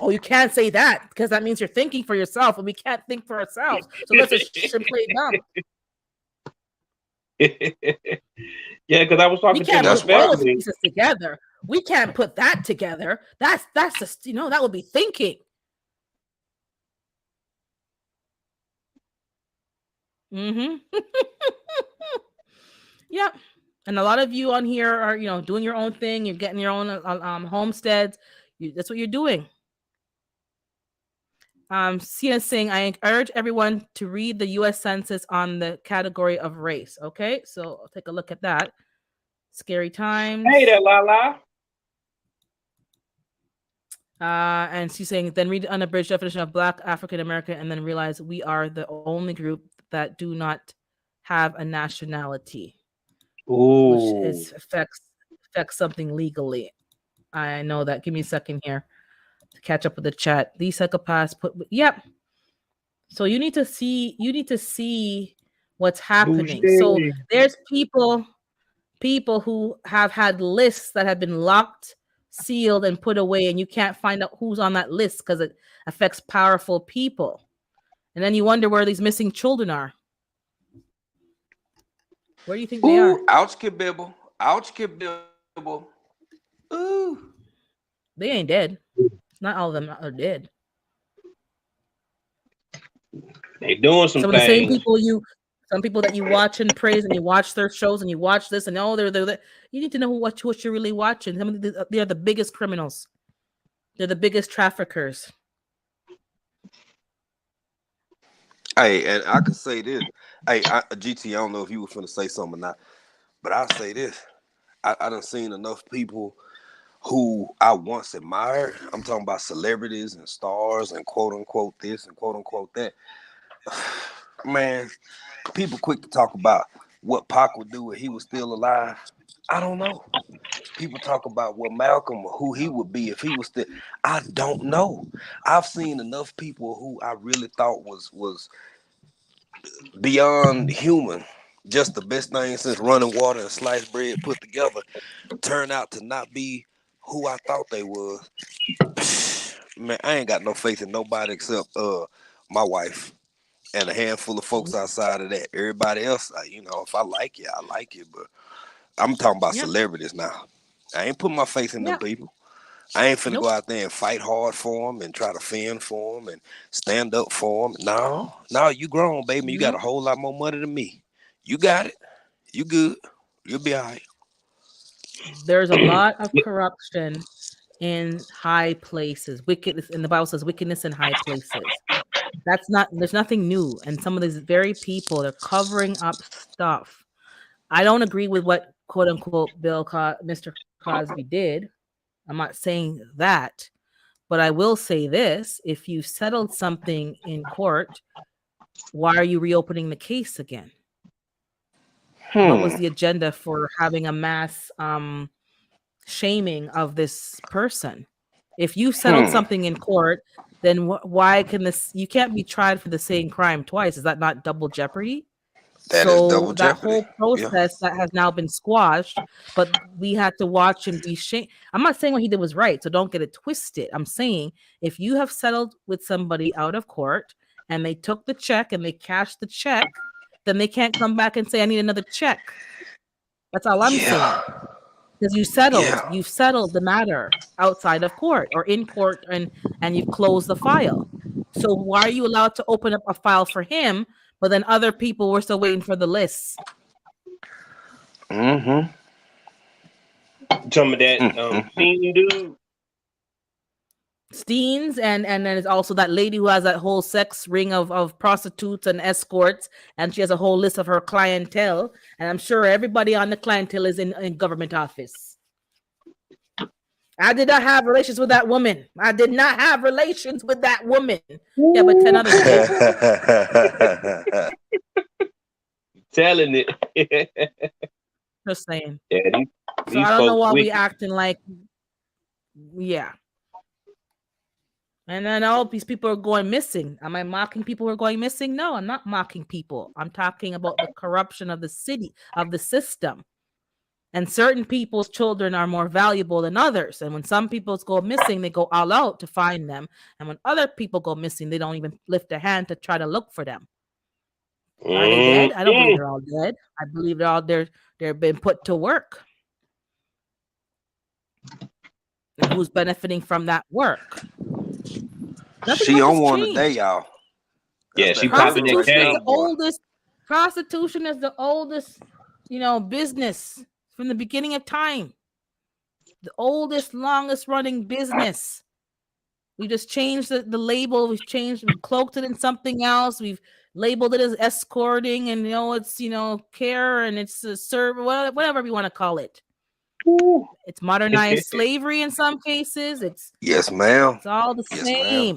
S1: Oh, you can't say that because that means you're thinking for yourself, and we can't think for ourselves. So let's just play dumb.
S9: Yeah, because I was
S1: We
S9: talking to
S1: can't
S9: my
S7: That's
S1: put those
S7: wild.
S9: family.
S1: pieces together. We can't put that together. That's just that would be thinking. Mm-hmm. Yep. And a lot of you on here are doing your own thing. You're getting your own homesteads. That's what you're doing. Sienna saying, I urge everyone to read the U.S. Census on the category of race. Okay, so I'll take a look at that. Scary times.
S9: Hey there, Lala.
S1: And she's saying, then read the unabridged definition of Black African American, and then realize we are the only group that do not have a nationality, which
S9: Ooh.
S1: affects something legally. I know that. Give me a second here to catch up with the chat. These psychopaths yep. So you need to see what's happening. So
S9: Bougie.
S1: there's people who have had lists that have been locked, sealed, and put away, and you can't find out who's on that list because it affects powerful people. And then you wonder where these missing children are. Where do you think they are?
S7: Ooh, ouch, kibibble. Ouch, kibibble. Ooh.
S1: They ain't dead. Not all of them are dead.
S9: They doing some
S1: Some of the same
S9: things.
S1: people some people that you watch and praise, and you watch their shows, and you watch this, and they're you need to know what you're really watching. Some of they're the biggest criminals. They're the biggest traffickers.
S7: Hey, and I could say this. Hey, GT, I don't know if you were finna say something or not, but I'll say this. I done seen enough people who I once admired. I'm talking about celebrities and stars and quote unquote this and quote unquote that. Man, people quick to talk about what Pac would do if he was still alive. I don't know. People talk about what Malcolm, who he would be if he was still. I don't know. I've seen enough people who I really thought was beyond human, just the best thing since running water and sliced bread put together, turn out to not be who I thought they was. Man, I ain't got no faith in nobody except my wife and a handful of folks outside of that. Everybody else, if I like you, I like you. But I'm talking about
S1: Yep.
S7: celebrities now. I ain't putting my faith in them
S1: Yep.
S7: people. I ain't finna
S1: Nope.
S7: go out there and fight hard for them and try to fend for them and stand up for them. No, you grown, baby. You got a whole lot more money than me. You got it. You good. You'll be all right.
S1: There's a lot of corruption in high places. Wickedness, and the Bible says wickedness in high places. There's nothing new. And some of these very people, they're covering up stuff. I don't agree with what quote unquote Mr. Cosby did. I'm not saying that, but I will say this: if you settled something in court, why are you reopening the case again? What was the agenda for having a mass shaming of this person? If you settled something in court, then why can you can't be tried for the same crime twice? Is that not double jeopardy?
S7: That is
S1: So
S7: double
S1: that
S7: jeopardy.
S1: whole process that has now been squashed, but we had to watch and be shamed. I'm not saying what he did was right, so don't get it twisted. I'm saying if you have settled with somebody out of court and they took the check and they cashed the check, then they can't come back and say, I need another check. That's all I'm saying. Because you've settled the matter outside of court or in court, and you've closed the file. So why are you allowed to open up a file for him, but then other people were still waiting for the lists?
S9: Some of that scene dude.
S1: Steens, and then there's also that lady who has that whole sex ring of prostitutes and escorts, and she has a whole list of her clientele, and I'm sure everybody on the clientele is in government office. I did not have relations with that woman. Yeah, but 10 others did.
S9: Telling it.
S1: Just saying.
S9: Yeah,
S1: so I don't know why we acting like, yeah. And then all these people are going missing. Am I mocking people who are going missing? No, I'm not mocking people. I'm talking about the corruption of the city, of the system. And certain people's children are more valuable than others. And when some people go missing, they go all out to find them. And when other people go missing, they don't even lift a hand to try to look for them. Are they dead? I don't believe they're all dead. I believe they're been put to work. And who's benefiting from that work? Nothing
S7: She
S1: much
S7: on
S1: has
S7: one
S1: changed.
S7: today, y'all.
S10: Yeah,
S7: That's
S10: she
S7: that
S10: popping
S7: hustle
S10: that
S1: Prostitution is
S7: right
S1: the
S7: there, boy.
S1: oldest. Prostitution is the oldest, business from the beginning of time. The oldest, longest running business. We just changed the label. We've cloaked it in something else. We've labeled it as escorting, and it's care, and it's serve, whatever we want to call it. It's modernized slavery in some cases.
S7: Yes, ma'am.
S1: It's all the
S7: Yes, ma'am.
S1: same.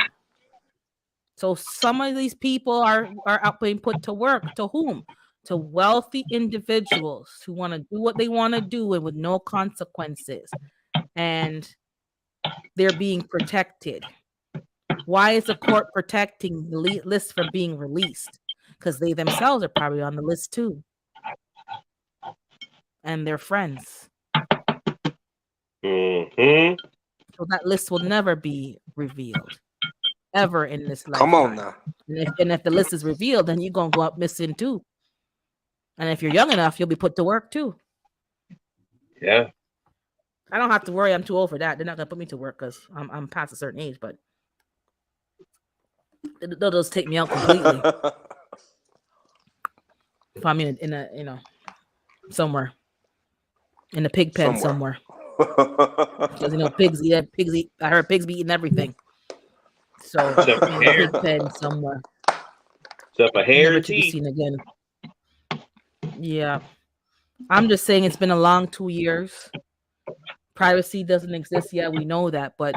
S1: So some of these people are out being put to work. To whom? To wealthy individuals who want to do what they want to do and with no consequences. And they're being protected. Why is the court protecting the list from being released? Because they themselves are probably on the list too. And they're friends.
S10: Mm-hmm.
S1: So that list will never be revealed. Ever in this lifetime.
S7: Come on now.
S1: And if the list is revealed, then you're going to go up missing too. And if you're young enough, you'll be put to work too.
S10: Yeah.
S1: I don't have to worry. I'm too old for that. They're not going to put me to work because I'm past a certain age, but they'll just take me out completely. If I'm in a somewhere. In a pig pen somewhere. Because pigs eat. I heard pigs be eating everything. So pig pen somewhere.
S10: Except a hair
S1: never to be seen again. Yeah. I'm just saying it's been a long 2 years. Privacy doesn't exist yet. We know that, but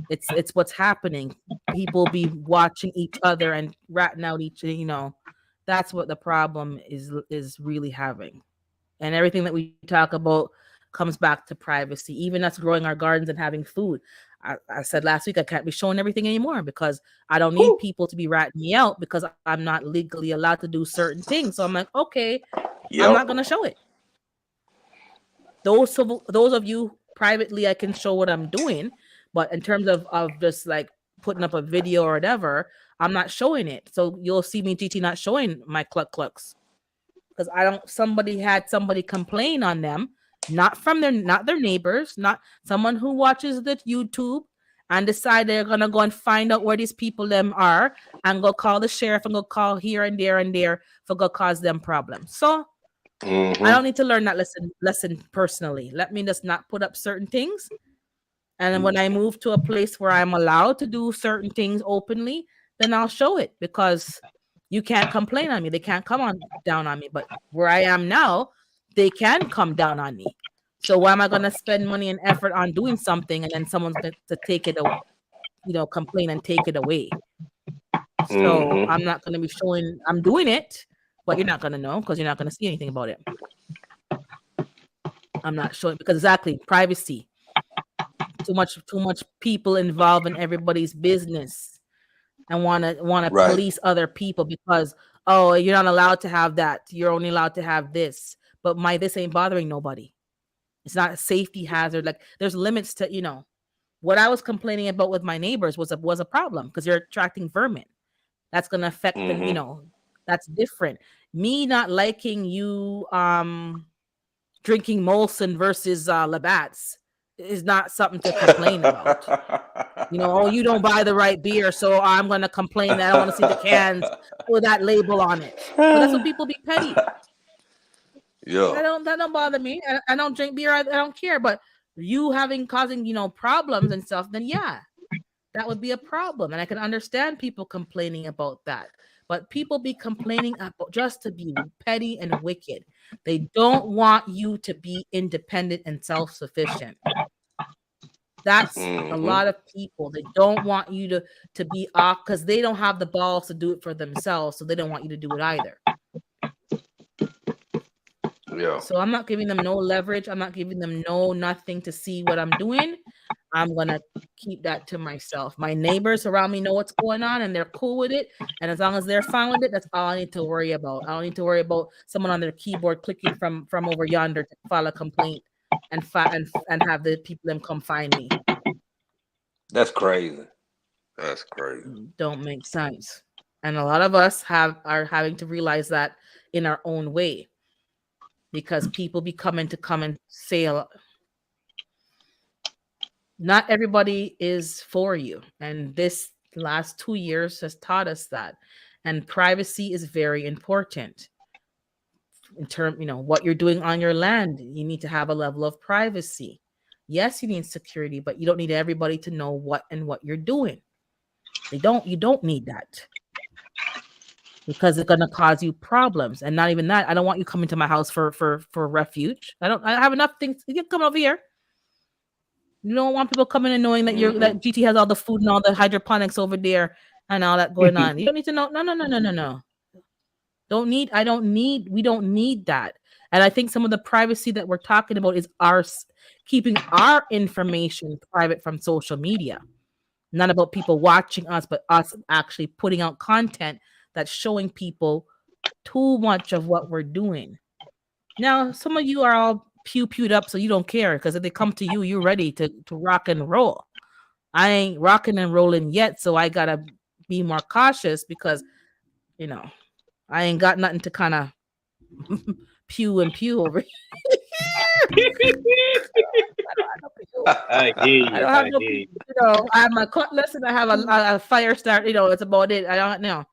S1: it's what's happening. People be watching each other and ratting out each. That's what the problem is really having, and everything that we talk about comes back to privacy. Even us growing our gardens and having food. I said last week I can't be showing everything anymore because I don't need people to be ratting me out because I'm not legally allowed to do certain things. So I'm like, okay, I'm not gonna show it. Those of you privately, I can show what I'm doing, but in terms of just like putting up a video or whatever, I'm not showing it. So you'll see me, GT, not showing my clucks because somebody had somebody complain on them. Not their neighbors, not someone who watches the YouTube and decide they're gonna go and find out where these people them are and go call the sheriff and go call here and there for go cause them problems. So I don't need to learn that lesson personally. Let me just not put up certain things. And then when I move to a place where I'm allowed to do certain things openly, then I'll show it because you can't complain on me. They can't come down on me. But where I am now, they can come down on me. So why am I going to spend money and effort on doing something and then someone's going to take it, complain and take it away? So I'm not going to be showing I'm doing it, but you're not going to know because you're not going to see anything about it. I'm not showing because exactly privacy. Too much people involved in everybody's business and want to police other people because you're not allowed to have that. You're only allowed to have this. But this ain't bothering nobody. It's not a safety hazard. Like there's limits to, what I was complaining about with my neighbors was a problem because you're attracting vermin. That's going to affect them, that's different. Me not liking you drinking Molson versus Labatt's is not something to complain about. You don't buy the right beer, so I'm going to complain that I don't want to see the cans with that label on it. But that's what people be petty.
S7: Yeah.
S1: That don't bother me. I don't drink beer. I don't care. But you causing problems and stuff, then yeah, that would be a problem. And I can understand people complaining about that. But people be complaining about just to be petty and wicked. They don't want you to be independent and self-sufficient. That's a lot of people. They don't want you to be off because they don't have the balls to do it for themselves. So they don't want you to do it either.
S7: Yeah.
S1: So I'm not giving them no leverage. I'm not giving them nothing to see what I'm doing. I'm going to keep that to myself. My neighbors around me know what's going on and they're cool with it. And as long as they're fine with it, that's all I need to worry about. I don't need to worry about someone on their keyboard clicking from over yonder to file a complaint and have the people them come find me.
S7: That's crazy. That's crazy.
S1: Don't make sense. And a lot of us are having to realize that in our own way, because people be coming to come and say not everybody is for you. And this last 2 years has taught us that. And privacy is very important. In term, what you're doing on your land, you need to have a level of privacy. Yes, you need security, but you don't need everybody to know what you're doing. You don't need that, because it's gonna cause you problems. And not even that, I don't want you coming to my house for refuge. I have enough things. You can come over here. You don't want people coming and knowing that that GT has all the food and all the hydroponics over there and all that going on. You don't need to know. No. We don't need that. And I think some of the privacy that we're talking about is keeping our information private from social media. Not about people watching us, but us actually putting out content that's showing people too much of what we're doing. Now, some of you are all pewed up, so you don't care, because if they come to you, you're ready to rock and roll. I ain't rocking and rolling yet, so I gotta be more cautious, because I ain't got nothing to kind of pew over here.
S10: I hear you.
S1: I don't have no, I have my cutlass and I have a fire start. It's about it. I don't know.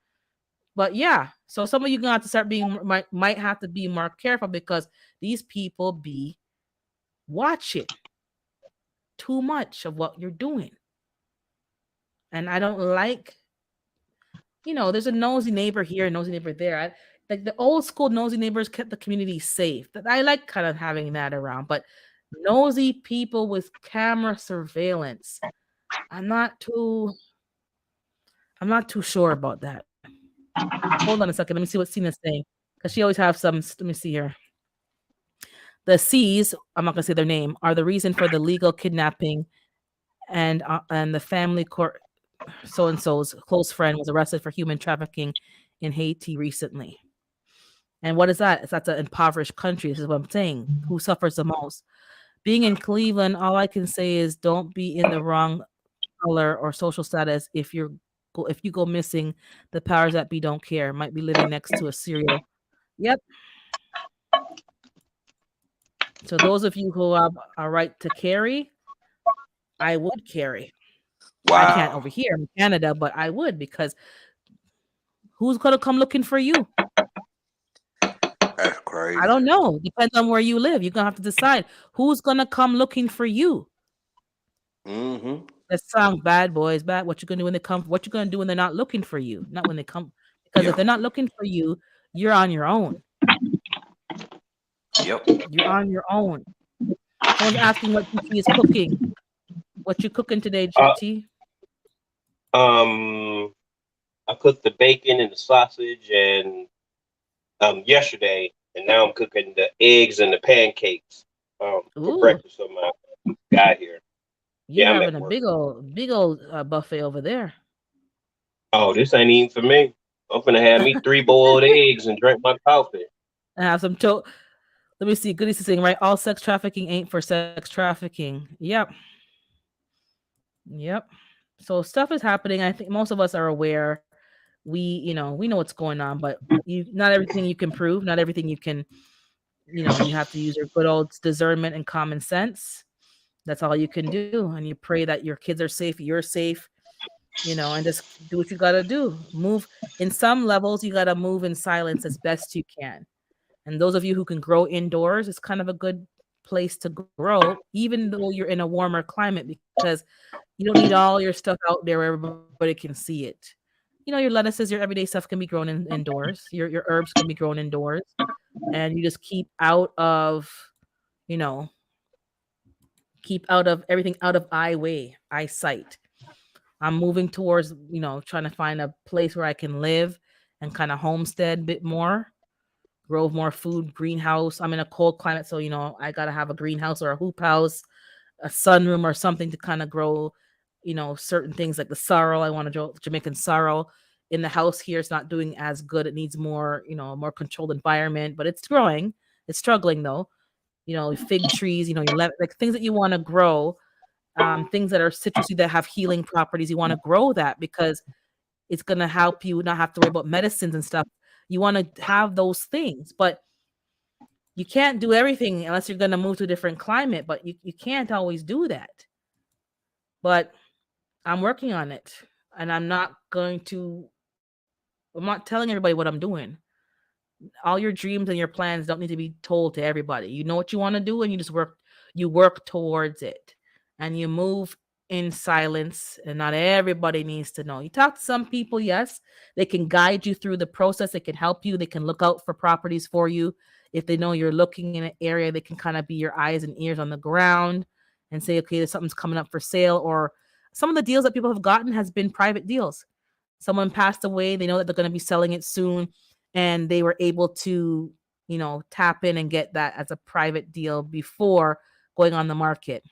S1: But yeah, so some of you gonna have to start might have to be more careful, because these people be watching too much of what you're doing. And I don't like, there's a nosy neighbor here, a nosy neighbor there. Like the old school nosy neighbors kept the community safe. I like kind of having that around, but nosy people with camera surveillance, I'm not too sure about that. Hold on a second. Let me see what Cena's saying, because she always have some. Let me see here. The C's, I'm not gonna say their name, are the reason for the legal kidnapping, and the family court. So and so's close friend was arrested for human trafficking in Haiti recently. And what is that? That's an impoverished country. This is what I'm saying. Who suffers the most? Being in Cleveland, all I can say is don't be in the wrong color or social status. If you go missing, the powers that be don't care. Might be living next to a serial. Yep. So those of you who have a right to carry, I would carry.
S7: Wow.
S1: I can't over here in Canada, but I would, because who's gonna come looking for you?
S7: That's crazy.
S1: I don't know. Depends on where you live. You're gonna have to decide who's gonna come looking for you. That song, Bad Boys Bad. What you gonna do when they come? What you gonna do when they're not looking for you? Not when they come, because if they're not looking for you, you're on your own.
S7: Yep.
S1: You're on your own. Someone's asking what GT is cooking. What you cooking today, GT?
S10: I cooked the bacon and the sausage and yesterday, and now I'm cooking the eggs and the pancakes for breakfast for my guy here.
S1: You're having a big old buffet over there.
S10: Oh, this ain't even for me. I'm gonna have me 3 boiled eggs and drink my coffee.
S1: And have some Let me see. Goodies is saying, right? All sex trafficking ain't for sex trafficking. Yep. So stuff is happening. I think most of us are aware. We know what's going on, but not everything you can prove, not everything you can, you have to use your good old discernment and common sense. That's all you can do. And you pray that your kids are safe, you're safe, and just do what you got to do. Move in some levels, you got to move in silence as best you can. And those of you who can grow indoors, it's kind of a good place to grow, even though you're in a warmer climate, because you don't need all your stuff out there where everybody can see it. Your lettuces, your everyday stuff can be grown indoors. Your herbs can be grown indoors. And you just keep out of everything out of eyesight. I'm moving towards, trying to find a place where I can live and kind of homestead a bit more, grow more food, greenhouse. I'm in a cold climate, so, I got to have a greenhouse or a hoop house, a sunroom or something to kind of grow, certain things like the sorrel. I want to grow Jamaican sorrel. In the house here, it's not doing as good. It needs more, more controlled environment, but it's growing. It's struggling though. fig trees, like things that you want to grow, things that are citrusy that have healing properties. You want to grow that because it's going to help you not have to worry about medicines and stuff. You want to have those things, but you can't do everything unless you're going to move to a different climate, but you can't always do that. But I'm working on it, and I'm not telling everybody what I'm doing. All your dreams and your plans don't need to be told to everybody. You know what you want to do, and you work towards it, and you move in silence, and not everybody needs to know. You talk to some people, yes, they can guide you through the process. They can help you. They can look out for properties for you. If they know you're looking in an area, they can kind of be your eyes and ears on the ground and say, okay, there's something's coming up for sale. Or some of the deals that people have gotten has been private deals. Someone passed away. They know that they're going to be selling it soon, and they were able to, tap in and get that as a private deal before going on the market.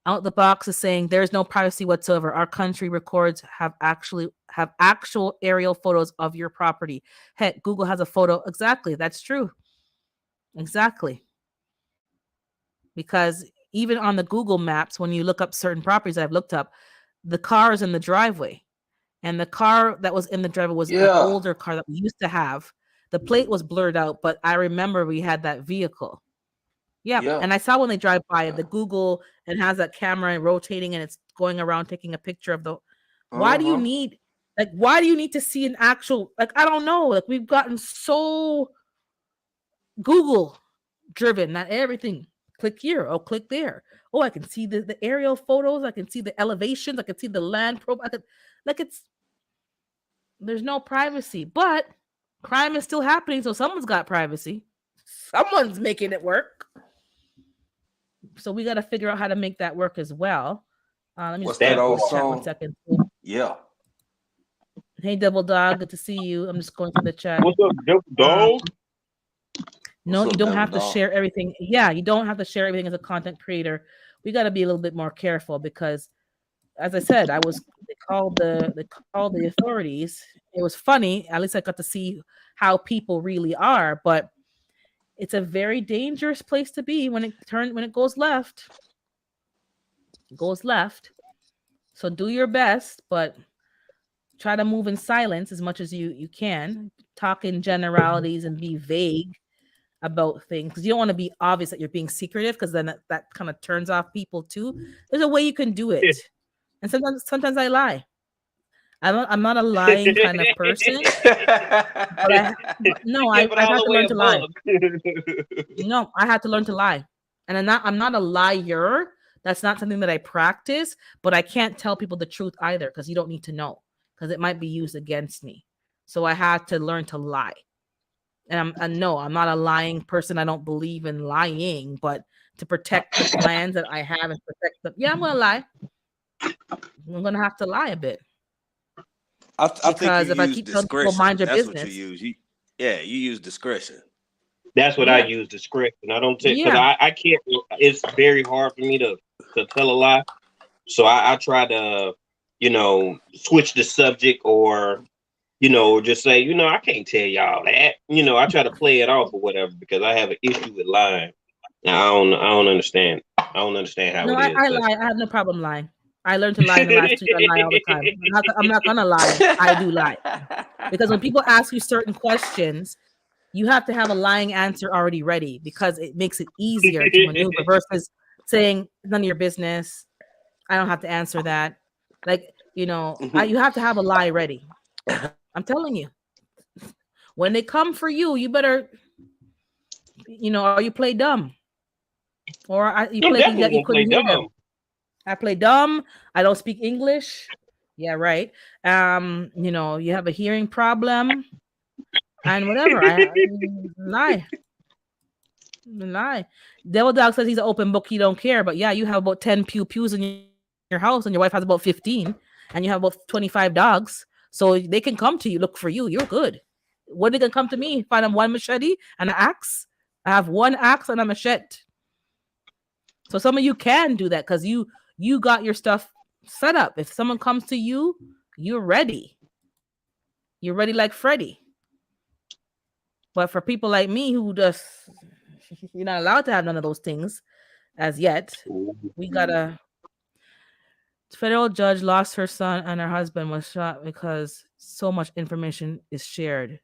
S1: Out the box is saying there's no privacy whatsoever. Our country records have actual aerial photos of your property. Heck, Google has a photo. Exactly. That's true. Exactly. Because even on the Google Maps, when you look up certain properties I've looked up, the car is in the driveway. And the car that was in the driveway was an older car that we used to have. The plate was blurred out, but I remember we had that vehicle. Yeah. And I saw when they drive by the Google and has that camera rotating and it's going around taking a picture of the. Why do you need to see an actual, I don't know, we've gotten so Google driven that everything click here, oh, click there. Oh, I can see the aerial photos. I can see the elevations. I can see the land probe. There's no privacy, but crime is still happening. So someone's got privacy. Someone's making it work. So we got to figure out how to make that work as well. Let me
S7: What's
S1: just
S7: that old
S1: chat
S7: song?
S1: 1 second.
S7: Yeah.
S1: Hey, Double Dog, good to see you. I'm just going through the chat.
S10: What's up, Double Dog?
S1: No,
S7: What's
S1: you
S7: up,
S1: don't
S7: Double
S1: have to
S7: Dog?
S1: share everything. Yeah, you don't have to share everything as a content creator. We got to be a little bit more careful because, as I said, they called the authorities. It was funny. At least I got to see how people really are, but it's a very dangerous place to be when it goes left. It goes left. So do your best, but try to move in silence as much as you can. Talk in generalities and be vague about things because you don't want to be obvious that you're being secretive because then that kind of turns off people too. There's a way you can do it, and sometimes I lie. I'm not a lying kind of person. But I had to learn to lie. No, I had to learn to lie, and I'm not a liar. That's not something that I practice, but I can't tell people the truth either because you don't need to know because it might be used against me. So I had to learn to lie. And I'm not a lying person. I don't believe in lying, but to protect the plans that I have and protect them. Yeah, I'm gonna lie. I'm gonna have to lie a bit.
S7: I think
S1: Because
S7: you
S1: if I
S7: use
S1: keep telling people
S7: discretion.
S1: mind your
S7: That's
S1: business.
S7: what you use. You use discretion.
S10: That's what I use, discretion. I don't take because
S1: Yeah.
S10: I can't. It's very hard for me to tell a lie, so I try to switch the subject or just say I can't tell y'all that. I try to play it off or whatever because I have an issue with lying. Now I don't understand. I don't understand how
S1: No,
S10: it is.
S1: I lie. I have no problem lying. I learned to lie in the last 2 years. I lie all the time. I'm not gonna lie. I do lie. Because when people ask you certain questions, you have to have a lying answer already ready because it makes it easier to maneuver versus saying none of your business. I don't have to answer that. You have to have a lie ready. I'm telling you. When they come for you, you better, or you play dumb. Or you play that you couldn't hear them. I play dumb. I don't speak English. Yeah, right. You have a hearing problem and whatever. I lie. Devil Dog says he's an open book. He don't care. But yeah, you have about 10 pews in your house and your wife has about 15 and you have about 25 dogs. So they can come to you, look for you. You're good. When they can come to me, find them one machete and an axe. I have one axe and a machete. So some of you can do that because you got your stuff set up. If someone comes to you, you're ready. You're ready like Freddy. But for people like me who just You're not allowed to have none of those things as yet. We got a federal judge lost her son and her husband was shot because so much information is shared.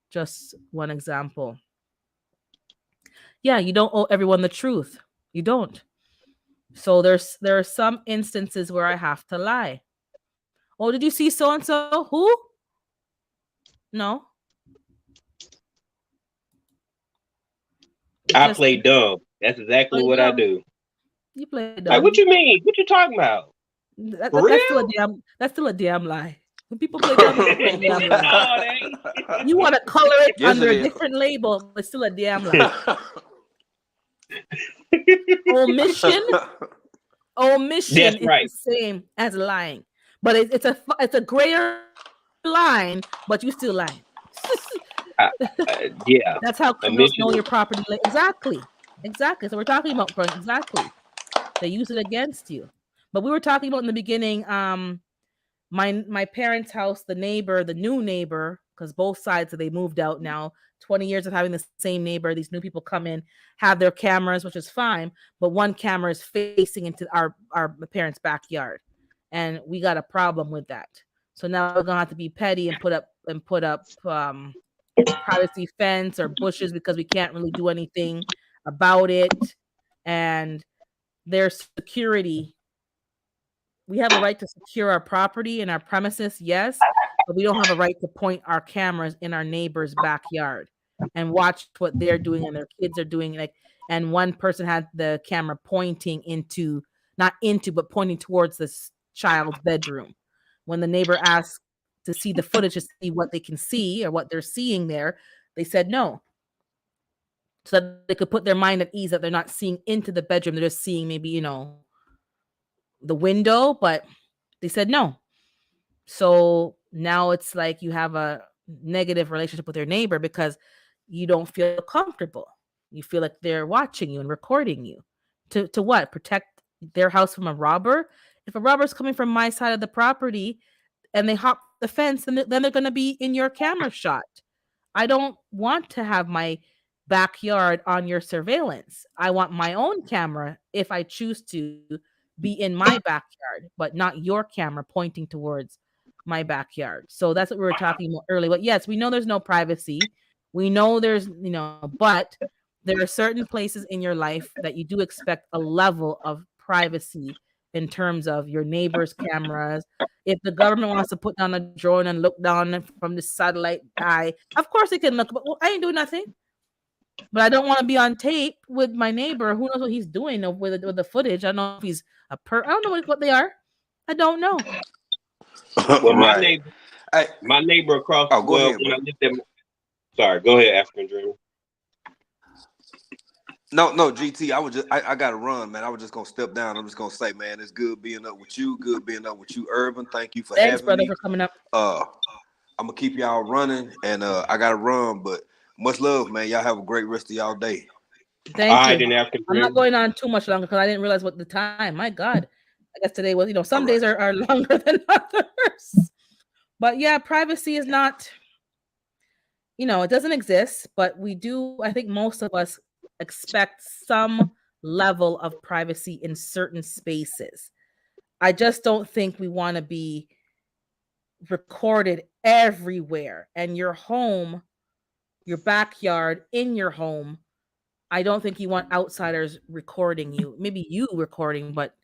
S1: Just one example. Yeah, you don't owe everyone the truth. You don't. So there are some instances where I have to lie. Oh, did you see so and so? Who? No.
S10: I
S1: Just
S10: play dumb. That's exactly
S1: play
S10: what I
S1: dumb.
S10: do.
S1: You play
S10: Like, what
S1: dumb.
S10: you mean? What you talking about? For
S1: That's still a
S10: real?
S1: that's still a damn lie. When people play dumb, it's still a damn lie.
S10: No, it ain't.
S1: You want to color it
S7: Yes,
S1: under
S7: it
S1: a
S7: is.
S1: different label, but it's still a damn lie. Omission
S10: That's
S1: is
S10: right.
S1: the same as lying, but it's a grayer line, but you still lying.
S10: Yeah.
S1: That's how criminals
S10: Omission.
S1: know your property. Exactly. So we're talking about exactly. They use it against you. But we were talking about in the beginning, my parents' house, the new neighbor, because both sides they moved out now. 20 years of having the same neighbor. These new people come in, have their cameras, which is fine, but one camera is facing into our parents' backyard, and we got a problem with that. So now we're gonna have to be petty and put up privacy fence or bushes because we can't really do anything about it. And their security, we have a right to secure our property and our premises, yes, but we don't have a right to point our cameras in our neighbor's backyard and watch what they're doing and their kids are doing. Like, and one person had the camera pointing into, not into, but pointing towards this child's bedroom. When the neighbor asked to see the footage to see what they can see or what they're seeing there, they said no. So that they could put their mind at ease that they're not seeing into the bedroom. They're just seeing maybe, the window, but they said no. So now it's like you have a negative relationship with your neighbor because you don't feel comfortable. You feel like they're watching you and recording you. To what? Protect their house from a robber? If a robber's coming from my side of the property and they hop the fence, then they're going to be in your camera shot. I don't want to have my backyard on your surveillance. I want my own camera if I choose to be in my backyard, but not your camera pointing towards my backyard. So that's what we were talking about earlier. But yes, we know there's no privacy. We know there's, but there are certain places in your life that you do expect a level of privacy in terms of your neighbor's cameras. If the government wants to put down a drone and look down from the satellite eye, of course they can look, but I ain't doing nothing. But I don't want to be on tape with my neighbor. Who knows what he's doing with the footage? I don't know if he's I don't know what they are. I don't know.
S10: Well,
S7: Right.
S10: my neighbor across.
S7: Oh, go ahead,
S10: when I
S7: bro.
S10: lived at, sorry, go ahead, African Dream.
S7: No, GT. I gotta run, man. I was just gonna step down. I'm just gonna say, man, it's good being up with you. Good being up with you, Urban. Thank you for
S1: Thanks,
S7: having
S1: brother,
S7: me.
S1: for coming up.
S7: I'm gonna keep y'all running, and I gotta run. But much love, man. Y'all have a great rest of y'all day.
S1: Thank you.
S10: Then African
S1: I'm not
S10: Dream.
S1: going on too much longer because I didn't realize what the time. My God, I guess today was, some days are longer than others. But yeah, privacy is not, it doesn't exist, but we do, I think most of us expect some level of privacy in certain spaces. I just don't think we want to be recorded everywhere. And your home, your backyard, in your home, I don't think you want outsiders recording you. Maybe you recording, but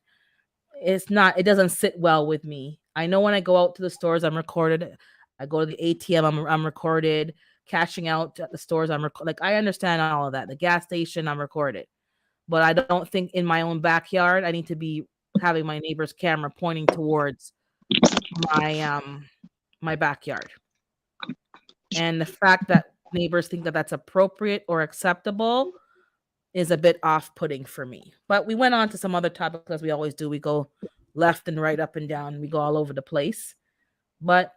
S1: it doesn't sit well with me. I know when I go out to the stores, I'm recorded. I go to the ATM, I'm recorded. Cashing out at the stores, like, I understand all of that. The gas station, I'm recorded. But I don't think in my own backyard, I need to be having my neighbor's camera pointing towards my backyard. And the fact that neighbors think that that's appropriate or acceptable is a bit off-putting for me. But we went on to some other topics, as we always do. We go left and right, up and down. We go all over the place. But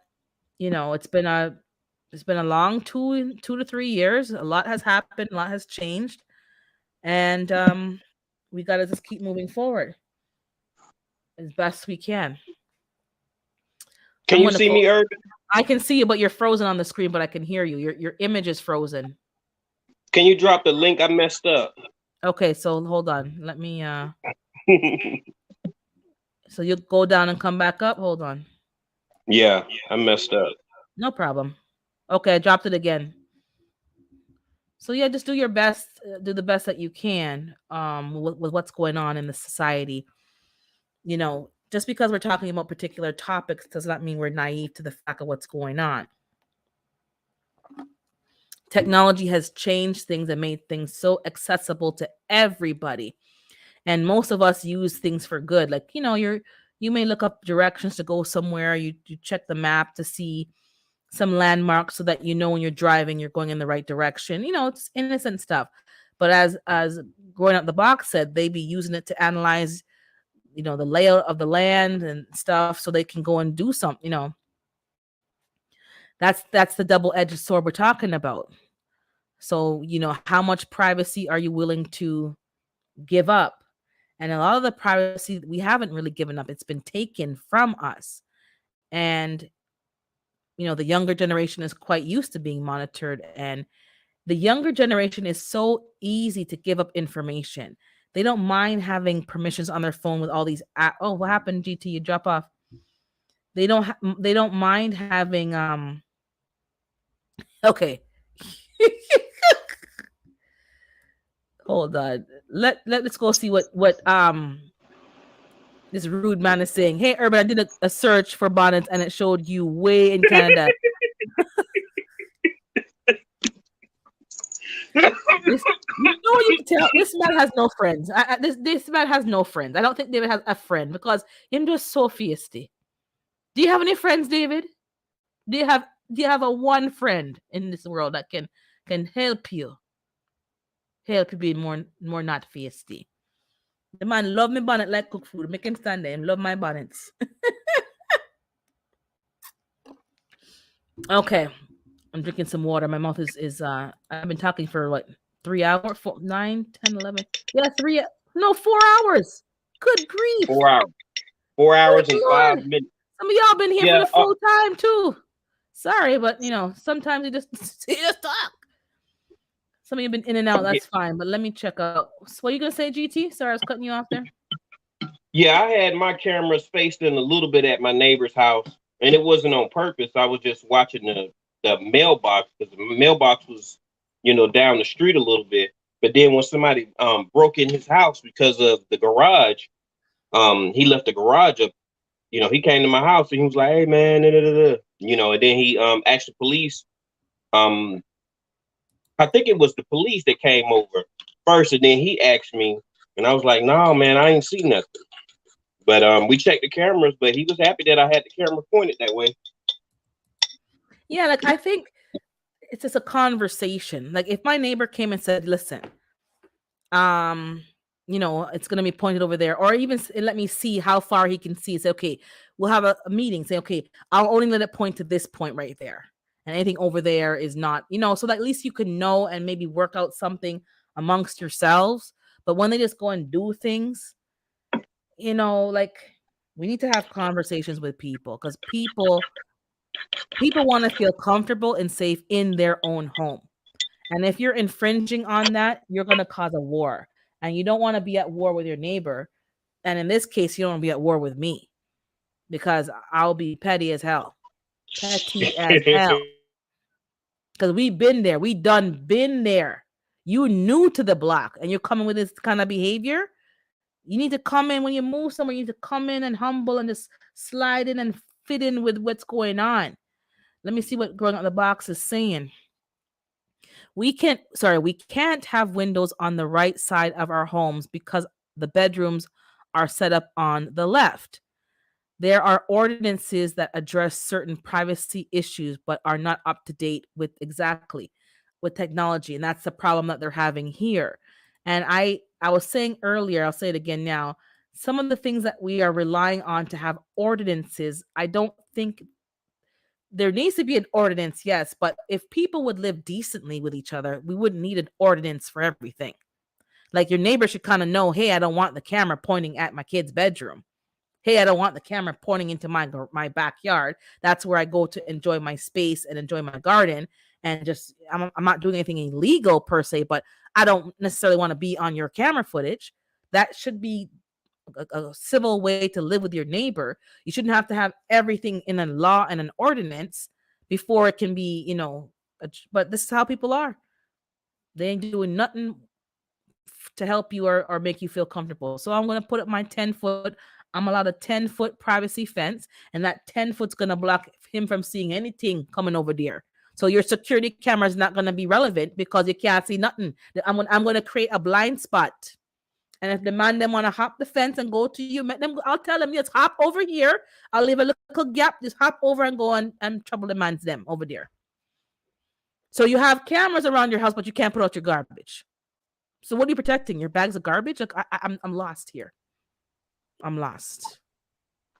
S1: it's been a long 2 to 3 years. A lot has happened. A lot has changed, and we got to just keep moving forward as best we can.
S10: Can you see me, Urban?
S1: I can see you, but you're frozen on the screen. But I can hear you. Your image is frozen.
S10: Can you drop the link? I messed up.
S1: Okay, so hold on. Let me so you'll go down and come back up. Hold on.
S10: Yeah, I messed up.
S1: No problem. Okay, I dropped it again. So yeah, just do your best, do the best that you can with what's going on in the society. You know, just because we're talking about particular topics does not mean we're naive to the fact of what's going on. Technology has changed things and made things so accessible to everybody. And most of us use things for good. Like, you know, you may look up directions to go somewhere, you check the map to see some landmarks so that you know when you're driving you're going in the right direction. You know, it's innocent stuff. But as Growing Up the Box said, they be using it to analyze, you know, the layout of the land and stuff so they can go and do something, you know. That's the double-edged sword we're talking about. So, you know, how much privacy are you willing to give up? And a lot of the privacy we haven't really given up. It's been taken from us. And, you know, the younger generation is quite used to being monitored. And the younger generation is so easy to give up information. They don't mind having permissions on their phone with all these. Oh, what happened, GT? You drop off. They don't mind having. Okay. Hold on. Let's go see what this rude man is saying. Hey, Urban, I did a search for bonnets and it showed you way in Canada. You can tell this man has no friends. This man has no friends. I don't think David has a friend because him just so feisty. Do you have any friends, David? Do you have a one friend in this world that can help you be more not feisty? The man love me bonnet like cook food. Make him stand there and love my bonnets. Okay. I'm drinking some water. My mouth is I've been talking for what 3 hours, 9, 10, 11. Yeah, 4 hours. Good grief.
S10: 4 hours. 4 hours
S1: Good
S10: and
S1: Lord.
S10: 5 minutes.
S1: Some of y'all been here
S10: Yeah,
S1: for the full time too. Sorry, but you know, sometimes you just talk. Some of you been in and out, that's fine. But let me check out. So what are you gonna say, GT? Sorry, I was cutting you off there.
S10: Yeah, I had my camera spaced in a little bit at my neighbor's house, and it wasn't on purpose. I was just watching the mailbox because the mailbox was, you know, down the street a little bit. But then when somebody broke in his house because of the garage, he left the garage up. You know, he came to my house and he was like, "Hey, man," you know, and then he asked the police. I think it was the police that came over first, and then he asked me, and I was like, "No, man, I ain't seen nothing." But we checked the cameras, but he was happy that I had the camera pointed that way.
S1: Yeah, like I think it's just a conversation. Like if my neighbor came and said, "Listen, you know, it's gonna be pointed over there," or even let me see how far he can see. Say, okay, we'll have a meeting. Say, okay, I'll only let it point to this point right there, and anything over there is not, you know, so that at least you can know and maybe work out something amongst yourselves. But when they just go and do things, you know, like we need to have conversations with people because people want to feel comfortable and safe in their own home. And if you're infringing on that, you're going to cause a war. And you don't want to be at war with your neighbor. And in this case, you don't want to be at war with me because I'll be petty as hell. Petty as hell. Because we've been there. We done been there. You new to the block and you're coming with this kind of behavior. You need to come in when you move somewhere. You need to come in and humble and just slide in and fit in with what's going on. Let me see what Growing Up the Box is saying. We can't have windows on the right side of our homes because the bedrooms are set up on the left. There are ordinances that address certain privacy issues, but are not up to date with technology. And that's the problem that they're having here. And I was saying earlier, I'll say it again now, some of the things that we are relying on to have ordinances, I don't think there needs to be an ordinance, yes, but if people would live decently with each other, we wouldn't need an ordinance for everything. Like your neighbor should kind of know, hey, I don't want the camera pointing at my kid's bedroom. Hey, I don't want the camera pointing into my backyard. That's where I go to enjoy my space and enjoy my garden. and just I'm not doing anything illegal per se, but I don't necessarily want to be on your camera footage. That should be a civil way to live with your neighbor. You shouldn't have to have everything in a law and an ordinance before it can be, but this is how people are. They ain't doing nothing to help you or make you feel comfortable. So I'm going to put up my 10-foot. I'm allowed a 10-foot privacy fence, and that 10-foot's going to block him from seeing anything coming over there. So your security camera is not going to be relevant because you can't see nothing. I'm going to create a blind spot. And if the man them want to hop the fence and go to you, I'll tell them, just hop over here. I'll leave a little gap. Just hop over and go and trouble the man's them over there. So you have cameras around your house, but you can't put out your garbage. So what are you protecting? Your bags of garbage? Like I'm lost here. I'm lost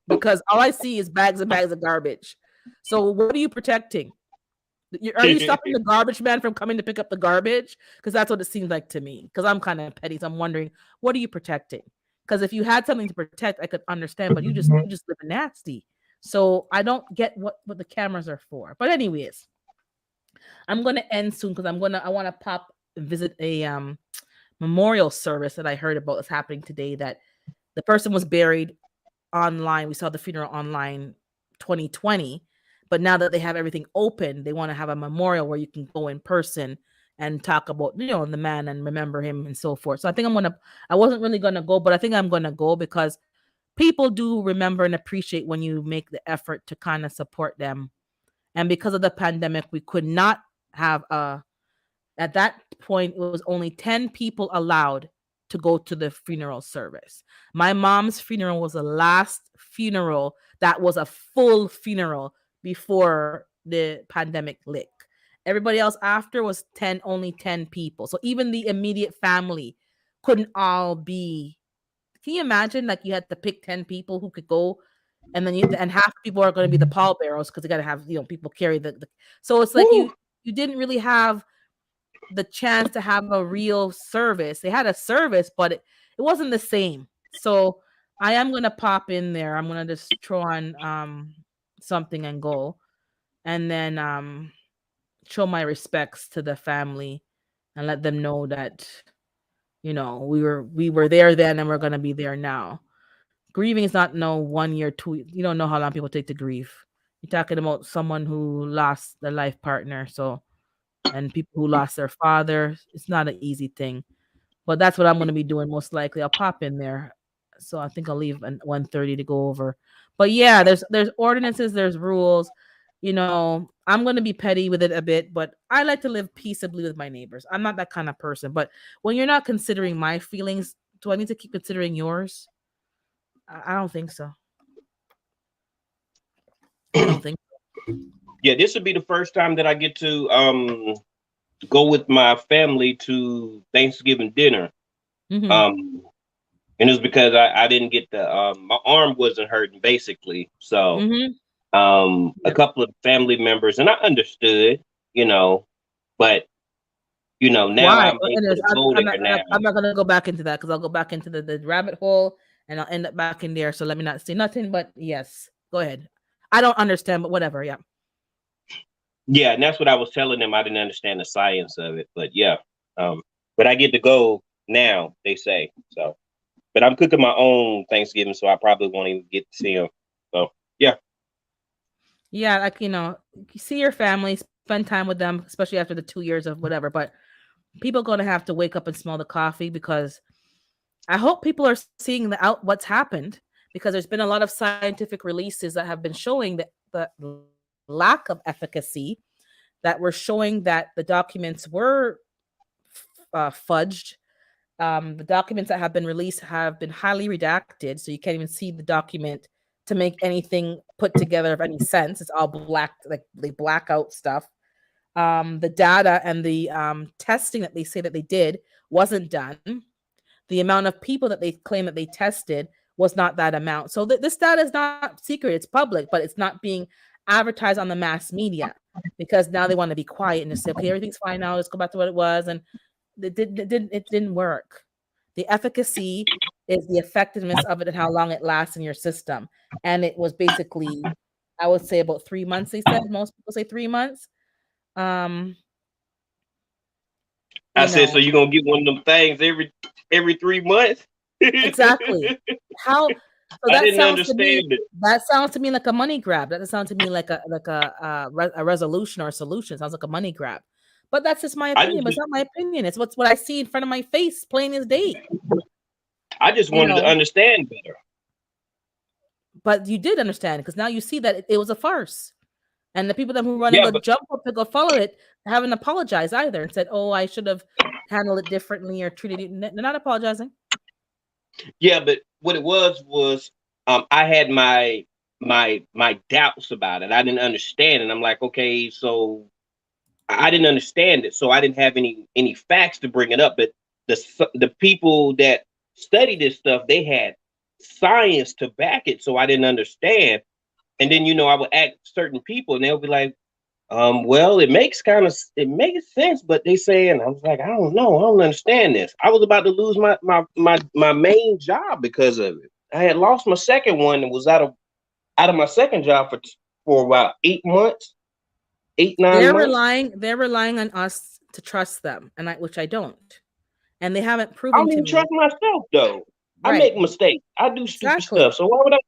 S1: because all I see is bags and bags of garbage. So what are you protecting? Are you stopping the garbage man from coming to pick up the garbage? Because that's what it seems like to me. Because I'm kind of petty, so I'm wondering, what are you protecting? Because if you had something to protect, I could understand. But you just live nasty. So I don't get what the cameras are for. But anyways, I'm gonna end soon because I want to pop and visit a memorial service that I heard about that's happening today. That the person was buried online. We saw the funeral online 2020. But now that they have everything open, they want to have a memorial where you can go in person and talk about, the man and remember him and so forth. So I think I wasn't really going to go, but I think I'm going to go because people do remember and appreciate when you make the effort to kind of support them. And because of the pandemic, we could not have at that point, it was only 10 people allowed to go to the funeral service. My mom's funeral was the last funeral that was a full funeral before the pandemic lit. Everybody else after was only 10 people. So even the immediate family couldn't all be. Can you imagine? Like you had to pick 10 people who could go, and then and half the people are going to be the pallbearers because they got to have people carry the. So it's like you didn't really have the chance to have a real service. They had a service, but it wasn't the same. So I am going to pop in there. I'm going to just throw on something and go, and then show my respects to the family and let them know that we were there then and we're going to be there now. Grieving is not 1 year, 2. You don't know how long people take to grieve. You're talking about someone who lost their life partner, and people who lost their father. It's not an easy thing, but that's what I'm going to be doing most likely. I'll pop in there. So I think I'll leave at 1:30 to go over. But yeah, there's ordinances, there's rules. I'm going to be petty with it a bit, but I like to live peaceably with my neighbors. I'm not that kind of person. But when you're not considering my feelings, do I need to keep considering yours? I don't think so. I don't think so.
S10: Yeah, this would be the first time that I get to go with my family to Thanksgiving dinner.
S1: Mm-hmm.
S10: And it was because I didn't get my arm wasn't hurting basically. So a couple of family members, and I understood, but now
S1: Why?
S10: I'm able to go there now.
S1: I'm not gonna go back into that because I'll go back into the rabbit hole and I'll end up back in there. So let me not say nothing. But yes, go ahead. I don't understand, but whatever. Yeah.
S10: Yeah, and that's what I was telling them. I didn't understand the science of it, but yeah. But I get to go now, they say. So, but I'm cooking my own Thanksgiving, so I probably won't even get to see them. So, yeah.
S1: Yeah, like see your family, spend time with them, especially after the 2 years of whatever. But people are gonna have to wake up and smell the coffee because I hope people are seeing what's happened, because there's been a lot of scientific releases that have been showing that the lack of efficacy, that were showing that the documents were fudged. The documents that have been released have been highly redacted, so you can't even see the document to make anything put together of any sense. It's all black, like they black out stuff. The data and the testing that they say that they did wasn't done. The amount of people that they claim that they tested was not that amount. So this data is not secret. It's public, but it's not being advertised on the mass media because now they want to be quiet and just say, okay, everything's fine now. Let's go back to what it was. And it didn't work. The efficacy is the effectiveness of it and how long it lasts in your system. And it was basically, I would say about 3 months, they said. Most people say 3 months.
S10: I
S1: You
S10: said, so
S1: know,
S10: you're gonna get one of them things every 3 months?
S1: exactly. How? So
S10: I didn't understand it.
S1: that sounds to me like a money grab. That doesn't sound to me like a resolution or a solution. It sounds like a money grab. But that's just my
S10: I
S1: opinion.
S10: just
S1: But it's not my opinion. It's what I see in front of my face, plain as day.
S10: I just
S1: You
S10: wanted to
S1: know.
S10: understand better.
S1: But you did understand because now you see that it was a farce. And the people that were running
S10: Yeah,
S1: go
S10: but
S1: jump up to go follow it haven't apologized either and said, "Oh, I should have handled it differently or treated it." They're not apologizing.
S10: what it was I had my doubts about it. I didn't understand, and I'm like, okay, so I didn't understand it, so I didn't have any facts to bring it up. But the people that study this stuff, they had science to back it, so I didn't understand. And then I would ask certain people, and they'll be like, well, it makes sense, but they saying, I was like, I don't know, I don't understand this. I was about to lose my main job because of it. I had lost my second one and was out of my second job for about 8 months, 8-9 months.
S1: They're relying on us to trust them, and which I don't. And they haven't
S10: I
S1: proven
S10: don't
S1: to
S10: even
S1: me.
S10: trust myself though. I
S1: Right.
S10: make mistakes. I do stupid
S1: Exactly.
S10: stuff. So why would I?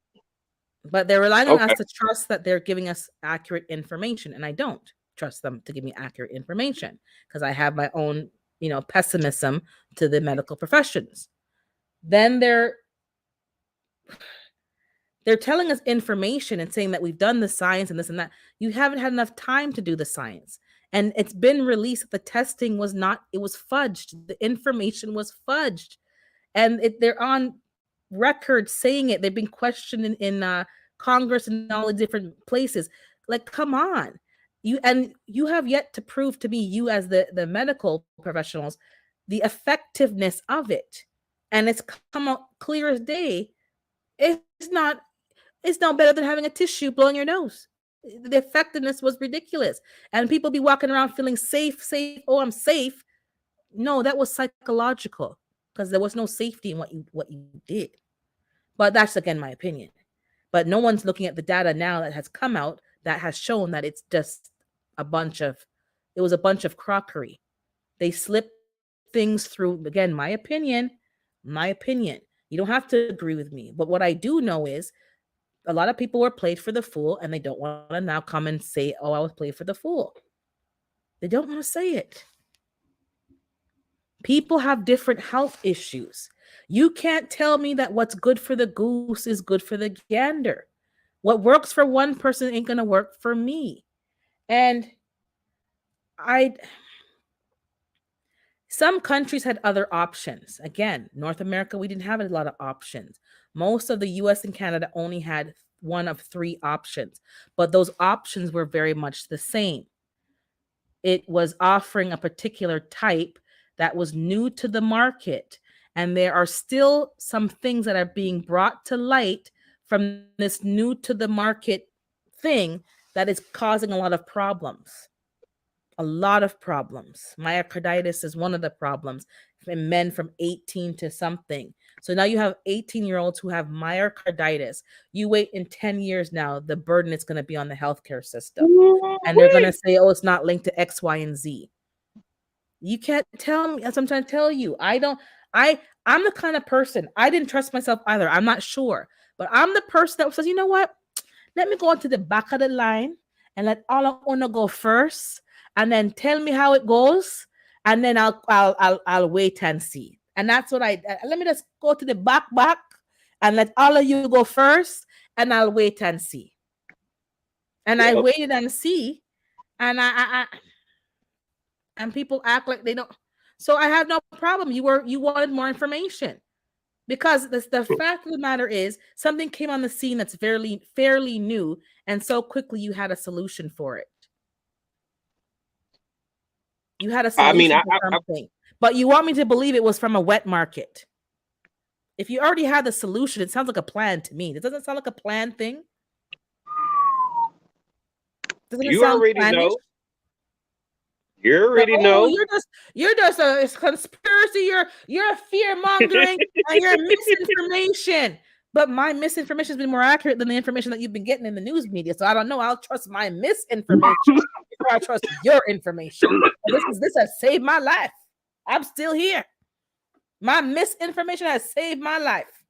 S1: But they're relying on us
S10: Okay.
S1: to trust that they're giving us accurate information, and I don't trust them to give me accurate information because I have my own, pessimism to the medical professions. Then they're telling us information and saying that we've done the science and this and that. You haven't had enough time to do the science. And it's been released that the testing was it was fudged. The information was fudged. And they're on record saying it. They've been questioned in Congress and all the different places. Like, come on. You have yet to prove to me, you as the medical professionals, the effectiveness of it. And it's come out clear as day. It's not better than having a tissue blowing your nose. The effectiveness was ridiculous. And people be walking around feeling safe. Oh, I'm safe. No, that was psychological because there was no safety in what you did. But that's again my opinion. But no one's looking at the data now that has come out that has shown that it's just it was a bunch of crockery. They slipped things through. Again, my opinion. You don't have to agree with me. But what I do know is a lot of people were played for the fool, and they don't want to now come and say, "Oh, I was played for the fool." They don't want to say it. People have different health issues. You can't tell me that what's good for the goose is good for the gander. What works for one person ain't going to work for me. And some countries had other options. Again, North America, we didn't have a lot of options. Most of the US and Canada only had one of 3 options, but those options were very much the same. It was offering a particular type that was new to the market. And there are still some things that are being brought to light from this new to the market thing that is causing a lot of problems. A lot of problems. Myocarditis is one of the problems in men from 18 to something. So now you have 18-year-olds who have myocarditis. You wait in 10 years now, the burden is going to be on the healthcare system. And they're going to say, oh, it's not linked to X, Y, and Z. You can't tell me, as I'm trying to tell you. I'm the kind of person, I didn't trust myself either. I'm not sure. But I'm the person that says, you know what? Let me go to the back of the line and let all of Uno go first, and then tell me how it goes, and then I'll wait and see. And that's what let me just go to the back and let all of you go first, and I'll wait and see. And I waited and see, and I and people act like they don't. So I have no problem. You wanted more information. Because the fact of the matter is, something came on the scene that's fairly new, and so quickly you had a solution for it. You had a solution for something, but you want me to believe it was from a wet market. If you already had the solution, it sounds like a plan to me. It doesn't sound like a plan thing. Doesn't it sound
S10: already
S1: planish?
S10: know. You already know.
S1: You're just a conspiracy. You're fear mongering and you're misinformation. But my misinformation has been more accurate than the information that you've been getting in the news media. So I don't know. I'll trust my misinformation before I trust your information. This has saved my life. I'm still here. My misinformation has saved my life.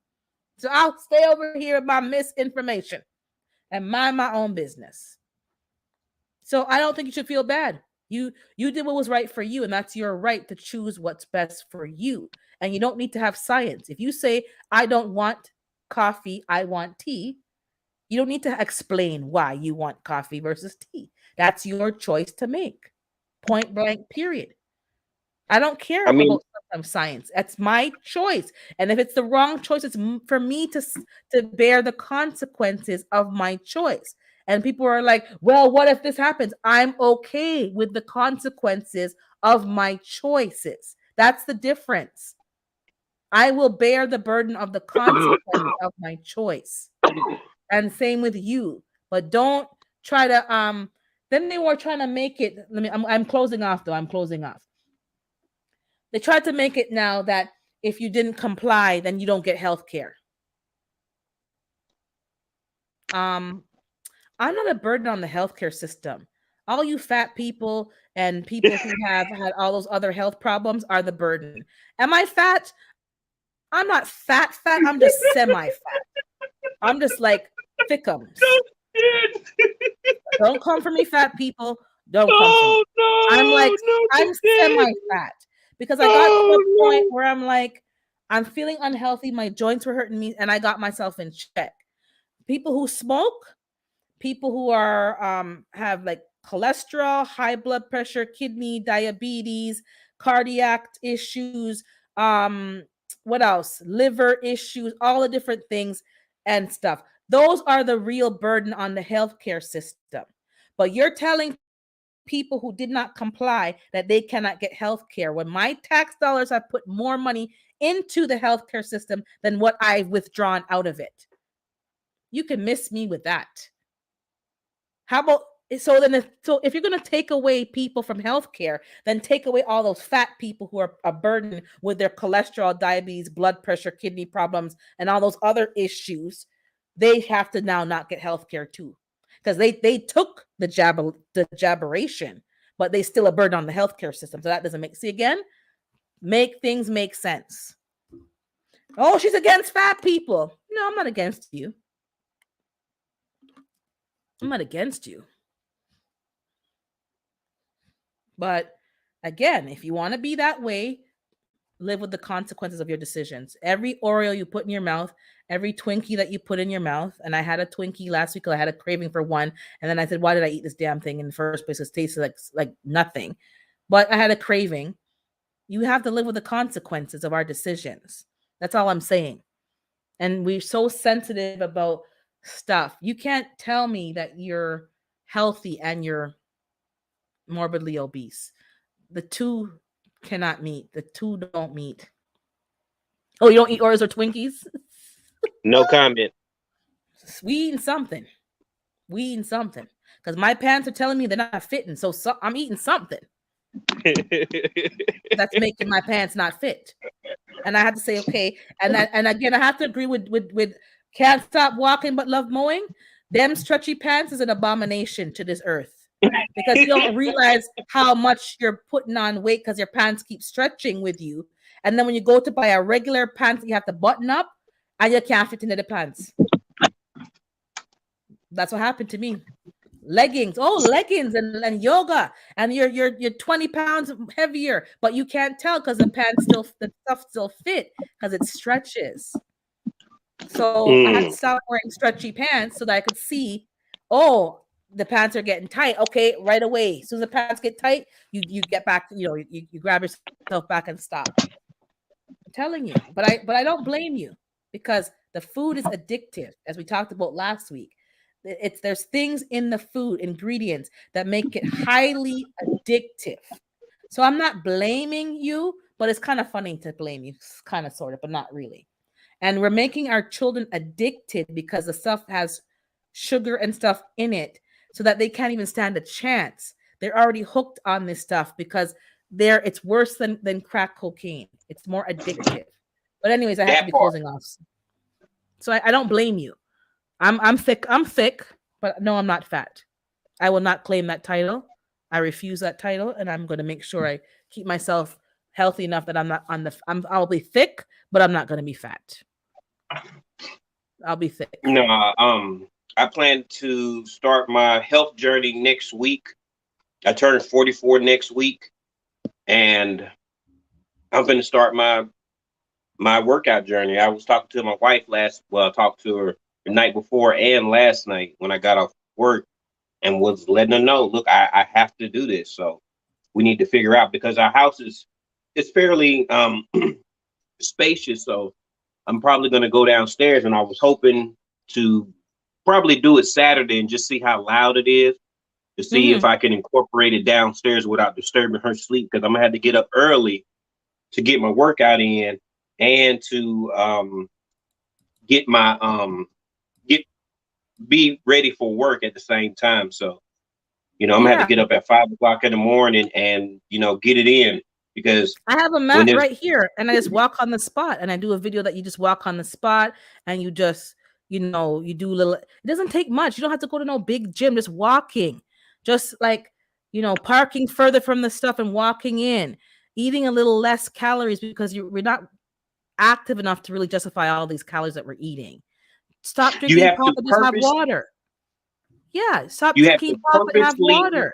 S1: So I'll stay over here with my misinformation and mind my own business. So I don't think you should feel bad. You did what was right for you, and that's your right to choose what's best for you. And you don't need to have science. If you say, I don't want coffee, I want tea, you don't need to explain why you want coffee versus tea. That's your choice to make. Point blank, period. I don't care about science. That's my choice. And if it's the wrong choice, it's for me to bear the consequences of my choice. And people are like, well, what if this happens? I'm okay with the consequences of my choices. That's the difference. I will bear the burden of the consequence of my choice. And same with you. But don't try to then they were trying to make it. I'm closing off though. I'm closing off. They tried to make it now that if you didn't comply, then you don't get health care. I'm not a burden on the healthcare system. All you fat people and people who have had all those other health problems are the burden. Am I fat? I'm not fat. I'm just semi-fat. I'm just like thickums. Don't come for me, fat people. Don't come for me. I'm semi-fat. Because I got to a point where I'm like, I'm feeling unhealthy. My joints were hurting me, and I got myself in check. People who smoke, people who are have like cholesterol, high blood pressure, kidney, diabetes, cardiac issues, what else? Liver issues, all the different things and stuff. Those are the real burden on the healthcare system. But you're telling people who did not comply that they cannot get health care when my tax dollars have put more money into the healthcare system than what I've withdrawn out of it. You can miss me with that. How about so if you're going to take away people from healthcare, then take away all those fat people who are a burden with their cholesterol, diabetes, blood pressure, kidney problems, and all those other issues. They have to now not get healthcare too. Because they took the jabberation, but they still a burden on the healthcare system. So that doesn't make things make sense. Oh, she's against fat people. No, I'm not against you. I'm not against you. But again, if you want to be that way, live with the consequences of your decisions. Every Oreo you put in your mouth, every Twinkie that you put in your mouth, and I had a Twinkie last week because I had a craving for one, and then I said, why did I eat this damn thing in the first place? It tasted like nothing. But I had a craving. You have to live with the consequences of our decisions. That's all I'm saying. And we're so sensitive about stuff. You can't tell me that you're healthy and you're morbidly obese. The two cannot meet. The two don't meet. Oh, you don't eat Oreos or Twinkies?
S10: No comment.
S1: We eating something. Because my pants are telling me they're not fitting. So I'm eating something. That's making my pants not fit. And I had to say, okay. And again, I have to agree with can't stop walking but love mowing. Them stretchy pants is an abomination to this earth. Because you don't realize how much you're putting on weight because your pants keep stretching with you. And then when you go to buy a regular pants, you have to button up and you can't fit into the pants. That's what happened to me. Leggings and yoga, and you're 20 pounds heavier, but you can't tell because the stuff still fit because it stretches. So I had to stop wearing stretchy pants so that I could see, oh, the pants are getting tight. Okay, right away. As soon as the pants get tight, you get back, you grab yourself back and stop. I'm telling you, but I don't blame you because the food is addictive, as we talked about last week. There's things in the food, ingredients that make it highly addictive. So I'm not blaming you, but it's kind of funny to blame you, kind of sort of, but not really. And we're making our children addicted because the stuff has sugar and stuff in it so that they can't even stand a chance. They're already hooked on this stuff because it's worse than crack cocaine. It's more addictive. But anyways, I have to be closing off. So I don't blame you. I'm thick, but no, I'm not fat. I will not claim that title. I refuse that title, and I'm going to make sure I keep myself healthy enough that I'm not on the. I'll be thick, but I'm not going to be fat. I'll be thick.
S10: No, I plan to start my health journey next week. I turn 44 next week, and I'm going to start my workout journey. I was talking to my wife I talked to her the night before and last night when I got off work, and was letting her know, look, I have to do this. So we need to figure out, because our house is fairly spacious. So I'm probably going to go downstairs, and I was hoping to probably do it Saturday and just see how loud it is, to see if I can incorporate it downstairs without disturbing her sleep, because I'm gonna have to get up early to get my workout in and to get my be ready for work at the same time. So, I'm gonna have to get up at 5 o'clock in the morning and get it in, because
S1: I have a mat right here, and I just walk on the spot, and I do a video that you just walk on the spot, and you just you do little. It doesn't take much. You don't have to go to no big gym. Just walking, just like parking further from the stuff and walking in, eating a little less calories, because we're not active enough to really justify all these calories that we're eating. Stop drinking pop and just have water. Yeah, stop drinking pop and have water.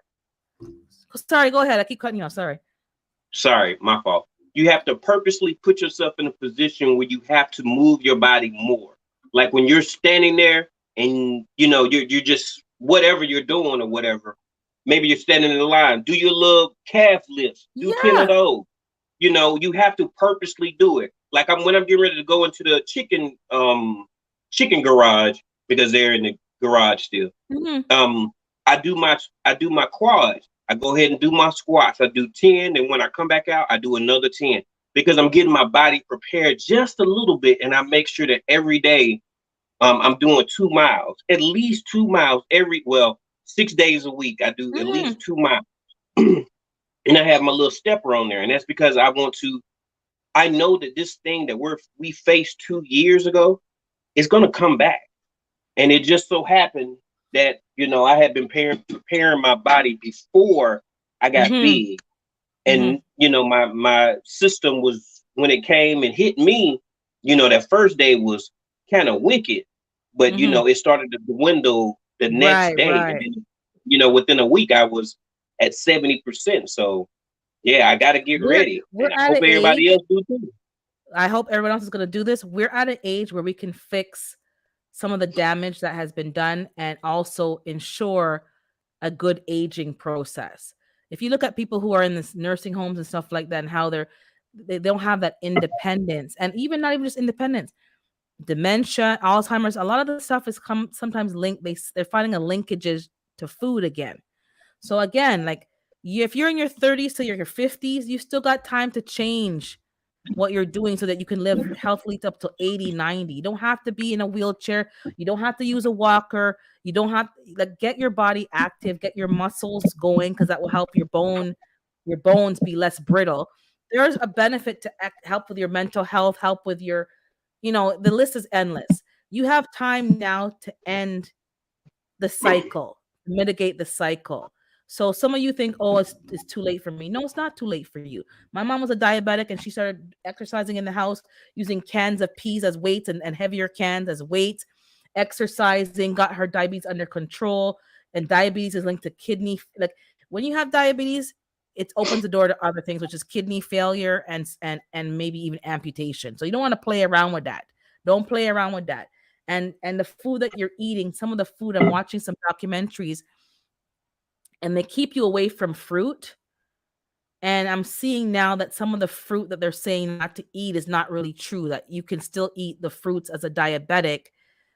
S1: Sorry, go ahead. I keep cutting you off.
S10: Sorry, my fault. You have to purposely put yourself in a position where you have to move your body more. Like when you're standing there and you're just whatever you're doing or whatever. Maybe you're standing in the line. Do your little calf lifts. Do 10 of those. You have to purposely do it. Like when I'm getting ready to go into the chicken garage, because they're in the garage still. I do my quads. I go ahead and do my squats. I do 10, and when I come back out, I do another 10, because I'm getting my body prepared just a little bit, and I make sure that every day I'm doing 2 miles, at least 2 miles 6 days a week. I do at least 2 miles, and I have my little stepper on there, and that's because I know that this thing that we faced 2 years ago is going to come back, and it just so happened that I had been preparing my body before I got big, and my system was, when it came and hit me, that first day was kind of wicked, but it started to dwindle the next day, and then, within a week I was at 70%. So yeah, I got to get ready. And I hope everybody else do too.
S1: I hope everyone else is going to do this. We're at an age where we can fix some of the damage that has been done and also ensure a good aging process. If you look at people who are in this nursing homes and stuff like that, and how they don't have that independence, and even not even just independence, dementia, Alzheimer's, a lot of the stuff is sometimes linked. They're finding a linkages to food again. So again, like if you're in your 30s to your 50s, you still got time to change what you're doing so that you can live healthily up to 80, 90. You don't have to be in a wheelchair. You don't have to use a walker. You don't have get your body active, get your muscles going, because that will help your bones be less brittle. There's a benefit to help with your mental health, help with your, the list is endless. You have time now to end the cycle, mitigate the cycle. So some of you think, oh, it's too late for me. No, it's not too late for you. My mom was a diabetic, and she started exercising in the house using cans of peas as weights and heavier cans as weights. Exercising got her diabetes under control, and diabetes is linked to kidney. Like when you have diabetes, it opens the door to other things, which is kidney failure and maybe even amputation. So you don't want to play around with that. Don't play around with that. And the food that you're eating, some of the food, I'm watching some documentaries, and they keep you away from fruit. And I'm seeing now that some of the fruit that they're saying not to eat is not really true, that you can still eat the fruits as a diabetic,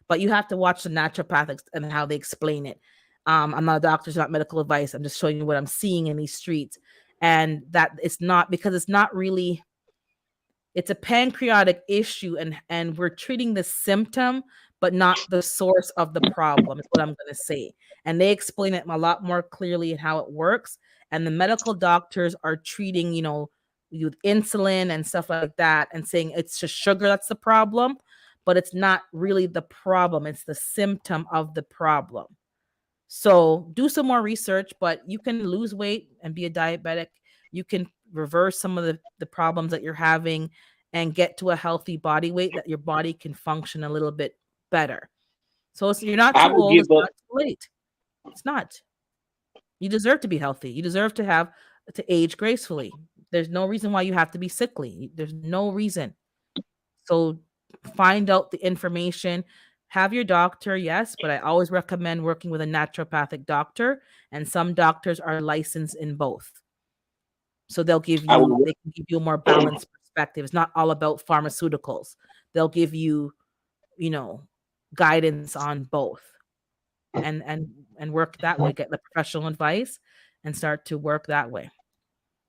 S1: but you have to watch the naturopathics and how they explain it. I'm not a doctor, it's not medical advice. I'm just showing you what I'm seeing in these streets. And that it's not, because it's not really, it's a pancreatic issue, and we're treating the symptom, but not the source of the problem, is what I'm going to say. And they explain it a lot more clearly and how it works. And the medical doctors are treating, with insulin and stuff like that, and saying it's just sugar that's the problem, but it's not really the problem. It's the symptom of the problem. So do some more research, but you can lose weight and be a diabetic. You can reverse some of the problems that you're having and get to a healthy body weight that your body can function a little bit better. So you're not
S10: I
S1: too
S10: would
S1: old,
S10: give
S1: it's
S10: up.
S1: not too late. It's not. You deserve to be healthy. You deserve to age gracefully. There's no reason why you have to be sickly. There's no reason. So find out the information. Have your doctor, yes, but I always recommend working with a naturopathic doctor, and some doctors are licensed in both. So
S10: I would.
S1: they can give you a more balanced perspective. It's not all about pharmaceuticals. They'll give you, you know, guidance on both and work that way. Get the professional advice and start to work that way.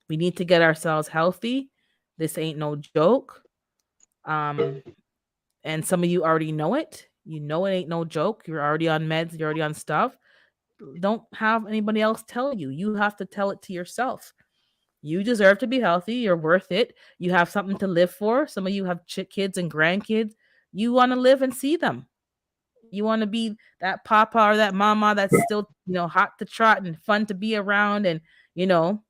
S1: We need to get ourselves healthy. This ain't no joke. Um, and some of you already know it. You know it ain't no joke. You're already on meds, you're already on stuff. Don't have anybody else tell you. You have to tell it to yourself. You deserve to be healthy. You're worth it. You have something to live for. Some of you have kids and grandkids. You want to live and see them. You want to be that papa or that mama that's still, hot to trot and fun to be around and, you know,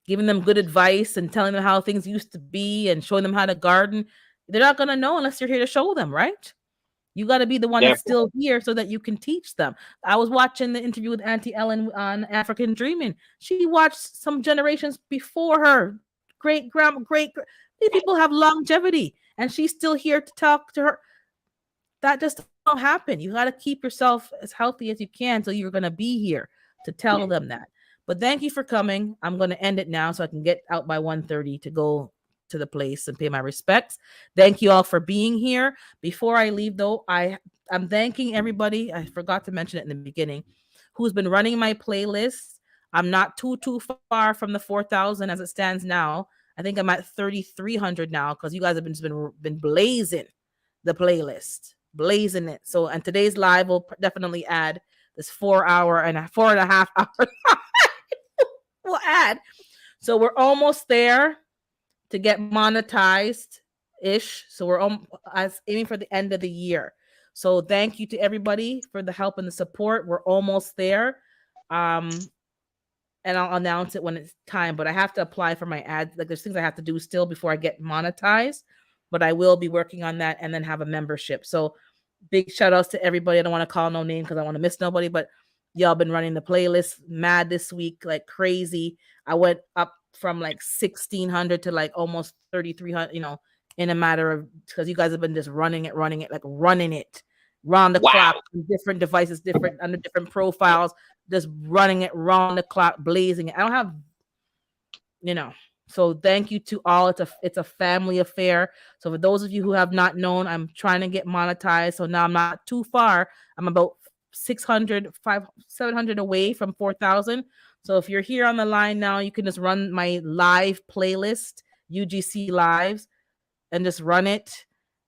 S1: giving them good advice and telling them how things used to be and showing them how to garden. They're not going to know unless you're here to show them, right? You got to be the one that's
S10: Definitely.
S1: still here so that you can teach them. I was watching the interview with Auntie Ellen on African Dreaming. She watched some generations before her. Great grandma, these people have longevity, and she's still here to talk to her. That just don't happen. You got to keep yourself as healthy as you can, so you're going to be here to tell them that. But thank you for coming. I'm going to end it now so I can get out by 1:30 to go to the place and pay my respects. Thank you all for being here. Before I leave, though, I'm thanking everybody. I forgot to mention it in the beginning, who's been running my playlist. I'm not too far from the 4,000 as it stands now. I think I'm at 3,300 now because you guys have been blazing the playlist, blazing it. So, and today's live will definitely add this 4 hour and 4.5 hours. We'll add. So we're almost there to get monetized ish. So we're aiming for the end of the year. So thank you to everybody for the help and the support. We're almost there. And I'll announce it when it's time, but I have to apply for my ads. Like there's things I have to do still before I get monetized, but I will be working on that and then have a membership. So big shout outs to everybody. I don't want to call no name because I want to miss nobody, but y'all been running the playlist mad this week, like crazy. I went up from like 1,600 to like almost 3,300, in a matter of, because you guys have been just running it, round the clock, different devices, under different profiles, just running it round the clock, blazing it. I don't have, so thank you to all. It's a family affair. So for those of you who have not known, I'm trying to get monetized. So now I'm not too far. I'm about 600, 700 away from 4,000. So if you're here on the line now, you can just run my live playlist, UGC Lives, and just run it.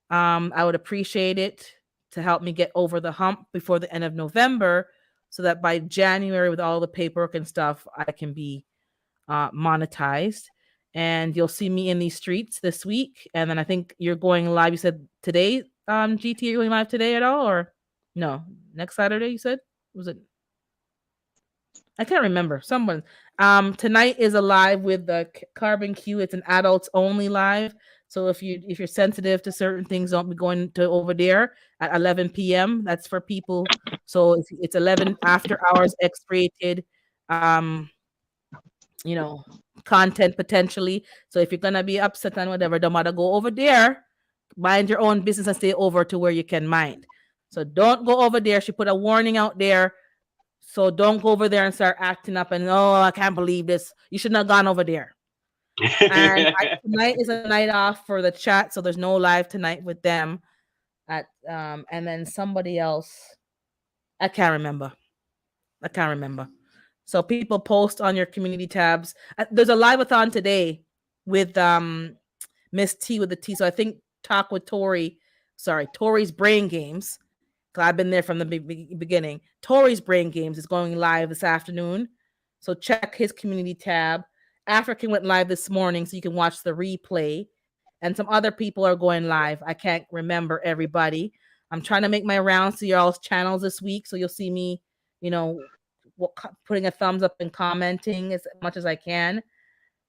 S1: I would appreciate it to help me get over the hump before the end of November so that by January, with all the paperwork and stuff, I can be monetized. And you'll see me in these streets this week. And then I think you're going live. You said today, GT, you're going live today at all? Or no, next Saturday, you said? Was it? I can't remember. Someone. Tonight is a live with the Carbon Q. It's an adults only live. So if you're sensitive to certain things, don't be going to over there at 11 p.m. That's for people. So it's 11 after hours X-rated, content potentially. So if you're gonna be upset and whatever, don't matter. Go over there, mind your own business, and stay over to where you can mind. So don't go over there. She put a warning out there. So don't go over there and start acting up and I can't believe this. You shouldn't have gone over there. And tonight is a night off for the chat, so there's no live tonight with them. And then somebody else, I can't remember. So people post on your community tabs. There's a live-a-thon today with Miss T with the T. So I think Talk with Tori. Sorry, Tori's Brain Games. Because I've been there from the beginning. Tori's Brain Games is going live this afternoon. So check his community tab. African went live this morning, so you can watch the replay. And some other people are going live. I can't remember everybody. I'm trying to make my rounds to y'all's channels this week, so you'll see me putting a thumbs up and commenting as much as I can.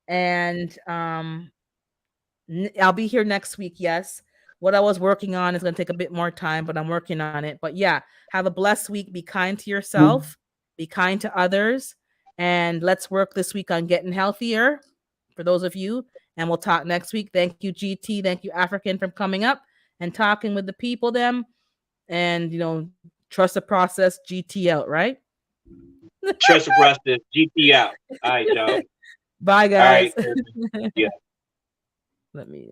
S1: And I'll be here next week. Yes. What I was working on is going to take a bit more time, but I'm working on it. But yeah, have a blessed week. Be kind to yourself, be kind to others, and let's work this week on getting healthier for those of you. And we'll talk next week. Thank you, GT. Thank you, African, for coming up and talking with the people, them. And, trust the process, GT out, right?
S10: Trust the process, GT out. All right, y'all.
S1: Bye, guys.
S10: All right. Yeah.
S1: Let me